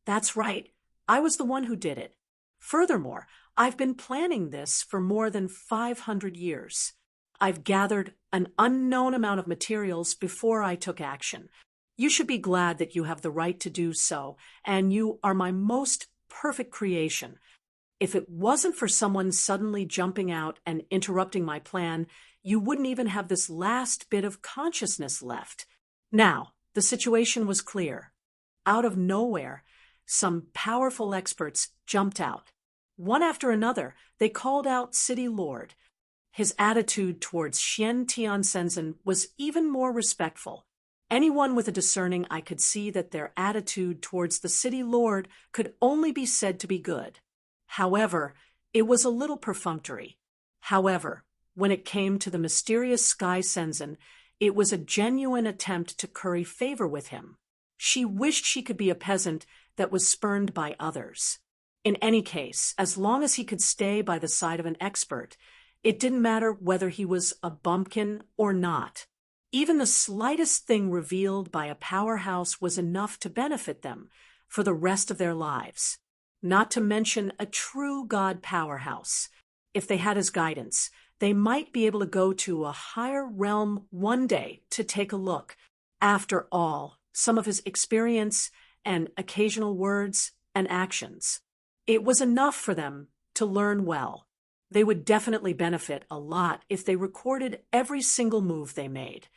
That's right, I was the one who did it. Furthermore, I've been planning this for more than 500 years. I've gathered an unknown amount of materials before I took action. You should be glad that you have the right to do so, and you are my most perfect creation. If it wasn't for someone suddenly jumping out and interrupting my plan, you wouldn't even have this last bit of consciousness left. Now, the situation was clear. Out of nowhere, some powerful experts jumped out. One after another, they called out City Lord. His attitude towards Xian Tian Shenzhen was even more respectful. Anyone with a discerning eye could see that their attitude towards the City Lord could only be said to be good. However, it was a little perfunctory. However, when it came to the mysterious Sky Shenzhen, it was a genuine attempt to curry favor with him. She wished she could be a peasant that was spurned by others. In any case, as long as he could stay by the side of an expert, it didn't matter whether he was a bumpkin or not. Even the slightest thing revealed by a powerhouse was enough to benefit them for the rest of their lives. Not to mention a true god powerhouse. If they had his guidance, they might be able to go to a higher realm one day to take a look. After all, some of his experience and occasional words and actions. It was enough for them to learn well. They would definitely benefit a lot if they recorded every single move they made.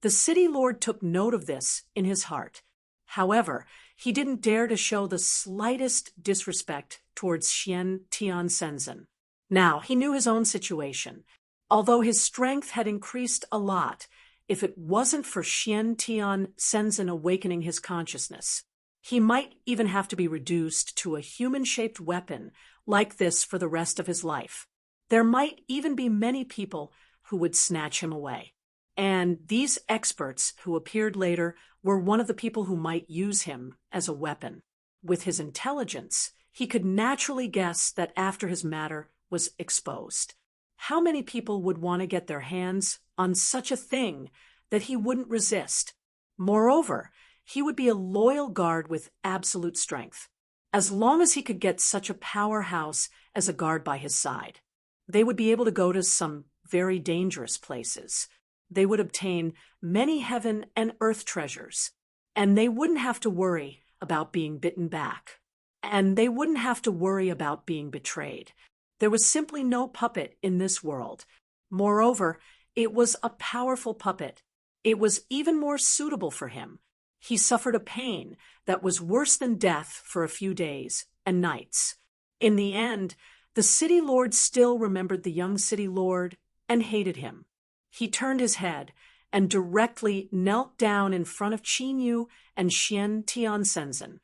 The City Lord took note of this in his heart. However, he didn't dare to show the slightest disrespect towards Xian Tian Shenzhen. Now, he knew his own situation. Although his strength had increased a lot, if it wasn't for Xian Tian Shenzhen awakening his consciousness, he might even have to be reduced to a human-shaped weapon like this for the rest of his life. There might even be many people who would snatch him away. And these experts who appeared later were one of the people who might use him as a weapon. With his intelligence, he could naturally guess that after his matter was exposed, How many people would want to get their hands on such a thing that he wouldn't resist? Moreover, he would be a loyal guard with absolute strength, as long as he could get such a powerhouse as a guard by his side. They would be able to go to some very dangerous places. They would obtain many heaven and earth treasures, and they wouldn't have to worry about being bitten back. And they wouldn't have to worry about being betrayed. There was simply no puppet in this world. Moreover, it was a powerful puppet. It was even more suitable for him. He suffered a pain that was worse than death for a few days and nights. In the end, the city lord still remembered the young city lord and hated him. He turned his head and directly knelt down in front of Qin Yu and Xian Tianshenzhen.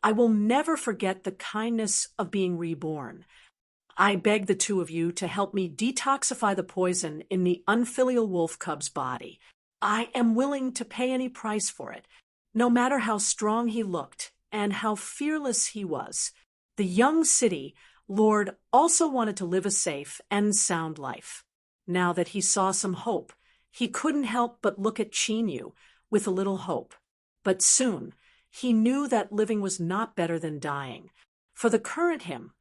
I will never forget the kindness of being reborn. I beg the two of you to help me detoxify the poison in the unfilial wolf cub's body. I am willing to pay any price for it, no matter how strong he looked and how fearless he was. The young city lord also wanted to live a safe and sound life. Now that he saw some hope, he couldn't help but look at Qin Yu with a little hope. But soon, he knew that living was not better than dying. For the current him,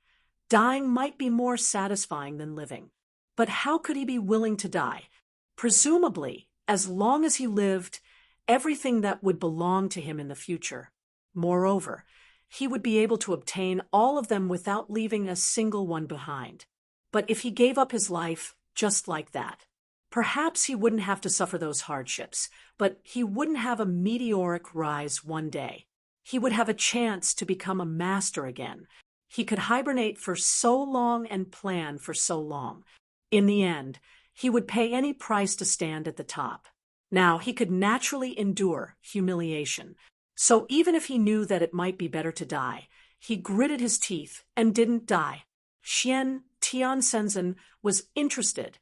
dying might be more satisfying than living. But how could he be willing to die? Presumably, as long as he lived, everything that would belong to him in the future. Moreover, he would be able to obtain all of them without leaving a single one behind. But if he gave up his life just like that, perhaps he wouldn't have to suffer those hardships, but he wouldn't have a meteoric rise one day. He would have a chance to become a master again. He could hibernate for so long and plan for so long. In the end, he would pay any price to stand at the top. Now, he could naturally endure humiliation. So even if he knew that it might be better to die, he gritted his teeth and didn't die. Xian Tianshenzhen was interested.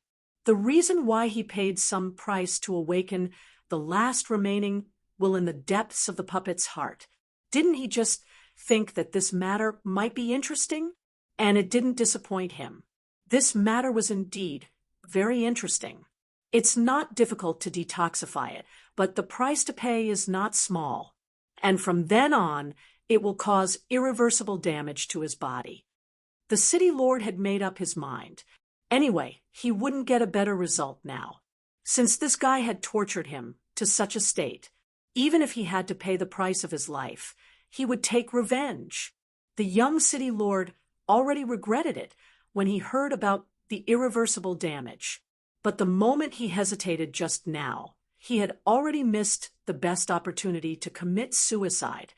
The reason why he paid some price to awaken the last remaining will in the depths of the puppet's heart. Didn't he just think that this matter might be interesting? And it didn't disappoint him. This matter was indeed very interesting. It's not difficult to detoxify it, but the price to pay is not small. And from then on, it will cause irreversible damage to his body. The city lord had made up his mind. Anyway, he wouldn't get a better result now. Since this guy had tortured him to such a state, even if he had to pay the price of his life, he would take revenge. The young city lord already regretted it when he heard about the irreversible damage. But the moment he hesitated just now, he had already missed the best opportunity to commit suicide.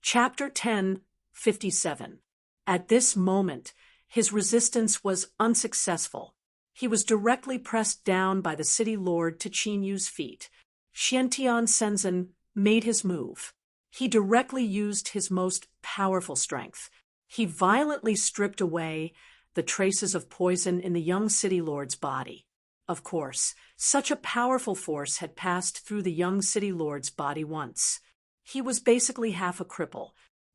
Chapter 10:57. At this moment, his resistance was unsuccessful. He was directly pressed down by the city lord to Qin Yu's feet. Xian Tianshenzhen made his move. He directly used his most powerful strength. He violently stripped away the traces of poison in the young city lord's body. Of course, such a powerful force had passed through the young city lord's body once. He was basically half a cripple.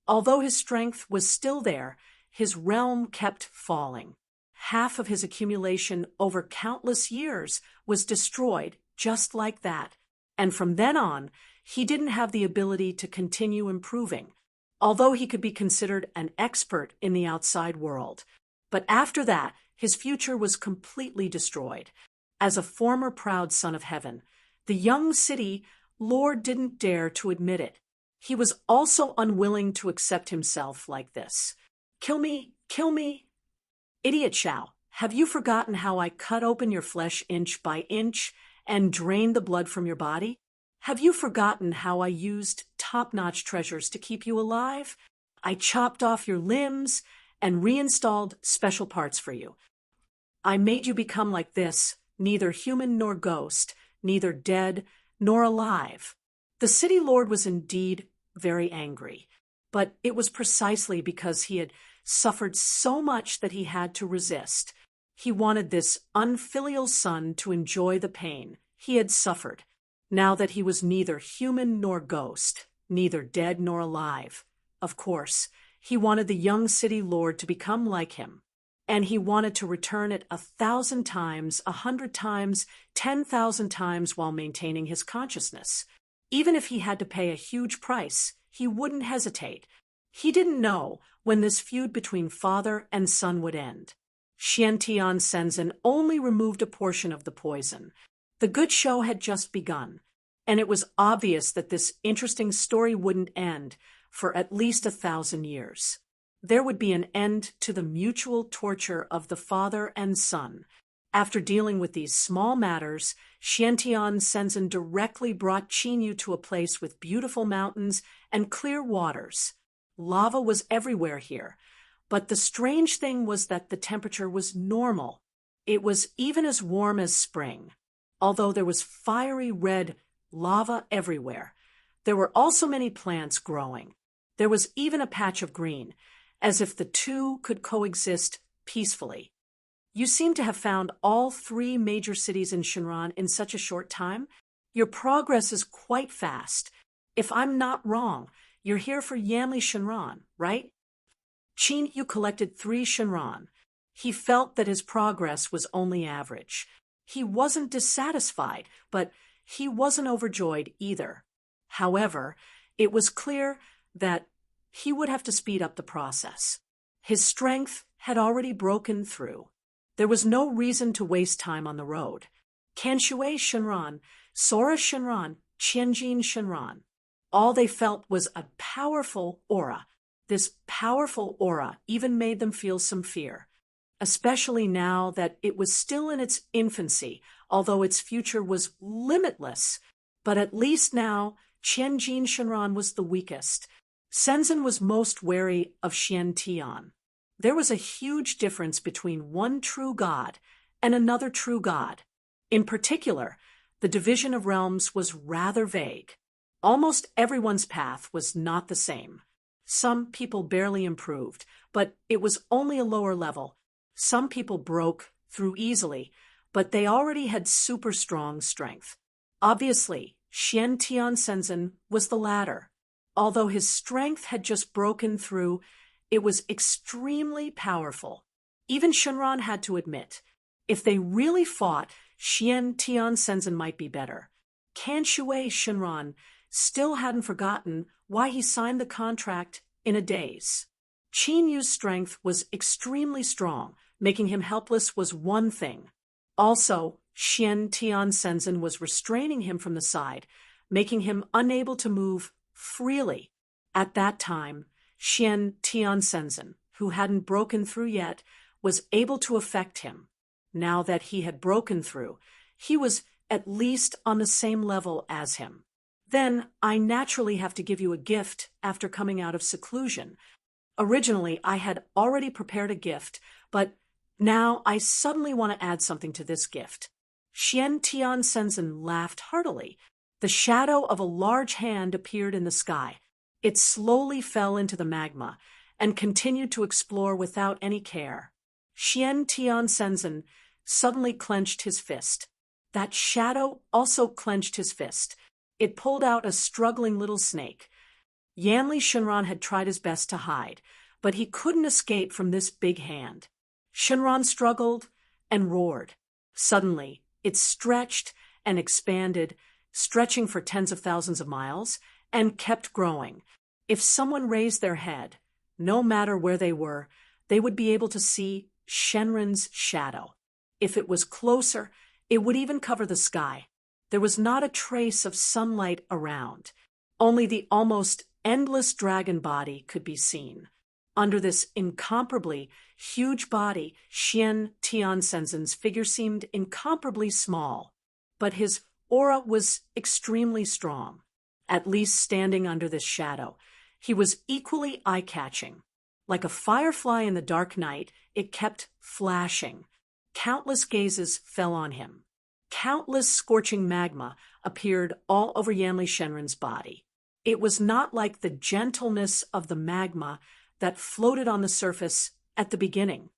Although his strength was still there, his realm kept falling. Half of his accumulation over countless years was destroyed just like that. And from then on, he didn't have the ability to continue improving, although he could be considered an expert in the outside world. But after that, his future was completely destroyed. As a former proud son of heaven, the young city lord didn't dare to admit it. He was also unwilling to accept himself like this. Kill me, kill me. Idiot Shao, have you forgotten how I cut open your flesh inch by inch and drained the blood from your body? Have you forgotten how I used top-notch treasures to keep you alive? I chopped off your limbs and reinstalled special parts for you. I made you become like this, neither human nor ghost, neither dead nor alive. The city lord was indeed very angry, but it was precisely because he had suffered so much that he had to resist. He wanted this unfilial son to enjoy the pain he had suffered, now that he was neither human nor ghost, neither dead nor alive. Of course, he wanted the young city lord to become like him. and he wanted to return it 1,000 times, 100 times, 10,000 times while maintaining his consciousness. Even if he had to pay a huge price, he wouldn't hesitate. He didn't know when this feud between father and son would end. Xiantian Shenzhen only removed a portion of the poison. The good show had just begun, and it was obvious that this interesting story wouldn't end for at least 1,000 years. There would be an end to the mutual torture of the father and son. After dealing with these small matters, Xiantian Shenzhen directly brought Qinyu to a place with beautiful mountains and clear waters. Lava was everywhere here, but the strange thing was that the temperature was normal. It was even as warm as spring. Although there was fiery red lava everywhere, there were also many plants growing. There was even a patch of green, as if the two could coexist peacefully. You seem to have found all 3 major cities in Shenron in such a short time. Your progress is quite fast. If I'm not wrong, you're here for Yanli Shenron, right? Qin Yu collected 3 Shenron. He felt that his progress was only average. He wasn't dissatisfied, but he wasn't overjoyed either. However, it was clear that he would have to speed up the process. His strength had already broken through. There was no reason to waste time on the road. Kanshui Shenron, Sora Shenron, Qianjin Shenron. All they felt was a powerful aura. This powerful aura even made them feel some fear, especially now that it was still in its infancy, although its future was limitless. But at least now, Qianjin Shenron was the weakest. Shenzhen was most wary of Xiantian. There was a huge difference between one true god and another true god. In particular, the division of realms was rather vague. Almost everyone's path was not the same. Some people barely improved, but it was only a lower level. Some people broke through easily, but they already had super strong strength. Obviously, Xiantian Shenzhen was the latter. Although his strength had just broken through, it was extremely powerful. Even Shenron had to admit, if they really fought, Xiantian Shenzhen might be better. Kanshui Shenron still hadn't forgotten why he signed the contract in a daze. Qin Yu's strength was extremely strong. Making him helpless was one thing. Also, Xiantian Shenzhen was restraining him from the side, making him unable to move freely. At that time, Xiantian Shenzhen, who hadn't broken through yet, was able to affect him. Now that he had broken through, he was at least on the same level as him. Then I naturally have to give you a gift after coming out of seclusion. Originally, I had already prepared a gift, but now I suddenly want to add something to this gift. Xiantian Shenzhen laughed heartily. The shadow of a large hand appeared in the sky. It slowly fell into the magma and continued to explore without any care. Xiantian Shenzhen suddenly clenched his fist. That shadow also clenched his fist. It pulled out a struggling little snake. Yanli Shenron had tried his best to hide, but he couldn't escape from this big hand. Shenron struggled and roared. Suddenly, it stretched and expanded, stretching for tens of thousands of miles, and kept growing. If someone raised their head, no matter where they were, they would be able to see Shenron's shadow. If it was closer, it would even cover the sky. There was not a trace of sunlight around. Only the almost endless dragon body could be seen. Under this incomparably huge body, Xiantian Shenzhen's figure seemed incomparably small, but his aura was extremely strong. At least standing under this shadow, he was equally eye-catching. Like a firefly in the dark night, it kept flashing. Countless gazes fell on him. Countless scorching magma appeared all over Yanli Shenron's body. It was not like the gentleness of the magma that floated on the surface at the beginning.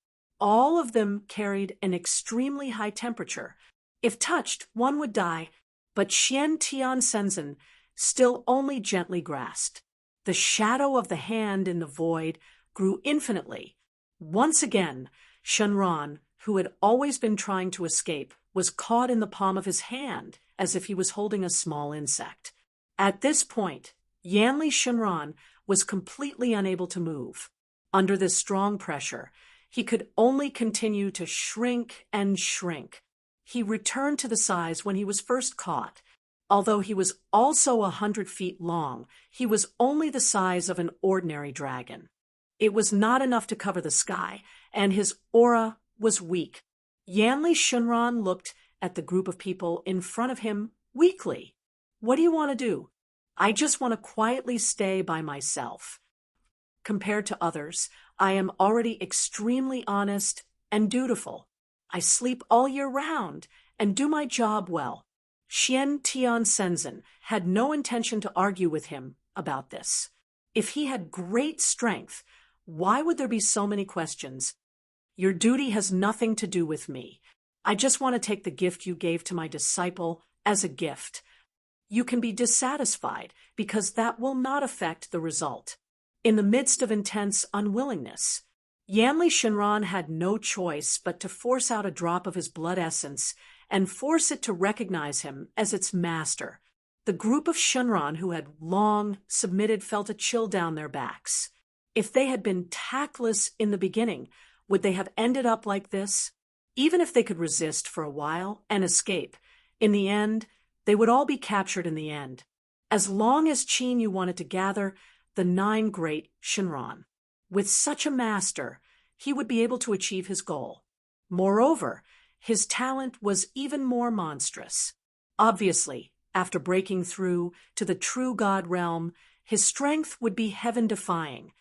All of them carried an extremely high temperature. If touched, one would die, but Xiantian Shenzhen still only gently grasped. The shadow of the hand in the void grew infinitely. Once again, Shenron, who had always been trying to escape, was caught in the palm of his hand as if he was holding a small insect. At this point, Yanli Shenron was completely unable to move. Under this strong pressure, he could only continue to shrink and shrink. He returned to the size when he was first caught. Although he was also 100 feet long, he was only the size of an ordinary dragon. It was not enough to cover the sky, and his aura was weak. Yanli Shenron looked at the group of people in front of him weakly. What do you want to do? I just want to quietly stay by myself. Compared to others, I am already extremely honest and dutiful. I sleep all year round and do my job well. Xian Tian Shenzhen had no intention to argue with him about this. If he had great strength, why would there be so many questions? Your duty has nothing to do with me. I just want to take the gift you gave to my disciple as a gift. You can be dissatisfied because that will not affect the result. In the midst of intense unwillingness, Yanli Shenron had no choice but to force out a drop of his blood essence and force it to recognize him as its master. The group of Shenron who had long submitted felt a chill down their backs. If they had been tactless in the beginning, would they have ended up like this? Even if they could resist for a while and escape, in the end, they would all be captured in the end. As long as Qin Yu wanted to gather the 9 great Shenron. With such a master, he would be able to achieve his goal. Moreover, his talent was even more monstrous. Obviously, after breaking through to the true God realm, his strength would be heaven-defying.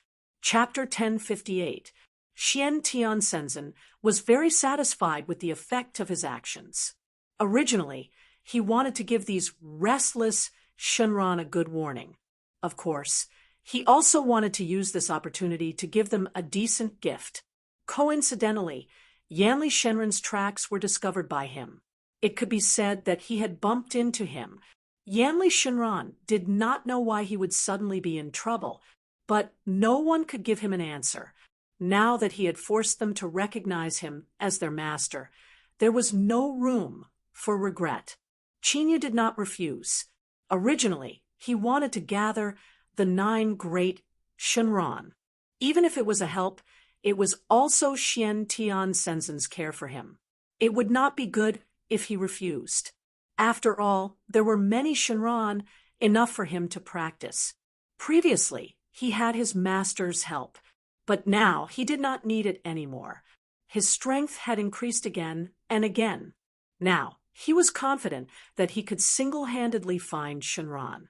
Chapter 1058. Xian Tian Shenzhen was very satisfied with the effect of his actions. Originally, he wanted to give these restless Shenron a good warning. Of course, he also wanted to use this opportunity to give them a decent gift. Coincidentally, Yanli Shenron's tracks were discovered by him. It could be said that he had bumped into him. Yanli Shenron did not know why he would suddenly be in trouble, but no one could give him an answer. Now that he had forced them to recognize him as their master, there was no room for regret. Qin Yu did not refuse. Originally, he wanted to gather the 9 great Shenron. Even if it was a help, it was also Xian Tian Shenzhen's care for him. It would not be good if he refused. After all, there were many Shenron, enough for him to practice. Previously, he had his master's help, but now he did not need it anymore. His strength had increased again and again. Now, he was confident that he could single-handedly find Shenron,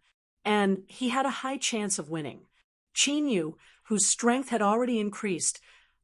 and he had a high chance of winning. Qin Yu, whose strength had already increased,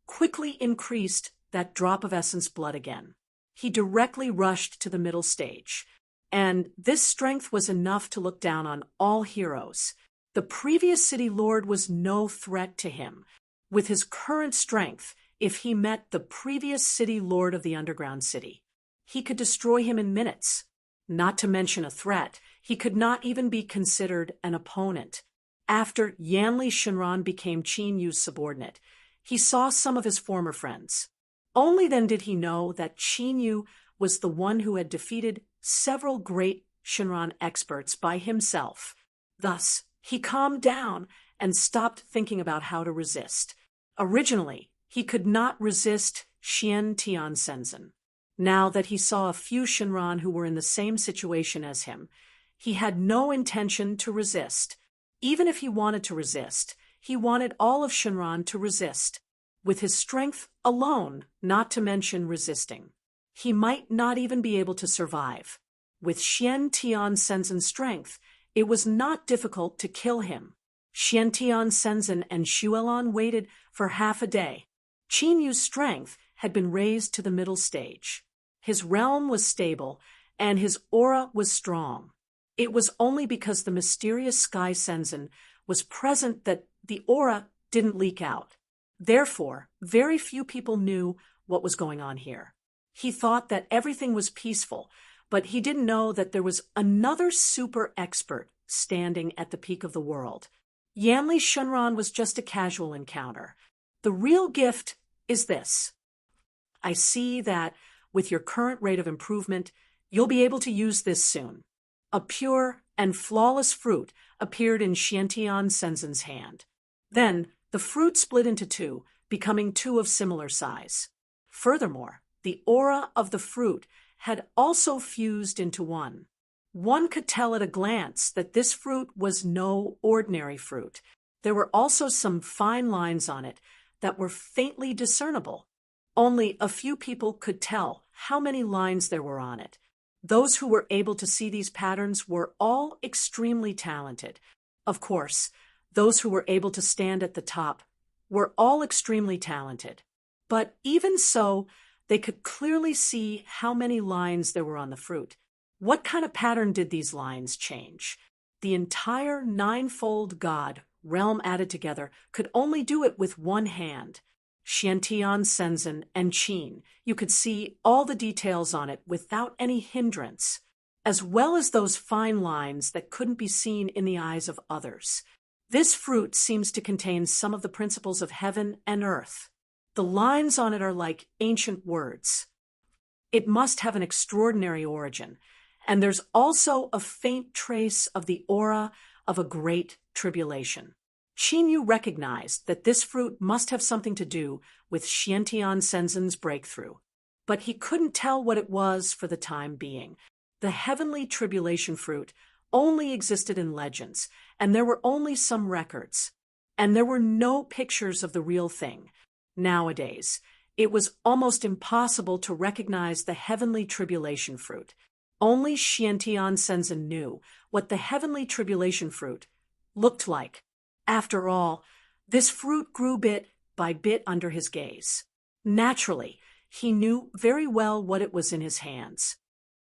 quickly increased that drop of essence blood again. He directly rushed to the middle stage, and this strength was enough to look down on all heroes. The previous city lord was no threat to him. With his current strength, if he met the previous city lord of the underground city, he could destroy him in minutes. Not to mention a threat, he could not even be considered an opponent. After Yanli Shenron became Qin Yu's subordinate, he saw some of his former friends. Only then did he know that Qin Yu was the one who had defeated several great Shenron experts by himself. Thus, he calmed down and stopped thinking about how to resist. Originally, he could not resist Xian Tian Shenzhen. Now that he saw a few Shenron who were in the same situation as him, he had no intention to resist. Even if he wanted to resist, he wanted all of Shenron to resist. With his strength alone, not to mention resisting, he might not even be able to survive. With Xian Tian Shenzhen's strength, it was not difficult to kill him. Xian Tian Shenzhen and Xuelan waited for half a day. Qin Yu's strength had been raised to the middle stage. His realm was stable, and his aura was strong. It was only because the mysterious Sky Shenzhen was present that the aura didn't leak out. Therefore, very few people knew what was going on here. He thought that everything was peaceful, but he didn't know that there was another super expert standing at the peak of the world. Yanli Shenron was just a casual encounter. The real gift is this. I see that with your current rate of improvement, you'll be able to use this soon. A pure and flawless fruit appeared in Xiantian Senzen's hand. Then, the fruit split into two, becoming two of similar size. Furthermore, the aura of the fruit had also fused into one. One could tell at a glance that this fruit was no ordinary fruit. There were also some fine lines on it that were faintly discernible. Only a few people could tell how many lines there were on it. Those who were able to see these patterns were all extremely talented. Of course, those who were able to stand at the top were all extremely talented. But even so, they could clearly see how many lines there were on the fruit. What kind of pattern did these lines change? The entire ninefold God, realm added together, could only do it with one hand. Xiantian Senzen and Qin, you could see all the details on it without any hindrance, as well as those fine lines that couldn't be seen in the eyes of others. This fruit seems to contain some of the principles of heaven and earth. The lines on it are like ancient words. It must have an extraordinary origin, and there's also a faint trace of the aura of a great tribulation. Qin recognized that this fruit must have something to do with Xiantian Senzen's breakthrough, but he couldn't tell what it was for the time being. The heavenly tribulation fruit only existed in legends, and there were only some records, and there were no pictures of the real thing. Nowadays, it was almost impossible to recognize the heavenly tribulation fruit. Only Xiantian Senzen knew what the heavenly tribulation fruit looked like. After all, this fruit grew bit by bit under his gaze. Naturally, he knew very well what it was in his hands.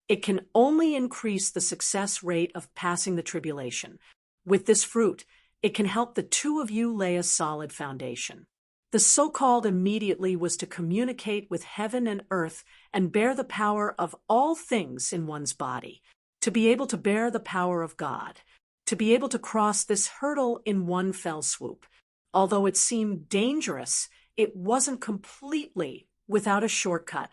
It can only increase the success rate of passing the tribulation. With this fruit, it can help the two of you lay a solid foundation. The so-called immediately was to communicate with heaven and earth and bear the power of all things in one's body, to be able to bear the power of God, to be able to cross this hurdle in one fell swoop. Although it seemed dangerous, it wasn't completely without a shortcut.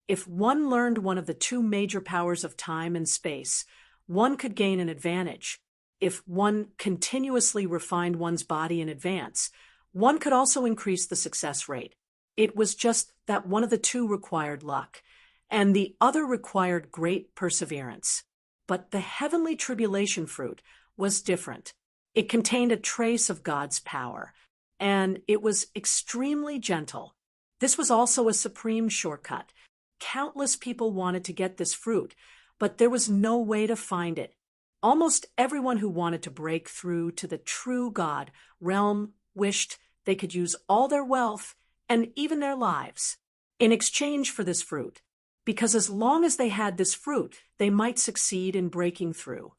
If one learned one of the two major powers of time and space, one could gain an advantage. If one continuously refined one's body in advance, one could also increase the success rate. It was just that one of the two required luck, and the other required great perseverance. But the heavenly tribulation fruit was different. It contained a trace of God's power, and it was extremely gentle. This was also a supreme shortcut. Countless people wanted to get this fruit, but there was no way to find it. Almost everyone who wanted to break through to the true God realm wished they could use all their wealth and even their lives in exchange for this fruit, because as long as they had this fruit, they might succeed in breaking through.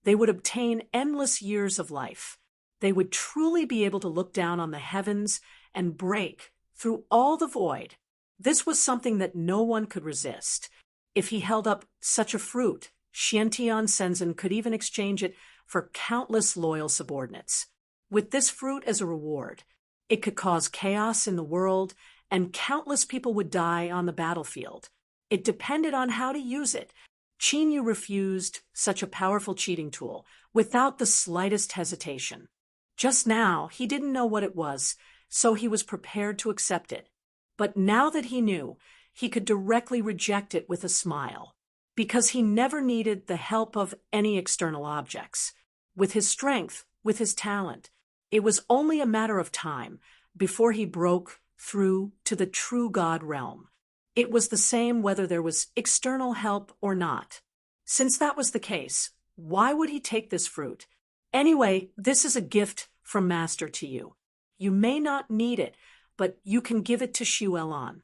They would obtain endless years of life. They would truly be able to look down on the heavens and break through all the void. This was something that no one could resist. If he held up such a fruit, Xiantian Senzen could even exchange it for countless loyal subordinates. With this fruit as a reward, it could cause chaos in the world, and countless people would die on the battlefield. It depended on how to use it. Qin refused such a powerful cheating tool without the slightest hesitation. Just now, he didn't know what it was, so he was prepared to accept it. But now that he knew, he could directly reject it with a smile, because he never needed the help of any external objects. With his strength, with his talent, it was only a matter of time before he broke through to the true God realm. It was the same whether there was external help or not. Since that was the case, why would he take this fruit? Anyway, this is a gift from Master to you. You may not need it, but you can give it to Xuelan.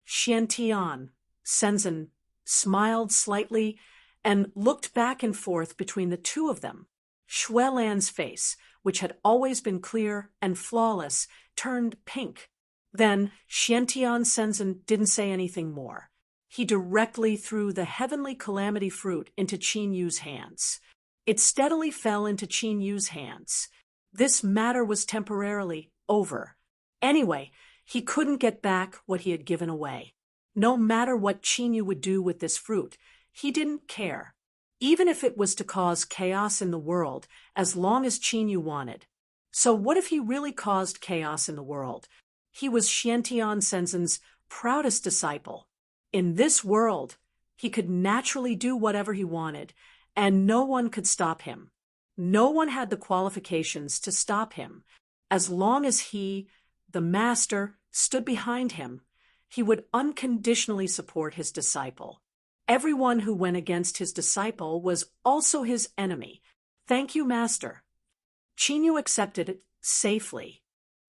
Xiantian Senzen smiled slightly and looked back and forth between the two of them. Xuelan's face, which had always been clear and flawless, turned pink. Then Xiantian Senzen didn't say anything more. He directly threw the heavenly calamity fruit into Qin Yu's hands. It steadily fell into Qin Yu's hands. This matter was temporarily over. Anyway, he couldn't get back what he had given away. No matter what Qinyu would do with this fruit, he didn't care. Even if it was to cause chaos in the world, as long as Qinyu wanted. So what if he really caused chaos in the world? He was Xiantian Senzen's proudest disciple. In this world, he could naturally do whatever he wanted, and no one could stop him. No one had the qualifications to stop him. As long as he, the master, stood behind him, he would unconditionally support his disciple. Everyone who went against his disciple was also his enemy. Thank you, Master. Qinyu accepted it safely.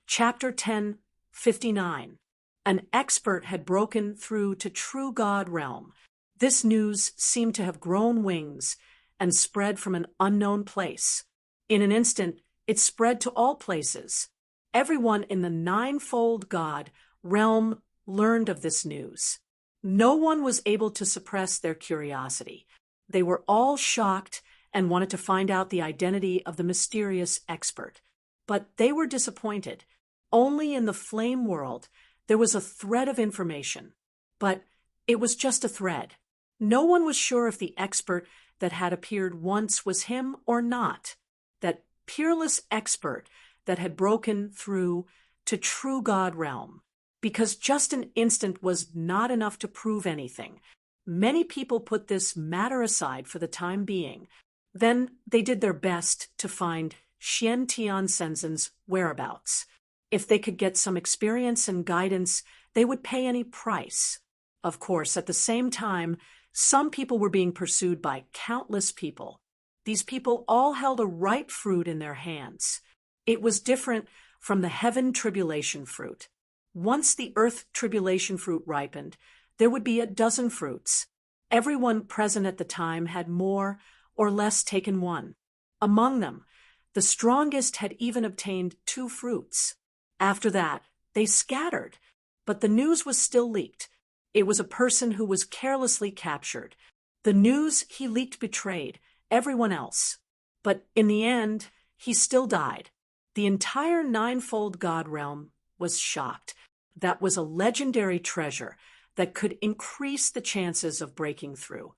Chapter 10:59. An expert had broken through to true God realm. This news seemed to have grown wings and spread from an unknown place. In an instant, it spread to all places. Everyone in the ninefold God realm learned of this news. No one was able to suppress their curiosity. They were all shocked and wanted to find out the identity of the mysterious expert. But they were disappointed. Only in the flame world there was a thread of information. But it was just a thread. No one was sure if the expert that had appeared once was him or not. That peerless expert that had broken through to true God realm. Because just an instant was not enough to prove anything. Many people put this matter aside for the time being. Then they did their best to find Xiantian Senzen's whereabouts. If they could get some experience and guidance, they would pay any price. Of course, at the same time, some people were being pursued by countless people. These people all held a ripe fruit in their hands. It was different from the heaven tribulation fruit. Once the earth tribulation fruit ripened, there would be a dozen fruits. Everyone present at the time had more or less taken one. Among them, the strongest had even obtained 2 fruits. After that, they scattered, but the news was still leaked. It was a person who was carelessly captured. The news he leaked betrayed everyone else. But in the end, he still died. The entire ninefold God realm was shocked. That was a legendary treasure that could increase the chances of breaking through.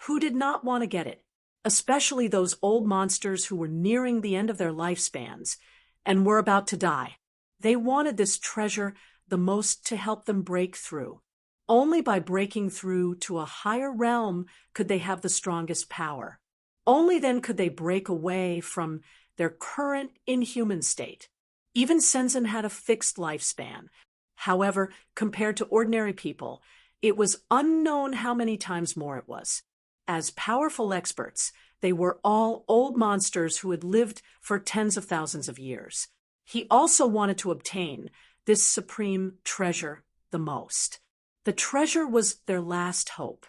Who did not want to get it? Especially those old monsters who were nearing the end of their lifespans and were about to die. They wanted this treasure the most to help them break through. Only by breaking through to a higher realm could they have the strongest power. Only then could they break away from their current inhuman state. Even Senzen had a fixed lifespan. However, compared to ordinary people, it was unknown how many times more it was. As powerful experts, they were all old monsters who had lived for tens of thousands of years. He also wanted to obtain this supreme treasure the most. The treasure was their last hope.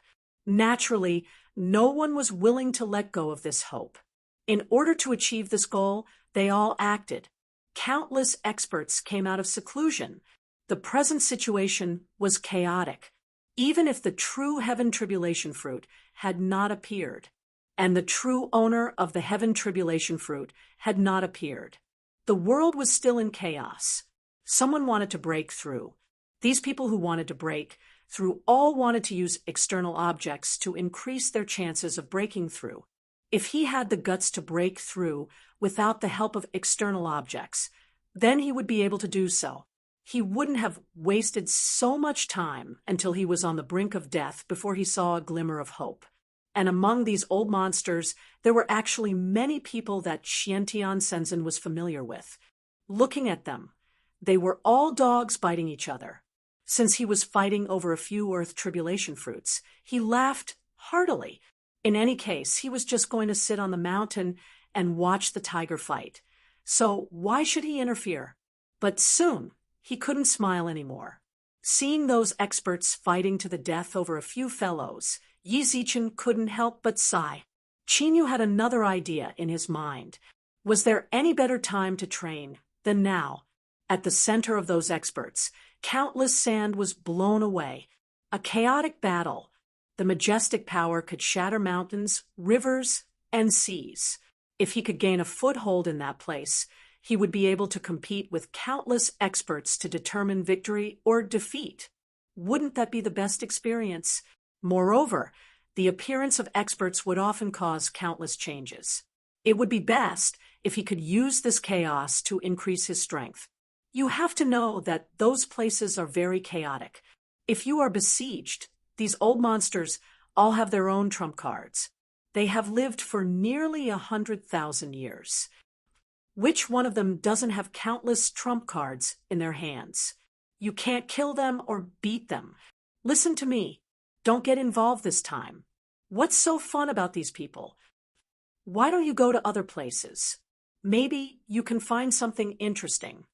Naturally, no one was willing to let go of this hope. In order to achieve this goal, they all acted. Countless experts came out of seclusion. The present situation was chaotic, even if the true heaven tribulation fruit had not appeared, and the true owner of the heaven tribulation fruit had not appeared. The world was still in chaos. Someone wanted to break through. These people who wanted to break through all wanted to use external objects to increase their chances of breaking through. If he had the guts to break through without the help of external objects, then he would be able to do so. He wouldn't have wasted so much time until he was on the brink of death before he saw a glimmer of hope. And among these old monsters, there were actually many people that Xiantian Senzen was familiar with. Looking at them, they were all dogs biting each other. Since he was fighting over a few earth tribulation fruits, he laughed heartily. In any case, he was just going to sit on the mountain and watch the tiger fight. So why should he interfere? But soon, he couldn't smile anymore. Seeing those experts fighting to the death over a few fellows, Yi Zichen couldn't help but sigh. Qinyu had another idea in his mind. Was there any better time to train than now? At the center of those experts, countless sand was blown away. A chaotic battle. The majestic power could shatter mountains, rivers, and seas. If he could gain a foothold in that place, he would be able to compete with countless experts to determine victory or defeat. Wouldn't that be the best experience? Moreover, the appearance of experts would often cause countless changes. It would be best if he could use this chaos to increase his strength. You have to know that those places are very chaotic. If you are besieged, these old monsters all have their own trump cards. They have lived for nearly 100,000 years. Which one of them doesn't have countless trump cards in their hands? You can't kill them or beat them. Listen to me. Don't get involved this time. What's so fun about these people? Why don't you go to other places? Maybe you can find something interesting.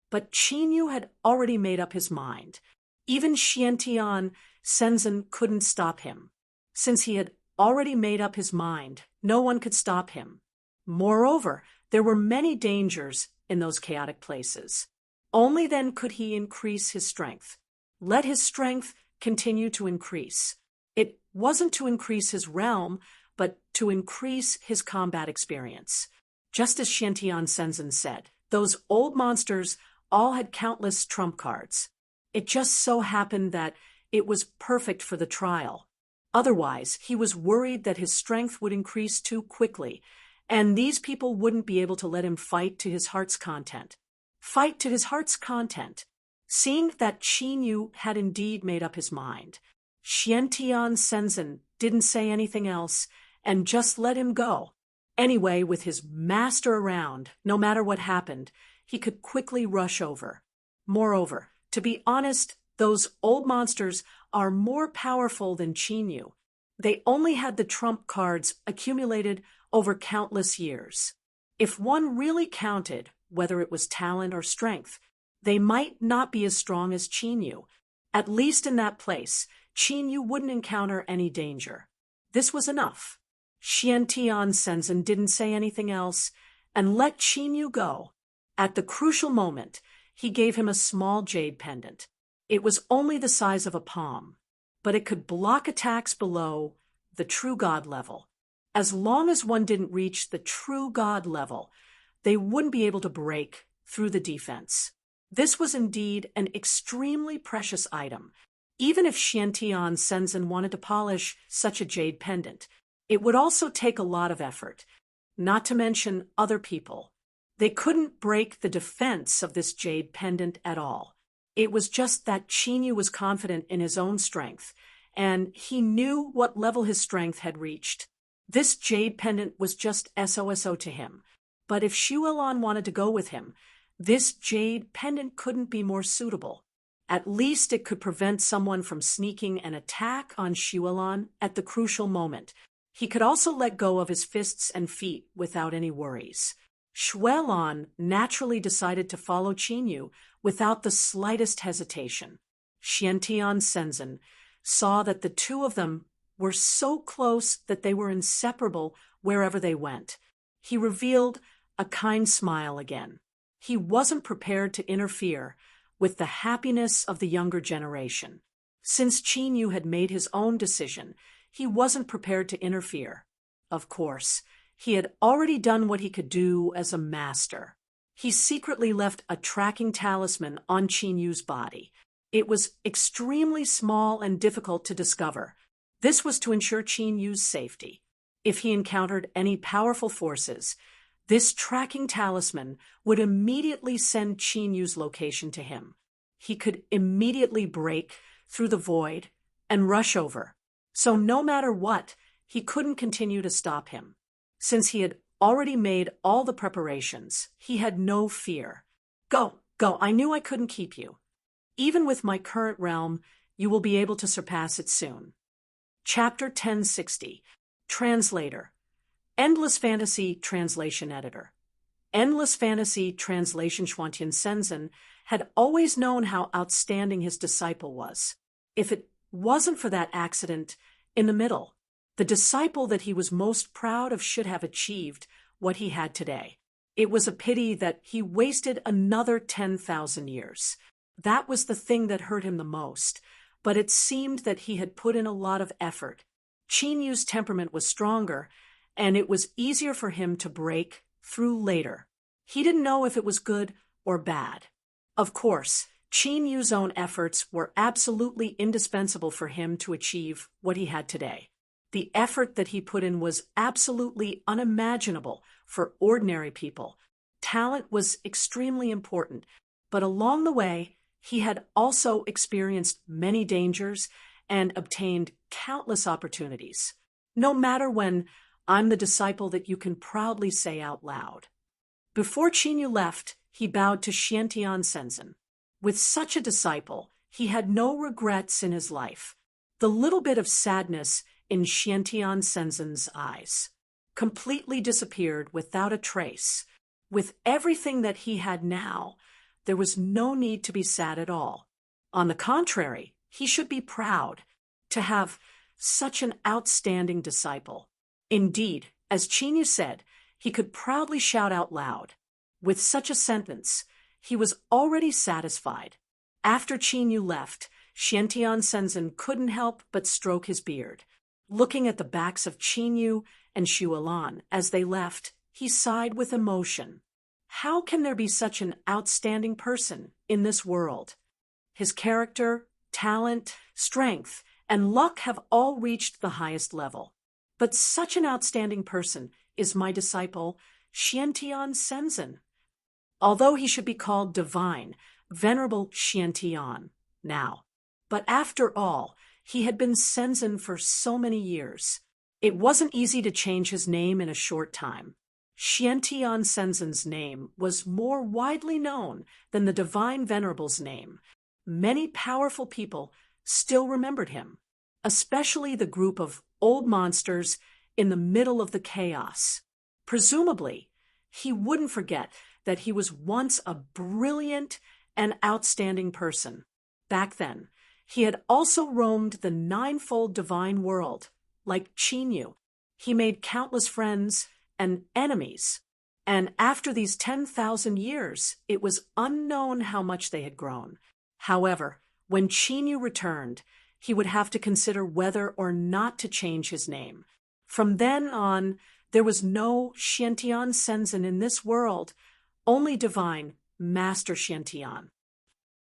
But Qinyu had already made up his mind. Even Xiantian Shenzhen couldn't stop him. Since he had already made up his mind, no one could stop him. Moreover, there were many dangers in those chaotic places. Only then could he increase his strength. Let his strength continue to increase. It wasn't to increase his realm, but to increase his combat experience. Just as Xiantian Shenzhen said, those old monsters all had countless trump cards. It just so happened that it was perfect for the trial. Otherwise, he was worried that his strength would increase too quickly, and these people wouldn't be able to let him fight to his heart's content. Fight to his heart's content. Seeing that Qinyu had indeed made up his mind, Xiantian Shenzhen didn't say anything else and just let him go. Anyway, with his master around, no matter what happened, he could quickly rush over. Moreover, to be honest, those old monsters are more powerful than Qinyu. They only had the trump cards accumulated over countless years. If one really counted, whether it was talent or strength, they might not be as strong as Qinyu. At least in that place, Qinyu wouldn't encounter any danger. This was enough. Xiantian Shenzhen didn't say anything else and let Qinyu go. At the crucial moment, he gave him a small jade pendant. It was only the size of a palm, but it could block attacks below the true god level. As long as one didn't reach the true god level, they wouldn't be able to break through the defense. This was indeed an extremely precious item. Even if Xiantian Shenzhen wanted to polish such a jade pendant, it would also take a lot of effort, not to mention other people. They couldn't break the defense of this jade pendant at all. It was just that Qinyu was confident in his own strength, and he knew what level his strength had reached. This jade pendant was just SOSO to him. But if Shuolan wanted to go with him, this jade pendant couldn't be more suitable. At least it could prevent someone from sneaking an attack on Shuolan at the crucial moment. He could also let go of his fists and feet without any worries. Shuolan naturally decided to follow Qinyu without the slightest hesitation. Xiantian Shenzhen saw that the two of them were so close that they were inseparable wherever they went. He revealed a kind smile again. He wasn't prepared to interfere with the happiness of the younger generation. Since Qinyu had made his own decision, he wasn't prepared to interfere. Of course, he had already done what he could do as a master. He secretly left a tracking talisman on Qinyu's body. It was extremely small and difficult to discover. This was to ensure Qinyu's safety. If he encountered any powerful forces, this tracking talisman would immediately send Qinyu's location to him. He could immediately break through the void and rush over. So no matter what, he couldn't continue to stop him. Since he had already made all the preparations, he had no fear. Go, I knew I couldn't keep you. Even with my current realm, you will be able to surpass it soon. Chapter 1060. Translator. Endless Fantasy Translation Editor. Endless Fantasy Translation Xiantian Shenzhen had always known how outstanding his disciple was. If it wasn't for that accident in the middle, the disciple that he was most proud of should have achieved what he had today. It was a pity that he wasted another 10,000 years. That was the thing that hurt him the most, but it seemed that he had put in a lot of effort. Qinyu's temperament was stronger, and it was easier for him to break through later. He didn't know if it was good or bad. Of course, Qin Yu's own efforts were absolutely indispensable for him to achieve what he had today. The effort that he put in was absolutely unimaginable for ordinary people. Talent was extremely important, but along the way, he had also experienced many dangers and obtained countless opportunities. No matter when, I'm the disciple that you can proudly say out loud. Before Qin Yu left, he bowed to Xiantian Senzin. With such a disciple, he had no regrets in his life. The little bit of sadness in Xiantian Senzin's eyes completely disappeared without a trace. With everything that he had now, there was no need to be sad at all. On the contrary, he should be proud to have such an outstanding disciple. Indeed, as Qin Yu said, he could proudly shout out loud. With such a sentence, he was already satisfied. After Qin Yu left, Xiantian Senzin couldn't help but stroke his beard. Looking at the backs of Qin Yu and Xuelan as they left, he sighed with emotion. How can there be such an outstanding person in this world? His character, talent, strength, and luck have all reached the highest level. But such an outstanding person is my disciple, Xiantian Senzin. Although he should be called divine, venerable Xiantian now. But after all, he had been Senzin for so many years. It wasn't easy to change his name in a short time. Xiantian Senzin's name was more widely known than the divine venerable's name. Many powerful people still remembered him, especially the group of old monsters in the middle of the chaos. Presumably, he wouldn't forget that he was once a brilliant and outstanding person. Back then, he had also roamed the ninefold divine world. Like Qin Yu, he made countless friends and enemies. And after these 10,000 years, it was unknown how much they had grown. However, when Qin Yu returned, he would have to consider whether or not to change his name. From then on, there was no Xiantian Senzin in this world, only divine Master Xiantian.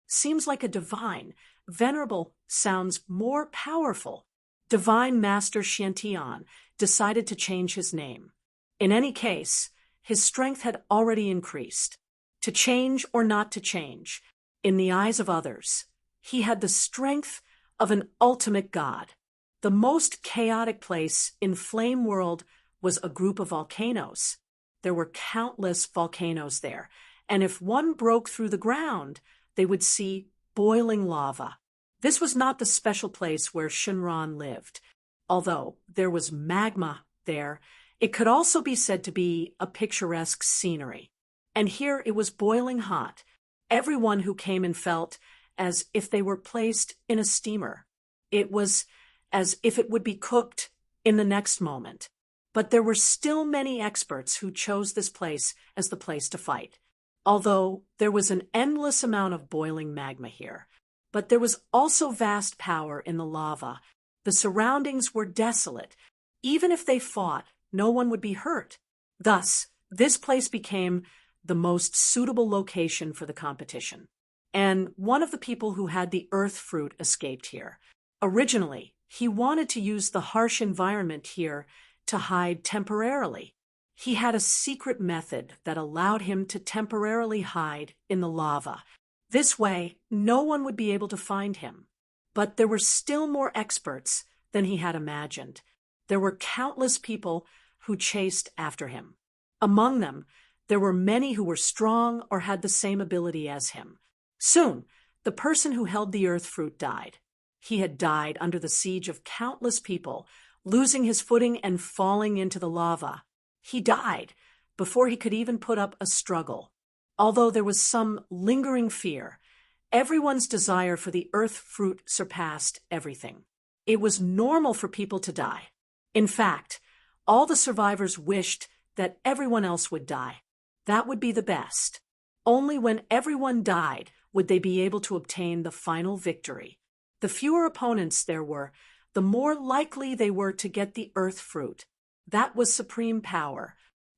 Seems like a divine, venerable sounds more powerful. Divine Master Xiantian decided to change his name. In any case, his strength had already increased. To change or not to change, in the eyes of others, he had the strength of an ultimate god. The most chaotic place in Flame World was a group of volcanoes. There were countless volcanoes there, and if one broke through the ground, they would see boiling lava. This was not the special place where Shenron lived. Although there was magma there, it could also be said to be a picturesque scenery. And here it was boiling hot. Everyone who came in felt as if they were placed in a steamer. It was as if it would be cooked in the next moment. But there were still many experts who chose this place as the place to fight. Although there was an endless amount of boiling magma here. But there was also vast power in the lava. The surroundings were desolate. Even if they fought, no one would be hurt. Thus, this place became the most suitable location for the competition. And one of the people who had the earth fruit escaped here. Originally, he wanted to use the harsh environment here to hide temporarily. He had a secret method that allowed him to temporarily hide in the lava. This way, no one would be able to find him. But there were still more experts than he had imagined. There were countless people who chased after him. Among them, there were many who were strong or had the same ability as him. Soon, the person who held the earth fruit died. He had died under the siege of countless people, losing his footing and falling into the lava. He died before he could even put up a struggle. Although there was some lingering fear, everyone's desire for the earth fruit surpassed everything. It was normal for people to die. In fact, all the survivors wished that everyone else would die. That would be the best. Only when everyone died would they be able to obtain the final victory. The fewer opponents there were, the more likely they were to get the earth fruit. That was supreme power.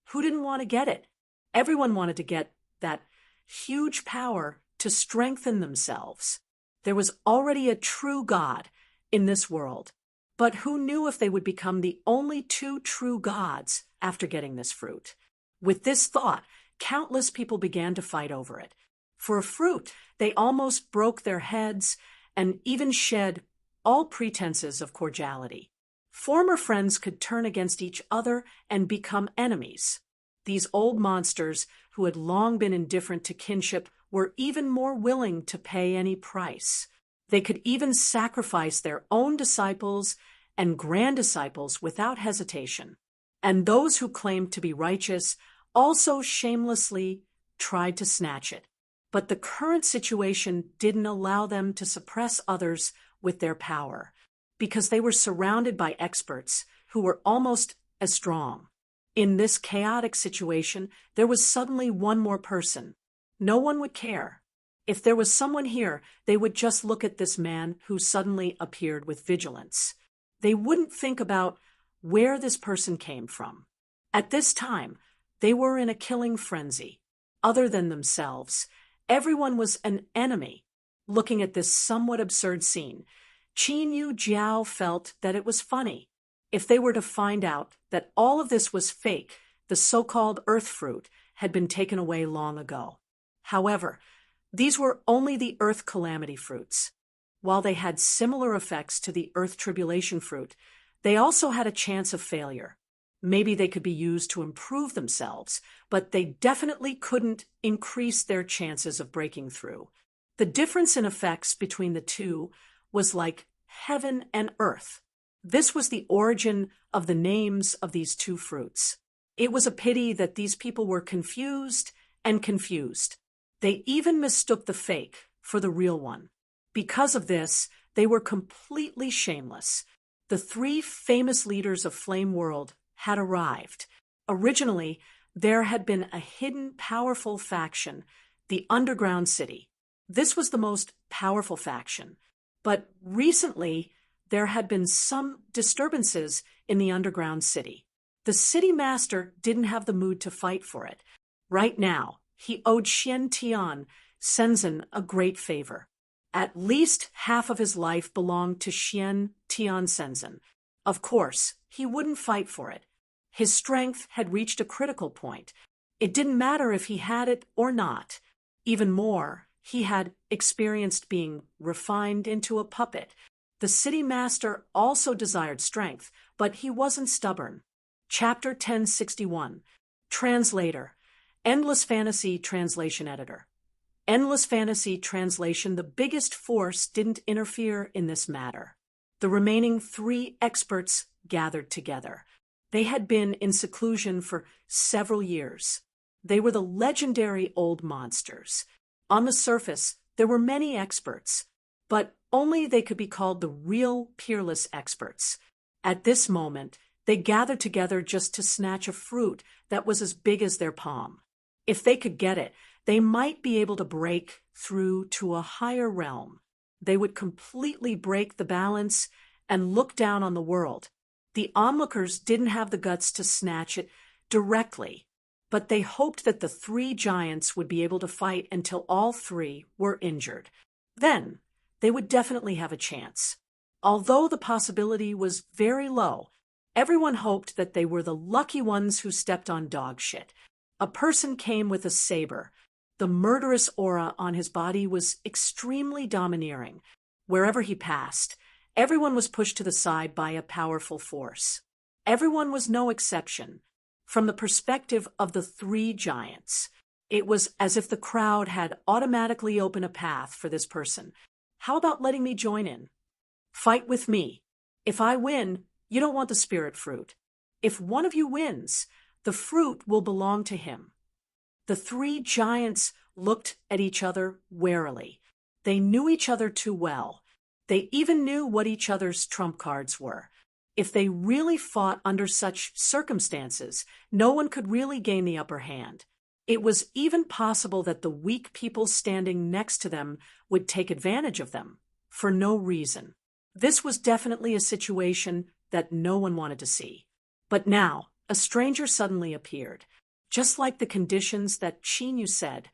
Who didn't want to get it? Everyone wanted to get that huge power to strengthen themselves. There was already a true God in this world, but who knew if they would become the only two true gods after getting this fruit? With this thought, countless people began to fight over it. For a fruit, they almost broke their heads and even shed all pretenses of cordiality. Former friends could turn against each other and become enemies. These old monsters, who had long been indifferent to kinship, were even more willing to pay any price. They could even sacrifice their own disciples and grand-disciples without hesitation. And those who claimed to be righteous also shamelessly tried to snatch it. But the current situation didn't allow them to suppress others with their power, because they were surrounded by experts who were almost as strong. In this chaotic situation, there was suddenly one more person. No one would care. If there was someone here, they would just look at this man who suddenly appeared with vigilance. They wouldn't think about where this person came from. At this time, they were in a killing frenzy. Other than themselves, everyone was an enemy. Looking at this somewhat absurd scene, Qin Yu Jiao felt that it was funny. If they were to find out that all of this was fake, the so-called earth fruit had been taken away long ago. However, these were only the earth calamity fruits. While they had similar effects to the earth tribulation fruit, they also had a chance of failure. Maybe they could be used to improve themselves, but they definitely couldn't increase their chances of breaking through. The difference in effects between the two was like heaven and earth. This was the origin of the names of these two fruits. It was a pity that these people were confused and confused. They even mistook the fake for the real one. Because of this, they were completely shameless. The three famous leaders of Flame World had arrived. Originally, there had been a hidden, powerful faction, the Underground City. This was the most powerful faction. But recently, there had been some disturbances in the Underground City. The city master didn't have the mood to fight for it. Right now, he owed Xian Tian Shenzhen a great favor. At least half of his life belonged to Xian Tian Shenzhen. Of course, he wouldn't fight for it. His strength had reached a critical point. It didn't matter if he had it or not. Even more, he had experienced being refined into a puppet. The city master also desired strength, but he wasn't stubborn. Chapter 1061. Translator. Endless Fantasy Translation Editor. Endless Fantasy Translation. The biggest force didn't interfere in this matter. The remaining three experts gathered together. They had been in seclusion for several years. They were the legendary old monsters. On the surface, there were many experts, but only they could be called the real peerless experts. At this moment, they gathered together just to snatch a fruit that was as big as their palm. If they could get it, they might be able to break through to a higher realm. They would completely break the balance and look down on the world. The onlookers didn't have the guts to snatch it directly, but they hoped that the three giants would be able to fight until all three were injured. Then, they would definitely have a chance. Although the possibility was very low, everyone hoped that they were the lucky ones who stepped on dog shit. A person came with a saber. The murderous aura on his body was extremely domineering. Wherever he passed, everyone was pushed to the side by a powerful force. Everyone was no exception. From the perspective of the three giants, it was as if the crowd had automatically opened a path for this person. How about letting me join in? Fight with me. If I win, you don't want the spirit fruit. If one of you wins, the fruit will belong to him. The three giants looked at each other warily. They knew each other too well. They even knew what each other's trump cards were. If they really fought under such circumstances, no one could really gain the upper hand. It was even possible that the weak people standing next to them would take advantage of them, for no reason. This was definitely a situation that no one wanted to see. But now, a stranger suddenly appeared. Just like the conditions that Qin Yu said,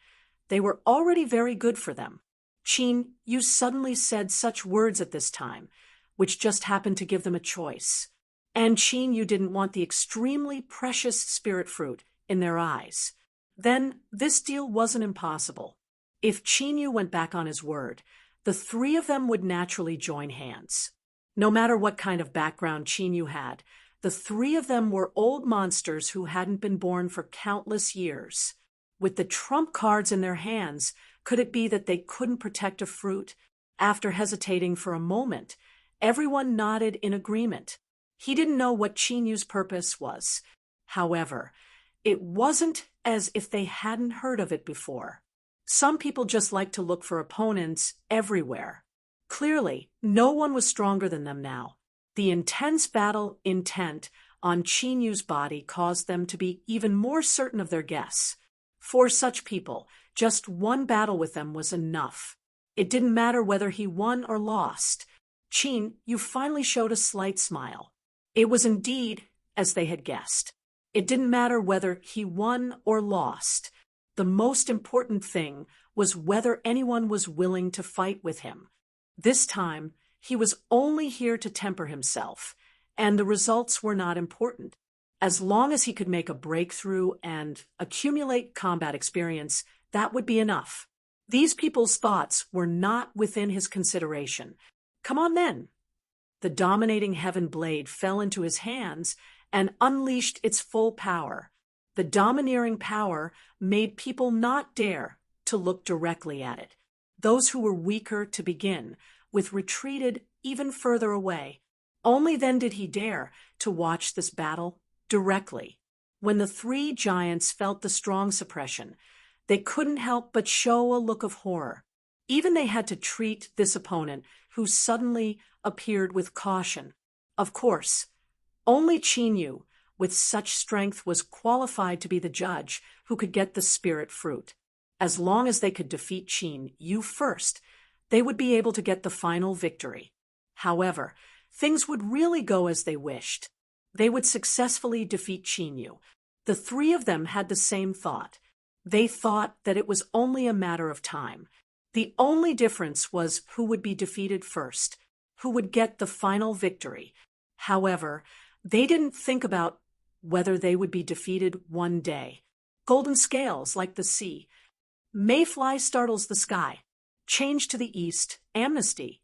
They were already very good for them. Qin, you suddenly said such words at this time, which just happened to give them a choice. And Qin, you didn't want the extremely precious spirit fruit in their eyes. Then this deal wasn't impossible. If Qin Yu went back on his word, the three of them would naturally join hands. No matter what kind of background Qin Yu had, the three of them were old monsters who hadn't been born for countless years. With the trump cards in their hands, could it be that they couldn't protect a fruit? After hesitating for a moment, everyone nodded in agreement. He didn't know what Qin Yu's purpose was. However, it wasn't as if they hadn't heard of it before. Some people just like to look for opponents everywhere. Clearly, no one was stronger than them now. The intense battle intent on Qin Yu's body caused them to be even more certain of their guess. For such people, just one battle with them was enough. It didn't matter whether he won or lost. Qin Yu finally showed a slight smile. It was indeed as they had guessed. It didn't matter whether he won or lost. The most important thing was whether anyone was willing to fight with him. This time, he was only here to temper himself, and the results were not important. As long as he could make a breakthrough and accumulate combat experience, that would be enough. These people's thoughts were not within his consideration. Come on then. The dominating heaven blade fell into his hands and unleashed its full power. The domineering power made people not dare to look directly at it. Those who were weaker to begin with retreated even further away. Only then did he dare to watch this battle directly. When the three giants felt the strong suppression, they couldn't help but show a look of horror. Even they had to treat this opponent who suddenly appeared with caution. Of course, only Qin Yu, with such strength, was qualified to be the judge who could get the spirit fruit. As long as they could defeat Qin Yu first, they would be able to get the final victory. However, things would really go as they wished. They would successfully defeat Qin Yu. The three of them had the same thought. They thought that it was only a matter of time. The only difference was who would be defeated first, who would get the final victory. However, they didn't think about whether they would be defeated one day. Golden scales like the sea. Mayfly startles the sky. Change to the east, amnesty.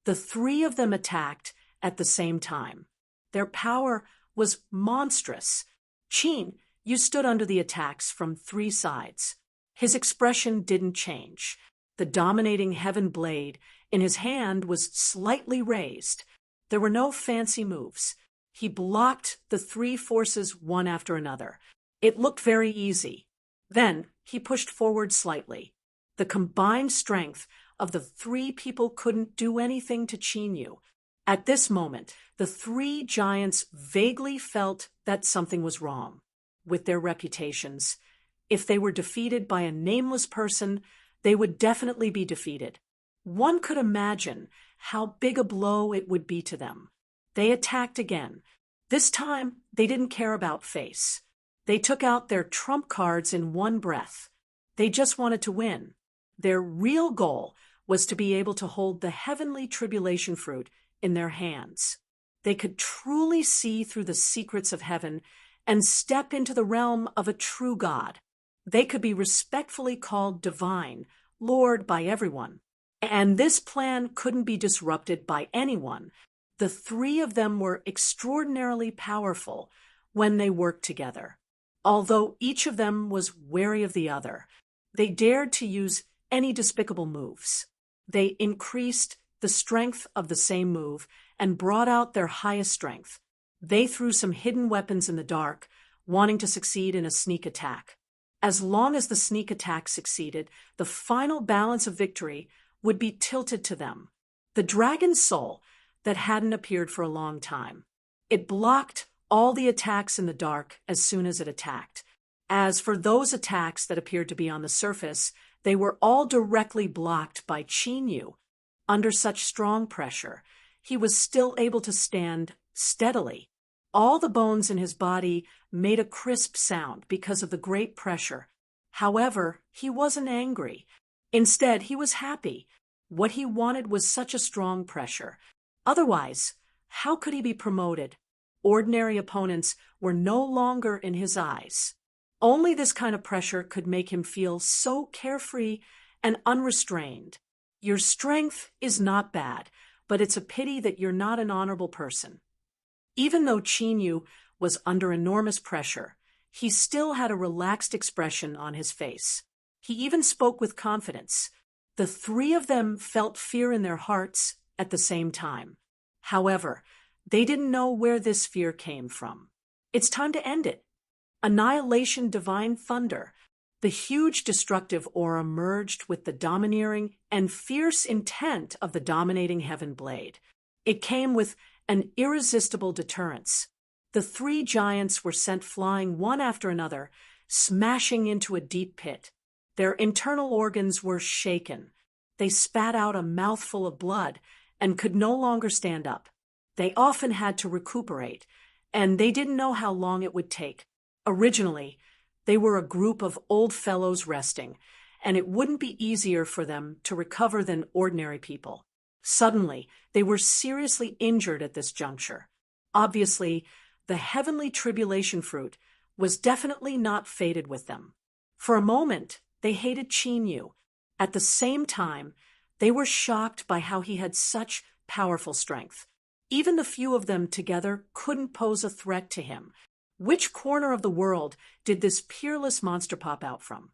The three of them attacked at the same time. Their power was monstrous. Qin Yu stood under the attacks from three sides. His expression didn't change. The dominating heaven blade in his hand was slightly raised. There were no fancy moves. He blocked the three forces one after another. It looked very easy. Then he pushed forward slightly. The combined strength of the three people couldn't do anything to Qin Yu. At this moment, the three giants vaguely felt that something was wrong with their reputations. If they were defeated by a nameless person, they would definitely be defeated. One could imagine how big a blow it would be to them. They attacked again. This time, they didn't care about face. They took out their trump cards in one breath. They just wanted to win. Their real goal was to be able to hold the heavenly tribulation fruit in their hands. They could truly see through the secrets of heaven and step into the realm of a true God. They could be respectfully called divine, Lord by everyone. And this plan couldn't be disrupted by anyone. The three of them were extraordinarily powerful when they worked together. Although each of them was wary of the other, they dared to use any despicable moves. They increased the strength of the same move and brought out their highest strength. They threw some hidden weapons in the dark, wanting to succeed in a sneak attack. As long as the sneak attack succeeded, the final balance of victory would be tilted to them. The dragon's soul that hadn't appeared for a long time. It blocked all the attacks in the dark as soon as it attacked. As for those attacks that appeared to be on the surface, they were all directly blocked by Qin Yu. Under such strong pressure, he was still able to stand steadily. All the bones in his body made a crisp sound because of the great pressure. However, he wasn't angry. Instead, he was happy. What he wanted was such a strong pressure. Otherwise, how could he be promoted? Ordinary opponents were no longer in his eyes. Only this kind of pressure could make him feel so carefree and unrestrained. Your strength is not bad, but it's a pity that you're not an honorable person. Even though Chinyu was under enormous pressure, he still had a relaxed expression on his face. He even spoke with confidence. The three of them felt fear in their hearts at the same time. However, they didn't know where this fear came from. It's time to end it. Annihilation Divine Thunder. The huge destructive aura merged with the domineering and fierce intent of the dominating Heaven Blade. It came with an irresistible deterrence. The three giants were sent flying one after another, smashing into a deep pit. Their internal organs were shaken. They spat out a mouthful of blood and could no longer stand up. They often had to recuperate, and they didn't know how long it would take. Originally, they were a group of old fellows resting, and it wouldn't be easier for them to recover than ordinary people. Suddenly, they were seriously injured at this juncture. Obviously, the heavenly tribulation fruit was definitely not fated with them. For a moment, they hated Chinyu. At the same time, they were shocked by how he had such powerful strength. Even the few of them together couldn't pose a threat to him. Which corner of the world did this peerless monster pop out from?